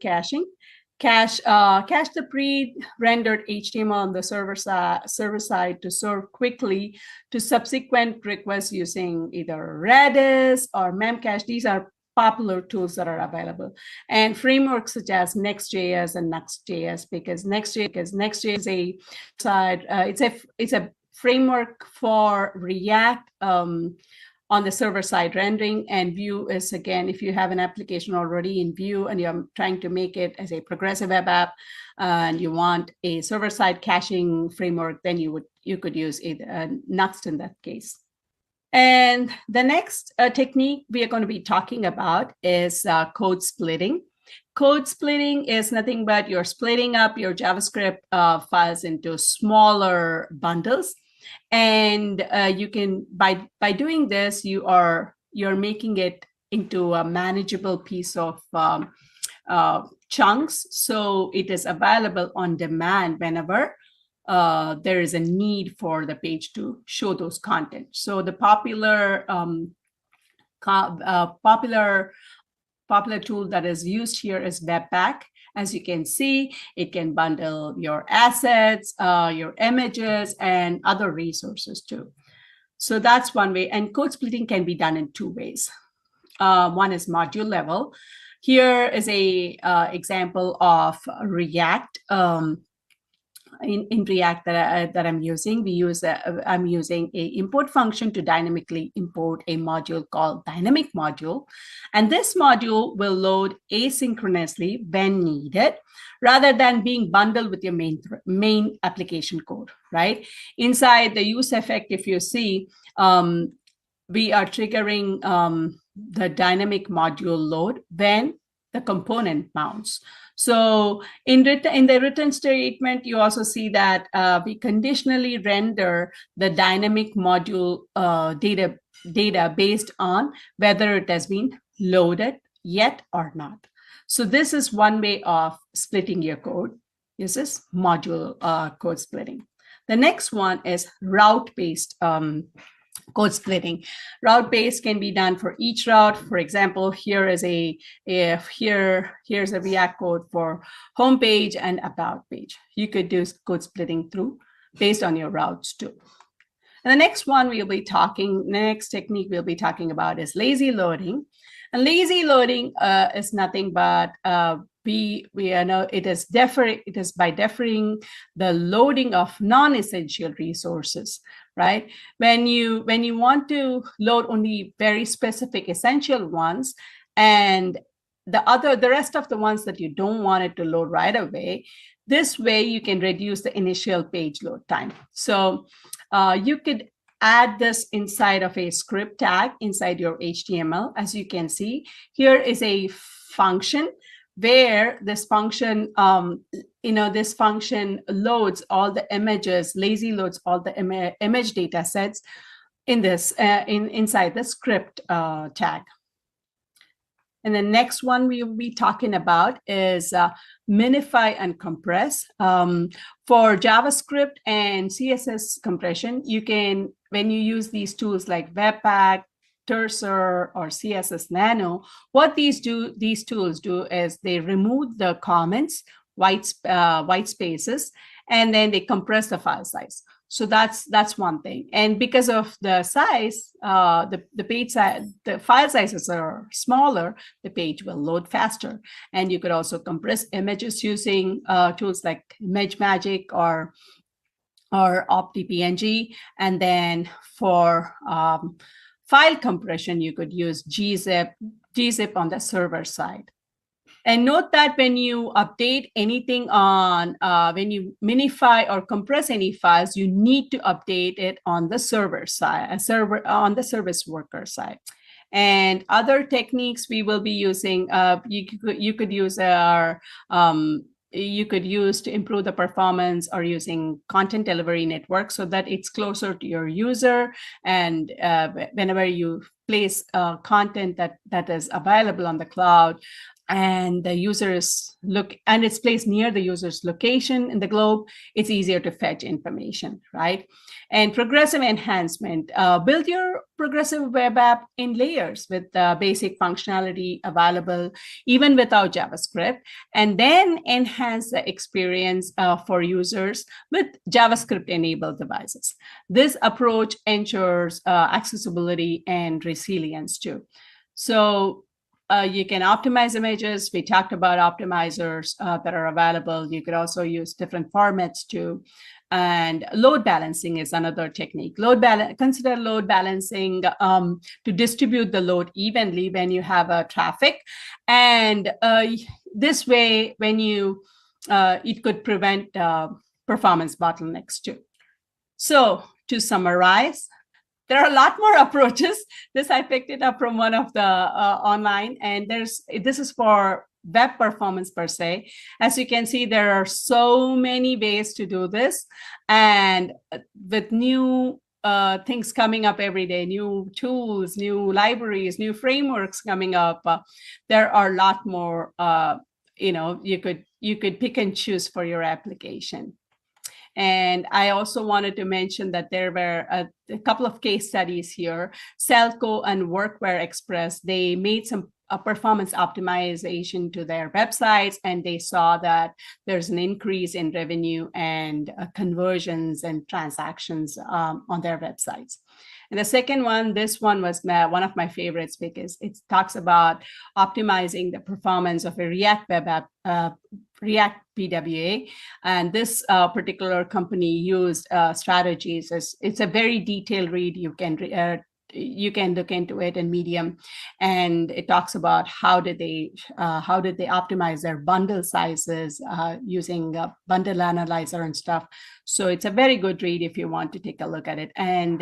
caching. Cache the pre-rendered HTML on the server side to serve quickly to subsequent requests using either Redis or Memcache. These are popular tools that are available, and frameworks such as Next.js and Nuxt.js, because Next.js is a side. It's a framework for React on the server side rendering, and Vue is, again, if you have an application already in Vue and you're trying to make it as a progressive web app and you want a server side caching framework, then you could use Nuxt in that case. And the next technique we are going to be talking about is code splitting. Code splitting is nothing but you're splitting up your JavaScript files into smaller bundles. And you can, by doing this, you're making it into a manageable piece of chunks. So it is available on demand whenever there is a need for the page to show those content. So the popular tool that is used here is Webpack. As you can see, it can bundle your assets, your images, and other resources too. So that's one way. And code splitting can be done in two ways. One is module level. Here is a example of React. In React that I'm using, I'm using a import function to dynamically import a module called dynamic module, and this module will load asynchronously when needed, rather than being bundled with your main application code. Right inside the use effect, if you see, we are triggering the dynamic module load when the component mounts. So in the return statement, you also see that we conditionally render the dynamic module data based on whether it has been loaded yet or not. So this is one way of splitting your code. This is module code splitting. The next one is route-based code splitting. Route-based can be done for each route. For example, here's a React code for homepage and about page. You could do code splitting based on your routes too. And the next technique we'll be talking about is lazy loading. And lazy loading is nothing but we know it is by deferring the loading of non-essential resources. Right? When you want to load only very specific essential ones, and the rest of the ones that you don't want it to load right away, this way you can reduce the initial page load time. So you could add this inside of a script tag inside your HTML. As you can see, here is a function where this function, this function loads all the images, lazy loads all the image data sets in this inside the script tag. And the next one we will be talking about is minify and compress. For JavaScript and CSS compression, you can, when you use these tools like Webpack, Cursor, or CSS Nano, what these tools do is they remove the comments, white spaces, and then they compress the file size. So that's one thing. And because of the size, the page size, the file sizes are smaller, the page will load faster. And you could also compress images using tools like ImageMagick or OptiPNG. And then for file compression, you could use gzip on the server side. And note that when you update anything on, when you minify or compress any files, you need to update it on the server side, on the service worker side. And other techniques we will be using, you could use to improve the performance, or using content delivery network so that it's closer to your user. And whenever you place content that is available on the cloud, and the users and it's placed near the user's location in the globe, it's easier to fetch information, right? And progressive enhancement, build your progressive web app in layers with basic functionality available even without JavaScript, and then enhance the experience for users with JavaScript-enabled devices. This approach ensures accessibility and resilience too. So you can optimize images. We talked about optimizers that are available. You could also use different formats too. And load balancing is another technique. Consider load balancing to distribute the load evenly when you have traffic. And this way, when it could prevent performance bottlenecks too. So to summarize, there are a lot more approaches. I picked it up from one of the online, and this is for web performance per se. As you can see, there are so many ways to do this, and with new things coming up every day, new tools, new libraries, new frameworks coming up, there are a lot more. You could pick and choose for your application. And I also wanted to mention that there were a couple of case studies here. Cellco and Workware Express, they made some performance optimization to their websites, and they saw that there's an increase in revenue and conversions and transactions on their websites. And the second one, this one was one of my favorites because it talks about optimizing the performance of a React web app, React PWA. And this particular company used strategies. It's a very detailed read. You can look into it in Medium, and it talks about how did they optimize their bundle sizes using bundle analyzer and stuff. So it's a very good read if you want to take a look at it. And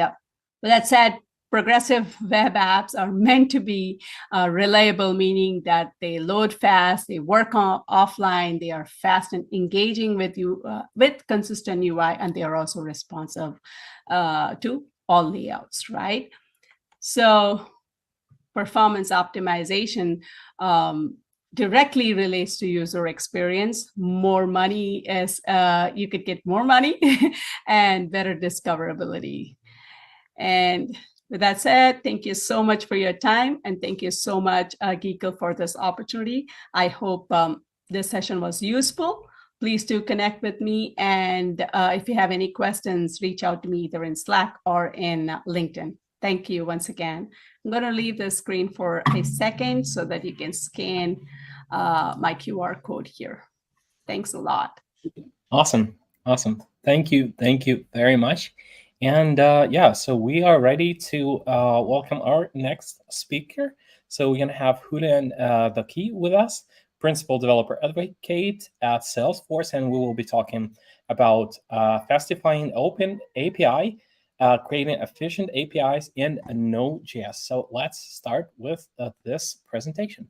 with that said, progressive web apps are meant to be reliable, meaning that they load fast, they work offline, they are fast and engaging with you with consistent UI, and they are also responsive to all layouts, right? So performance optimization directly relates to user experience. More money is, you could get more money and better discoverability. And with that said, thank you so much for your time. And thank you so much, Geekle, for this opportunity. I hope this session was useful. Please do connect with me. And if you have any questions, reach out to me either in Slack or in LinkedIn. Thank you once again. I'm going to leave the screen for a second so that you can scan my QR code here. Thanks a lot. Awesome. Thank you very much. And so we are ready to welcome our next speaker. So we're going to have Julián Duque with us, Principal Developer Advocate at Salesforce, and we will be talking about Fastifying OpenAPI creating efficient APIs in Node.js. So let's start with this presentation.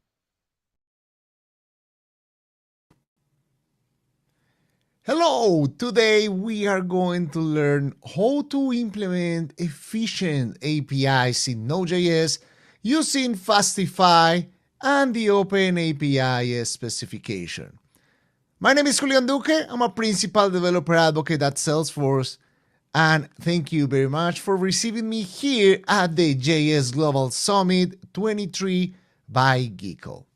Hello! Today we are going to learn how to implement efficient APIs in Node.js using Fastify and the OpenAPI specification. My name is Julián Duque. I'm a principal developer advocate at Salesforce, and thank you very much for receiving me here at the JS Global Summit 23 by Geekle.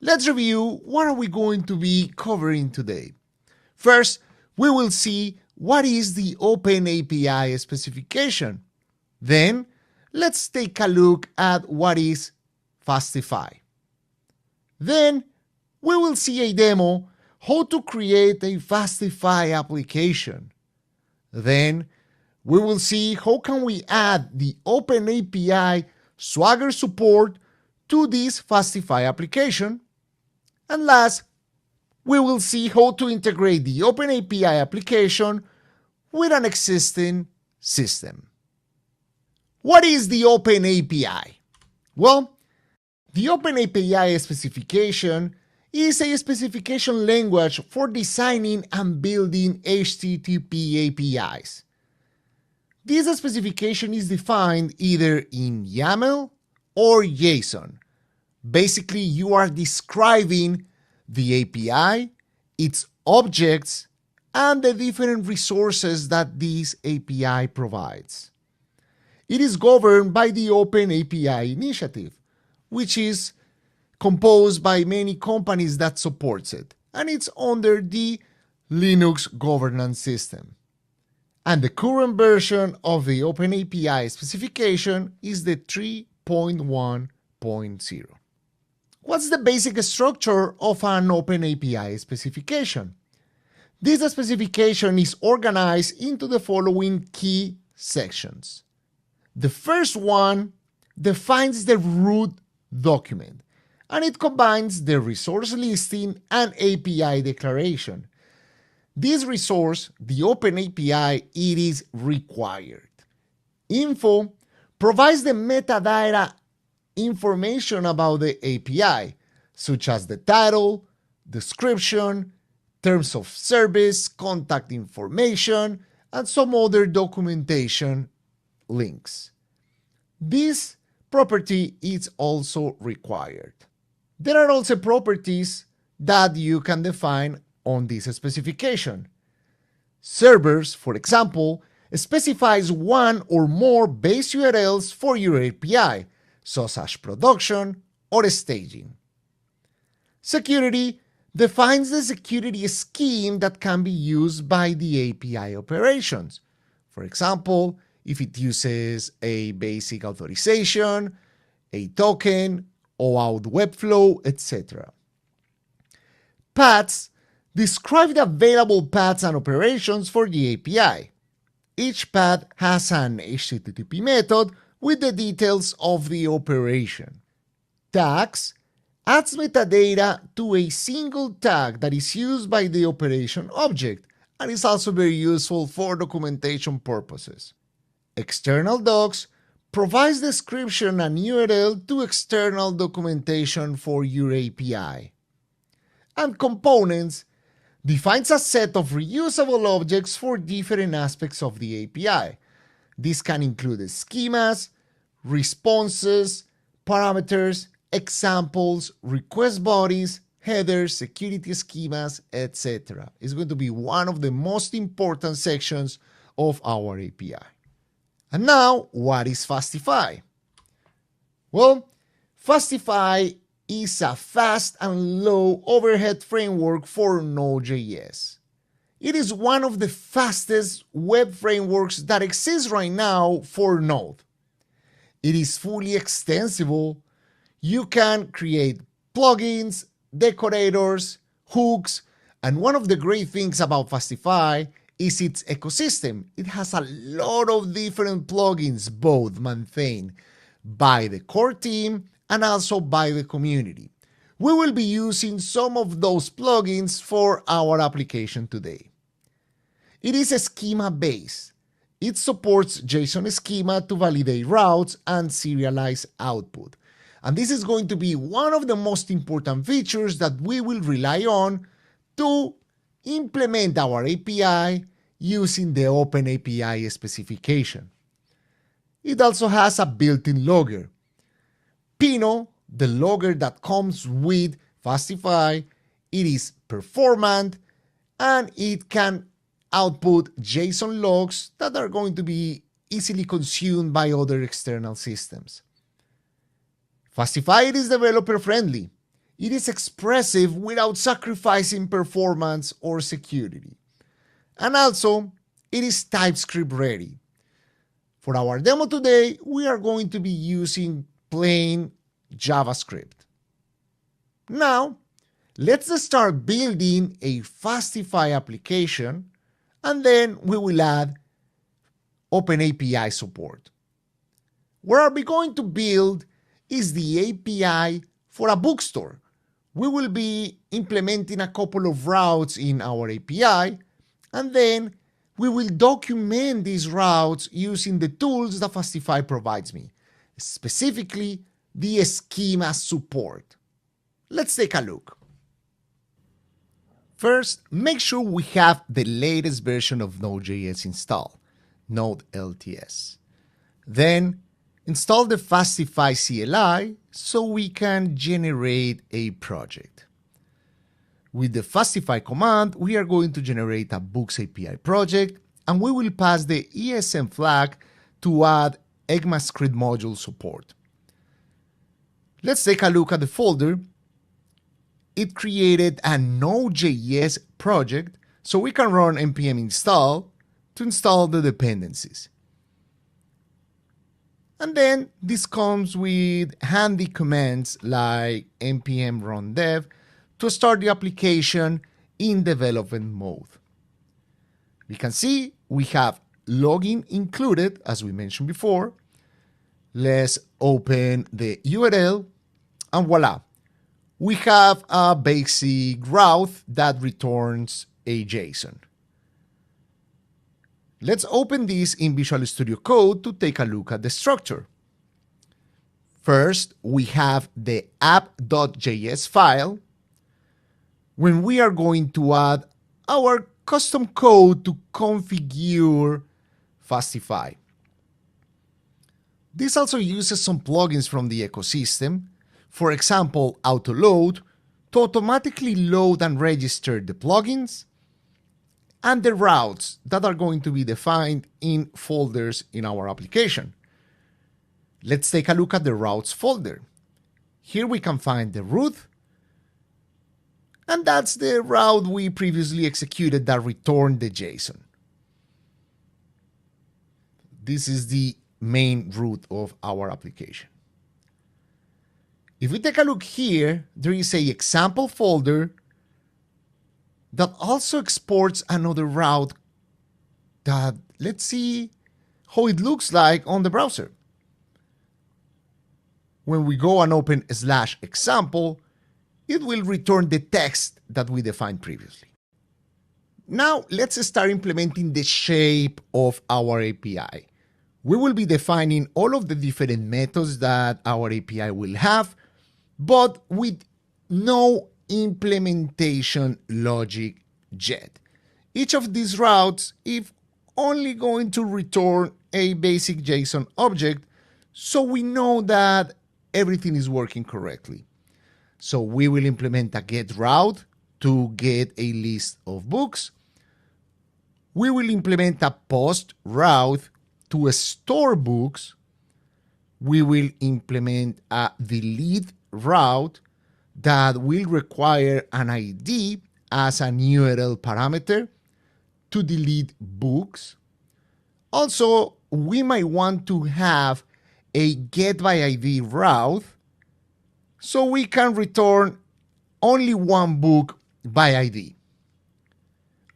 Let's review what are we going to be covering today. First, we will see what is the OpenAPI specification. Then, let's take a look at what is Fastify. Then, we will see a demo how to create a Fastify application. Then, we will see how can we add the OpenAPI Swagger support to this Fastify application. And last, we will see how to integrate the OpenAPI application with an existing system. What is the OpenAPI? Well, the OpenAPI specification is a specification language for designing and building HTTP APIs. This specification is defined either in YAML or JSON. Basically, you are describing the API, its objects, and the different resources that this API provides. It is governed by the OpenAPI initiative, which is composed by many companies that supports it, and it's under the Linux governance system. And the current version of the OpenAPI specification is the 3.1.0. What's the basic structure of an OpenAPI specification? This specification is organized into the following key sections. The first one defines the root document, and it combines the resource listing and API declaration. This resource, the OpenAPI, it is required. Info provides the metadata information about the API, such as the title, description, terms of service, contact information, and some other documentation links. This property is also required. There are also properties that you can define on this specification. Servers, for example, specifies one or more base URLs for your API, such as production or staging. Security defines the security scheme that can be used by the API operations. For example, if it uses a basic authorization, a token, OAuth webflow, etc. Paths describe the available paths and operations for the API. Each path has an HTTP method with the details of the operation. Tags adds metadata to a single tag that is used by the operation object and is also very useful for documentation purposes. External docs provides description and URL to external documentation for your API. And components defines a set of reusable objects for different aspects of the API. This can include schemas, responses, parameters, examples, request bodies, headers, security schemas, etc. It's going to be one of the most important sections of our API. And now, what is Fastify? Well, Fastify is a fast and low overhead framework for Node.js. It is one of the fastest web frameworks that exists right now for Node. It is fully extensible. You can create plugins, decorators, hooks, and one of the great things about Fastify is its ecosystem. It has a lot of different plugins, both maintained by the core team and also by the community. We will be using some of those plugins for our application today. It is schema-based. It supports JSON schema to validate routes and serialize output. And this is going to be one of the most important features that we will rely on to implement our API using the OpenAPI specification. It also has a built-in logger. Pino, the logger that comes with Fastify, it is performant and it can output JSON logs that are going to be easily consumed by other external systems. Fastify is developer friendly. It is expressive without sacrificing performance or security. And also, it is TypeScript ready. For our demo today, we are going to be using plain JavaScript. Now, let's start building a Fastify application, and then we will add OpenAPI support. What are we going to build is the API for a bookstore. We will be implementing a couple of routes in our API, and then we will document these routes using the tools that Fastify provides me, specifically the schema support. Let's take a look. First, make sure we have the latest version of Node.js installed, Node.js. Then, install the Fastify CLI so we can generate a project. With the Fastify command, we are going to generate a Books API project, and we will pass the ESM flag to add ECMAScript module support. Let's take a look at the folder. It created a Node.js project, so we can run npm install to install the dependencies. And then this comes with handy commands like npm run dev to start the application in development mode. We can see we have login included, as we mentioned before. Let's open the URL, and voila. We have a basic route that returns a JSON. Let's open this in Visual Studio Code to take a look at the structure. First, we have the app.js file, when we are going to add our custom code to configure Fastify. This also uses some plugins from the ecosystem, for example, autoload, to automatically load and register the plugins and the routes that are going to be defined in folders in our application. Let's take a look at the routes folder. Here we can find the root, and that's the route we previously executed that returned the JSON. This is the main root of our application. If we take a look here, there is an example folder that also exports another route that, let's see how it looks like on the browser. When we go and open /example, it will return the text that we defined previously. Now let's start implementing the shape of our API. We will be defining all of the different methods that our API will have, but with no implementation logic yet. Each of these routes is only going to return a basic JSON object, so we know that everything is working correctly. So we will implement a get route to get a list of books. We will implement a post route to store books. We will implement a delete route that will require an ID as an URL parameter to delete books. Also, we might want to have a getById route so we can return only one book by ID,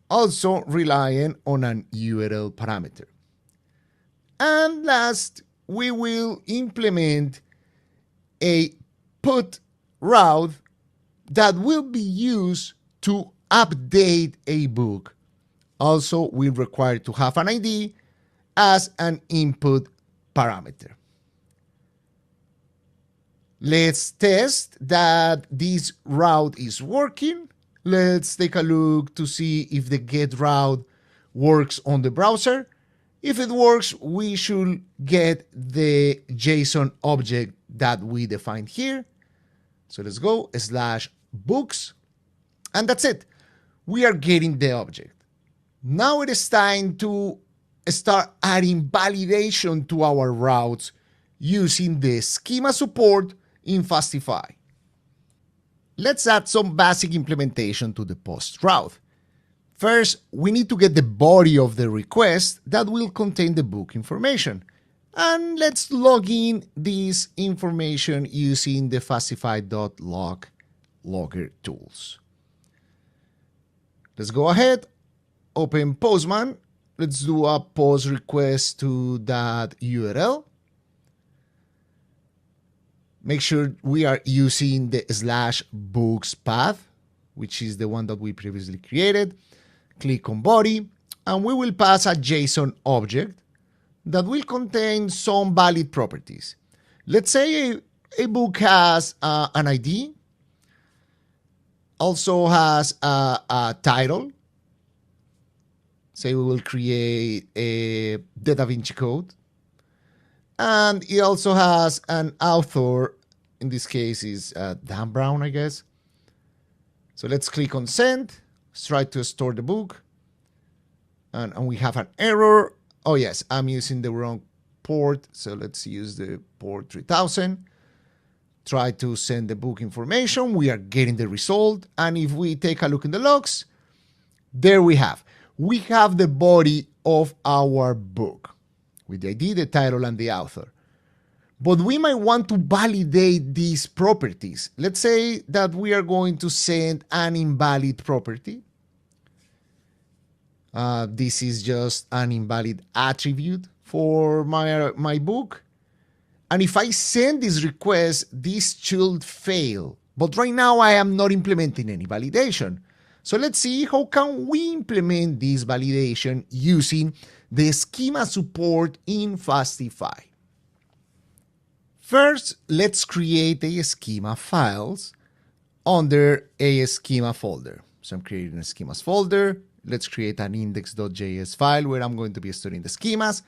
also relying on an URL parameter. And last, we will implement a put route that will be used to update a book. Also, we require to have an ID as an input parameter. Let's test that this route is working. Let's take a look to see if the get route works on the browser. If it works, we should get the JSON object that we defined here. So let's go /books, and that's it. We are getting the object. Now it is time to start adding validation to our routes using the schema support in Fastify. Let's add some basic implementation to the post route. First, we need to get the body of the request that will contain the book information. And let's log in this information using the fastify.log logger tools. Let's go ahead, open Postman. Let's do a post request to that URL. Make sure we are using the /books path, which is the one that we previously created. Click on body, and we will pass a JSON object that will contain some valid properties. Let's say a book has an ID, also has a title. Say we will create a the Da Vinci Code. And it also has an author, in this case is Dan Brown, I guess. So let's click on send. Let's try to store the book. And we have an error. Oh yes, I'm using the wrong port. So let's use the port 3000. Try to send the book information. We are getting the result. And if we take a look in the logs, there we have. We have the body of our book with the ID, the title, and the author. But we might want to validate these properties. Let's say that we are going to send an invalid property. This is just an invalid attribute for my book. And if I send this request, this should fail. But right now I am not implementing any validation. So let's see how can we implement this validation using the schema support in Fastify. First, let's create a schema files under a schema folder. So I'm creating a schemas folder. Let's create an index.js file where I'm going to be storing the schemas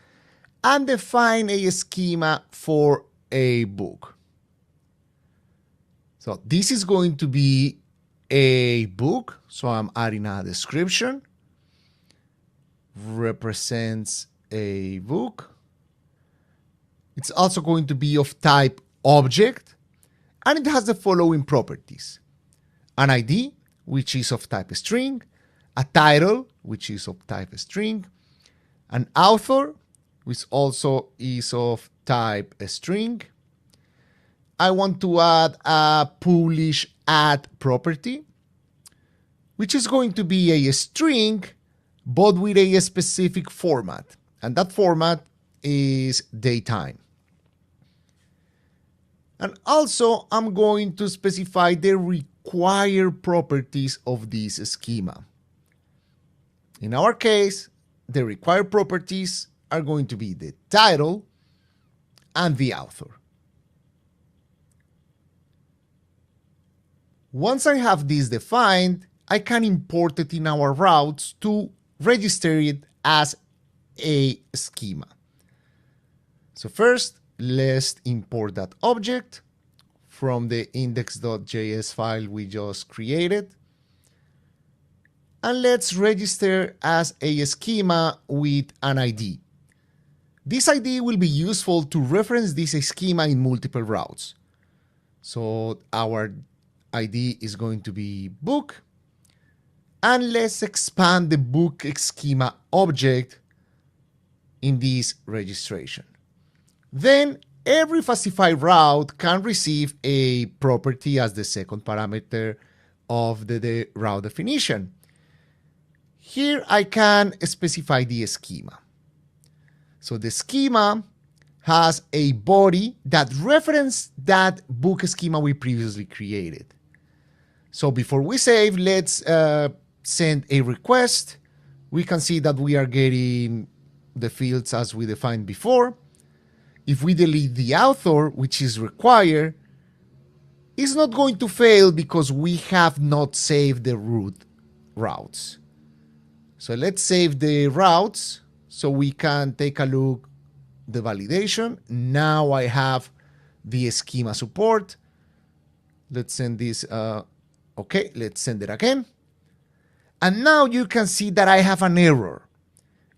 and define a schema for a book. So this is going to be a book. So I'm adding a description. Represents a book. It's also going to be of type object, and it has the following properties: an ID, which is of type string, a title, which is of type string, an author, which also is of type string. I want to add a publish at property, which is going to be a string, but with a specific format. And that format is datetime. And also, I'm going to specify the required properties of this schema. In our case, the required properties are going to be the title and the author. Once I have this defined, I can import it in our routes to register it as a schema. So first, let's import that object from the index.js file we just created. And let's register as a schema with an ID. This ID will be useful to reference this schema in multiple routes. So our ID is going to be book. And let's expand the book schema object in this registration. Then every Fastify route can receive a property as the second parameter of the route definition. Here I can specify the schema. So the schema has a body that references that book schema we previously created. So before we save, let's send a request. We can see that we are getting the fields as we defined before. If we delete the author, which is required, it's not going to fail because we have not saved the root routes. So let's save the routes so we can take a look the validation. Now I have the schema support. Let's send this, okay, let's send it again. And now you can see that I have an error.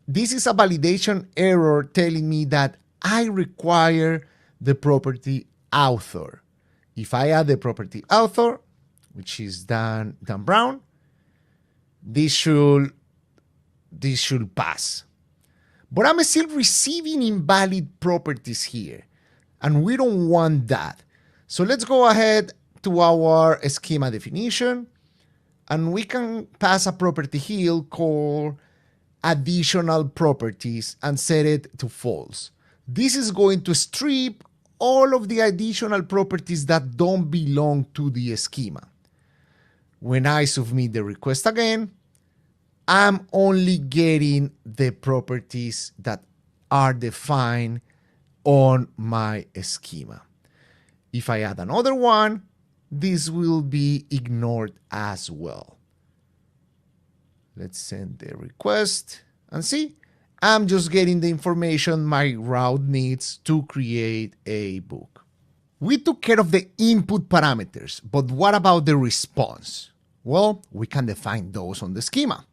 This is a validation error telling me that I require the property author. If I add the property author, which is Dan Brown, this should pass. But I'm still receiving invalid properties here, and we don't want that. So let's go ahead to our schema definition, and we can pass a property here called additional properties and set it to false. This is going to strip all of the additional properties that don't belong to the schema. When I submit the request again, I'm only getting the properties that are defined on my schema. If I add another one, this will be ignored as well. Let's send the request and see. I'm just getting the information my route needs to create a book. We took care of the input parameters, but what about the response? Well, we can define those on the schema.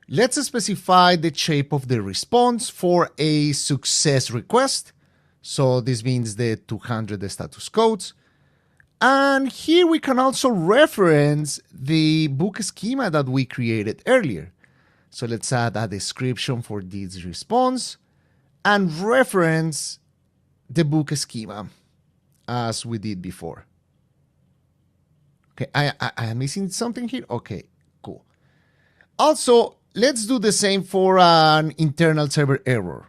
Let's specify the shape of the response for a success request. So this means the 200 status codes. And here we can also reference the book schema that we created earlier. So let's add a description for this response and reference the book schema as we did before. Okay, I am missing something here? Okay, cool. Also, let's do the same for an internal server error.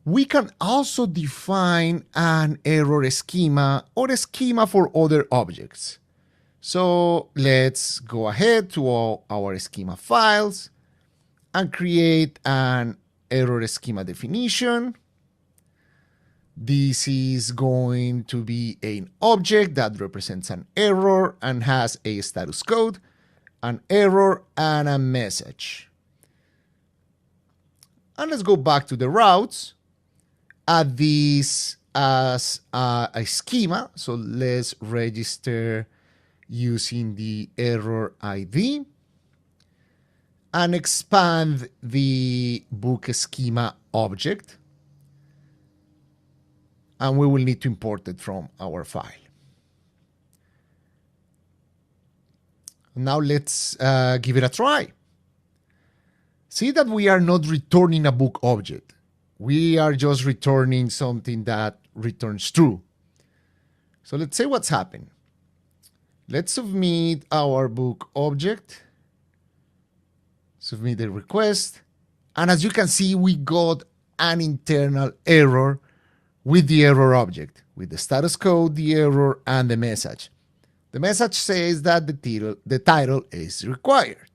We can also define an error schema or a schema for other objects. So let's go ahead to all our schema files and create an error schema definition. This is going to be an object that represents an error and has a status code, an error, and a message. And let's go back to the routes. Add this as a schema. So let's register using the error ID and expand the book schema object. And we will need to import it from our file. Now let's give it a try. See that we are not returning a book object. We are just returning something that returns true. So let's say what's happened. Let's submit our book object, submit the request, and as you can see, we got an internal error with the error object, with the status code, the error, and the message. The message says that the title is required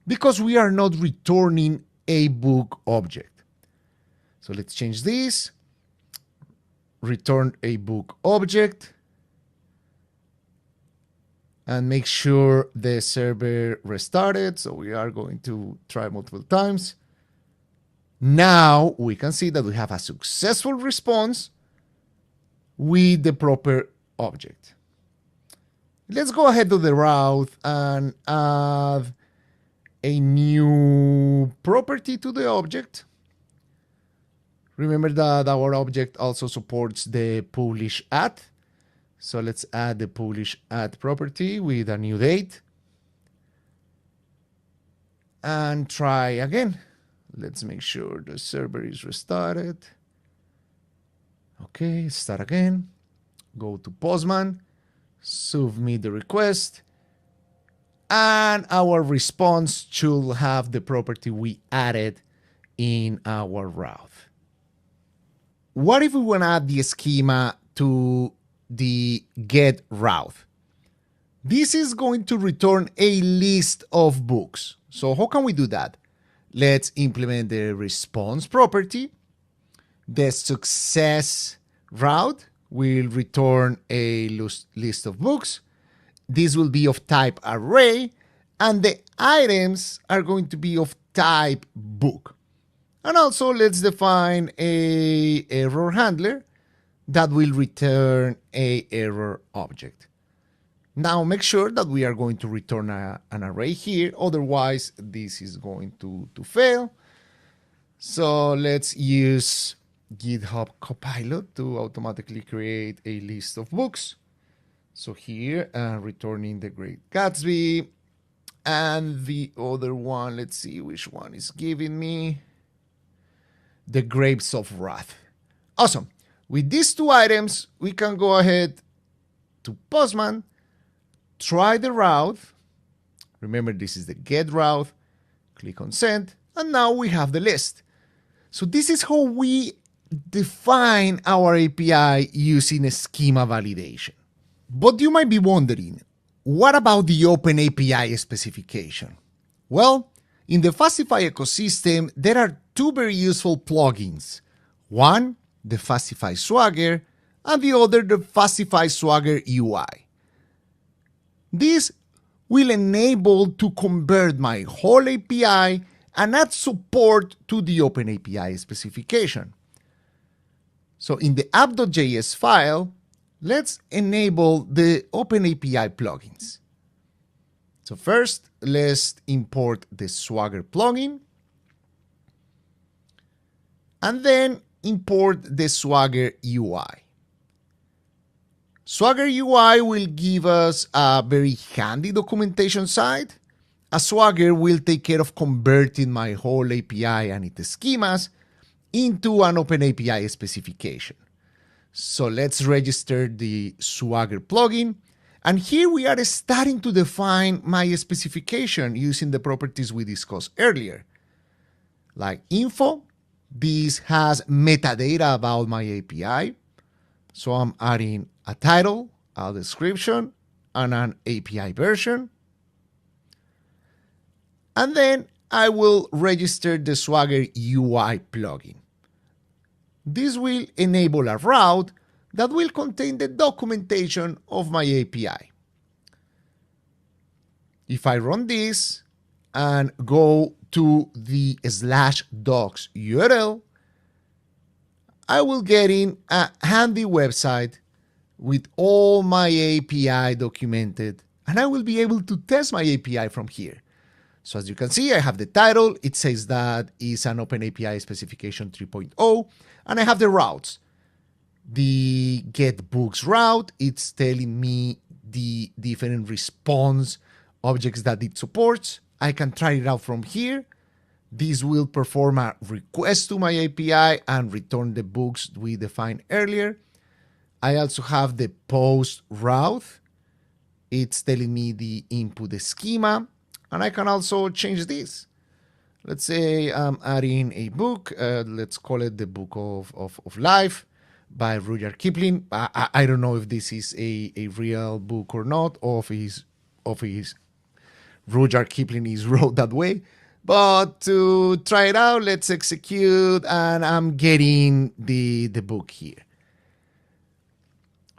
because we are not returning a book object. So let's change this, return a book object, and make sure the server restarted. So we are going to try multiple times. Now we can see that we have a successful response with the proper object. Let's go ahead to the route and add a new property to the object. Remember that our object also supports the publish at. So let's add the publish at property with a new date. And try again. Let's make sure the server is restarted. Okay, start again. Go to Postman, submit the request, and our response should have the property we added in our route. What if we want to add the schema to the get route? This is going to return a list of books. So how can we do that? Let's implement the response property. The success route will return a list of books. This will be of type array, and the items are going to be of type book. And also let's define a error handler that will return a error object. Now make sure that we are going to return an array here, otherwise this is going to fail. So let's use GitHub Copilot to automatically create a list of books. So here, returning The Great Gatsby, and the other one, let's see which one is giving me The Grapes of Wrath. Awesome. With these two items, we can go ahead to Postman, try the route. Remember, this is the get route. Click on send, and now we have the list. So this is how we define our API using a schema validation. But you might be wondering, what about the OpenAPI specification? Well, in the Fastify ecosystem, there are two very useful plugins. One, the Fastify Swagger, and the other, the Fastify Swagger UI. This will enable to convert my whole API and add support to the OpenAPI specification. So in the app.js file, let's enable the OpenAPI plugins. So first, let's import the Swagger plugin, and then import the Swagger UI. Swagger UI will give us a very handy documentation site. A Swagger will take care of converting my whole API and its schemas into an OpenAPI specification. So let's register the Swagger plugin. And here we are starting to define my specification using the properties we discussed earlier. Like info, this has metadata about my API. So I'm adding a title, a description, and an API version. And then I will register the Swagger UI plugin. This will enable a route that will contain the documentation of my API. If I run this and go to the /docs URL, I will get in a handy website with all my API documented, and I will be able to test my API from here. So as you can see, I have the title. It says that it's an OpenAPI specification 3.0, and I have the routes. The get books route, it's telling me the different response objects that it supports. I can try it out from here. This will perform a request to my API and return the books we defined earlier. I also have the post route. It's telling me the input schema, and I can also change this. Let's say I'm adding a book. Let's call it the Book of Life by Rudyard Kipling. I don't know if this is a real book or not, or if Rudyard Kipling is wrote that way. But to try it out, let's execute, and I'm getting the book here.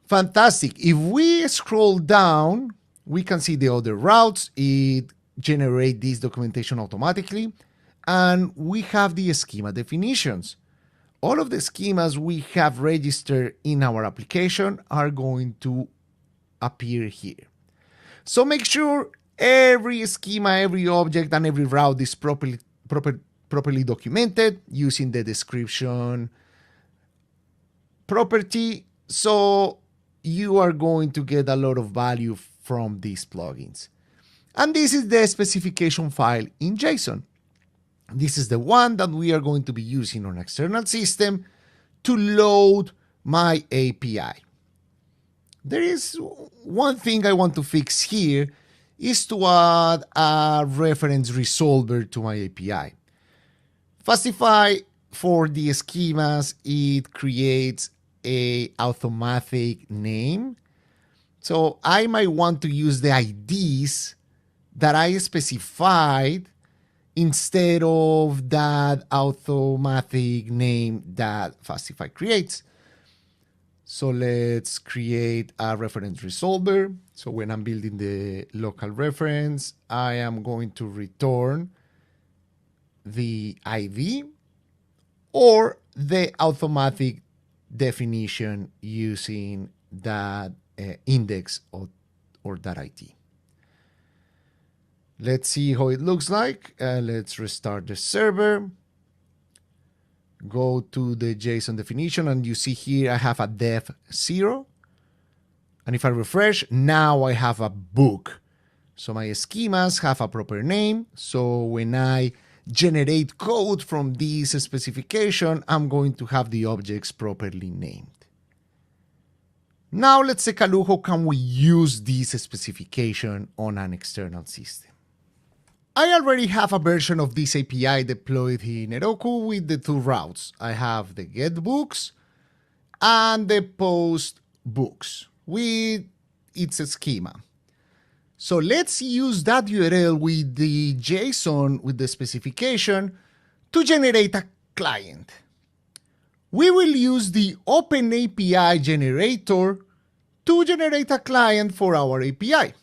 Fantastic. If we scroll down, we can see the other routes. It generates this documentation automatically, and we have the schema definitions. All of the schemas we have registered in our application are going to appear here. So make sure every schema, every object, and every route is properly documented using the description property. So you are going to get a lot of value from these plugins. And this is the specification file in JSON. This is the one that we are going to be using on external system to load my API. There is one thing I want to fix here, is to add a reference resolver to my API. Fastify, for the schemas, it creates a automatic name. So I might want to use the IDs that I specified instead of that automatic name that Fastify creates. So let's create a reference resolver. So when I'm building the local reference, I am going to return the ID or the automatic definition using that index or that ID. Let's see how it looks like. Let's restart the server. Go to the JSON definition, and you see here I have a def 0. And if I refresh, now I have a book. So my schemas have a proper name. So when I generate code from this specification, I'm going to have the objects properly named. Now let's take a look how can we use this specification on an external system. I already have a version of this API deployed in Heroku with the two routes. I have the get books and the post books with its schema. So let's use that URL with the JSON with the specification to generate a client. We will use the OpenAPI generator to generate a client for our API.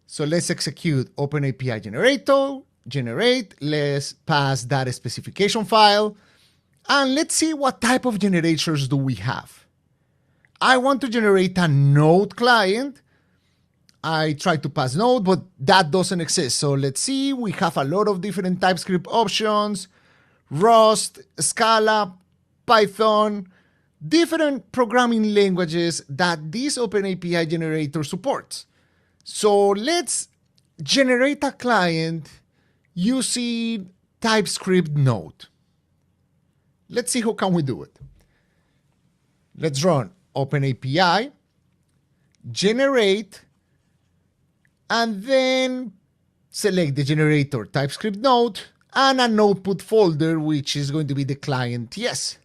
So let's execute OpenAPI generate, let's pass that specification file, and let's see what type of generators do we have. I want to generate a Node client. I tried to pass Node, but that doesn't exist. So let's see, we have a lot of different TypeScript options, Rust, Scala, Python, different programming languages that this OpenAPI generator supports. So let's generate a client using TypeScript Node. Let's see how can we do it. Let's run OpenAPI, generate, and then select the generator TypeScript Node and an output folder, which is going to be the client TS.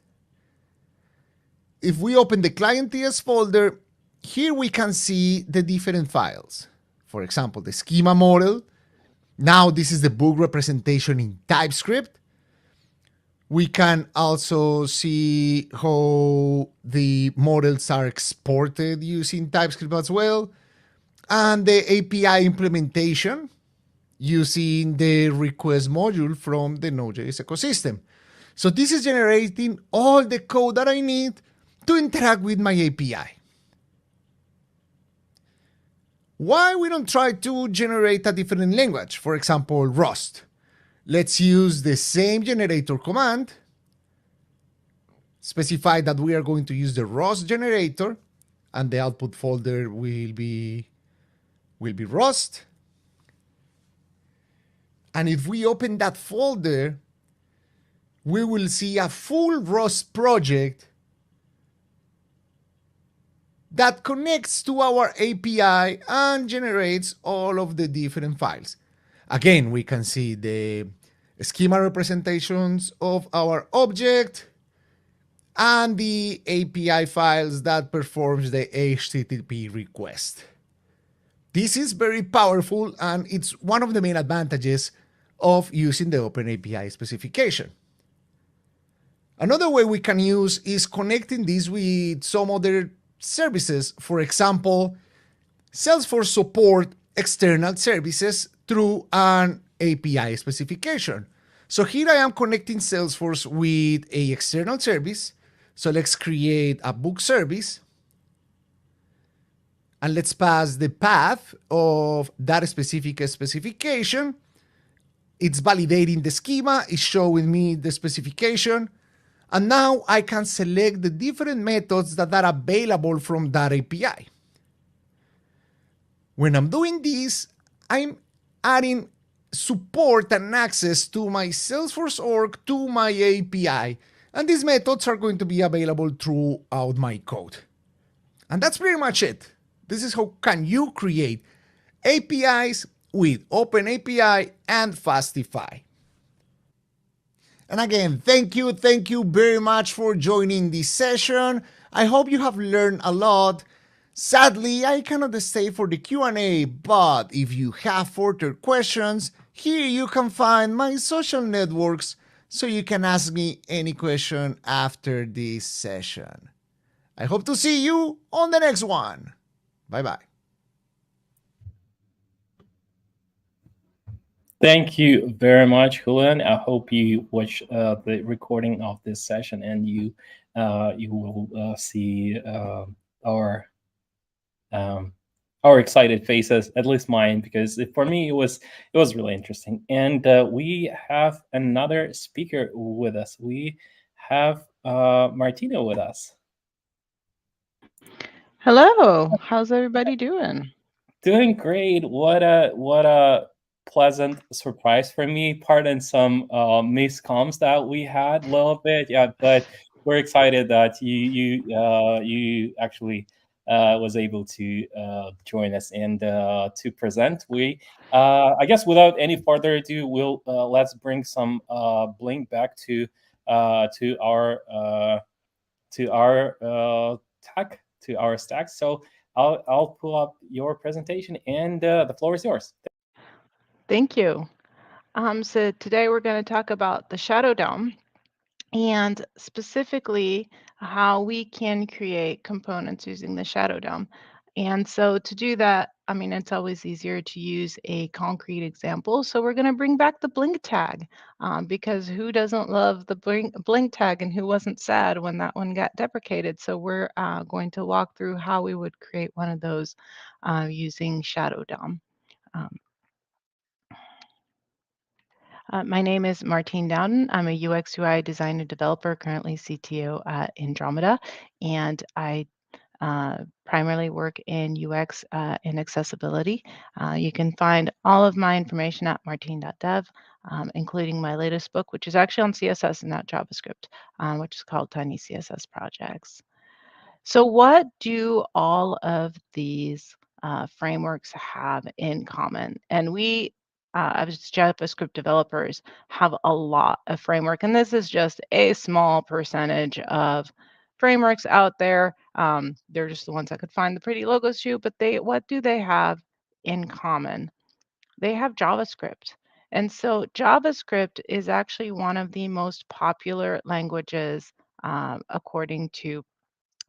If we open the client TS folder, here we can see the different files. For example, the schema model. Now this is the book representation in TypeScript. We can also see how the models are exported using TypeScript as well. And the API implementation using the request module from the Node.js ecosystem. So this is generating all the code that I need to interact with my API. Why we don't try to generate a different language? For example, Rust. Let's use the same generator command, specify that we are going to use the Rust generator, and the output folder will be Rust. And if we open that folder, we will see a full Rust project that connects to our API and generates all of the different files. Again, we can see the schema representations of our object and the API files that performs the HTTP request. This is very powerful, and it's one of the main advantages of using the OpenAPI specification. Another way we can use is connecting this with some other services. For example, Salesforce support external services through an API specification. So here I am connecting Salesforce with an external service. So let's create a book service. And let's pass the path of that specific specification. It's validating the schema, it's showing me the specification. And now I can select the different methods that are available from that API. When I'm doing this, I'm adding support and access to my Salesforce org to my API. And these methods are going to be available throughout my code. And that's pretty much it. This is how can you create APIs with OpenAPI and Fastify. And again, thank you very much for joining this session. I hope you have learned a lot. Sadly, I cannot stay for the Q&A, but if you have further questions, Here you can find my social networks so you can ask me any question after this session. I hope to see you on the next one. Bye bye. Thank you very much, Julián. I hope you watch the recording of this session and you will see our excited faces, at least mine, because for me it was really interesting. And we have another speaker with us. We have Martine with us. Hello, how's everybody doing? Doing great. What a pleasant surprise for me. Pardon some miscoms that we had a little bit, yeah, but we're excited that you actually was able to join us and to present. We I guess without any further ado, we'll let's bring some blink back to our tech, to our stack. So I'll pull up your presentation and the floor is yours. Thank you. So today we're going to talk about the Shadow DOM and specifically how we can create components using the Shadow DOM. And so to do that, I mean, it's always easier to use a concrete example. So we're going to bring back the blink tag because who doesn't love the blink tag and who wasn't sad when that one got deprecated? So we're going to walk through how we would create one of those using Shadow DOM. My name is Martine Dowden. I'm a UX UI designer developer, currently CTO at Andromeda, and I primarily work in UX and accessibility. You can find all of my information at martine.dev, including my latest book, which is actually on CSS and not JavaScript, which is called Tiny CSS Projects. So what do all of these frameworks have in common? And we, as JavaScript developers, have a lot of framework, and this is just a small percentage of frameworks out there. They're just the ones I could find the pretty logos to, but what do they have in common? They have JavaScript. And so JavaScript is actually one of the most popular languages according to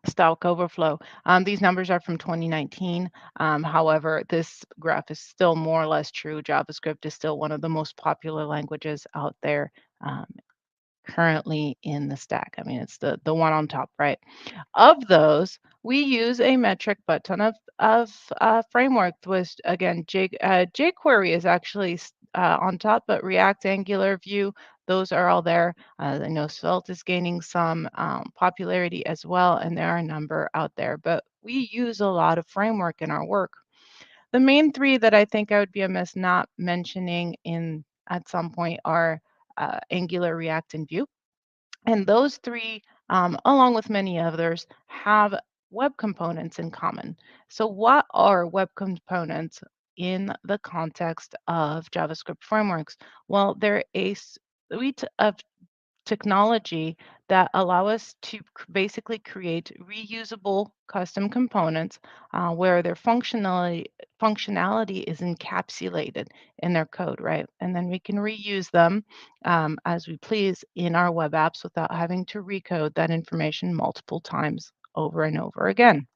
Stack Overflow. These numbers are from 2019. However, this graph is still more or less true. JavaScript is still one of the most popular languages out there currently in the stack. I mean, it's the one on top, right? Of those, we use a metric butt ton of framework. Was again, jQuery is actually on top, but React, Angular, Vue, those are all there. I know Svelte is gaining some popularity as well, and there are a number out there, but we use a lot of framework in our work. The main three that I think I would be amiss not mentioning at some point are Angular, React, and Vue. And those three, along with many others, have web components in common. So what are web components in the context of JavaScript frameworks? Well, they're a suite of technology that allow us to basically create reusable custom components where their functionality is encapsulated in their code, right? And then we can reuse them as we please in our web apps without having to recode that information multiple times over and over again.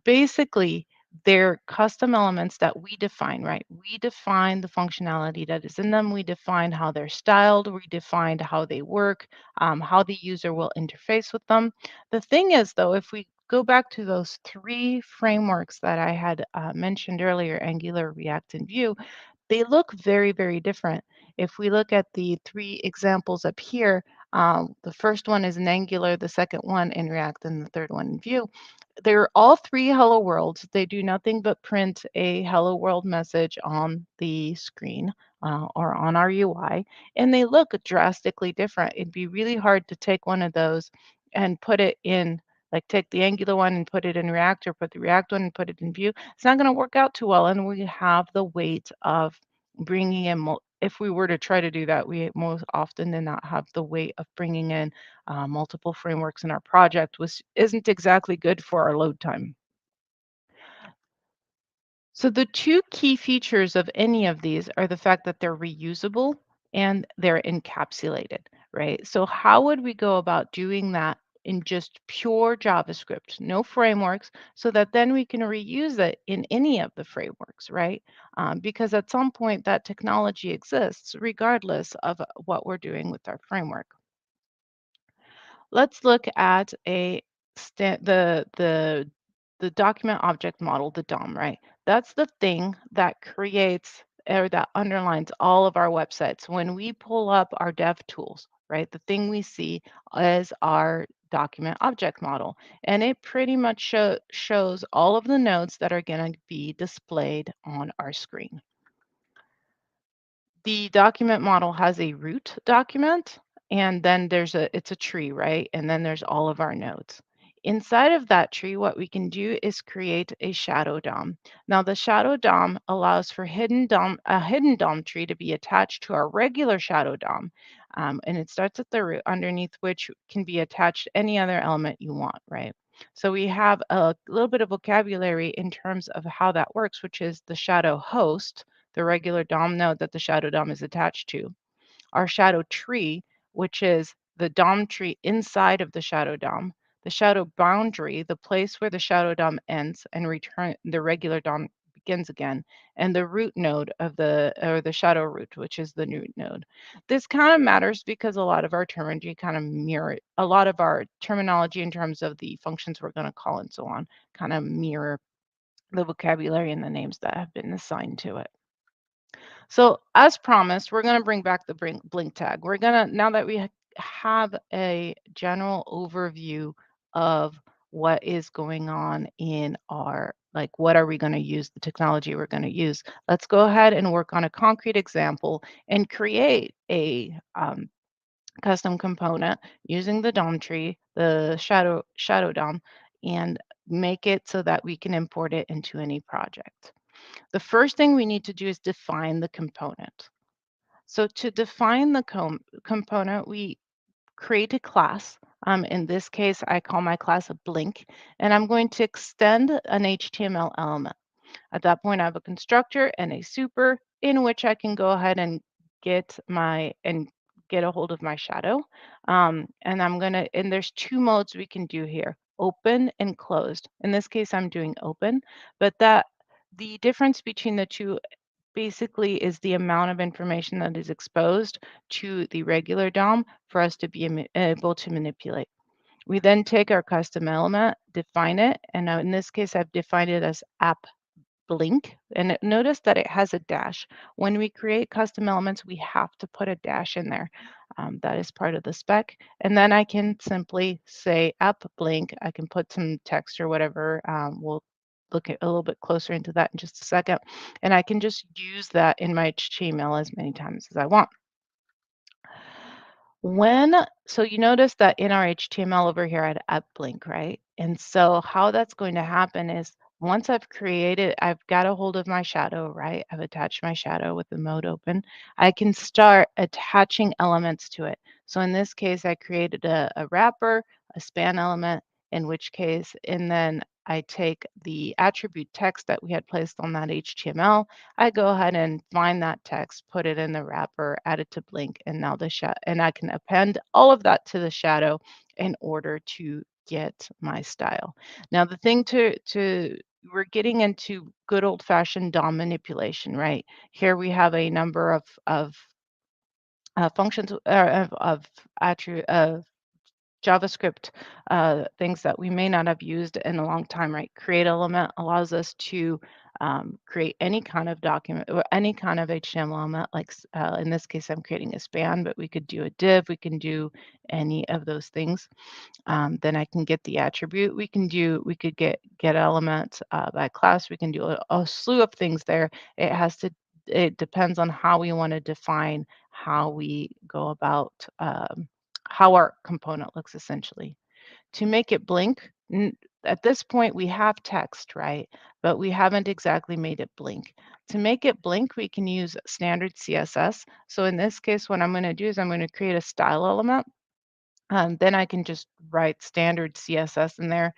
Basically, they're custom elements that we define, right? We define the functionality that is in them. We define how they're styled. We define how they work, how the user will interface with them. The thing is, though, if we go back to those three frameworks that I had mentioned earlier, Angular, React, and Vue, they look very, very different. If we look at the three examples up here, the first one is in Angular, the second one in React, and the third one in Vue. They're all three hello worlds. They do nothing but print a hello world message on the screen or on our UI, and they look drastically different. It'd be really hard to take one of those and put it in, like take the Angular one and put it in React, or put the React one and put it in Vue. It's not going to work out too well, and we have the weight of bringing in if we were to try to do that, we most often did not have the weight of bringing in multiple frameworks in our project, which isn't exactly good for our load time. So the two key features of any of these are the fact that they're reusable and they're encapsulated, right? So how would we go about doing that in just pure JavaScript, no frameworks, so that then we can reuse it in any of the frameworks, right? Because at some point that technology exists regardless of what we're doing with our framework. Let's look at the document object model, the DOM, right? That's the thing that creates or that underlines all of our websites. When we pull up our dev tools, right, the thing we see is our document object model. And it pretty much shows all of the nodes that are going to be displayed on our screen. The document model has a root document, and then it's a tree, right? And then there's all of our nodes. Inside of that tree, what we can do is create a shadow DOM. Now, the shadow DOM allows for a hidden DOM tree to be attached to our regular shadow DOM. And it starts at the root, underneath which can be attached any other element you want, right? So we have a little bit of vocabulary in terms of how that works, which is the shadow host, the regular DOM node that the shadow DOM is attached to, our shadow tree, which is the DOM tree inside of the shadow DOM, the shadow boundary, the place where the shadow DOM ends and the regular DOM begins again, and the root node of the shadow root, which is the root node. This kind of matters because a lot of our terminology kind of mirror a lot of our terminology in terms of the functions we're going to call and so on, kind of mirror the vocabulary and the names that have been assigned to it. So as promised, we're going to bring back the blink tag. We're going to, now that we have a general overview of what is going on in our, like, what are we going to use, the technology we're going to use, let's go ahead and work on a concrete example and create a custom component using the DOM tree, the shadow DOM, and make it so that we can import it into any project. The first thing we need to do is define the component. So to define the component, we create a class. In this case, I call my class a blink, and I'm going to extend an HTML element. At that point, I have a constructor and a super in which I can go ahead and get a hold of my shadow. And there's two modes we can do here, open and closed. In this case, I'm doing open, but the difference between the two basically is the amount of information that is exposed to the regular DOM for us to be able to manipulate. We then take our custom element, define it, and now in this case, I've defined it as app blink, and notice that it has a dash. When we create custom elements, we have to put a dash in there. That is part of the spec. And then I can simply say app blink. I can put some text or whatever. We'll look at a little bit closer into that in just a second. And I can just use that in my HTML as many times as I want. So you notice that in our HTML over here at app blink, right? And so how that's going to happen is once I've got a hold of my shadow, right? I've attached my shadow with the mode open. I can start attaching elements to it. So in this case, I created a wrapper, a span element, in which case, and then I take the attribute text that we had placed on that HTML. I go ahead and find that text, put it in the wrapper, add it to blink, and now and I can append all of that to the shadow in order to get my style. Now the thing we're getting into good old-fashioned DOM manipulation, right? Here we have a number of functions of JavaScript things that we may not have used in a long time, right? Create element allows us to create any kind of document or any kind of HTML element. Like in this case, I'm creating a span, but we could do a div. We can do any of those things. Then I can get the attribute. We could get elements by class. We can do a slew of things there. It depends on how we want to define how we go about how our component looks essentially. To make it blink, at this point we have text, right? But we haven't exactly made it blink. To make it blink, we can use standard CSS. So in this case, what I'm going to do is I'm going to create a style element. Then I can just write standard CSS in there.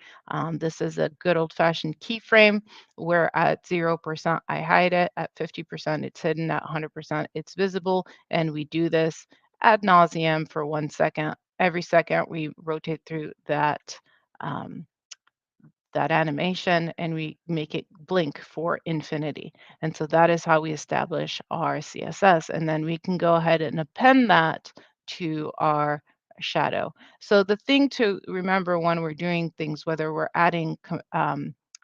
This is a good old-fashioned keyframe where at 0% I hide it, at 50% it's hidden, at 100% it's visible, and we do this ad nauseum for 1 second. Every second we rotate through that that animation and we make it blink for infinity. And so that is how we establish our CSS. And then we can go ahead and append that to our shadow. So the thing to remember when we're doing things, whether we're adding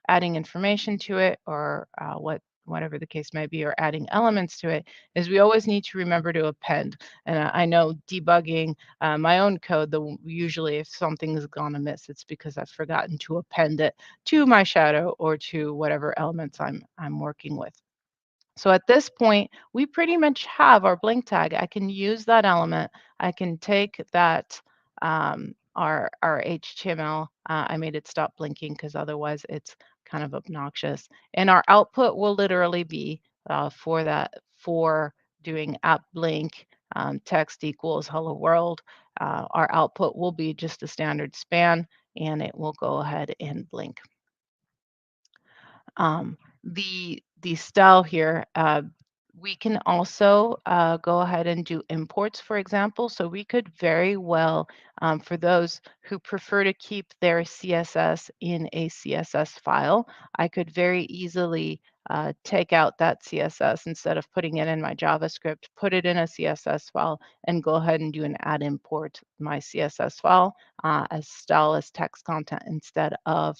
information to it or whatever the case may be, or adding elements to it, is we always need to remember to append. And I know debugging my own code, usually if something's gone amiss, it's because I've forgotten to append it to my shadow or to whatever elements I'm working with. So at this point, we pretty much have our blink tag. I can use that element. I can take that our HTML. I made it stop blinking because otherwise it's kind of obnoxious. And our output will literally be for doing app blink text equals hello world. Our output will be just a standard span, and it will go ahead and blink. The style here, we can also go ahead and do imports, for example. So we could very well, for those who prefer to keep their CSS in a CSS file, I could very easily take out that CSS instead of putting it in my JavaScript, put it in a CSS file, and go ahead and do an add import my CSS file as style as text content instead of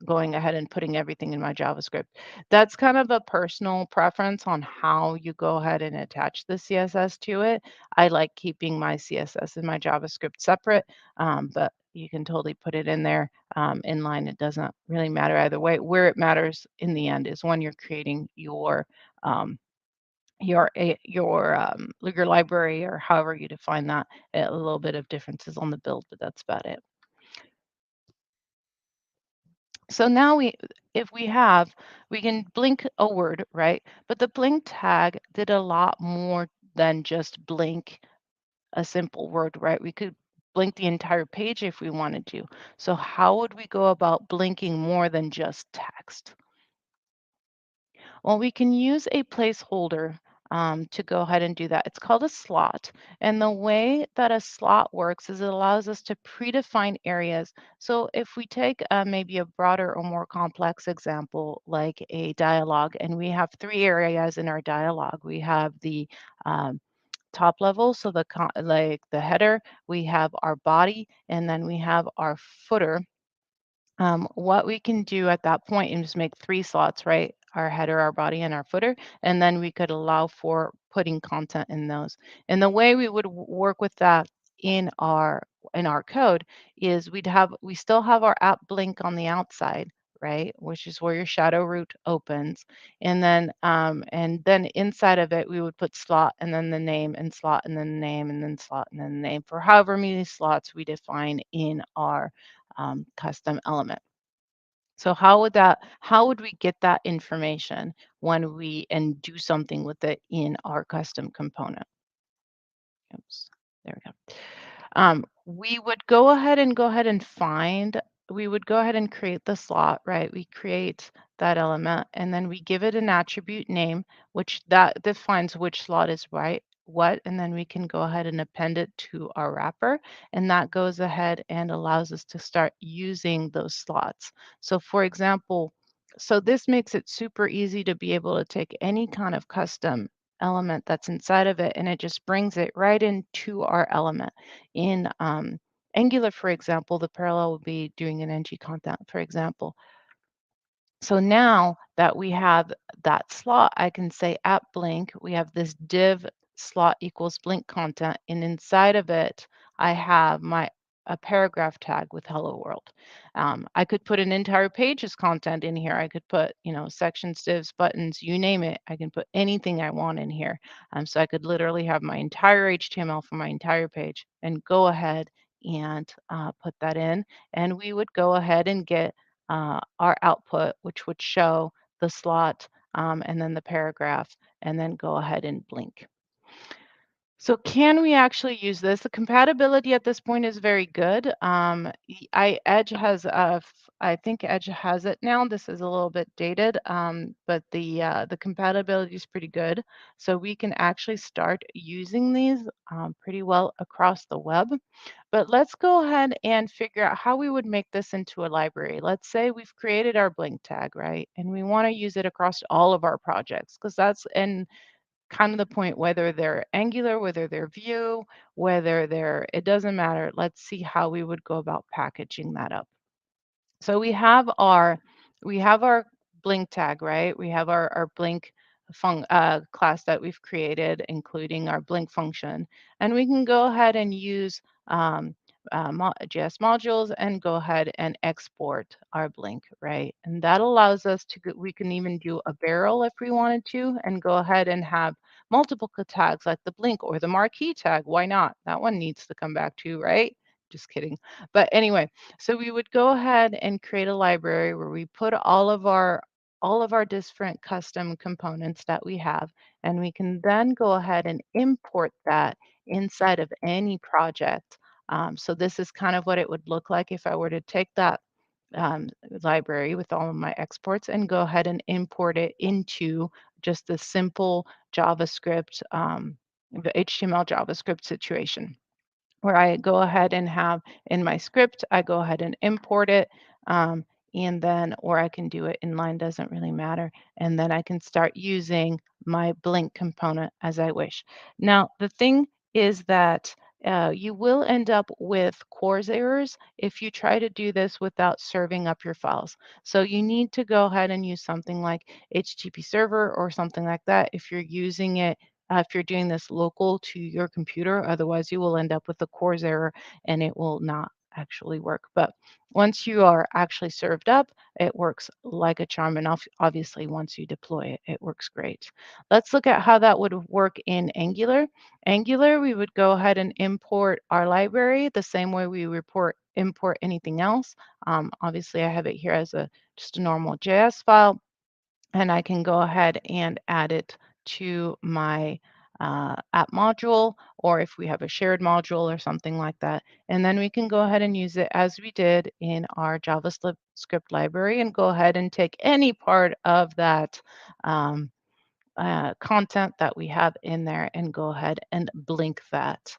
going ahead and putting everything in my JavaScript. That's kind of a personal preference on how you go ahead and attach the CSS to it. I like keeping my CSS and my JavaScript separate, but you can totally put it in there inline. It doesn't really matter either way. Where it matters in the end is when you're creating your library, or however you define that. A little bit of differences on the build, but that's about it. So now we can blink a word, right? But the blink tag did a lot more than just blink a simple word, right? We could blink the entire page if we wanted to. So how would we go about blinking more than just text? Well, we can use a placeholder to go ahead and do that. It's called a slot. And the way that a slot works is it allows us to predefine areas. So if we take maybe a broader or more complex example, like a dialogue, and we have 3 areas in our dialogue. We have the top level, so like the header, we have our body, and then we have our footer. What we can do at that point is make 3 slots, right? Our header, our body, and our footer, and then we could allow for putting content in those. And the way we would work with that in our code is we still have our app blink on the outside, right? Which is where your shadow root opens. And then inside of it, we would put slot and then the name and slot and then the name and then slot and then the name for however many slots we define in our custom element. So how would we get that information when we do something with it in our custom component? Oops, there we go. We would go ahead and create the slot, right? We create that element and then we give it an attribute name, which that defines which slot is what, and then we can go ahead and append it to our wrapper, and that goes ahead and allows us to start using those slots. So for example, this makes it super easy to be able to take any kind of custom element that's inside of it, and it just brings it right into our element. In Angular, for example, the parallel would be doing an ng content, for example. So now that we have that slot, I can say at blink, we have this div slot equals blink content, and inside of it, I have a paragraph tag with hello world. I could put an entire page's content in here. I could put, sections, divs, buttons, you name it. I can put anything I want in here. So I could literally have my entire HTML for my entire page and go ahead and put that in. And we would go ahead and get our output, which would show the slot and then the paragraph, and then go ahead and blink. So can we actually use this? The compatibility at this point is very good. Edge has I think Edge has it now. This is a little bit dated, but the compatibility is pretty good. So we can actually start using these pretty well across the web. But let's go ahead and figure out how we would make this into a library. Let's say we've created our Blink tag, right? And we want to use it across all of our projects because that's and kind of the point, whether they're Angular, whether they're Vue, whether they're, it doesn't matter. Let's see how we would go about packaging that up. So we have our Blink tag, right? We have our Blink class that we've created, including our Blink function. And we can go ahead and use JS modules and go ahead and export our Blink, right? And that allows us to, we can even do a barrel if we wanted to, and go ahead and have multiple tags like the Blink or the marquee tag. Why not? That one needs to come back too, right? Just kidding. But anyway, so we would go ahead and create a library where we put all of our different custom components that we have, and we can then go ahead and import that inside of any project. So this is kind of what it would look like if I were to take that library with all of my exports and go ahead and import it into just the simple JavaScript, the HTML JavaScript situation, where I go ahead and have in my script, I go ahead and import it. And then, or I can do it inline, doesn't really matter. And then I can start using my Blink component as I wish. Now, the thing is that you will end up with CORS errors if you try to do this without serving up your files. So you need to go ahead and use something like HTTP server or something like that if you're using it, if you're doing this local to your computer. Otherwise, you will end up with a CORS error and it will not actually work. But once you are actually served up, it works like a charm. And obviously, once you deploy it, it works great. Let's look at how that would work in Angular. Angular, we would go ahead and import our library the same way we import anything else. Obviously, I have it here as just a normal JS file, and I can go ahead and add it to my app module, or if we have a shared module or something like that. And then we can go ahead and use it as we did in our JavaScript library and go ahead and take any part of that content that we have in there and go ahead and blink that.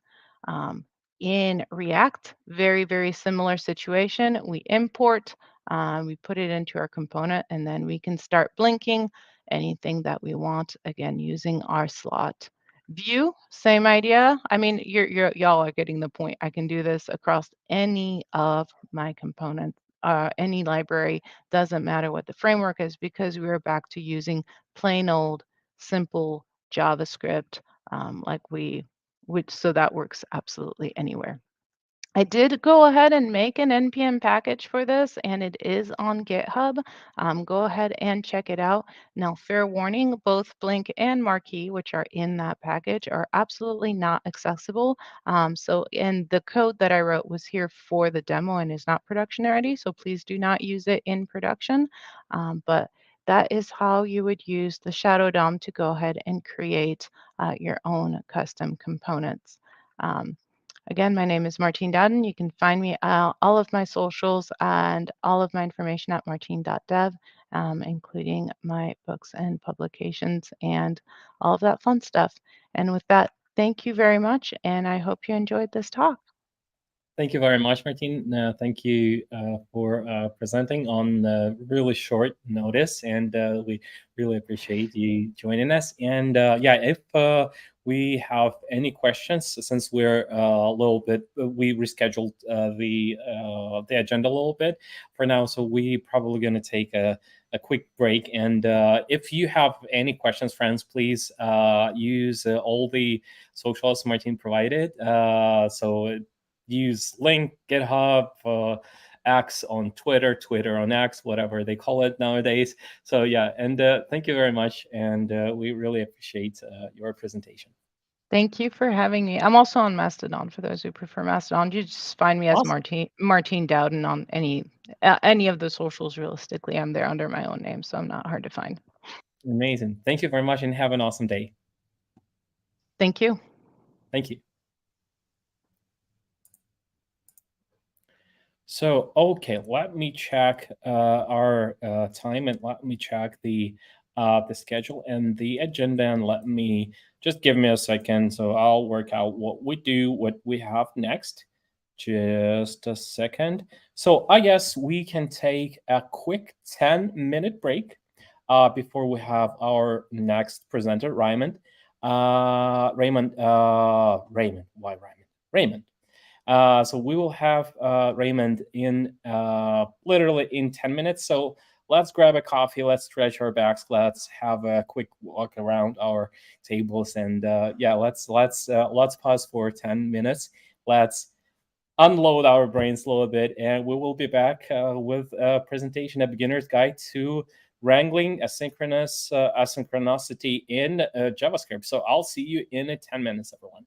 In React, very, very similar situation. We import, we put it into our component, and then we can start blinking anything that we want, again, using our slot. Vue, same idea. I mean, y'all are getting the point. I can do this across any of my components, any library, doesn't matter what the framework is, because we're back to using plain old simple JavaScript, so that works absolutely anywhere. I did go ahead and make an NPM package for this, and it is on GitHub. Go ahead and check it out. Now, fair warning, both Blink and Marquee, which are in that package, are absolutely not accessible. And the code that I wrote was here for the demo and is not production ready, so please do not use it in production. But that is how you would use the Shadow DOM to go ahead and create your own custom components. Again, my name is Martine Dowden. You can find me all of my socials and all of my information at martine.dev, including my books and publications and all of that fun stuff. And with that, thank you very much, and I hope you enjoyed this talk. Thank you very much, Martine. Thank you for presenting on really short notice, and we really appreciate you joining us. And yeah, if we have any questions, since we're a little bit, we rescheduled the agenda a little bit for now, so we probably going to take a quick break. And if you have any questions, friends, please use all the socials Martine provided. So use link, GitHub, X on Twitter on X, whatever they call it nowadays. So yeah, and thank you very much, and we really appreciate your presentation. Thank you for having me. I'm also on Mastodon for those who prefer Mastodon. You just find me as Martine Dowden on any of the socials. Realistically, I'm there under my own name, so I'm not hard to find. Amazing. Thank you very much, and have an awesome day. Thank you. Thank you. So, okay, let me check our time, and let me check the schedule and the agenda, and let me just give me a second. So I'll work out what we have next. Just a second. So I guess we can take a quick 10-minute break before we have our next presenter, Raymond. Raymond. Why Raymond? Raymond. So we will have Raymond in literally in 10 minutes. So let's grab a coffee, let's stretch our backs, let's have a quick walk around our tables, and yeah, let's pause for 10 minutes. Let's unload our brains a little bit, and we will be back with a presentation, a beginner's guide to wrangling asynchronicity in JavaScript. So I'll see you in 10 minutes, everyone.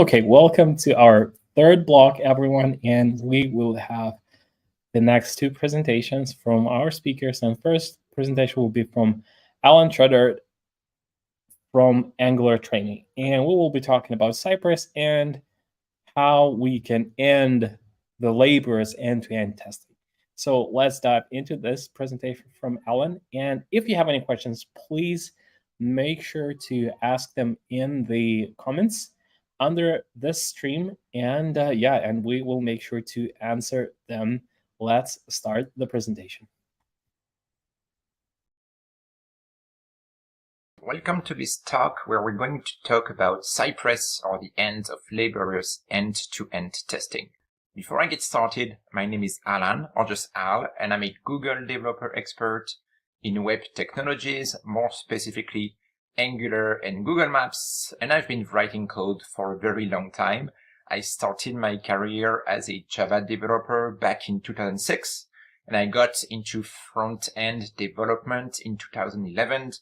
Okay, welcome to our third block, everyone, and we will have the next two presentations from our speakers. And first presentation will be from Alain Chautard from Angular Training, and we will be talking about Cypress and how we can end the laborious end-to-end testing. So let's dive into this presentation from Alain. And if you have any questions, please make sure to ask them in the comments under this stream, and and we will make sure to answer them. Let's start the presentation. Welcome to this talk where we're going to talk about Cypress, or the end of laborious end-to-end testing. Before I get started, my name is Alain, or just Al, and I'm a Google developer expert in web technologies, more specifically Angular and Google Maps, and I've been writing code for a very long time. I started my career as a Java developer back in 2006, and I got into front-end development in 2011,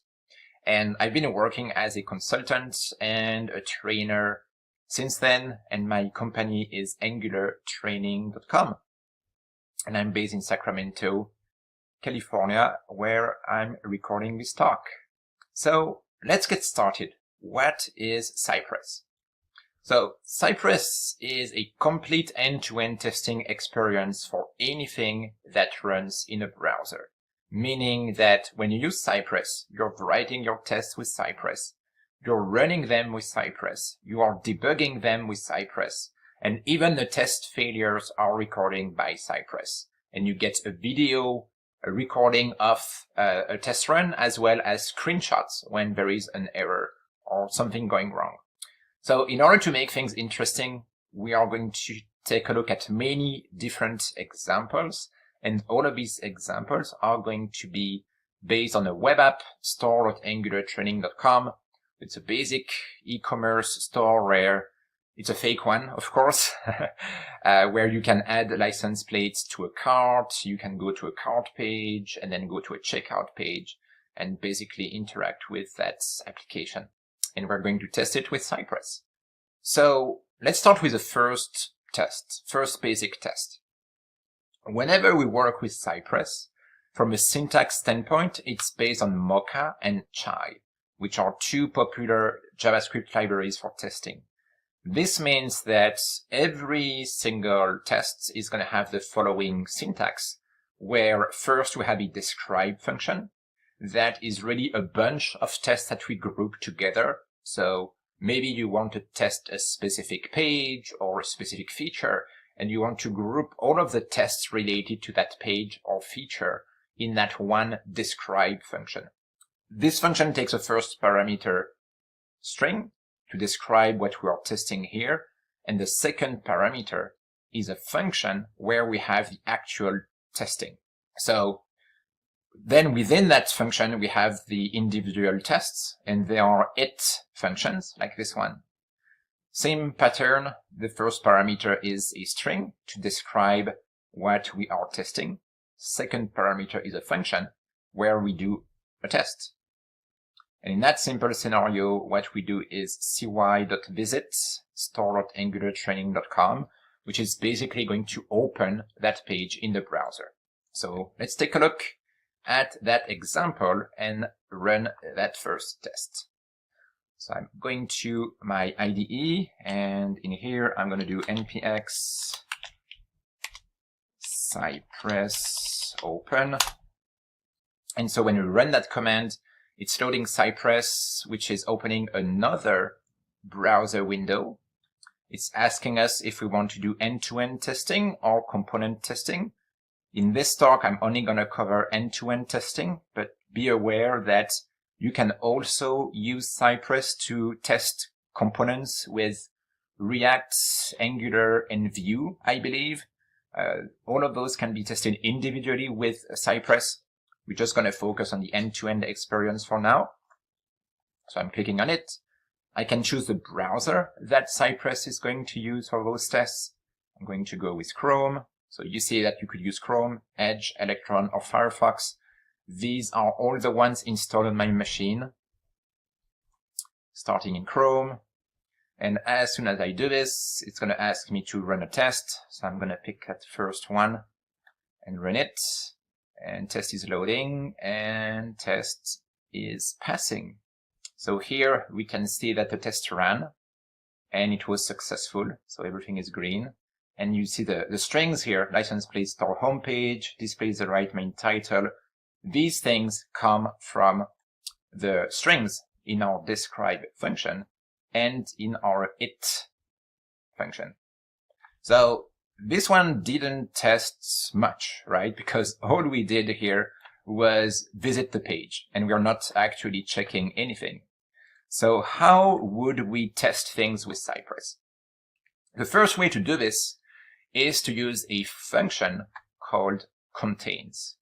and I've been working as a consultant and a trainer since then, and my company is angulartraining.com. And I'm based in Sacramento, California, where I'm recording this talk. So let's get started. What is Cypress? So Cypress is a complete end-to-end testing experience for anything that runs in a browser. Meaning that when you use Cypress, you're writing your tests with Cypress, you're running them with Cypress, you are debugging them with Cypress, and even the test failures are recording by Cypress. And you get a video, a recording of a test run, as well as screenshots when there is an error or something going wrong. So in order to make things interesting, we are going to take a look at many different examples. And all of these examples are going to be based on a web app, store.angulartraining.com. It's a basic e-commerce store where it's a fake one, of course, where you can add license plates to a cart. You can go to a cart page and then go to a checkout page and basically interact with that application. And we're going to test it with Cypress. So let's start with the first basic test. Whenever we work with Cypress, from a syntax standpoint, it's based on Mocha and Chai, which are two popular JavaScript libraries for testing. This means that every single test is going to have the following syntax, where first we have a describe function. That is really a bunch of tests that we group together. So maybe you want to test a specific page or a specific feature, and you want to group all of the tests related to that page or feature in that one describe function. This function takes a first parameter string to describe what we are testing here, and the second parameter is a function where we have the actual testing. So then within that function, we have the individual tests, and there are it functions like this one. Same pattern, the first parameter is a string to describe what we are testing. Second parameter is a function where we do a test. And in that simple scenario, what we do is cy.visit store.angulartraining.com, which is basically going to open that page in the browser. So let's take a look at that example and run that first test. So I'm going to my IDE, and in here, I'm going to do npx Cypress open. And so when we run that command, it's loading Cypress, which is opening another browser window. It's asking us if we want to do end-to-end testing or component testing. In this talk, I'm only going to cover end-to-end testing, but be aware that you can also use Cypress to test components with React, Angular, and Vue, I believe. All of those can be tested individually with Cypress. We're just going to focus on the end-to-end experience for now. So I'm clicking on it. I can choose the browser that Cypress is going to use for those tests. I'm going to go with Chrome. So you see that you could use Chrome, Edge, Electron, or Firefox. These are all the ones installed on my machine. Starting in Chrome. And as soon as I do this, it's going to ask me to run a test. So I'm going to pick that first one and run it. And test is loading, and test is passing. So here we can see that the test ran, and it was successful. So everything is green. And you see the strings here, license plate store homepage, displays the right main title. These things come from the strings in our describe function and in our it function. So this one didn't test much, right? Because all we did here was visit the page, and we're not actually checking anything. So how would we test things with Cypress? The first way to do this is to use a function called contains.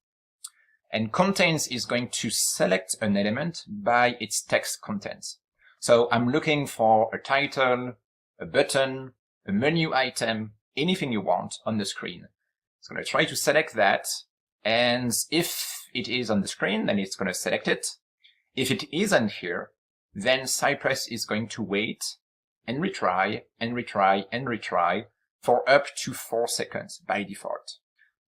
And contains is going to select an element by its text contents. So I'm looking for a title, a button, a menu item, anything you want on the screen. It's going to try to select that. And if it is on the screen, then it's going to select it. If it isn't here, then Cypress is going to wait and retry and retry and retry for up to 4 seconds by default.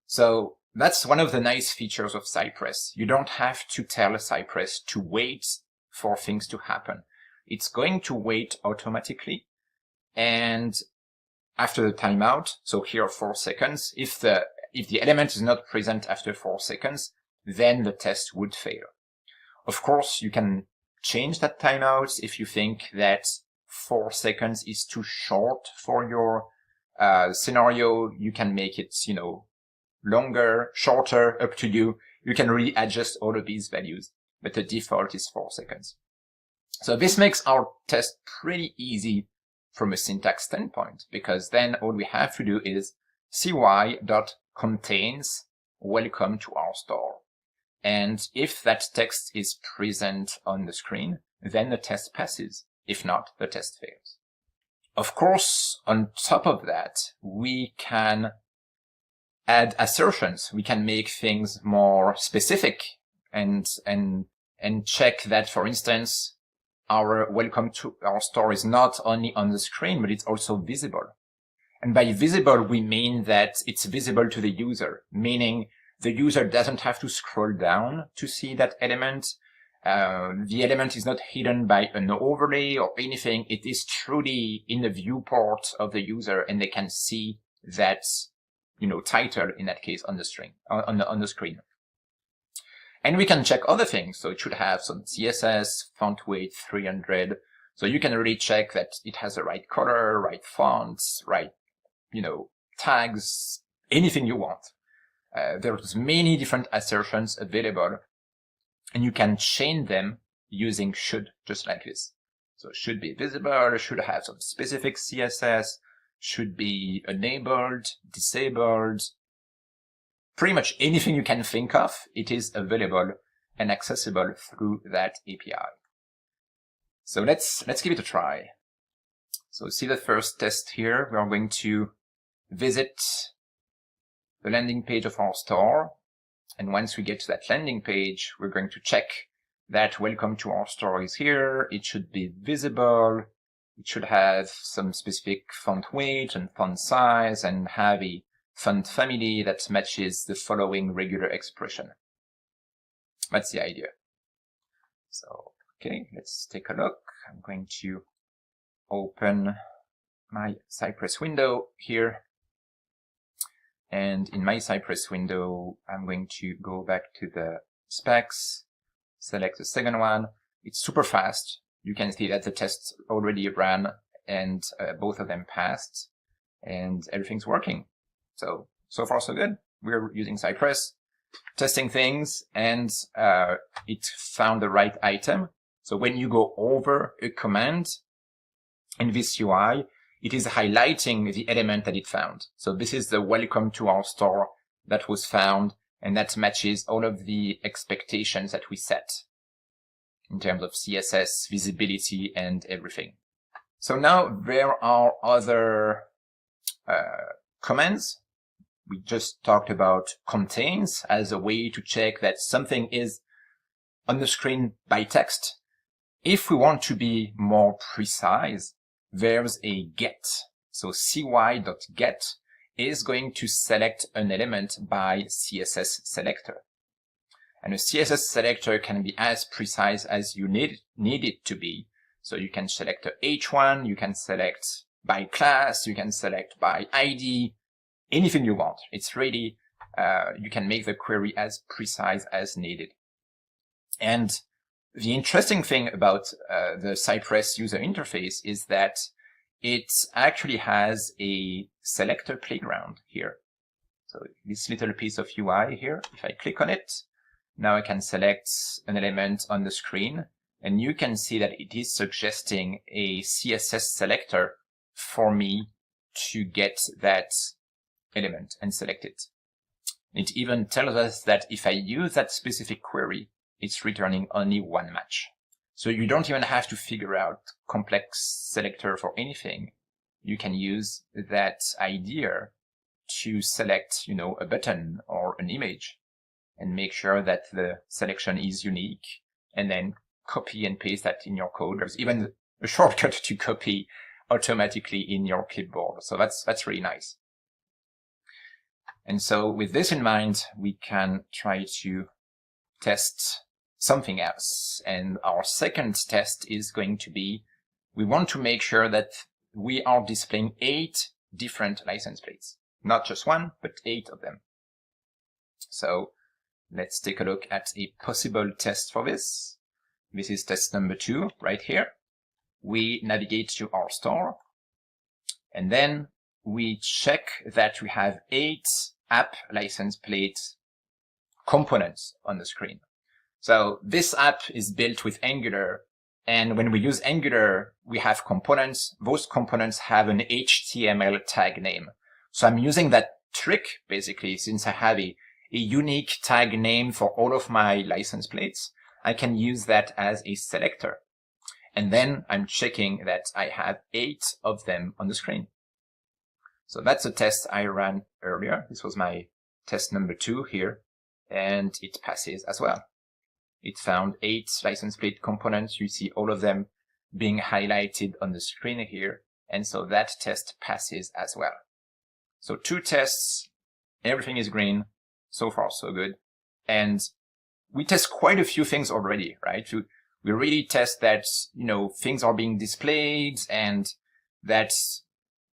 So that's one of the nice features of Cypress. You don't have to tell Cypress to wait for things to happen. It's going to wait automatically. And after the timeout, so here 4 seconds, if the element is not present after 4 seconds, then the test would fail. Of course, you can change that timeout if you think that 4 seconds is too short for your scenario. You can make it, longer, shorter, up to you. You can really adjust all of these values, but the default is 4 seconds. So this makes our test pretty easy from a syntax standpoint, because then all we have to do is cy.contains welcome to our store. And if that text is present on the screen, then the test passes. If not, the test fails. Of course, on top of that, we can add assertions. We can make things more specific and check that, for instance, our welcome to our store is not only on the screen, but it's also visible. And by visible, we mean that it's visible to the user, meaning the user doesn't have to scroll down to see that element. The element is not hidden by an overlay or anything. It is truly in the viewport of the user, and they can see that, title in that case on the screen. And we can check other things. So it should have some CSS, font weight 300. So you can really check that it has the right color, right fonts, right, tags, anything you want. There's many different assertions available, and you can chain them using should, just like this. So should be visible, should have some specific CSS, should be enabled, disabled. Pretty much anything you can think of, it is available and accessible through that API. So let's give it a try. So see the first test here. We are going to visit the landing page of our store. And once we get to that landing page, we're going to check that welcome to our store is here. It should be visible. It should have some specific font weight and font size and have a font family that matches the following regular expression. That's the idea. So, okay, let's take a look. I'm going to open my Cypress window here. And in my Cypress window, I'm going to go back to the specs, select the second one. It's super fast. You can see that the test already ran and both of them passed and everything's working. So far so good. We're using Cypress, testing things, and it found the right item. So when you go over a command in this UI, it is highlighting the element that it found. So this is the welcome to our store that was found, and that matches all of the expectations that we set in terms of CSS, visibility, and everything. So now there are other commands. We just talked about contains as a way to check that something is on the screen by text. If we want to be more precise, there's a get. So cy.get is going to select an element by CSS selector. And a CSS selector can be as precise as you need it to be. So you can select a H1, you can select by class, you can select by ID, anything you want. It's really, you can make the query as precise as needed. And the interesting thing about the Cypress user interface is that it actually has a selector playground here. So this little piece of UI here, if I click on it, now I can select an element on the screen, and you can see that it is suggesting a CSS selector for me to get that element and select it. It even tells us that if I use that specific query, it's returning only one match. So you don't even have to figure out complex selector for anything. You can use that idea to select, a button or an image and make sure that the selection is unique, and then copy and paste that in your code. There's even a shortcut to copy automatically in your clipboard. So that's really nice. And so with this in mind, we can try to test something else. And our second test is going to be, we want to make sure that we are displaying 8 different license plates. Not just one, but 8 of them. So let's take a look at a possible test for this. This is test number 2 right here. We navigate to our store, and then we check that we have 8 app license plate components on the screen. So this app is built with Angular, and when we use Angular, we have components. Those components have an HTML tag name. So I'm using that trick, basically, since I have a unique tag name for all of my license plates, I can use that as a selector. And then I'm checking that I have 8 of them on the screen. So that's a test I ran earlier. This was my test number 2 here, and it passes as well. It found 8 license plate components. You see all of them being highlighted on the screen here. And so that test passes as well. So 2 tests, everything is green. So far, so good. And we test quite a few things already, right? We really test that, things are being displayed and that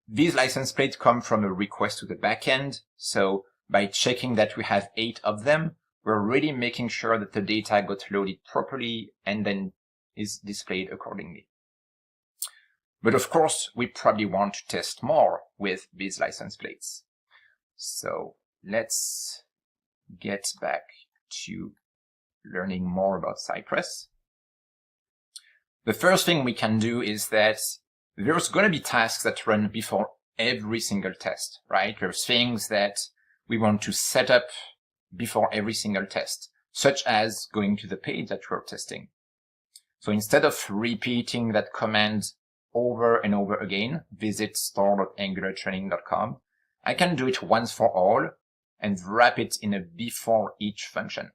these license plates come from a request to the backend. So by checking that we have 8 of them, we're really making sure that the data got loaded properly and then is displayed accordingly. But of course, we probably want to test more with these license plates. So let's get back to learning more about Cypress. The first thing we can do is that there's going to be tasks that run before every single test, right? There's things that we want to set up before every single test, such as going to the page that we're testing. So instead of repeating that command over and over again, visit store.angulartraining.com, I can do it once for all and wrap it in a before each function.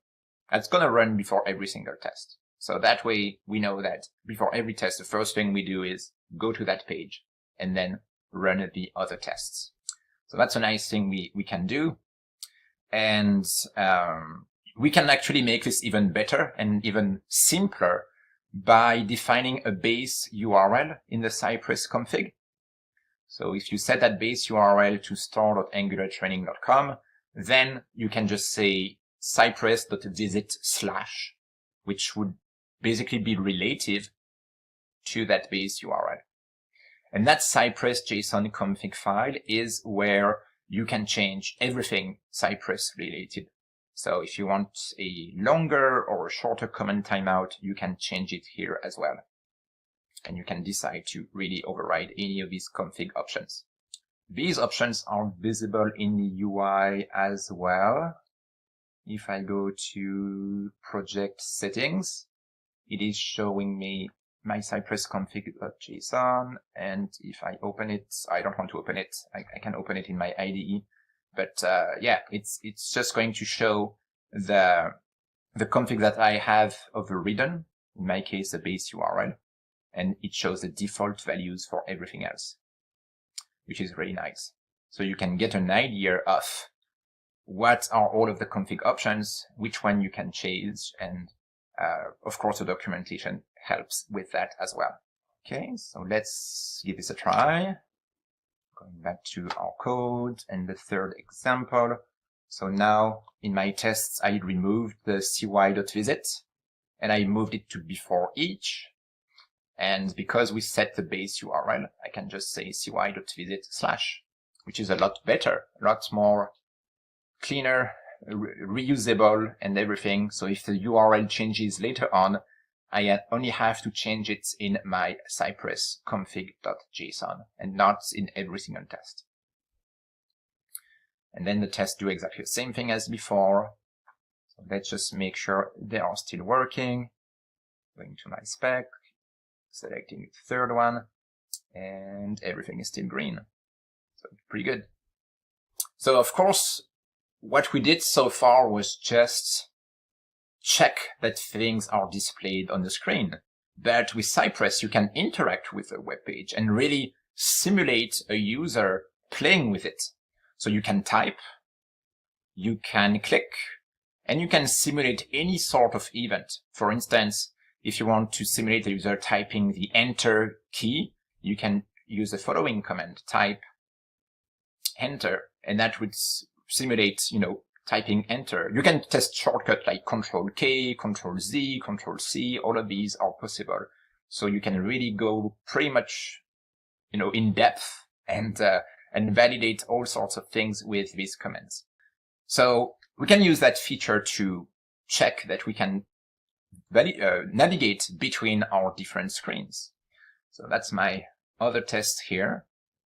That's going to run before every single test. So that way we know that before every test, the first thing we do is go to that page and then run the other tests. So that's a nice thing we can do. And we can actually make this even better and even simpler by defining a base URL in the Cypress config. So if you set that base URL to store.angulartraining.com, then you can just say cypress.visit/, which would basically be relative to that base URL. And that Cypress JSON config file is where you can change everything Cypress related. So if you want a longer or a shorter command timeout, you can change it here as well. And you can decide to really override any of these config options. These options are visible in the UI as well. If I go to project settings, it is showing me my Cypress config.json. And if I open it, I don't want to open it. I can open it in my IDE. But yeah, it's just going to show the config that I have overridden, in my case, the base URL. And it shows the default values for everything else, which is really nice. So you can get an idea of what are all of the config options, which one you can change, and of course the documentation helps with that as well. Okay, so let's give this a try. Going back to our code and the third example. So now in my tests, I removed the cy.visit and I moved it to before each. And because we set the base URL, I can just say cy.visit/, which is a lot better, a lot more cleaner, reusable and everything. So if the URL changes later on, I only have to change it in my Cypress config.json and not in every single test. And then the tests do exactly the same thing as before. So let's just make sure they are still working. Going to my spec, selecting the third one, and everything is still green. So pretty good. So of course, what we did so far was just check that things are displayed on the screen. But with Cypress, you can interact with the web page and really simulate a user playing with it. So you can type, you can click, and you can simulate any sort of event. For instance, if you want to simulate the user typing the enter key, you can use the following command, type enter, and that would simulate, typing enter. You can test shortcut like Control K, Control Z, Control C, all of these are possible. So you can really go pretty much, in depth and validate all sorts of things with these commands. So we can use that feature to check that we can navigate between our different screens. So that's my other test here.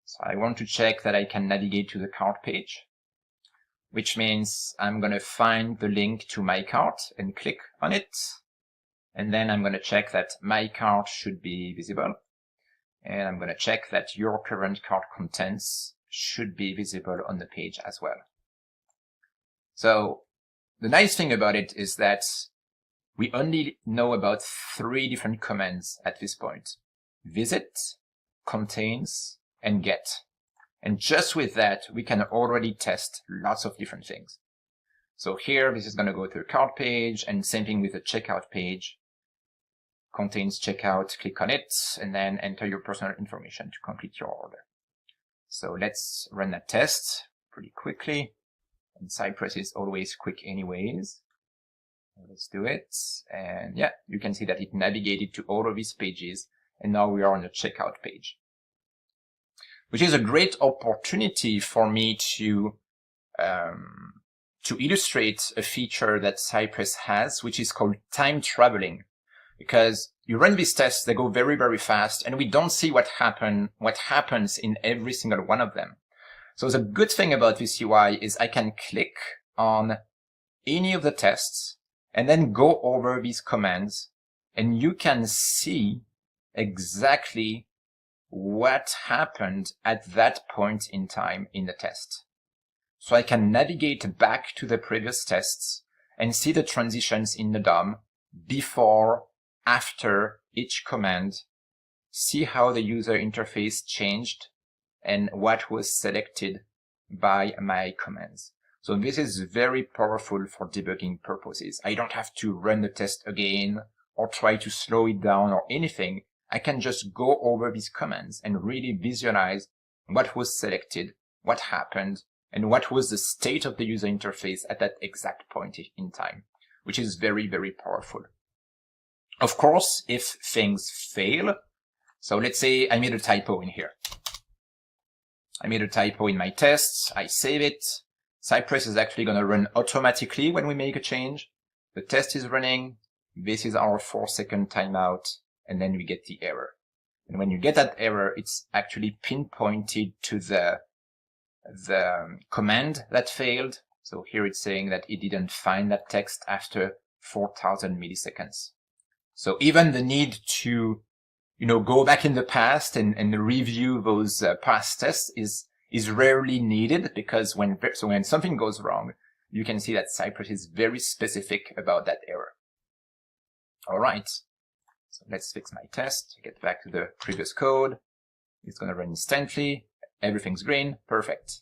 So I want to check that I can navigate to the cart page, which means I'm going to find the link to my cart and click on it. And then I'm going to check that my cart should be visible. And I'm going to check that your current cart contents should be visible on the page as well. So the nice thing about it is that we only know about 3 different commands at this point: visit, contains, and get. And just with that, we can already test lots of different things. So here, this is going to go to the cart page, and same thing with the checkout page. Contains checkout, click on it, and then enter your personal information to complete your order. So let's run that test pretty quickly. And Cypress is always quick anyways. Let's do it. And yeah, you can see that it navigated to all of these pages. And now we are on the checkout page, which is a great opportunity for me to illustrate a feature that Cypress has, which is called time traveling. Because you run these tests, they go very, very fast, and we don't see what happens in every single one of them. So the good thing about this UI is I can click on any of the tests and then go over these commands, and you can see exactly what happened at that point in time in the test. So I can navigate back to the previous tests and see the transitions in the DOM before, after each command, see how the user interface changed and what was selected by my commands. So this is very powerful for debugging purposes. I don't have to run the test again or try to slow it down or anything. I can just go over these commands and really visualize what was selected, what happened, and what was the state of the user interface at that exact point in time, which is very, very powerful. Of course, if things fail, so let's say I made a typo in here. I made a typo in my tests, I save it. Cypress is actually going to run automatically when we make a change. The test is running. This is our 4-second timeout, and then we get the error. And when you get that error, it's actually pinpointed to the command that failed. So here it's saying that it didn't find that text after 4,000 milliseconds. So even the need to, go back in the past and review those past tests is rarely needed, because when something goes wrong, you can see that Cypress is very specific about that error. All right. So let's fix my test, get back to the previous code. It's going to run instantly. Everything's green. Perfect.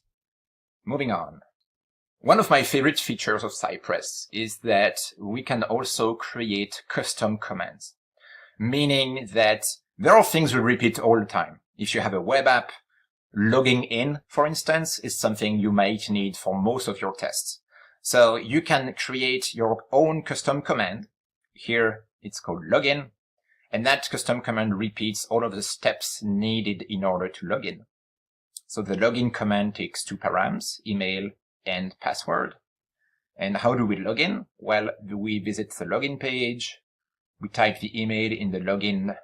Moving on. One of my favorite features of Cypress is that we can also create custom commands, meaning that there are things we repeat all the time. If you have a web app, logging in, for instance, is something you might need for most of your tests. So you can create your own custom command. Here it's called login, and that custom command repeats all of the steps needed in order to log in. So the login command takes 2 params, email and password. And how do we log in? Well, we visit the login page. We type the email in the login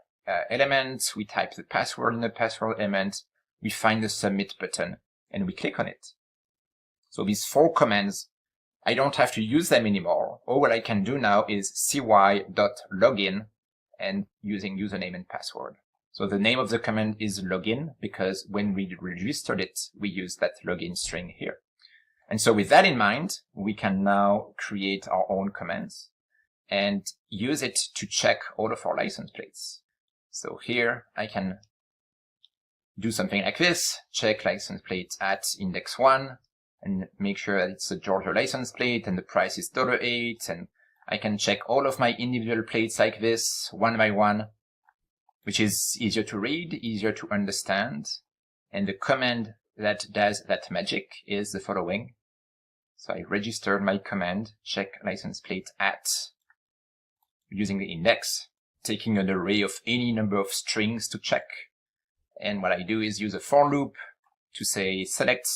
element. We type the password in the password element. We find the submit button and we click on it. So these 4 commands, I don't have to use them anymore. All what I can do now is cy.login and using username and password. So the name of the command is login because when we registered it, we used that login string here. And so with that in mind, we can now create our own commands and use it to check all of our license plates. So here I can do something like this, check license plate at index 1, and make sure that it's a Georgia license plate and the price is $8, and I can check all of my individual plates like this, one by one, which is easier to read, easier to understand. And the command that does that magic is the following. So I registered my command, check license plate at, using the index, taking an array of any number of strings to check. And what I do is use a for loop to say select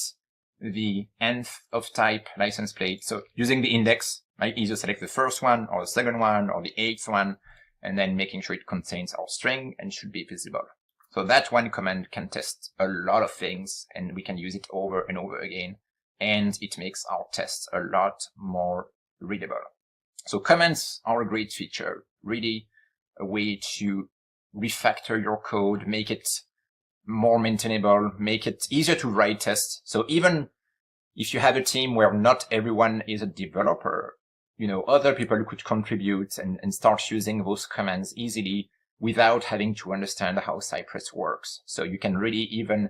the nth of type license plate. So using the index, I either select the first one or the second one or the 8th one, and then making sure it contains our string and should be visible. So that one command can test a lot of things, and we can use it over and over again, and it makes our tests a lot more readable. So comments are a great feature, really a way to refactor your code, make it more maintainable, make it easier to write tests. So even if you have a team where not everyone is a developer, other people could contribute and start using those commands easily without having to understand how Cypress works. So you can really even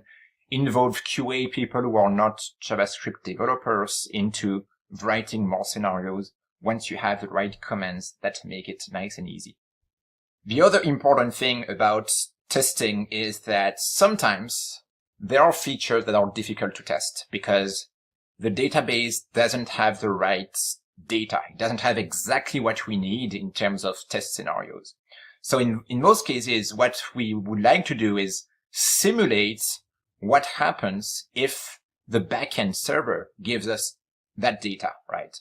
involve QA people who are not JavaScript developers into writing more scenarios once you have the right commands that make it nice and easy. The other important thing about testing is that sometimes there are features that are difficult to test because the database doesn't have the right data. It doesn't have exactly what we need in terms of test scenarios. So in most cases, what we would like to do is simulate what happens if the backend server gives us that data, right?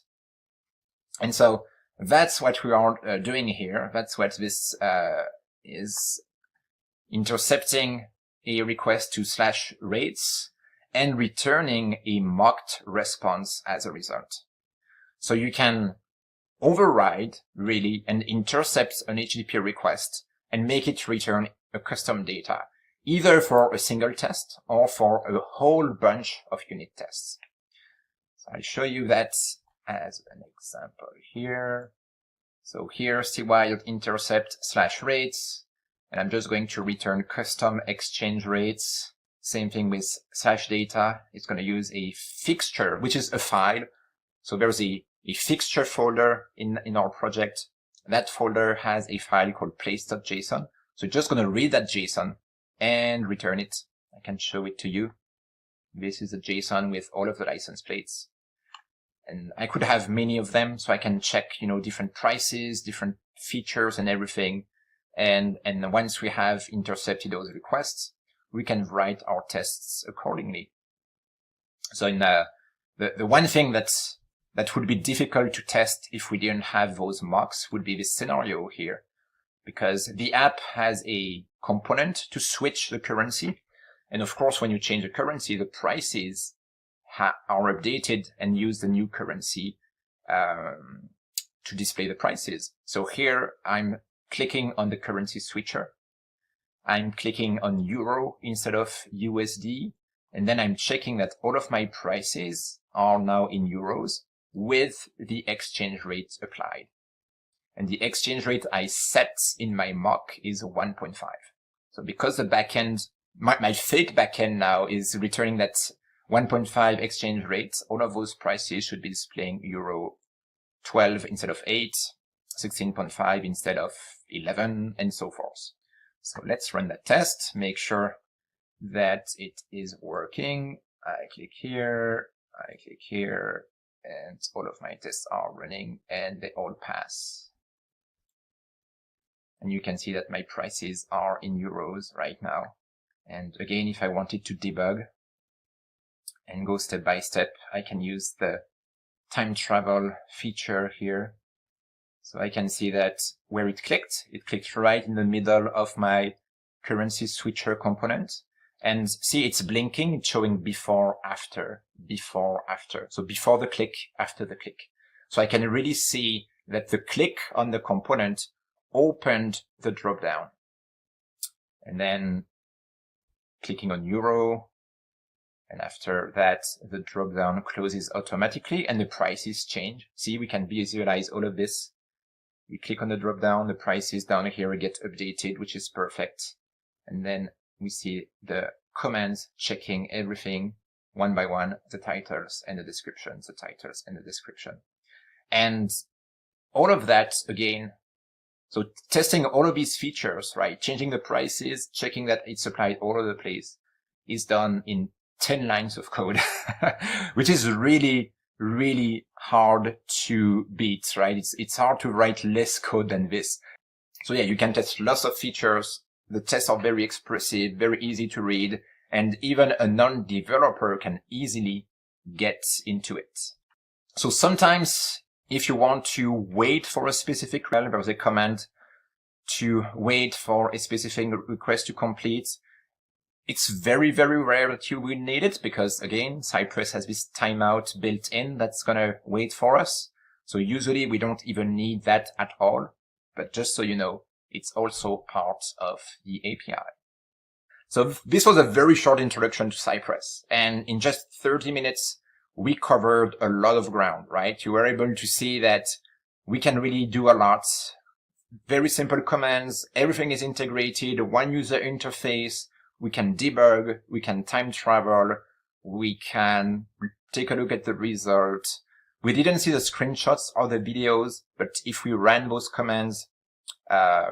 And so that's what we are doing here. That's what this is, intercepting a request to /rates and returning a mocked response as a result. So you can override really and intercept an HTTP request and make it return a custom data, either for a single test or for a whole bunch of unit tests. So I'll show you that as an example here. So here, cy.intercept /rates, and I'm just going to return custom exchange rates. Same thing with /data. It's going to use a fixture, which is a file. So there's a fixture folder in our project. That folder has a file called place.json. So just going to read that JSON and return it. I can show it to you. This is a JSON with all of the license plates. And I could have many of them, so I can check, different prices, different features and everything. And once we have intercepted those requests, we can write our tests accordingly. So in the one thing that would be difficult to test if we didn't have those mocks would be this scenario here, because the app has a component to switch the currency. And of course, when you change the currency, the prices are updated and use the new currency to display the prices. So here I'm clicking on the currency switcher. I'm clicking on euro instead of USD. And then I'm checking that all of my prices are now in euros with the exchange rate applied. And the exchange rate I set in my mock is 1.5. So because the backend, my fake backend now is returning that 1.5 exchange rate, all of those prices should be displaying euro 12 instead of 8, 16.5 instead of 11, and so forth. So let's run that test, make sure that it is working. I click here, and all of my tests are running and they all pass. And you can see that my prices are in euros right now. And again, if I wanted to debug and go step by step, I can use the time travel feature here. So I can see that where it clicked right in the middle of my currency switcher component. And see, it's blinking, it's showing before, after. So before the click, after the click. So I can really see that the click on the component opened the dropdown. And then clicking on euro. And after that, the dropdown closes automatically and the prices change. See, we can visualize all of this. We click on the dropdown, the prices down here get updated, which is perfect. And then we see the commands checking everything one by one, the titles and the descriptions, the titles and the description. And all of that, again, so testing all of these features, right? Changing the prices, checking that it's applied all over the place is done in 10 lines of code, which is really, really hard to beat, right? It's hard to write less code than this. So yeah, you can test lots of features. The tests are very expressive, very easy to read, and even a non-developer can easily get into it. So sometimes if you want to wait for a specific rel, there's a command to wait for a specific request to complete. It's very, very rare that you will need it because, again, Cypress has this timeout built in that's going to wait for us. So usually we don't even need that at all. But just so you know, it's also part of the API. So this was a very short introduction to Cypress. And in just 30 minutes, we covered a lot of ground, right? You were able to see that we can really do a lot. Very simple commands. Everything is integrated. One user interface. We can debug. We can time travel. We can take a look at the result. We didn't see the screenshots or the videos, but if we ran those commands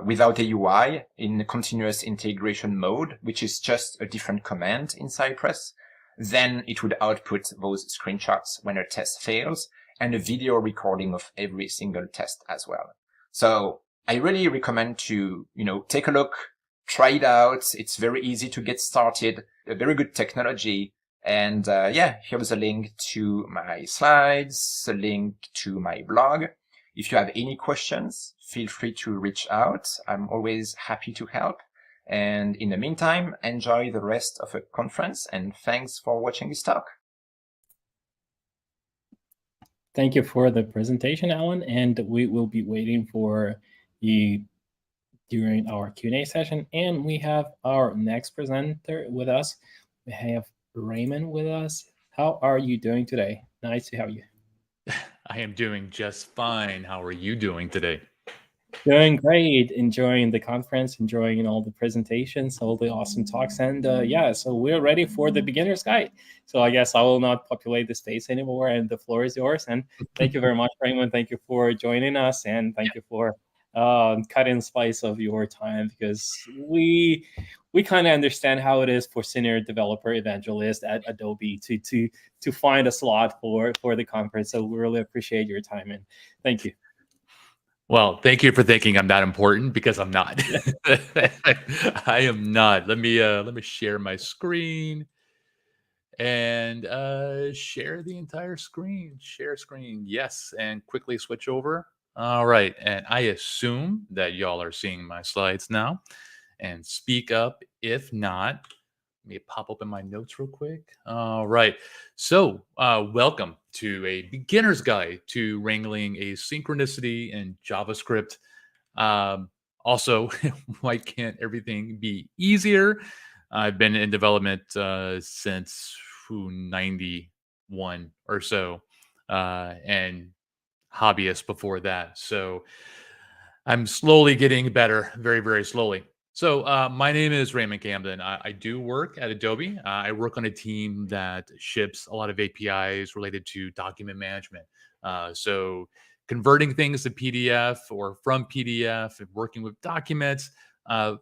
without a UI in continuous integration mode, which is just a different command in Cypress, then it would output those screenshots when a test fails and a video recording of every single test as well. So I really recommend to, take a look, try it out. It's very easy to get started, a very good technology. And here's a link to my slides, a link to my blog. If you have any questions, feel free to reach out. I'm always happy to help. And in the meantime, enjoy the rest of the conference, and thanks for watching this talk. Thank you for the presentation, Alan, and we will be waiting for you during our Q&A session. And we have our next presenter with us. We have Raymond with us. How are you doing today? Nice to have you. I am doing just fine. How are you doing today? Doing great. Enjoying the conference, enjoying all the presentations, all the awesome talks. And so we're ready for the beginner's guide. So I guess I will not populate the space anymore, and the floor is yours. And thank you very much, Raymond. Thank you for joining us, and thank you for cutting slice of your time, because we kind of understand how it is for senior developer evangelist at Adobe to find a slot for the conference. So we really appreciate your time, and thank you. Well, thank you for thinking I'm not important, because I'm not. I am not. Let me share my screen and share the entire screen. Share screen, yes, and quickly switch over. All right, and I assume that y'all are seeing my slides now. And speak up if not. Let me pop open my notes real quick. All right. So welcome to a beginner's guide to wrangling asynchronicity and JavaScript. Also, why can't everything be easier? I've been in development since 91 or so, and hobbyist before that. So I'm slowly getting better, very, very slowly. So my name is Raymond Camden. I do work at Adobe. I work on a team that ships a lot of APIs related to document management. So converting things to PDF or from PDF and working with documents,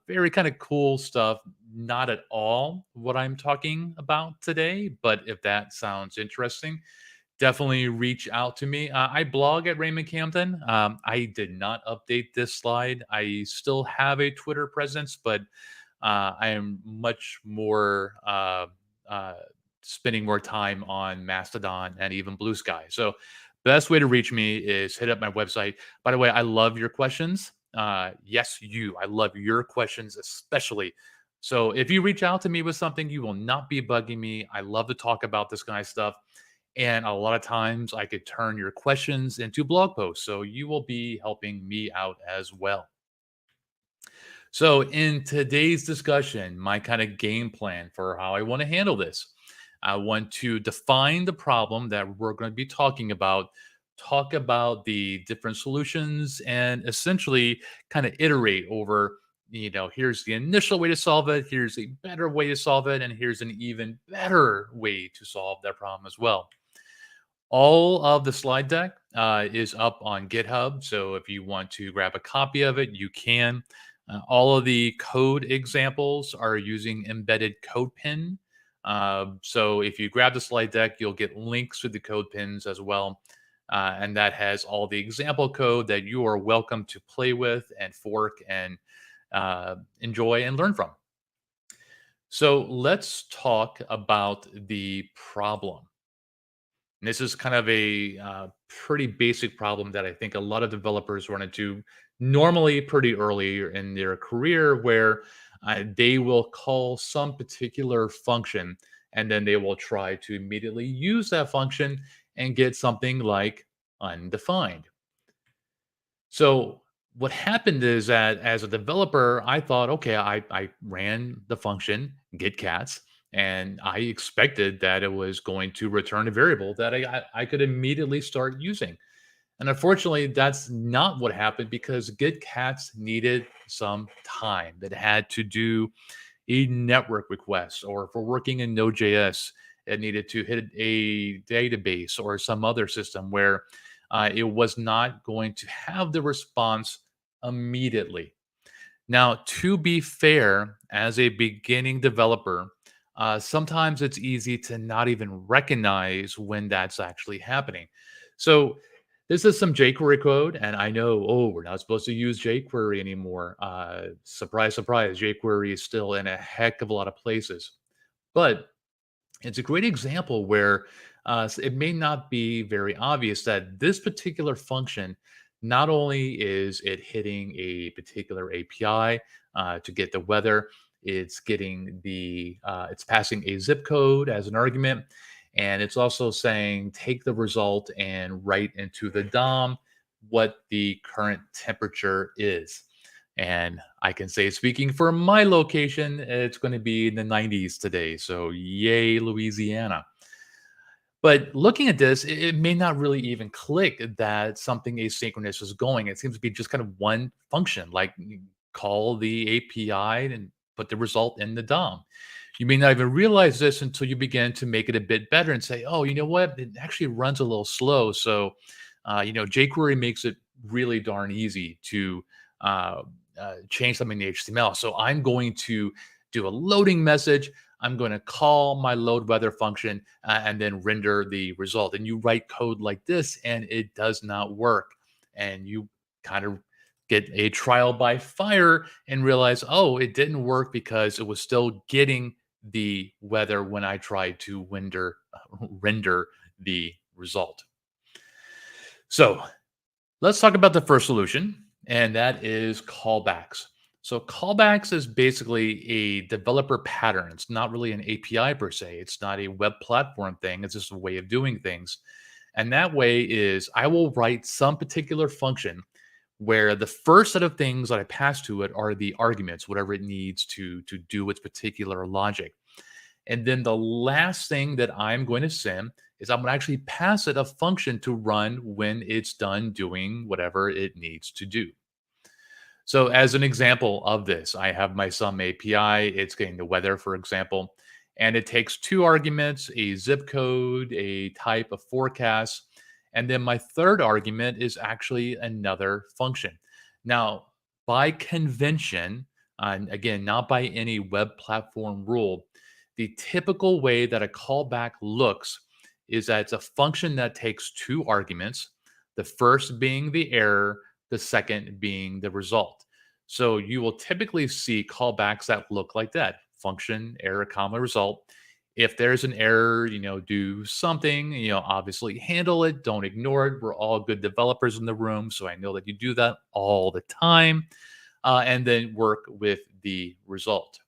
very kind of cool stuff. Not at all what I'm talking about today, but if that sounds interesting, definitely reach out to me. I blog at Raymond Camden. I did not update this slide. I still have a Twitter presence, but I am much more spending more time on Mastodon and even Blue Sky. So best way to reach me is hit up my website. By the way, I love your questions. Yes, I love your questions especially. So if you reach out to me with something, you will not be bugging me. I love to talk about this kind of stuff. And a lot of times I could turn your questions into blog posts. So you will be helping me out as well. So in today's discussion, my kind of game plan for how I want to handle this, I want to define the problem that we're going to be talking about, talk about the different solutions, and essentially kind of iterate over here's the initial way to solve it, here's a better way to solve it, and here's an even better way to solve that problem as well. All of the slide deck is up on GitHub, so if you want to grab a copy of it, you can. All of the code examples are using embedded code pin. So if you grab the slide deck, you'll get links to the code pins as well. And that has all the example code that you are welcome to play with and fork and enjoy and learn from. So let's talk about the problem. And this is kind of a pretty basic problem that I think a lot of developers run into normally pretty early in their career, where they will call some particular function and then they will try to immediately use that function and get something like undefined. So what happened is that as a developer, I thought, okay, I ran the function getCats, and I expected that it was going to return a variable that I could immediately start using. And unfortunately, that's not what happened, because getCats needed some time. It had to do a network request, or for working in Node.js, it needed to hit a database or some other system where it was not going to have the response immediately. Now, to be fair, as a beginning developer, sometimes it's easy to not even recognize when that's actually happening. So this is some jQuery code, and I know, we're not supposed to use jQuery anymore. Surprise, surprise, jQuery is still in a heck of a lot of places. But it's a great example where it may not be very obvious that this particular function, not only is it hitting a particular API to get the weather, it's getting it's passing a zip code as an argument, and it's also saying take the result and write into the DOM what the current temperature is. And I can say, speaking for my location, it's going to be in the 90s today. So yay, Louisiana. But looking at this, it may not really even click that something asynchronous is going. It seems to be just kind of one function, like call the API and put the result in the DOM. You may not even realize this until you begin to make it a bit better and say, oh, you know what? It actually runs a little slow. So, jQuery makes it really darn easy to change something in HTML. So I'm going to do a loading message. I'm going to call my load weather function and then render the result. And you write code like this, and it does not work. And you kind of get a trial by fire and realize, oh, it didn't work because it was still getting the weather when I tried to render the result. So let's talk about the first solution, and that is callbacks. So callbacks is basically a developer pattern. It's not really an API per se. It's not a web platform thing. It's just a way of doing things. And that way is I will write some particular function where the first set of things that I pass to it are the arguments, whatever it needs to do its particular logic. And then the last thing that I'm going to send is I'm going to actually pass it a function to run when it's done doing whatever it needs to do. So as an example of this, I have my Sum API. It's getting the weather, for example, and it takes two arguments, a zip code, a type of forecast, and then my third argument is actually another function. Now, by convention, and again, not by any web platform rule, the typical way that a callback looks is that it's a function that takes two arguments, the first being the error, the second being the result. So you will typically see callbacks that look like that: function, error, comma, result. If there's an error, do something, obviously handle it. Don't ignore it. We're all good developers in the room, so I know that you do that all the time. And then work with the result.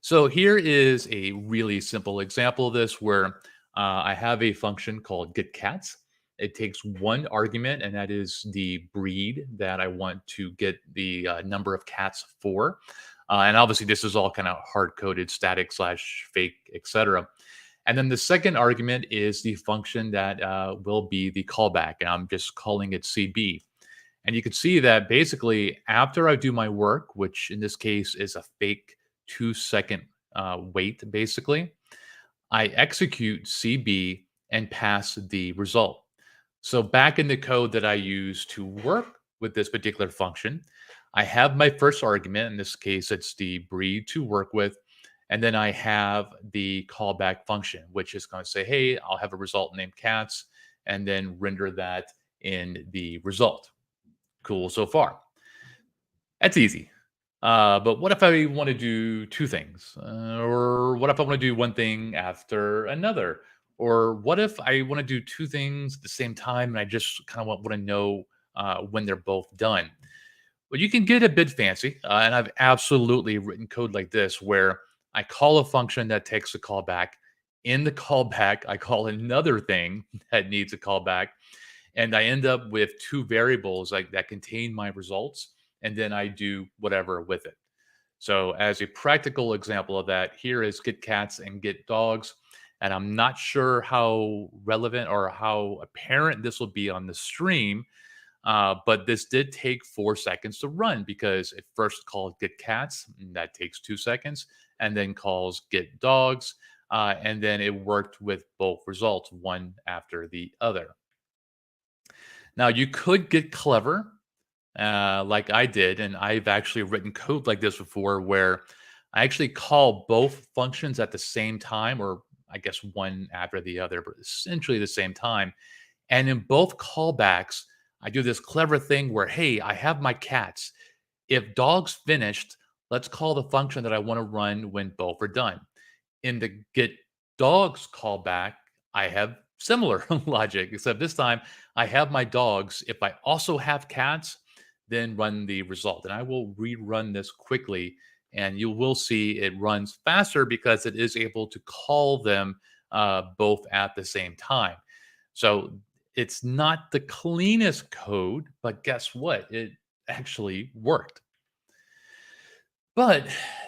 So here is a really simple example of this where I have a function called getCats. It takes one argument, and that is the breed that I want to get the number of cats for. And obviously, this is all kind of hard-coded, static / fake, etc. And then the second argument is the function that will be the callback, and I'm just calling it CB. And you can see that basically after I do my work, which in this case is a fake 2-second wait, basically, I execute CB and pass the result. So back in the code that I use to work with this particular function, I have my first argument. In this case, it's the breed to work with. And then I have the callback function, which is going to say, hey, I'll have a result named cats, and then render that in the result. Cool so far. That's easy. But what if I want to do two things? Or what if I want to do one thing after another? Or what if I want to do two things at the same time and I just kind of want to know when they're both done? Well, you can get a bit fancy, and I've absolutely written code like this where I call a function that takes a callback. In the callback, I call another thing that needs a callback, and I end up with two variables that contain my results, and then I do whatever with it. So as a practical example of that, here is get cats and get dogs. And I'm not sure how relevant or how apparent this will be on the stream, but this did take 4 seconds to run because it first called get cats, and that takes 2 seconds, and then calls get dogs, and then it worked with both results, one after the other. Now, you could get clever like I did, and I've actually written code like this before where I actually call both functions at the same time, or I guess one after the other, but essentially the same time. And in both callbacks, I do this clever thing where, hey, I have my cats. If dog's finished, let's call the function that I want to run when both are done. In the get dogs callback, I have similar logic, except this time I have my dogs. If I also have cats, then run the result. And I will rerun this quickly, and you will see it runs faster because it is able to call them both at the same time. So it's not the cleanest code, but guess what? It actually worked. But,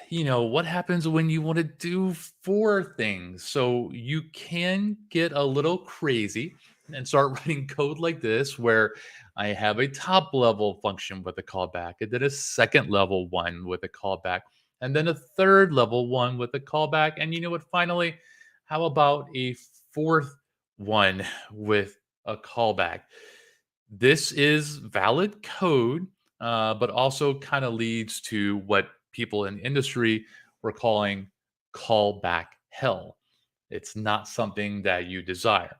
what happens when you want to do 4 things? So you can get a little crazy and start writing code like this, where I have a top level function with a callback, and then a second level one with a callback, and then a third level one with a callback. And you know what? Finally, how about a fourth one with a callback? This is valid code, but also kind of leads to what people in industry were calling callback hell. It's not something that you desire.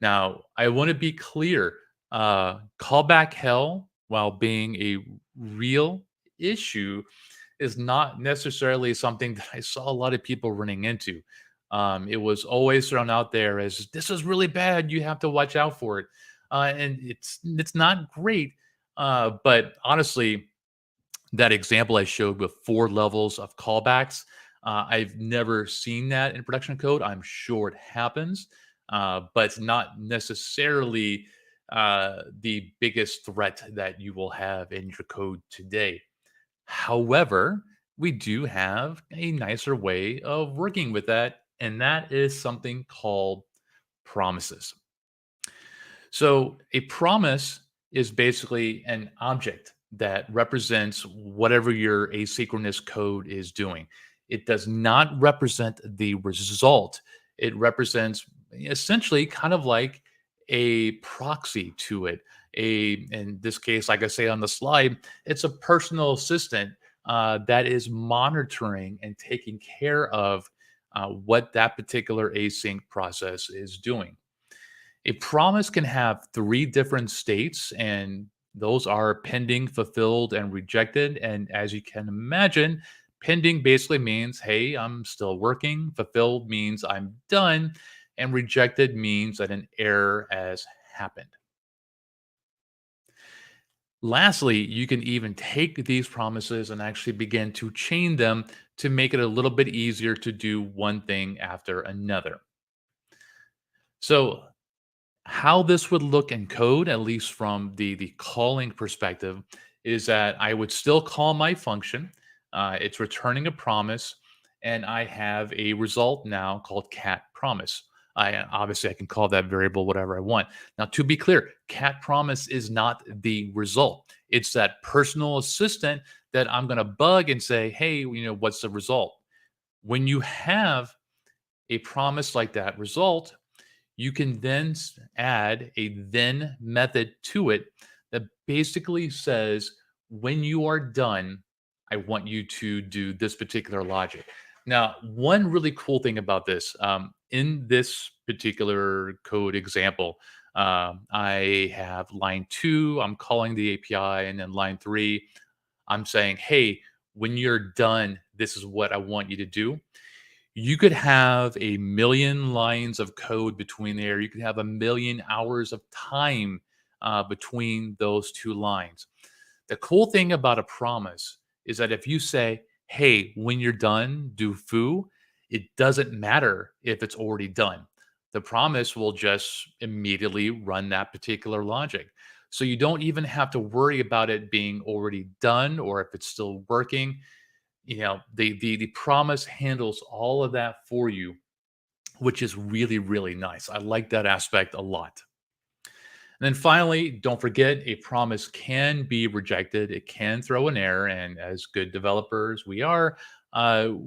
Now, I want to be clear. Callback hell, while being a real issue, is not necessarily something that I saw a lot of people running into. It was always thrown out there as, this is really bad, you have to watch out for it. And it's not great. But honestly, that example I showed with 4 levels of callbacks, I've never seen that in production code. I'm sure it happens, but it's not necessarily the biggest threat that you will have in your code today. However, we do have a nicer way of working with that, and that is something called promises. So a promise is basically an object that represents whatever your asynchronous code is doing. It does not represent the result. It represents essentially kind of like a proxy to it. In this case, like I say on the slide, it's a personal assistant that is monitoring and taking care of what that particular async process is doing. A promise can have 3 different states, and those are pending, fulfilled, and rejected. And as you can imagine, pending basically means, hey, I'm still working. Fulfilled means I'm done. And rejected means that an error has happened. Lastly, you can even take these promises and actually begin to chain them to make it a little bit easier to do one thing after another. So how this would look in code, at least from the calling perspective, is that I would still call my function. It's returning a promise, and I have a result now called cat promise. Obviously, I can call that variable whatever I want. Now, to be clear, cat promise is not the result. It's that personal assistant that I'm going to bug and say, hey, what's the result? When you have a promise like that result, you can then add a then method to it that basically says, when you are done, I want you to do this particular logic. Now, one really cool thing about this, in this particular code example, I have line 2, I'm calling the API, and then line 3, I'm saying, hey, when you're done, this is what I want you to do. You could have a million lines of code between there. You could have a million hours of time between those two lines. The cool thing about a promise is that if you say, hey, when you're done, do foo, it doesn't matter if it's already done. The promise will just immediately run that particular logic. So you don't even have to worry about it being already done or if it's still working. The promise handles all of that for you, which is really, really nice. I like that aspect a lot. And then finally, don't forget, a promise can be rejected. It can throw an error. And as good developers we are,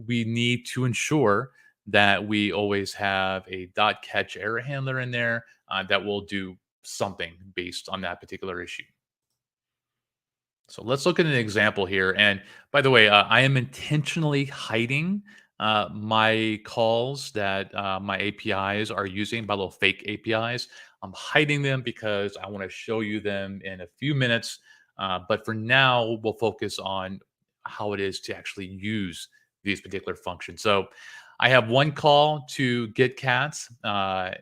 we need to ensure that we always have a .catch error handler in there that will do something based on that particular issue. So let's look at an example here. And by the way, I am intentionally hiding my calls that my APIs are using, by little fake APIs. I'm hiding them because I want to show you them in a few minutes. But for now, we'll focus on how it is to actually use these particular functions. So I have one call to get cats. I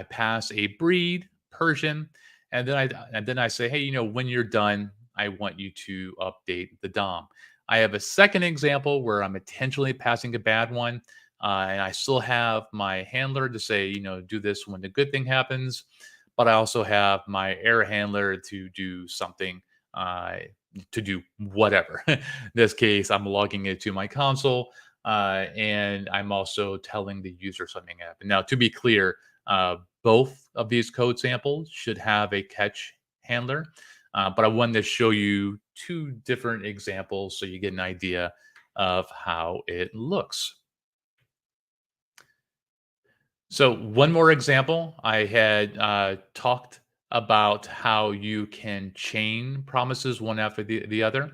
pass a breed, Persian, and then I say, hey, when you're done, I want you to update the DOM. I have a second example where I'm intentionally passing a bad one, and I still have my handler to say, do this when the good thing happens, but I also have my error handler to do something, to do whatever. In this case, I'm logging it to my console, and I'm also telling the user something happened. Now, to be clear, both of these code samples should have a catch handler. But I wanted to show you two different examples so you get an idea of how it looks. So one more example, I had talked about how you can chain promises one after the other.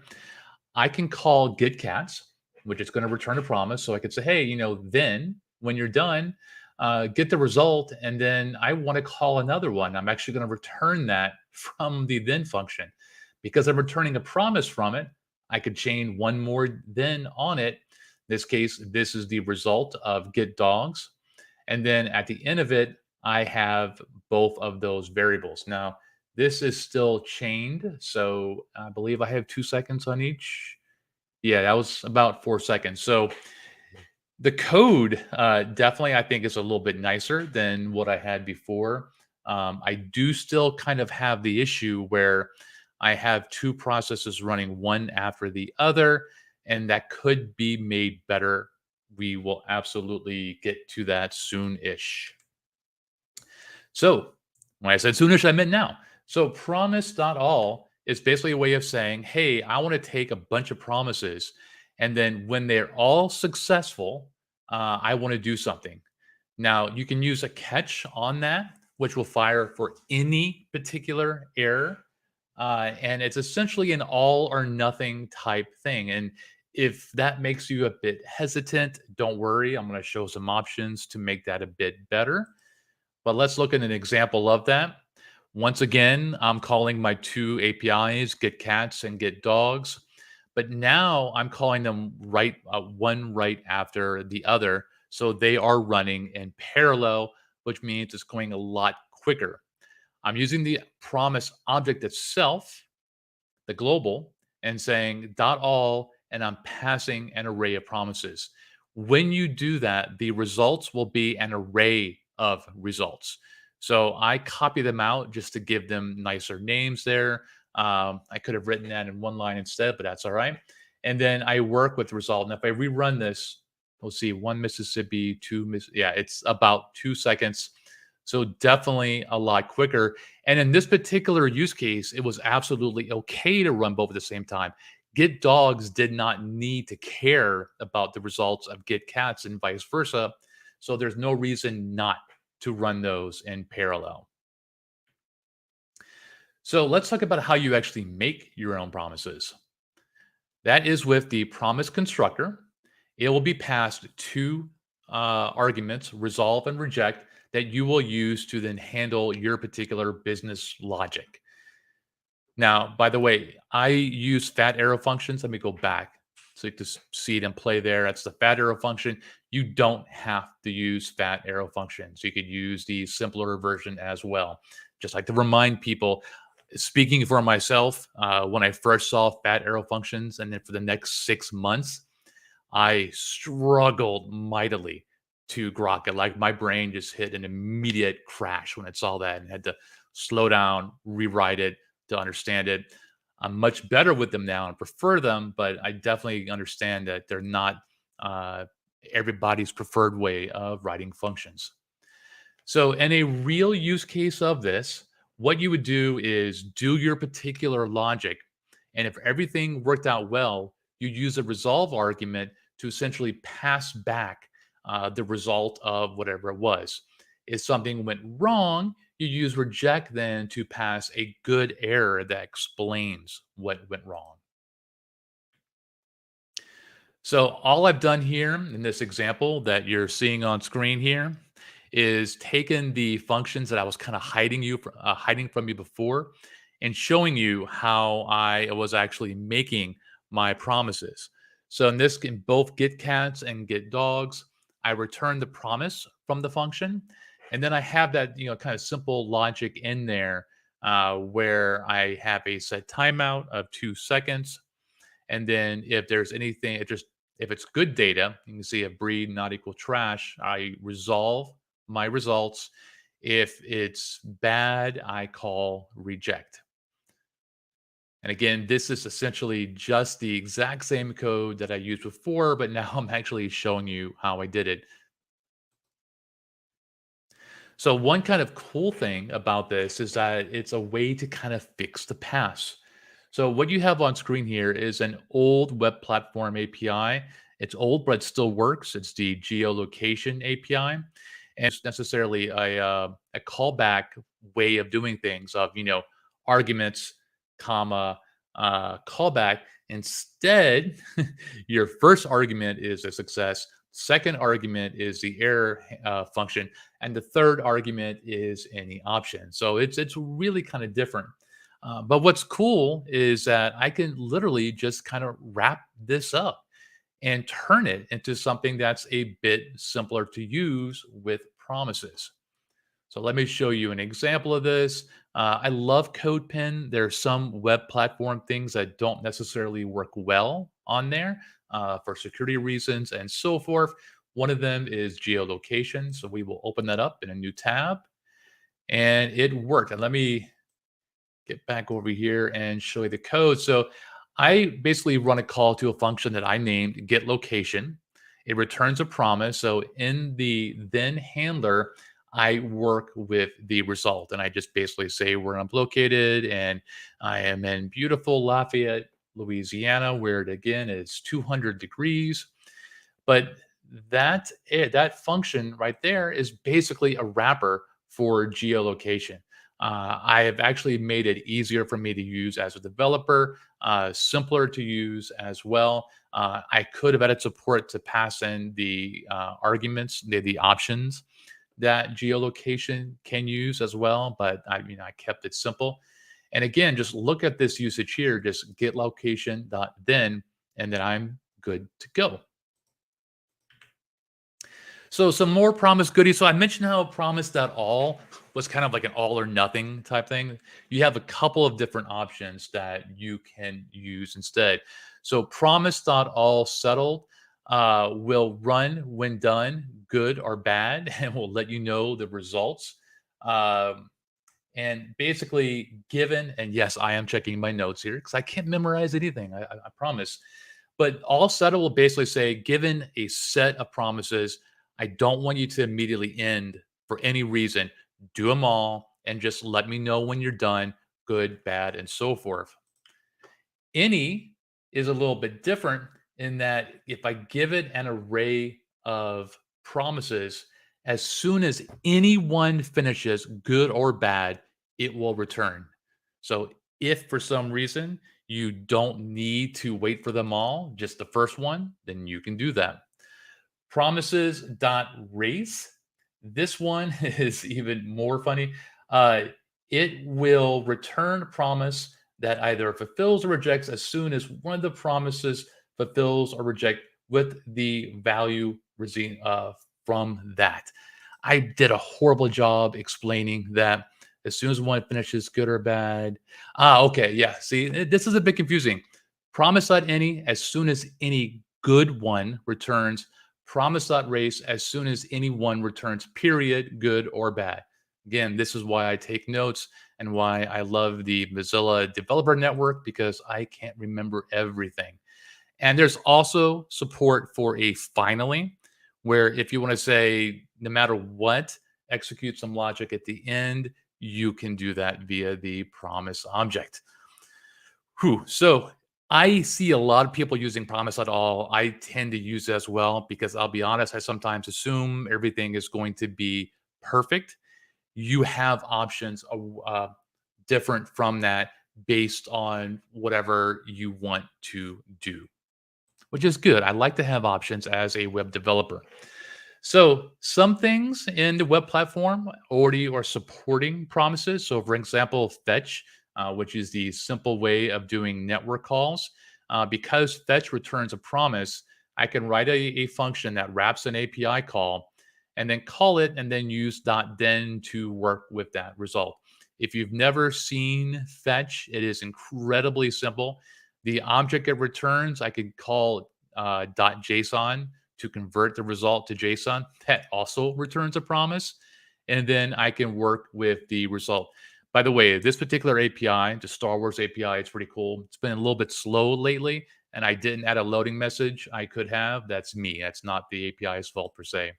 I can call getCats, which is going to return a promise. So I could say, hey, then when you're done, get the result, and then I want to call another one. I'm actually going to return that from the then function. Because I'm returning a promise from it, I could chain one more then on it. In this case, this is the result of get dogs. And then at the end of it, I have both of those variables. Now, this is still chained. So I believe I have 2 seconds on each. Yeah, that was about 4 seconds. So the code definitely, I think, is a little bit nicer than what I had before. I do still kind of have the issue where I have two processes running one after the other, and that could be made better. We will absolutely get to that soon-ish. So when I said soonish, I meant now. So promise.all is basically a way of saying, hey, I want to take a bunch of promises, and then when they're all successful, I want to do something. Now, you can use a catch on that, which will fire for any particular error. And it's essentially an all or nothing type thing. And if that makes you a bit hesitant, don't worry. I'm going to show some options to make that a bit better. But let's look at an example of that. Once again, I'm calling my two APIs, get cats and get dogs. But now I'm calling them one right after the other. So they are running in parallel, which means it's going a lot quicker. I'm using the promise object itself, the global, and saying .all, and I'm passing an array of promises. When you do that, the results will be an array of results. So I copy them out just to give them nicer names there. I could have written that in one line instead, but that's all right. And then I work with the result. And if I rerun this we'll see 1 Mississippi, 2 yeah, it's about 2 seconds. So definitely a lot quicker. And in this particular use case, it was absolutely okay to run both at the same time. Get dogs did not need to care about the results of get cats and vice versa. So there's no reason not to run those in parallel. So let's talk about how you actually make your own promises. That is with the promise constructor. It will be passed 2 arguments, resolve and reject, that you will use to then handle your particular business logic. Now, by the way, I use fat arrow functions. Let me go back so you can see it and play there. That's the fat arrow function. You don't have to use fat arrow functions. You could use the simpler version as well. Just like to remind people, speaking for myself, when I first saw fat arrow functions and then for the next 6 months, I struggled mightily to grok it. Like my brain just hit an immediate crash when it saw that and had to slow down, rewrite it to understand it. I'm much better with them now and prefer them, but I definitely understand that they're not everybody's preferred way of writing functions. So in a real use case of this, what you would do is do your particular logic. And if everything worked out well, you use a resolve argument to essentially pass back the result of whatever it was. If something went wrong, you use reject then to pass a good error that explains what went wrong. So all I've done here in this example that you're seeing on screen here is taken the functions that I was kind of hiding from you before and showing you how I was actually making my promises. So in this, in both get cats and get dogs, I return the promise from the function. And then I have that, kind of simple logic in there where I have a set timeout of 2 seconds. And then if there's anything, if it's good data, you can see a breed not equal trash, I resolve my results. If it's bad, I call reject. And again, this is essentially just the exact same code that I used before, but now I'm actually showing you how I did it. So one kind of cool thing about this is that it's a way to kind of fix the pass. So what you have on screen here is an old web platform API. It's old, but it still works. It's the geolocation API. And it's necessarily a callback way of doing things of, arguments, comma, callback. Instead, your first argument is a success. Second argument is the error function. And the third argument is any option. So it's really kind of different. But what's cool is that I can literally just kind of wrap this up and turn it into something that's a bit simpler to use with promises. So let me show you an example of this. I love CodePen. There are some web platform things that don't necessarily work well on there for security reasons and so forth. One of them is geolocation. So we will open that up in a new tab. And it worked. And let me get back over here and show you the code. So I basically run a call to a function that I named getLocation. It returns a promise. So in the then handler, I work with the result. And I just basically say where I'm located. And I am in beautiful Lafayette, Louisiana, where it again is 200 degrees. But that function right there is basically a wrapper for geolocation. I have actually made it easier for me to use as a developer, simpler to use as well. I could have added support to pass in the arguments, the options that geolocation can use as well, but I kept it simple. And again, just look at this usage here, just get location.then, and then I'm good to go. So some more promise goodies. So I mentioned how promise.all was kind of like an all or nothing type thing. You have a couple of different options that you can use instead. So promise.all settled will run when done, good or bad, and will let you know the results. And basically given, and yes, I am checking my notes here because I can't memorize anything, I promise. But all setup will basically say, given a set of promises, I don't want you to immediately end for any reason. Do them all and just let me know when you're done, good, bad, and so forth. Any is a little bit different in that if I give it an array of promises, as soon as any one finishes, good or bad, it will return. So if for some reason you don't need to wait for them all, just the first one, then you can do that. Promises.race. This one is even more funny. It will return a promise that either fulfills or rejects as soon as one of the promises fulfills or rejects with the value from that. I did a horrible job explaining that as soon as one finishes, good or bad. Okay, yeah. See, this is a bit confusing. Promise.any as soon as any good one returns. Promise.race as soon as any one returns, period, good or bad. Again, this is why I take notes and why I love the Mozilla Developer Network, because I can't remember everything. And there's also support for a finally, where if you want to say, no matter what, execute some logic at the end, you can do that via the promise object. So I see a lot of people using promise.all. I tend to use it as well because I'll be honest, I sometimes assume everything is going to be perfect. You have options different from that based on whatever you want to do, which is good. I like to have options as a web developer. So some things in the web platform already are supporting promises. So for example, fetch, which is the simple way of doing network calls. Because fetch returns a promise, I can write a function that wraps an API call and then call it and then use .then to work with that result. If you've never seen fetch, it is incredibly simple. The object it returns, I could call .json to convert the result to JSON. That also returns a promise. And then I can work with the result. By the way, this particular API, the Star Wars API, it's pretty cool. It's been a little bit slow lately, and I didn't add a loading message I could have. That's me. That's not the API's fault per se.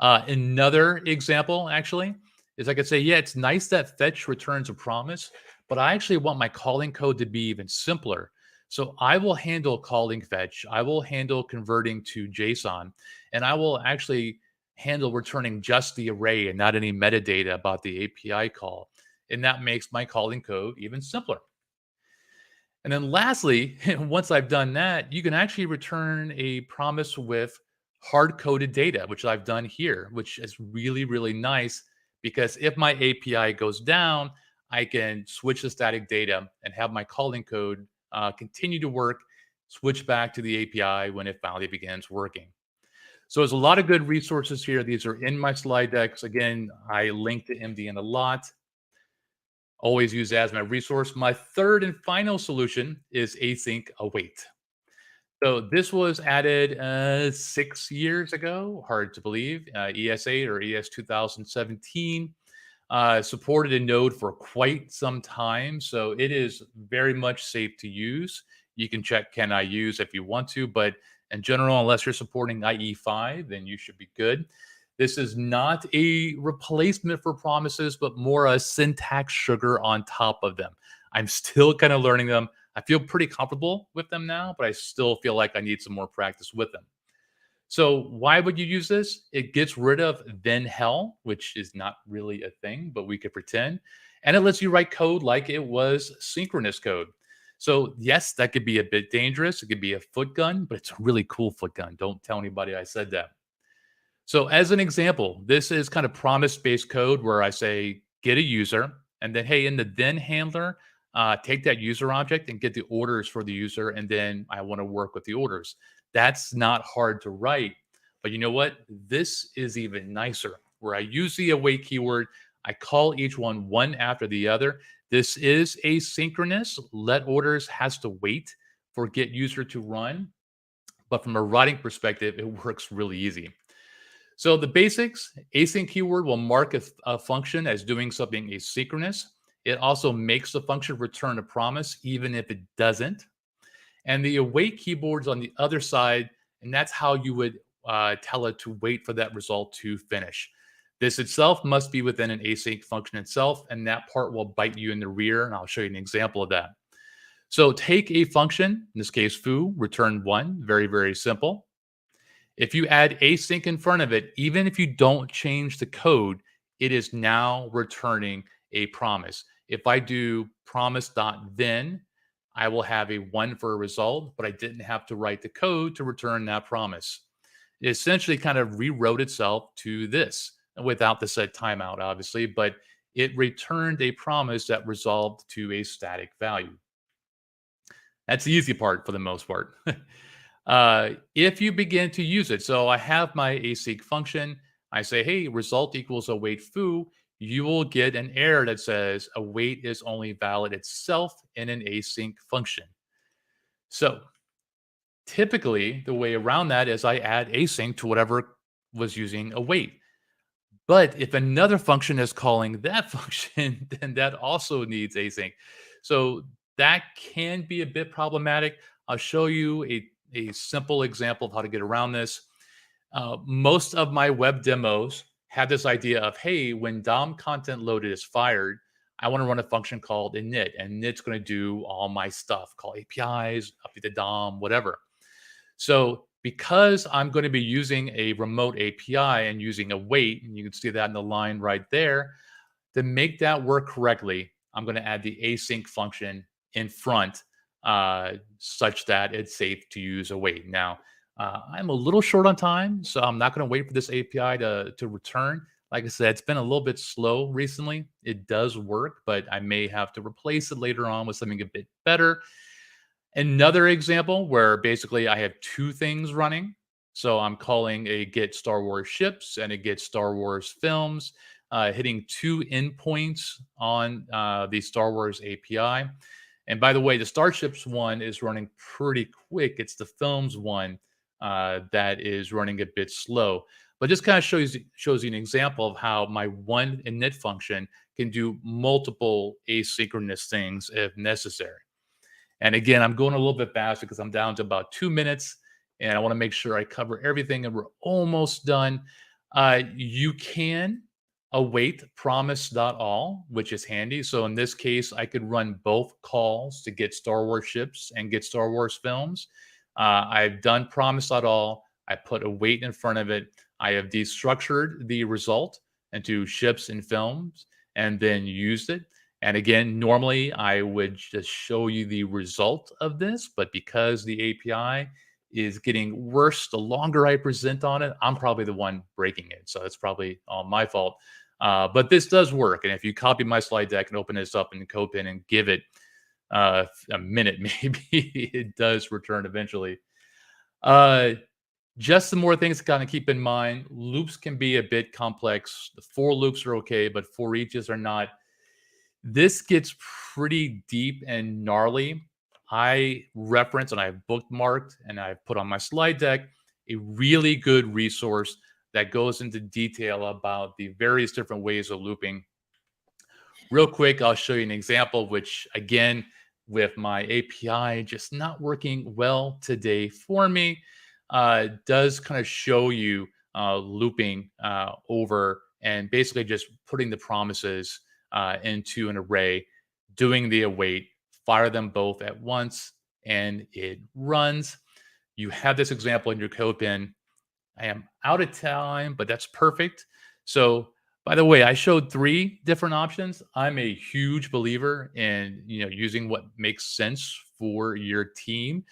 Another example, actually, is I could say, yeah, it's nice that fetch returns a promise, but I actually want my calling code to be even simpler. So I will handle calling fetch. I will handle converting to JSON, and I will actually handle returning just the array and not any metadata about the API call. And that makes my calling code even simpler. And then lastly, once I've done that, you can actually return a promise with hard-coded data, which I've done here, which is really, really nice because if my API goes down, I can switch the static data and have my calling code continue to work, switch back to the API when it finally begins working. So there's a lot of good resources here. These are in my slide decks. Again, I link to MDN a lot. Always use that as my resource. My third and final solution is async await. So this was added 6 years ago, hard to believe, ES8 or ES 2017. Supported in Node for quite some time, so it is very much safe to use. You can check can I use if you want to, but in general, unless you're supporting IE5, then you should be good. This is not a replacement for promises, but more a syntax sugar on top of them. I'm still kind of learning them. I feel pretty comfortable with them now, but I still feel like I need some more practice with them. So why would you use this? It gets rid of then hell, which is not really a thing, but we could pretend. And it lets you write code like it was synchronous code. So yes, that could be a bit dangerous. It could be a foot gun, but it's a really cool foot gun. Don't tell anybody I said that. So as an example, this is kind of promise-based code where I say, get a user, and then, hey, in the then handler, take that user object and get the orders for the user, and then I want to work with the orders. That's not hard to write, but you know what? This is even nicer, where I use the await keyword, I call each one after the other. This is asynchronous. Let orders has to wait for get user to run, but from a writing perspective, it works really easy. So the basics, async keyword will mark a function as doing something asynchronous. It also makes the function return a promise, even if it doesn't. And the await keyboard's on the other side, and that's how you would tell it to wait for that result to finish. This itself must be within an async function itself, and that part will bite you in the rear, and I'll show you an example of that. So take a function, in this case foo, return 1, very, very simple. If you add async in front of it, even if you don't change the code, it is now returning a promise. If I do promise.then, I will have a 1 for a result, but I didn't have to write the code to return that promise. It essentially kind of rewrote itself to this without the set timeout, obviously, but it returned a promise that resolved to a static value. That's the easy part for the most part. If you begin to use it, so I have my async function, I say, hey, result equals await foo, you will get an error that says await is only valid itself in an async function. So typically, the way around that is I add async to whatever was using await. But if another function is calling that function, then that also needs async. So that can be a bit problematic. I'll show you a simple example of how to get around this. Most of my web demos have this idea of, hey, when DOM content loaded is fired, I want to run a function called init, and init's going to do all my stuff, call APIs, update the DOM, whatever. So because I'm going to be using a remote API and using await, and you can see that in the line right there, to make that work correctly, I'm going to add the async function in front such that it's safe to use await. Now, I'm a little short on time, so I'm not going to wait for this API to return. Like I said, it's been a little bit slow recently. It does work, but I may have to replace it later on with something a bit better. Another example where basically I have 2 things running. So I'm calling a get Star Wars ships and a get Star Wars films, hitting 2 endpoints on the Star Wars API. And by the way, the Starships one is running pretty quick. It's the films one that is running a bit slow. But just kind of shows you an example of how my one init function can do multiple asynchronous things if necessary. And again, I'm going a little bit faster because I'm down to about 2 minutes, and I want to make sure I cover everything, and we're almost done. You can await promise.all, which is handy. So in this case, I could run both calls to get Star Wars ships and get Star Wars films. I've done promise.all. I put await in front of it. I have destructured the result into ships and films and then used it. And again, normally I would just show you the result of this, but because the API is getting worse the longer I present on it, I'm probably the one breaking it. So it's probably all my fault. But this does work. And if you copy my slide deck and open this up in the CodePen and give it a minute, maybe it does return eventually. Just some more things to kind of keep in mind. Loops can be a bit complex. The for loops are okay, but for eaches are not. This gets pretty deep and gnarly. I reference and I've bookmarked and I've put on my slide deck a really good resource that goes into detail about the various different ways of looping. Real quick, I'll show you an example, which again, with my API just not working well today for me, does kind of show you looping over and basically just putting the promises into an array, doing the await, fire them both at once, and it runs. You have this example in your CodePen. I am out of time, but that's perfect. So, by the way, I showed 3 different options. I'm a huge believer in using what makes sense for your team.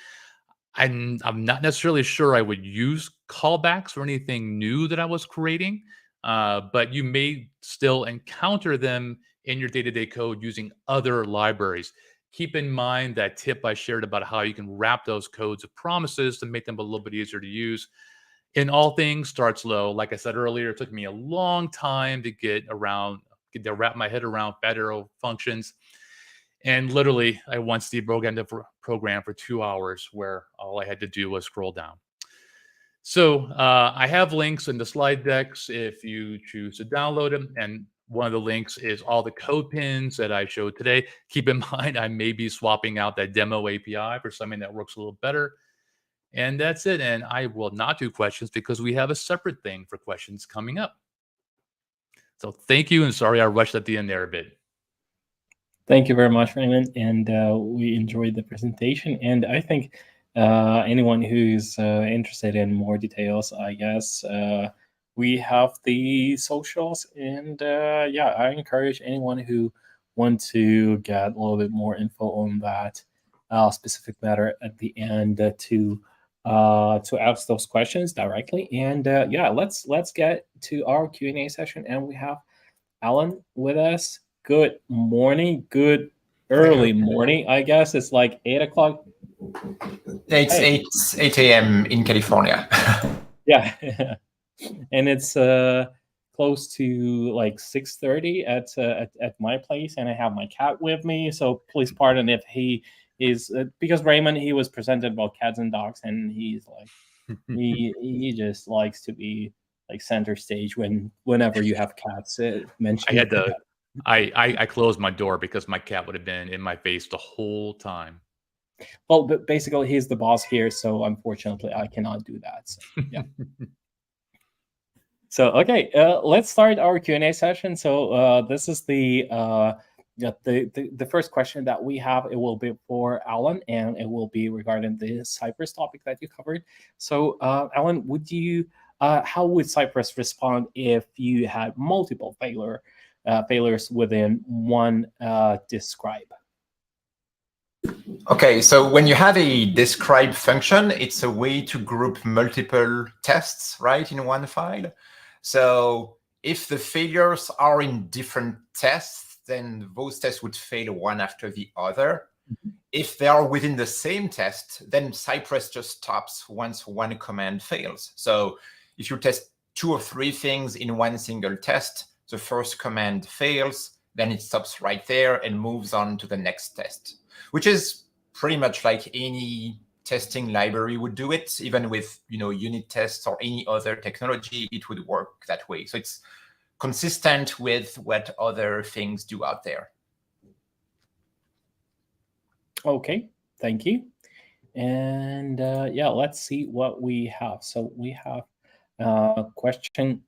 I'm not necessarily sure I would use callbacks or anything new that I was creating, but you may still encounter them in your day-to-day code using other libraries. Keep in mind that tip I shared about how you can wrap those codes of promises to make them a little bit easier to use. In all things, start slow. Like I said earlier, it took me a long time to get to wrap my head around fat arrow functions. And literally, I once debugged the program for 2 hours where all I had to do was scroll down. So I have links in the slide decks if you choose to download them. And one of the links is all the code pins that I showed today. Keep in mind, I may be swapping out that demo API for something that works a little better. And that's it. And I will not do questions because we have a separate thing for questions coming up. So thank you. And sorry I rushed at the end there a bit. Thank you very much, Raymond. And we enjoyed the presentation. And I think anyone who's interested in more details, I guess, we have the socials. And yeah, I encourage anyone who wants to get a little bit more info on that specific matter at the end to ask those questions directly. And yeah, let's get to our Q&A session. And we have Alan with us. Good morning. Good early morning. I guess it's like 8 o'clock. It's 8 a.m. in California. Yeah. And it's close to like 6:30 at my place, and I have my cat with me. So please pardon if he is because Raymond, he was presented about cats and dogs, and he's like he just likes to be like center stage whenever you have cats mentioned. I had to I closed my door because my cat would have been in my face the whole time. Well, but basically he's the boss here, so unfortunately I cannot do that. So, yeah. So okay, let's start our Q&A session. So this is the first question that we have. It will be for Alan, and it will be regarding the Cypress topic that you covered. So Alan, how would Cypress respond if you had multiple failures within one describe? Okay, so when you have a describe function, it's a way to group multiple tests, right, in one file. So if the failures are in different tests, then those tests would fail one after the other. Mm-hmm. If they are within the same test, then Cypress just stops once one command fails. So if you test 2 or 3 things in one single test, the first command fails, then it stops right there and moves on to the next test, which is pretty much like any testing library would do it. Even with unit tests or any other technology, it would work that way. So it's consistent with what other things do out there. Okay, thank you. And yeah, let's see what we have. So we have question.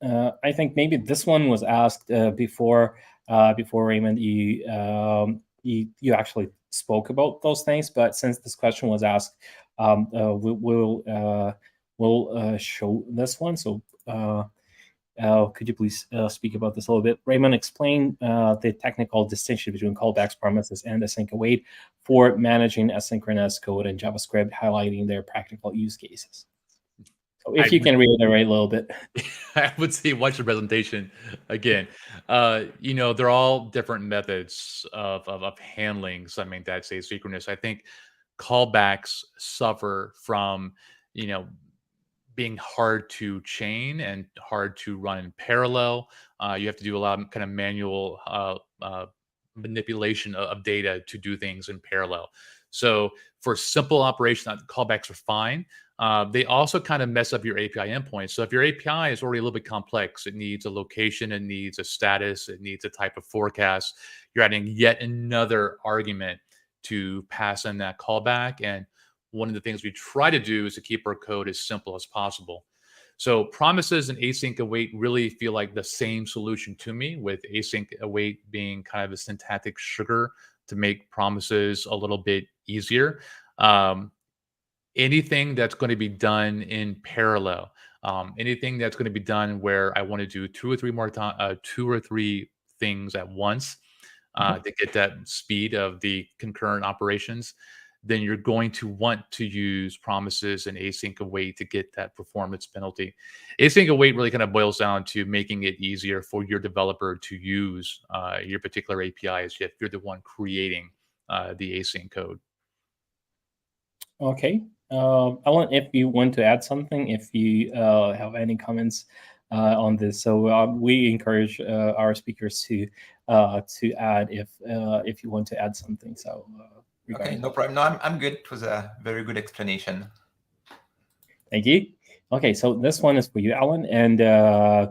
I think maybe this one was asked before Raymond. You actually spoke about those things, but since this question was asked, we'll show this one. So could you please speak about this a little bit? Raymond, explain the technical distinction between callbacks, promises, and async await for managing asynchronous code in JavaScript, highlighting their practical use cases. So if you can reiterate a little bit. I would say watch the presentation again. They're all different methods of handling something that's asynchronous. I think callbacks suffer from, being hard to chain and hard to run in parallel. You have to do a lot of kind of manual manipulation of data to do things in parallel. So for simple operation, callbacks are fine. They also kind of mess up your API endpoints. So if your API is already a little bit complex, it needs a location, it needs a status, it needs a type of forecast, you're adding yet another argument to pass in that callback. And one of the things we try to do is to keep our code as simple as possible. So promises and async await really feel like the same solution to me, with async await being kind of a syntactic sugar to make promises a little bit easier. Anything that's going to be done in parallel, anything that's going to be done where I want to do 2 or 3 things at once to get that speed of the concurrent operations, then you're going to want to use promises and async await to get that performance penalty. Async await really kind of boils down to making it easier for your developer to use your particular APIs if you're the one creating the async code. Okay. Alan, if you want to add something, if you have any comments on this, so we encourage our speakers to add if you want to add something. So okay, no problem. No, I'm good. It was a very good explanation. Thank you. Okay, so this one is for you, Alan, and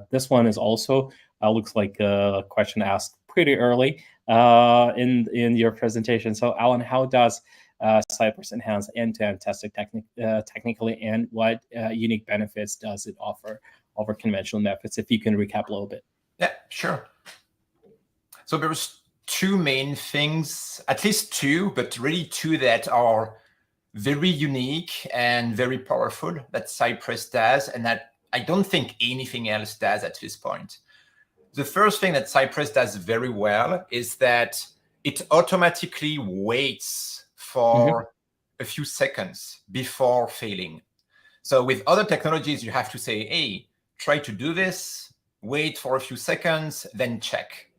this one is also Looks like a question asked pretty early in your presentation. So, Alan, how does Cypress enhance end-to-end testing technically, and what unique benefits does it offer over conventional methods? If you can recap a little bit. Yeah, sure. So there's two main things, at least two, but really two that are very unique and very powerful that Cypress does, and that I don't think anything else does at this point. The first thing that Cypress does very well is that it automatically waits for a few seconds before failing. So with other technologies, you have to say, hey, try to do this, wait for a few seconds, then check,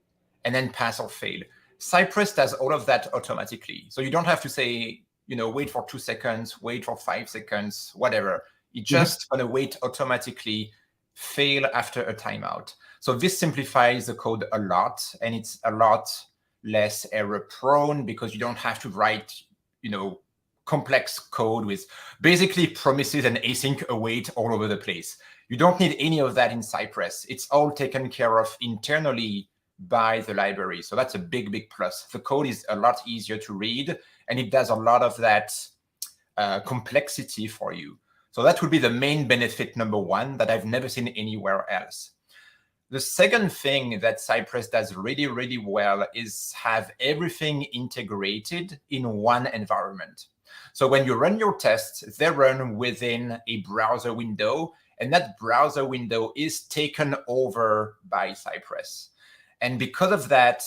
and then pass or fail. Cypress does all of that automatically. So you don't have to say, wait for 2 seconds, wait for 5 seconds, whatever. It's just going to wait automatically, fail after a timeout. So this simplifies the code a lot, and it's a lot less error prone because you don't have to write, complex code with basically promises and async await all over the place. You don't need any of that in Cypress. It's all taken care of internally by the library. So that's a big, big plus. The code is a lot easier to read, and it does a lot of that complexity for you. So that would be the main benefit number one that I've never seen anywhere else. The second thing that Cypress does really, really well is have everything integrated in one environment. So when you run your tests, they run within a browser window, and that browser window is taken over by Cypress. And because of that,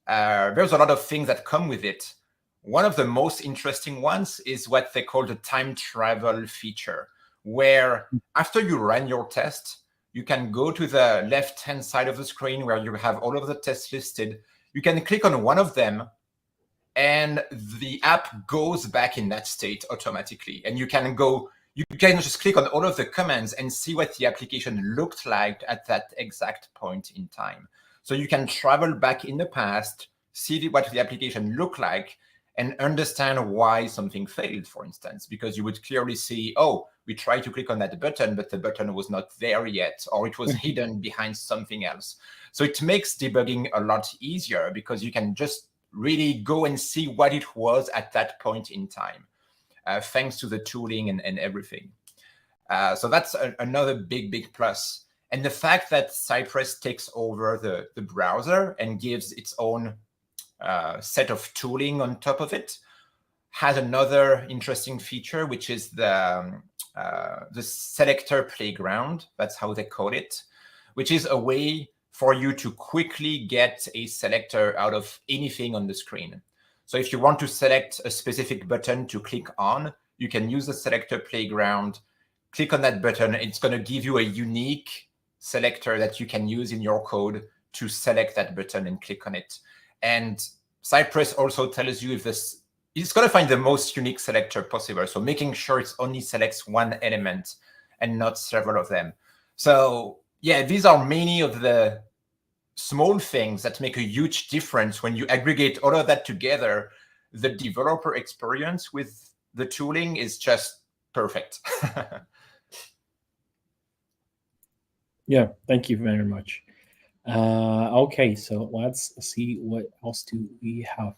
there's a lot of things that come with it. One of the most interesting ones is what they call the time travel feature, where after you run your test, you can go to the left-hand side of the screen where you have all of the tests listed. You can click on one of them, and the app goes back in that state automatically. And you can just click on all of the commands and see what the application looked like at that exact point in time. So you can travel back in the past, see what the application looked like, and understand why something failed, for instance, because you would clearly see, oh, we tried to click on that button, but the button was not there yet, or it was hidden behind something else. So it makes debugging a lot easier because you can just really go and see what it was at that point in time, thanks to the tooling and everything. So that's another big, big plus. And the fact that Cypress takes over the browser and gives its own set of tooling on top of it has another interesting feature, which is the selector playground. That's how they call it, which is a way for you to quickly get a selector out of anything on the screen. So if you want to select a specific button to click on, you can use the selector playground, click on that button. It's going to give you a unique selector that you can use in your code to select that button and click on it. And Cypress also tells you if it's going to find the most unique selector possible. So making sure it only selects one element and not several of them. So yeah, these are many of the small things that make a huge difference when you aggregate all of that together. The developer experience with the tooling is just perfect. Yeah, thank you very much. Okay, so let's see what else do we have.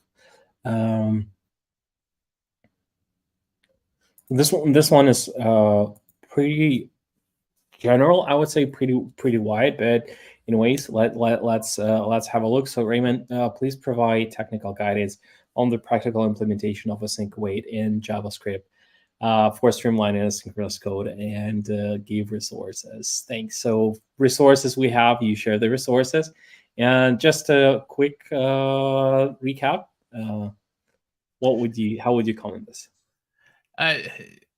This one is pretty general, I would say, pretty wide, but anyways, let's have a look. So Raymond, please provide technical guidance on the practical implementation of async await in JavaScript for streamlining asynchronous code, and give resources. Thanks. So resources we have, you share the resources, and just a quick recap. How would you comment this?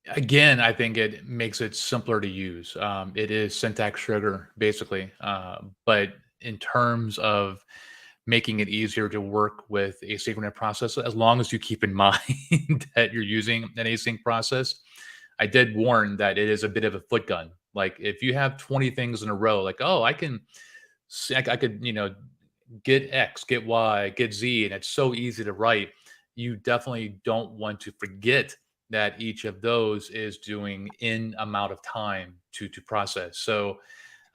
Again, I think it makes it simpler to use. It is syntax sugar, basically. But in terms of making it easier to work with asynchronous process, as long as you keep in mind that you're using an async process, I did warn that it is a bit of a foot gun. Like if you have 20 things in a row, like, oh, I could, get X, get Y, get Z, and it's so easy to write. You definitely don't want to forget that each of those is doing in amount of time to process. So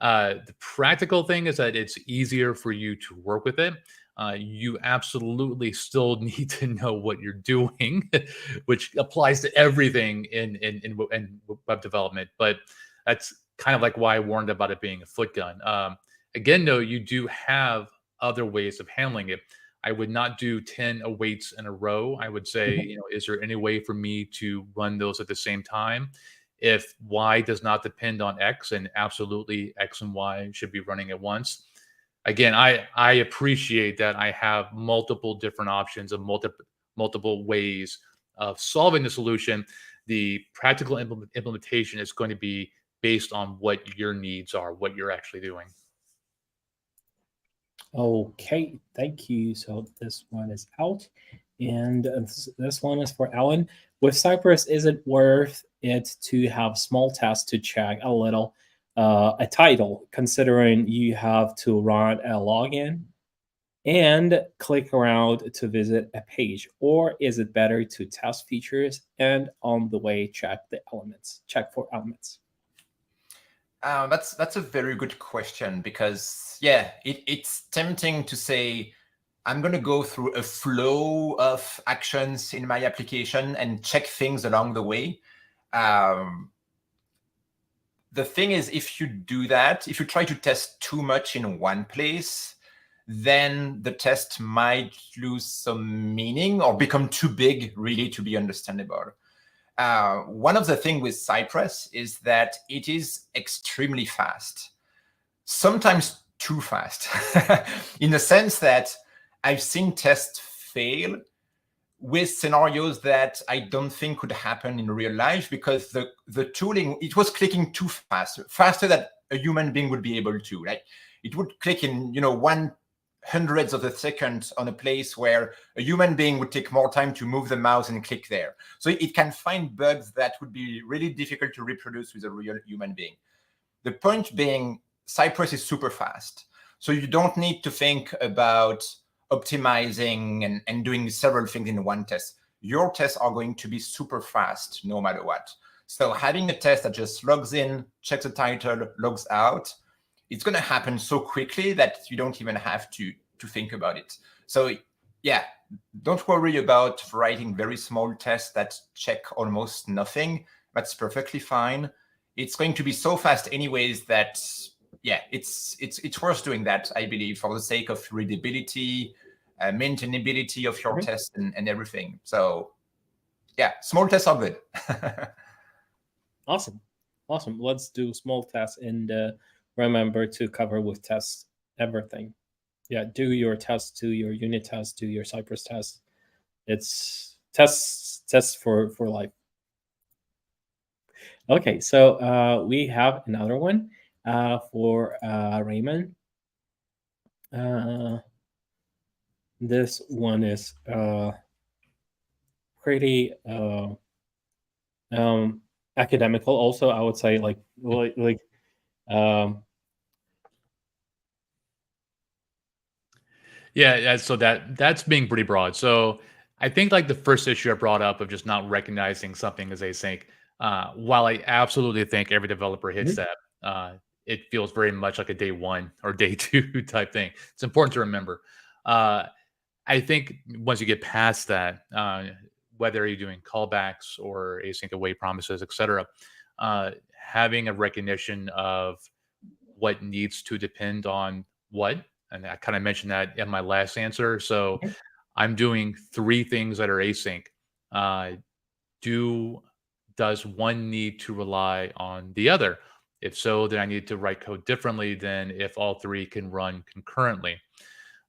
The practical thing is that it's easier for you to work with it. You absolutely still need to know what you're doing, which applies to everything in web development. But that's kind of like why I warned about it being a foot gun. Again, though, you do have other ways of handling it. I would not do 10 awaits in a row. I would say, is there any way for me to run those at the same time? If Y does not depend on X, and absolutely X and Y should be running at once. Again, I appreciate that I have multiple different options of multiple ways of solving the solution. The practical implementation is going to be based on what your needs are, what you're actually doing. Okay, thank you. So this one is out. And this one is for Alan. With Cypress, is it worth it to have small tests to check a little a title, considering you have to run a login and click around to visit a page? Or is it better to test features and on the way check for elements? That's a very good question, because it's tempting to say I'm going to go through a flow of actions in my application and check things along the way. The thing is, if you do that, if you try to test too much in one place, then the test might lose some meaning or become too big really to be understandable. One of the things with Cypress is that it is extremely fast, sometimes too fast, in the sense that I've seen tests fail with scenarios that I don't think could happen in real life, because the tooling, it was clicking too fast, faster than a human being would be able to. Like, it would click in 1/100th of a second on a place where a human being would take more time to move the mouse and click there. So it can find bugs that would be really difficult to reproduce with a real human being. The point being, Cypress is super fast. So you don't need to think about optimizing and doing several things in one test. Your tests are going to be super fast no matter what. So having a test that just logs in, checks the title, logs out, it's going to happen so quickly that you don't even have to think about it. So yeah, don't worry about writing very small tests that check almost nothing. That's perfectly fine. It's going to be so fast anyways that it's worth doing that, I believe, for the sake of readability, maintainability of your test and everything. So yeah, small tests are good. Awesome. Let's do small tests, and remember to cover with tests everything. Yeah, do your tests, do your unit tests, do your Cypress tests. It's tests for life. Okay, so we have another one for Raymond. This one is pretty academical. Also, I would say So that's being pretty broad. So I think the first issue I brought up of just not recognizing something as async, while I absolutely think every developer hits that, it feels very much like a day one or day two type thing. It's important to remember. I think once you get past that, whether you're doing callbacks or async await promises, etc., having a recognition of what needs to depend on what, and I kind of mentioned that in my last answer. So I'm doing 3 things that are async. Does one need to rely on the other? If so, then I need to write code differently than if all 3 can run concurrently.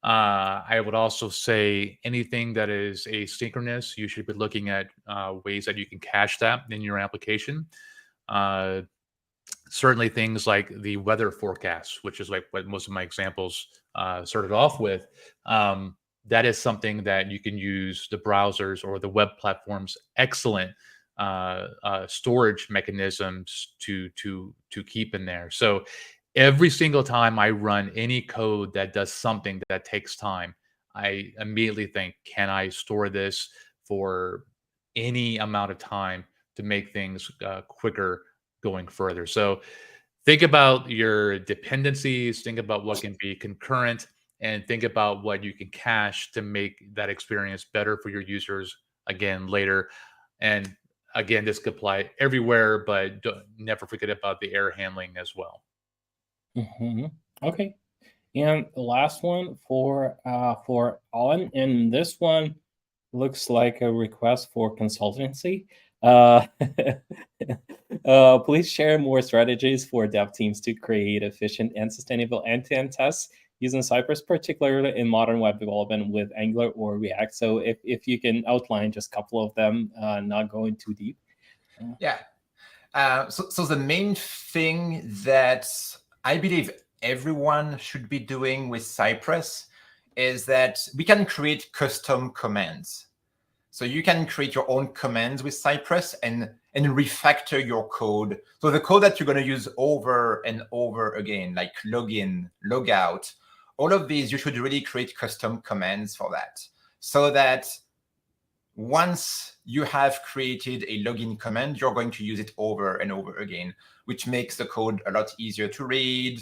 I would also say anything that is asynchronous, you should be looking at ways that you can cache that in your application. Certainly things like the weather forecast, which is like what most of my examples started off with. That is something that you can use the browsers or the web platforms' excellent storage mechanisms to keep in there. So every single time I run any code that does something that takes time, I immediately think, can I store this for any amount of time to make things quicker going further? So think about your dependencies, think about what can be concurrent, and think about what you can cache to make that experience better for your users again later. And again, this could apply everywhere, but never forget about the error handling as well. Okay. And the last one for Alain, and this one looks like a request for consultancy. Please share more strategies for dev teams to create efficient and sustainable end-to-end tests using Cypress, particularly in modern web development with Angular or React. So if you can outline just a couple of them, not going too deep. Yeah. So the main thing that I believe everyone should be doing with Cypress is that we can create custom commands. So you can create your own commands with Cypress and refactor your code. So the code that you're going to use over and over again, like login, logout, all of these, you should really create custom commands for that. So that once you have created a login command, you're going to use it over and over again, which makes the code a lot easier to read,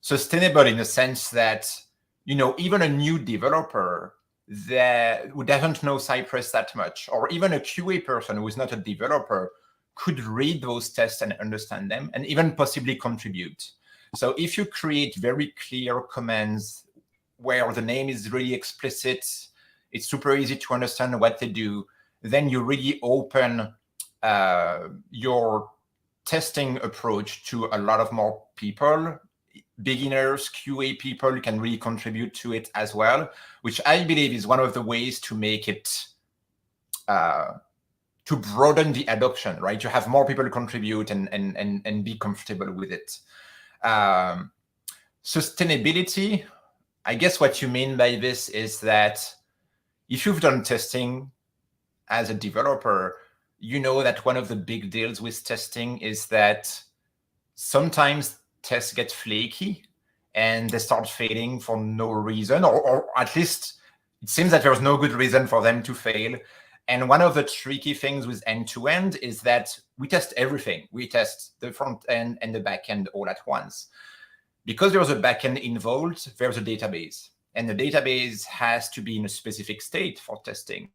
sustainable in the sense that, you know, even a new developer who doesn't know Cypress that much, or even a QA person who is not a developer, could read those tests and understand them, and even possibly contribute. So if you create very clear commands where the name is really explicit, it's super easy to understand what they do, then you really open your testing approach to a lot of more people. Beginners, QA people can really contribute to it as well, which I believe is one of the ways to make it, to broaden the adoption, right? To have more people contribute and be comfortable with it. Sustainability, I guess what you mean by this is that if you've done testing as a developer, you know that one of the big deals with testing is that sometimes tests get flaky and they start failing for no reason, or at least it seems that there's no good reason for them to fail. And one of the tricky things with end-to-end is that we test everything. We test the front end and the back end all at once. Because there's a back end involved, there's a database. And the database has to be in a specific state for testing.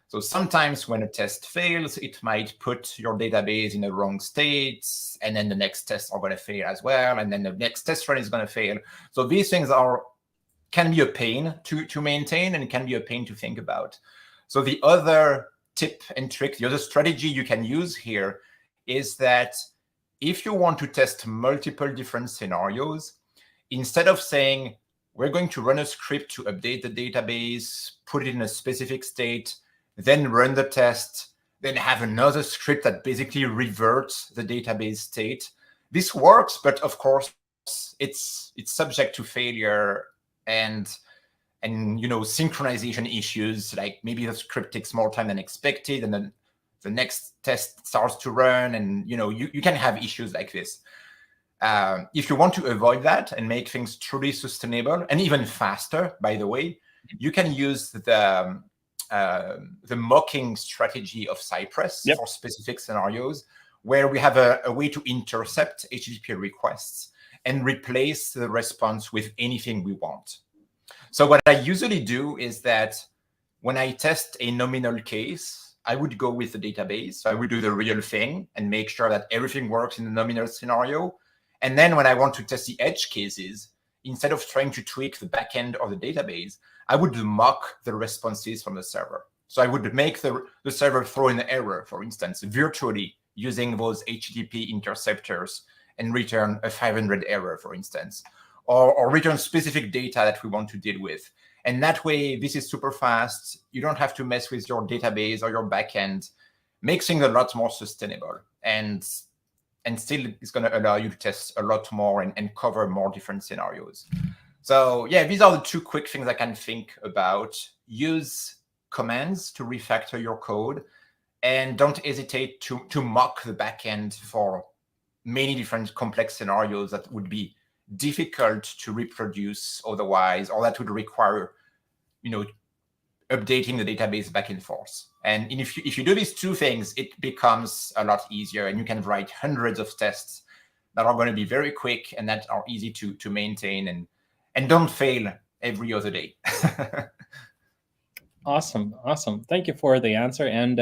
So sometimes when a test fails, it might put your database in the wrong state, and then the next tests are going to fail as well, and then the next test run is going to fail. So these things can be a pain to maintain, and can be a pain to think about. So the other tip and trick, the other strategy you can use here is that if you want to test multiple different scenarios, instead of saying, we're going to run a script to update the database, put it in a specific state, then run the test, then have another script that basically reverts the database state. This works, but of course, it's subject to failure and you know, synchronization issues, like maybe the script takes more time than expected, and then the next test starts to run, and you know, you can have issues like this. If you want to avoid that and make things truly sustainable and even faster, by the way, you can use the mocking strategy of Cypress for specific scenarios, where we have a way to intercept HTTP requests and replace the response with anything we want. So what I usually do is that when I test a nominal case, I would go with the database. So I would do the real thing and make sure that everything works in the nominal scenario. And then when I want to test the edge cases, instead of trying to tweak the backend of the database, I would mock the responses from the server. So I would make the server throw an error, for instance, virtually using those HTTP interceptors and return a 500 error, for instance, or return specific data that we want to deal with. And that way, this is super fast. You don't have to mess with your database or your backend. Makes things a lot more sustainable. And still it's going to allow you to test a lot more and cover more different scenarios. So yeah, these are the two quick things I can think about. Use commands to refactor your code, and don't hesitate to mock the backend for many different complex scenarios that would be difficult to reproduce otherwise, or that would require, you know, updating the database back and forth. And if you do these two things, it becomes a lot easier, and you can write hundreds of tests that are going to be very quick and that are easy to maintain and don't fail every other day. Awesome. Thank you for the answer. And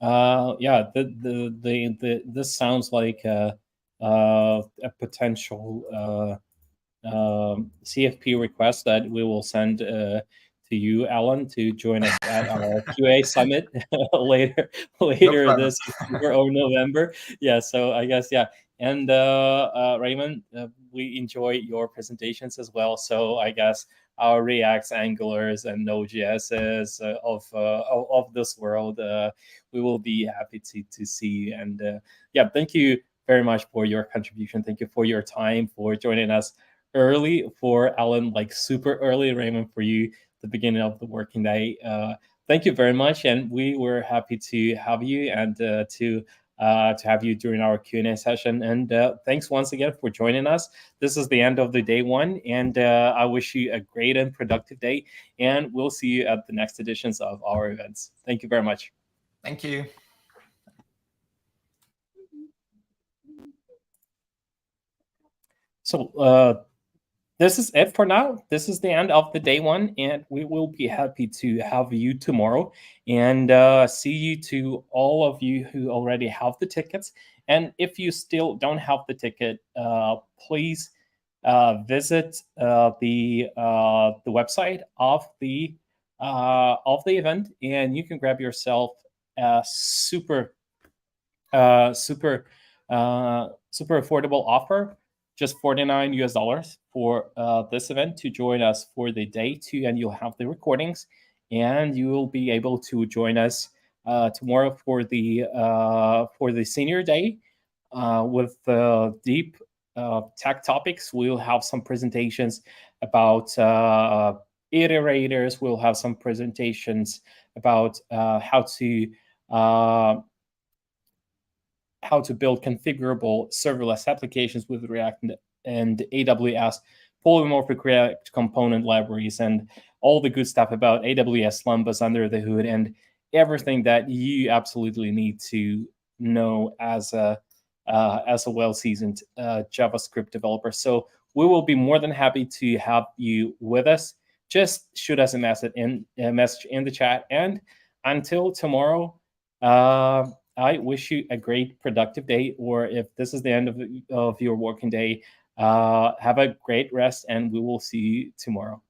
yeah, this sounds like a potential CFP request that we will send to you, Alan, to join us at our QA summit later this year or November. Yeah. So I guess And Raymond, we enjoy your presentations as well. So I guess our Reacts, Angulars, and Node.js of this world, we will be happy to see you. And thank you very much for your contribution. Thank you for your time, for joining us early. For Alan, like super early. Raymond, for you, the beginning of the working day. Thank you very much, and we were happy to have you and to have you during our Q&A session. And thanks once again for joining us. This is the end of the day one, and I wish you a great and productive day, and we'll see you at the next editions of our events. Thank you very much. Thank you. So this is it for now. This is the end of the day one, and we will be happy to have you tomorrow. And see you to all of you who already have the tickets. And if you still don't have the ticket, please visit the website of the event, and you can grab yourself a super affordable offer. Just $49 for this event to join us for the day 2, and you'll have the recordings, and you will be able to join us tomorrow for the senior day with deep tech topics. We'll have some presentations about iterators. We'll have some presentations about how to build configurable serverless applications with React and AWS, polymorphic React component libraries, and all the good stuff about AWS Lambdas under the hood, and everything that you absolutely need to know as a well-seasoned JavaScript developer. So we will be more than happy to have you with us. Just shoot us a message in the chat. And until tomorrow, I wish you a great productive day, or if this is the end of your working day, have a great rest, and we will see you tomorrow.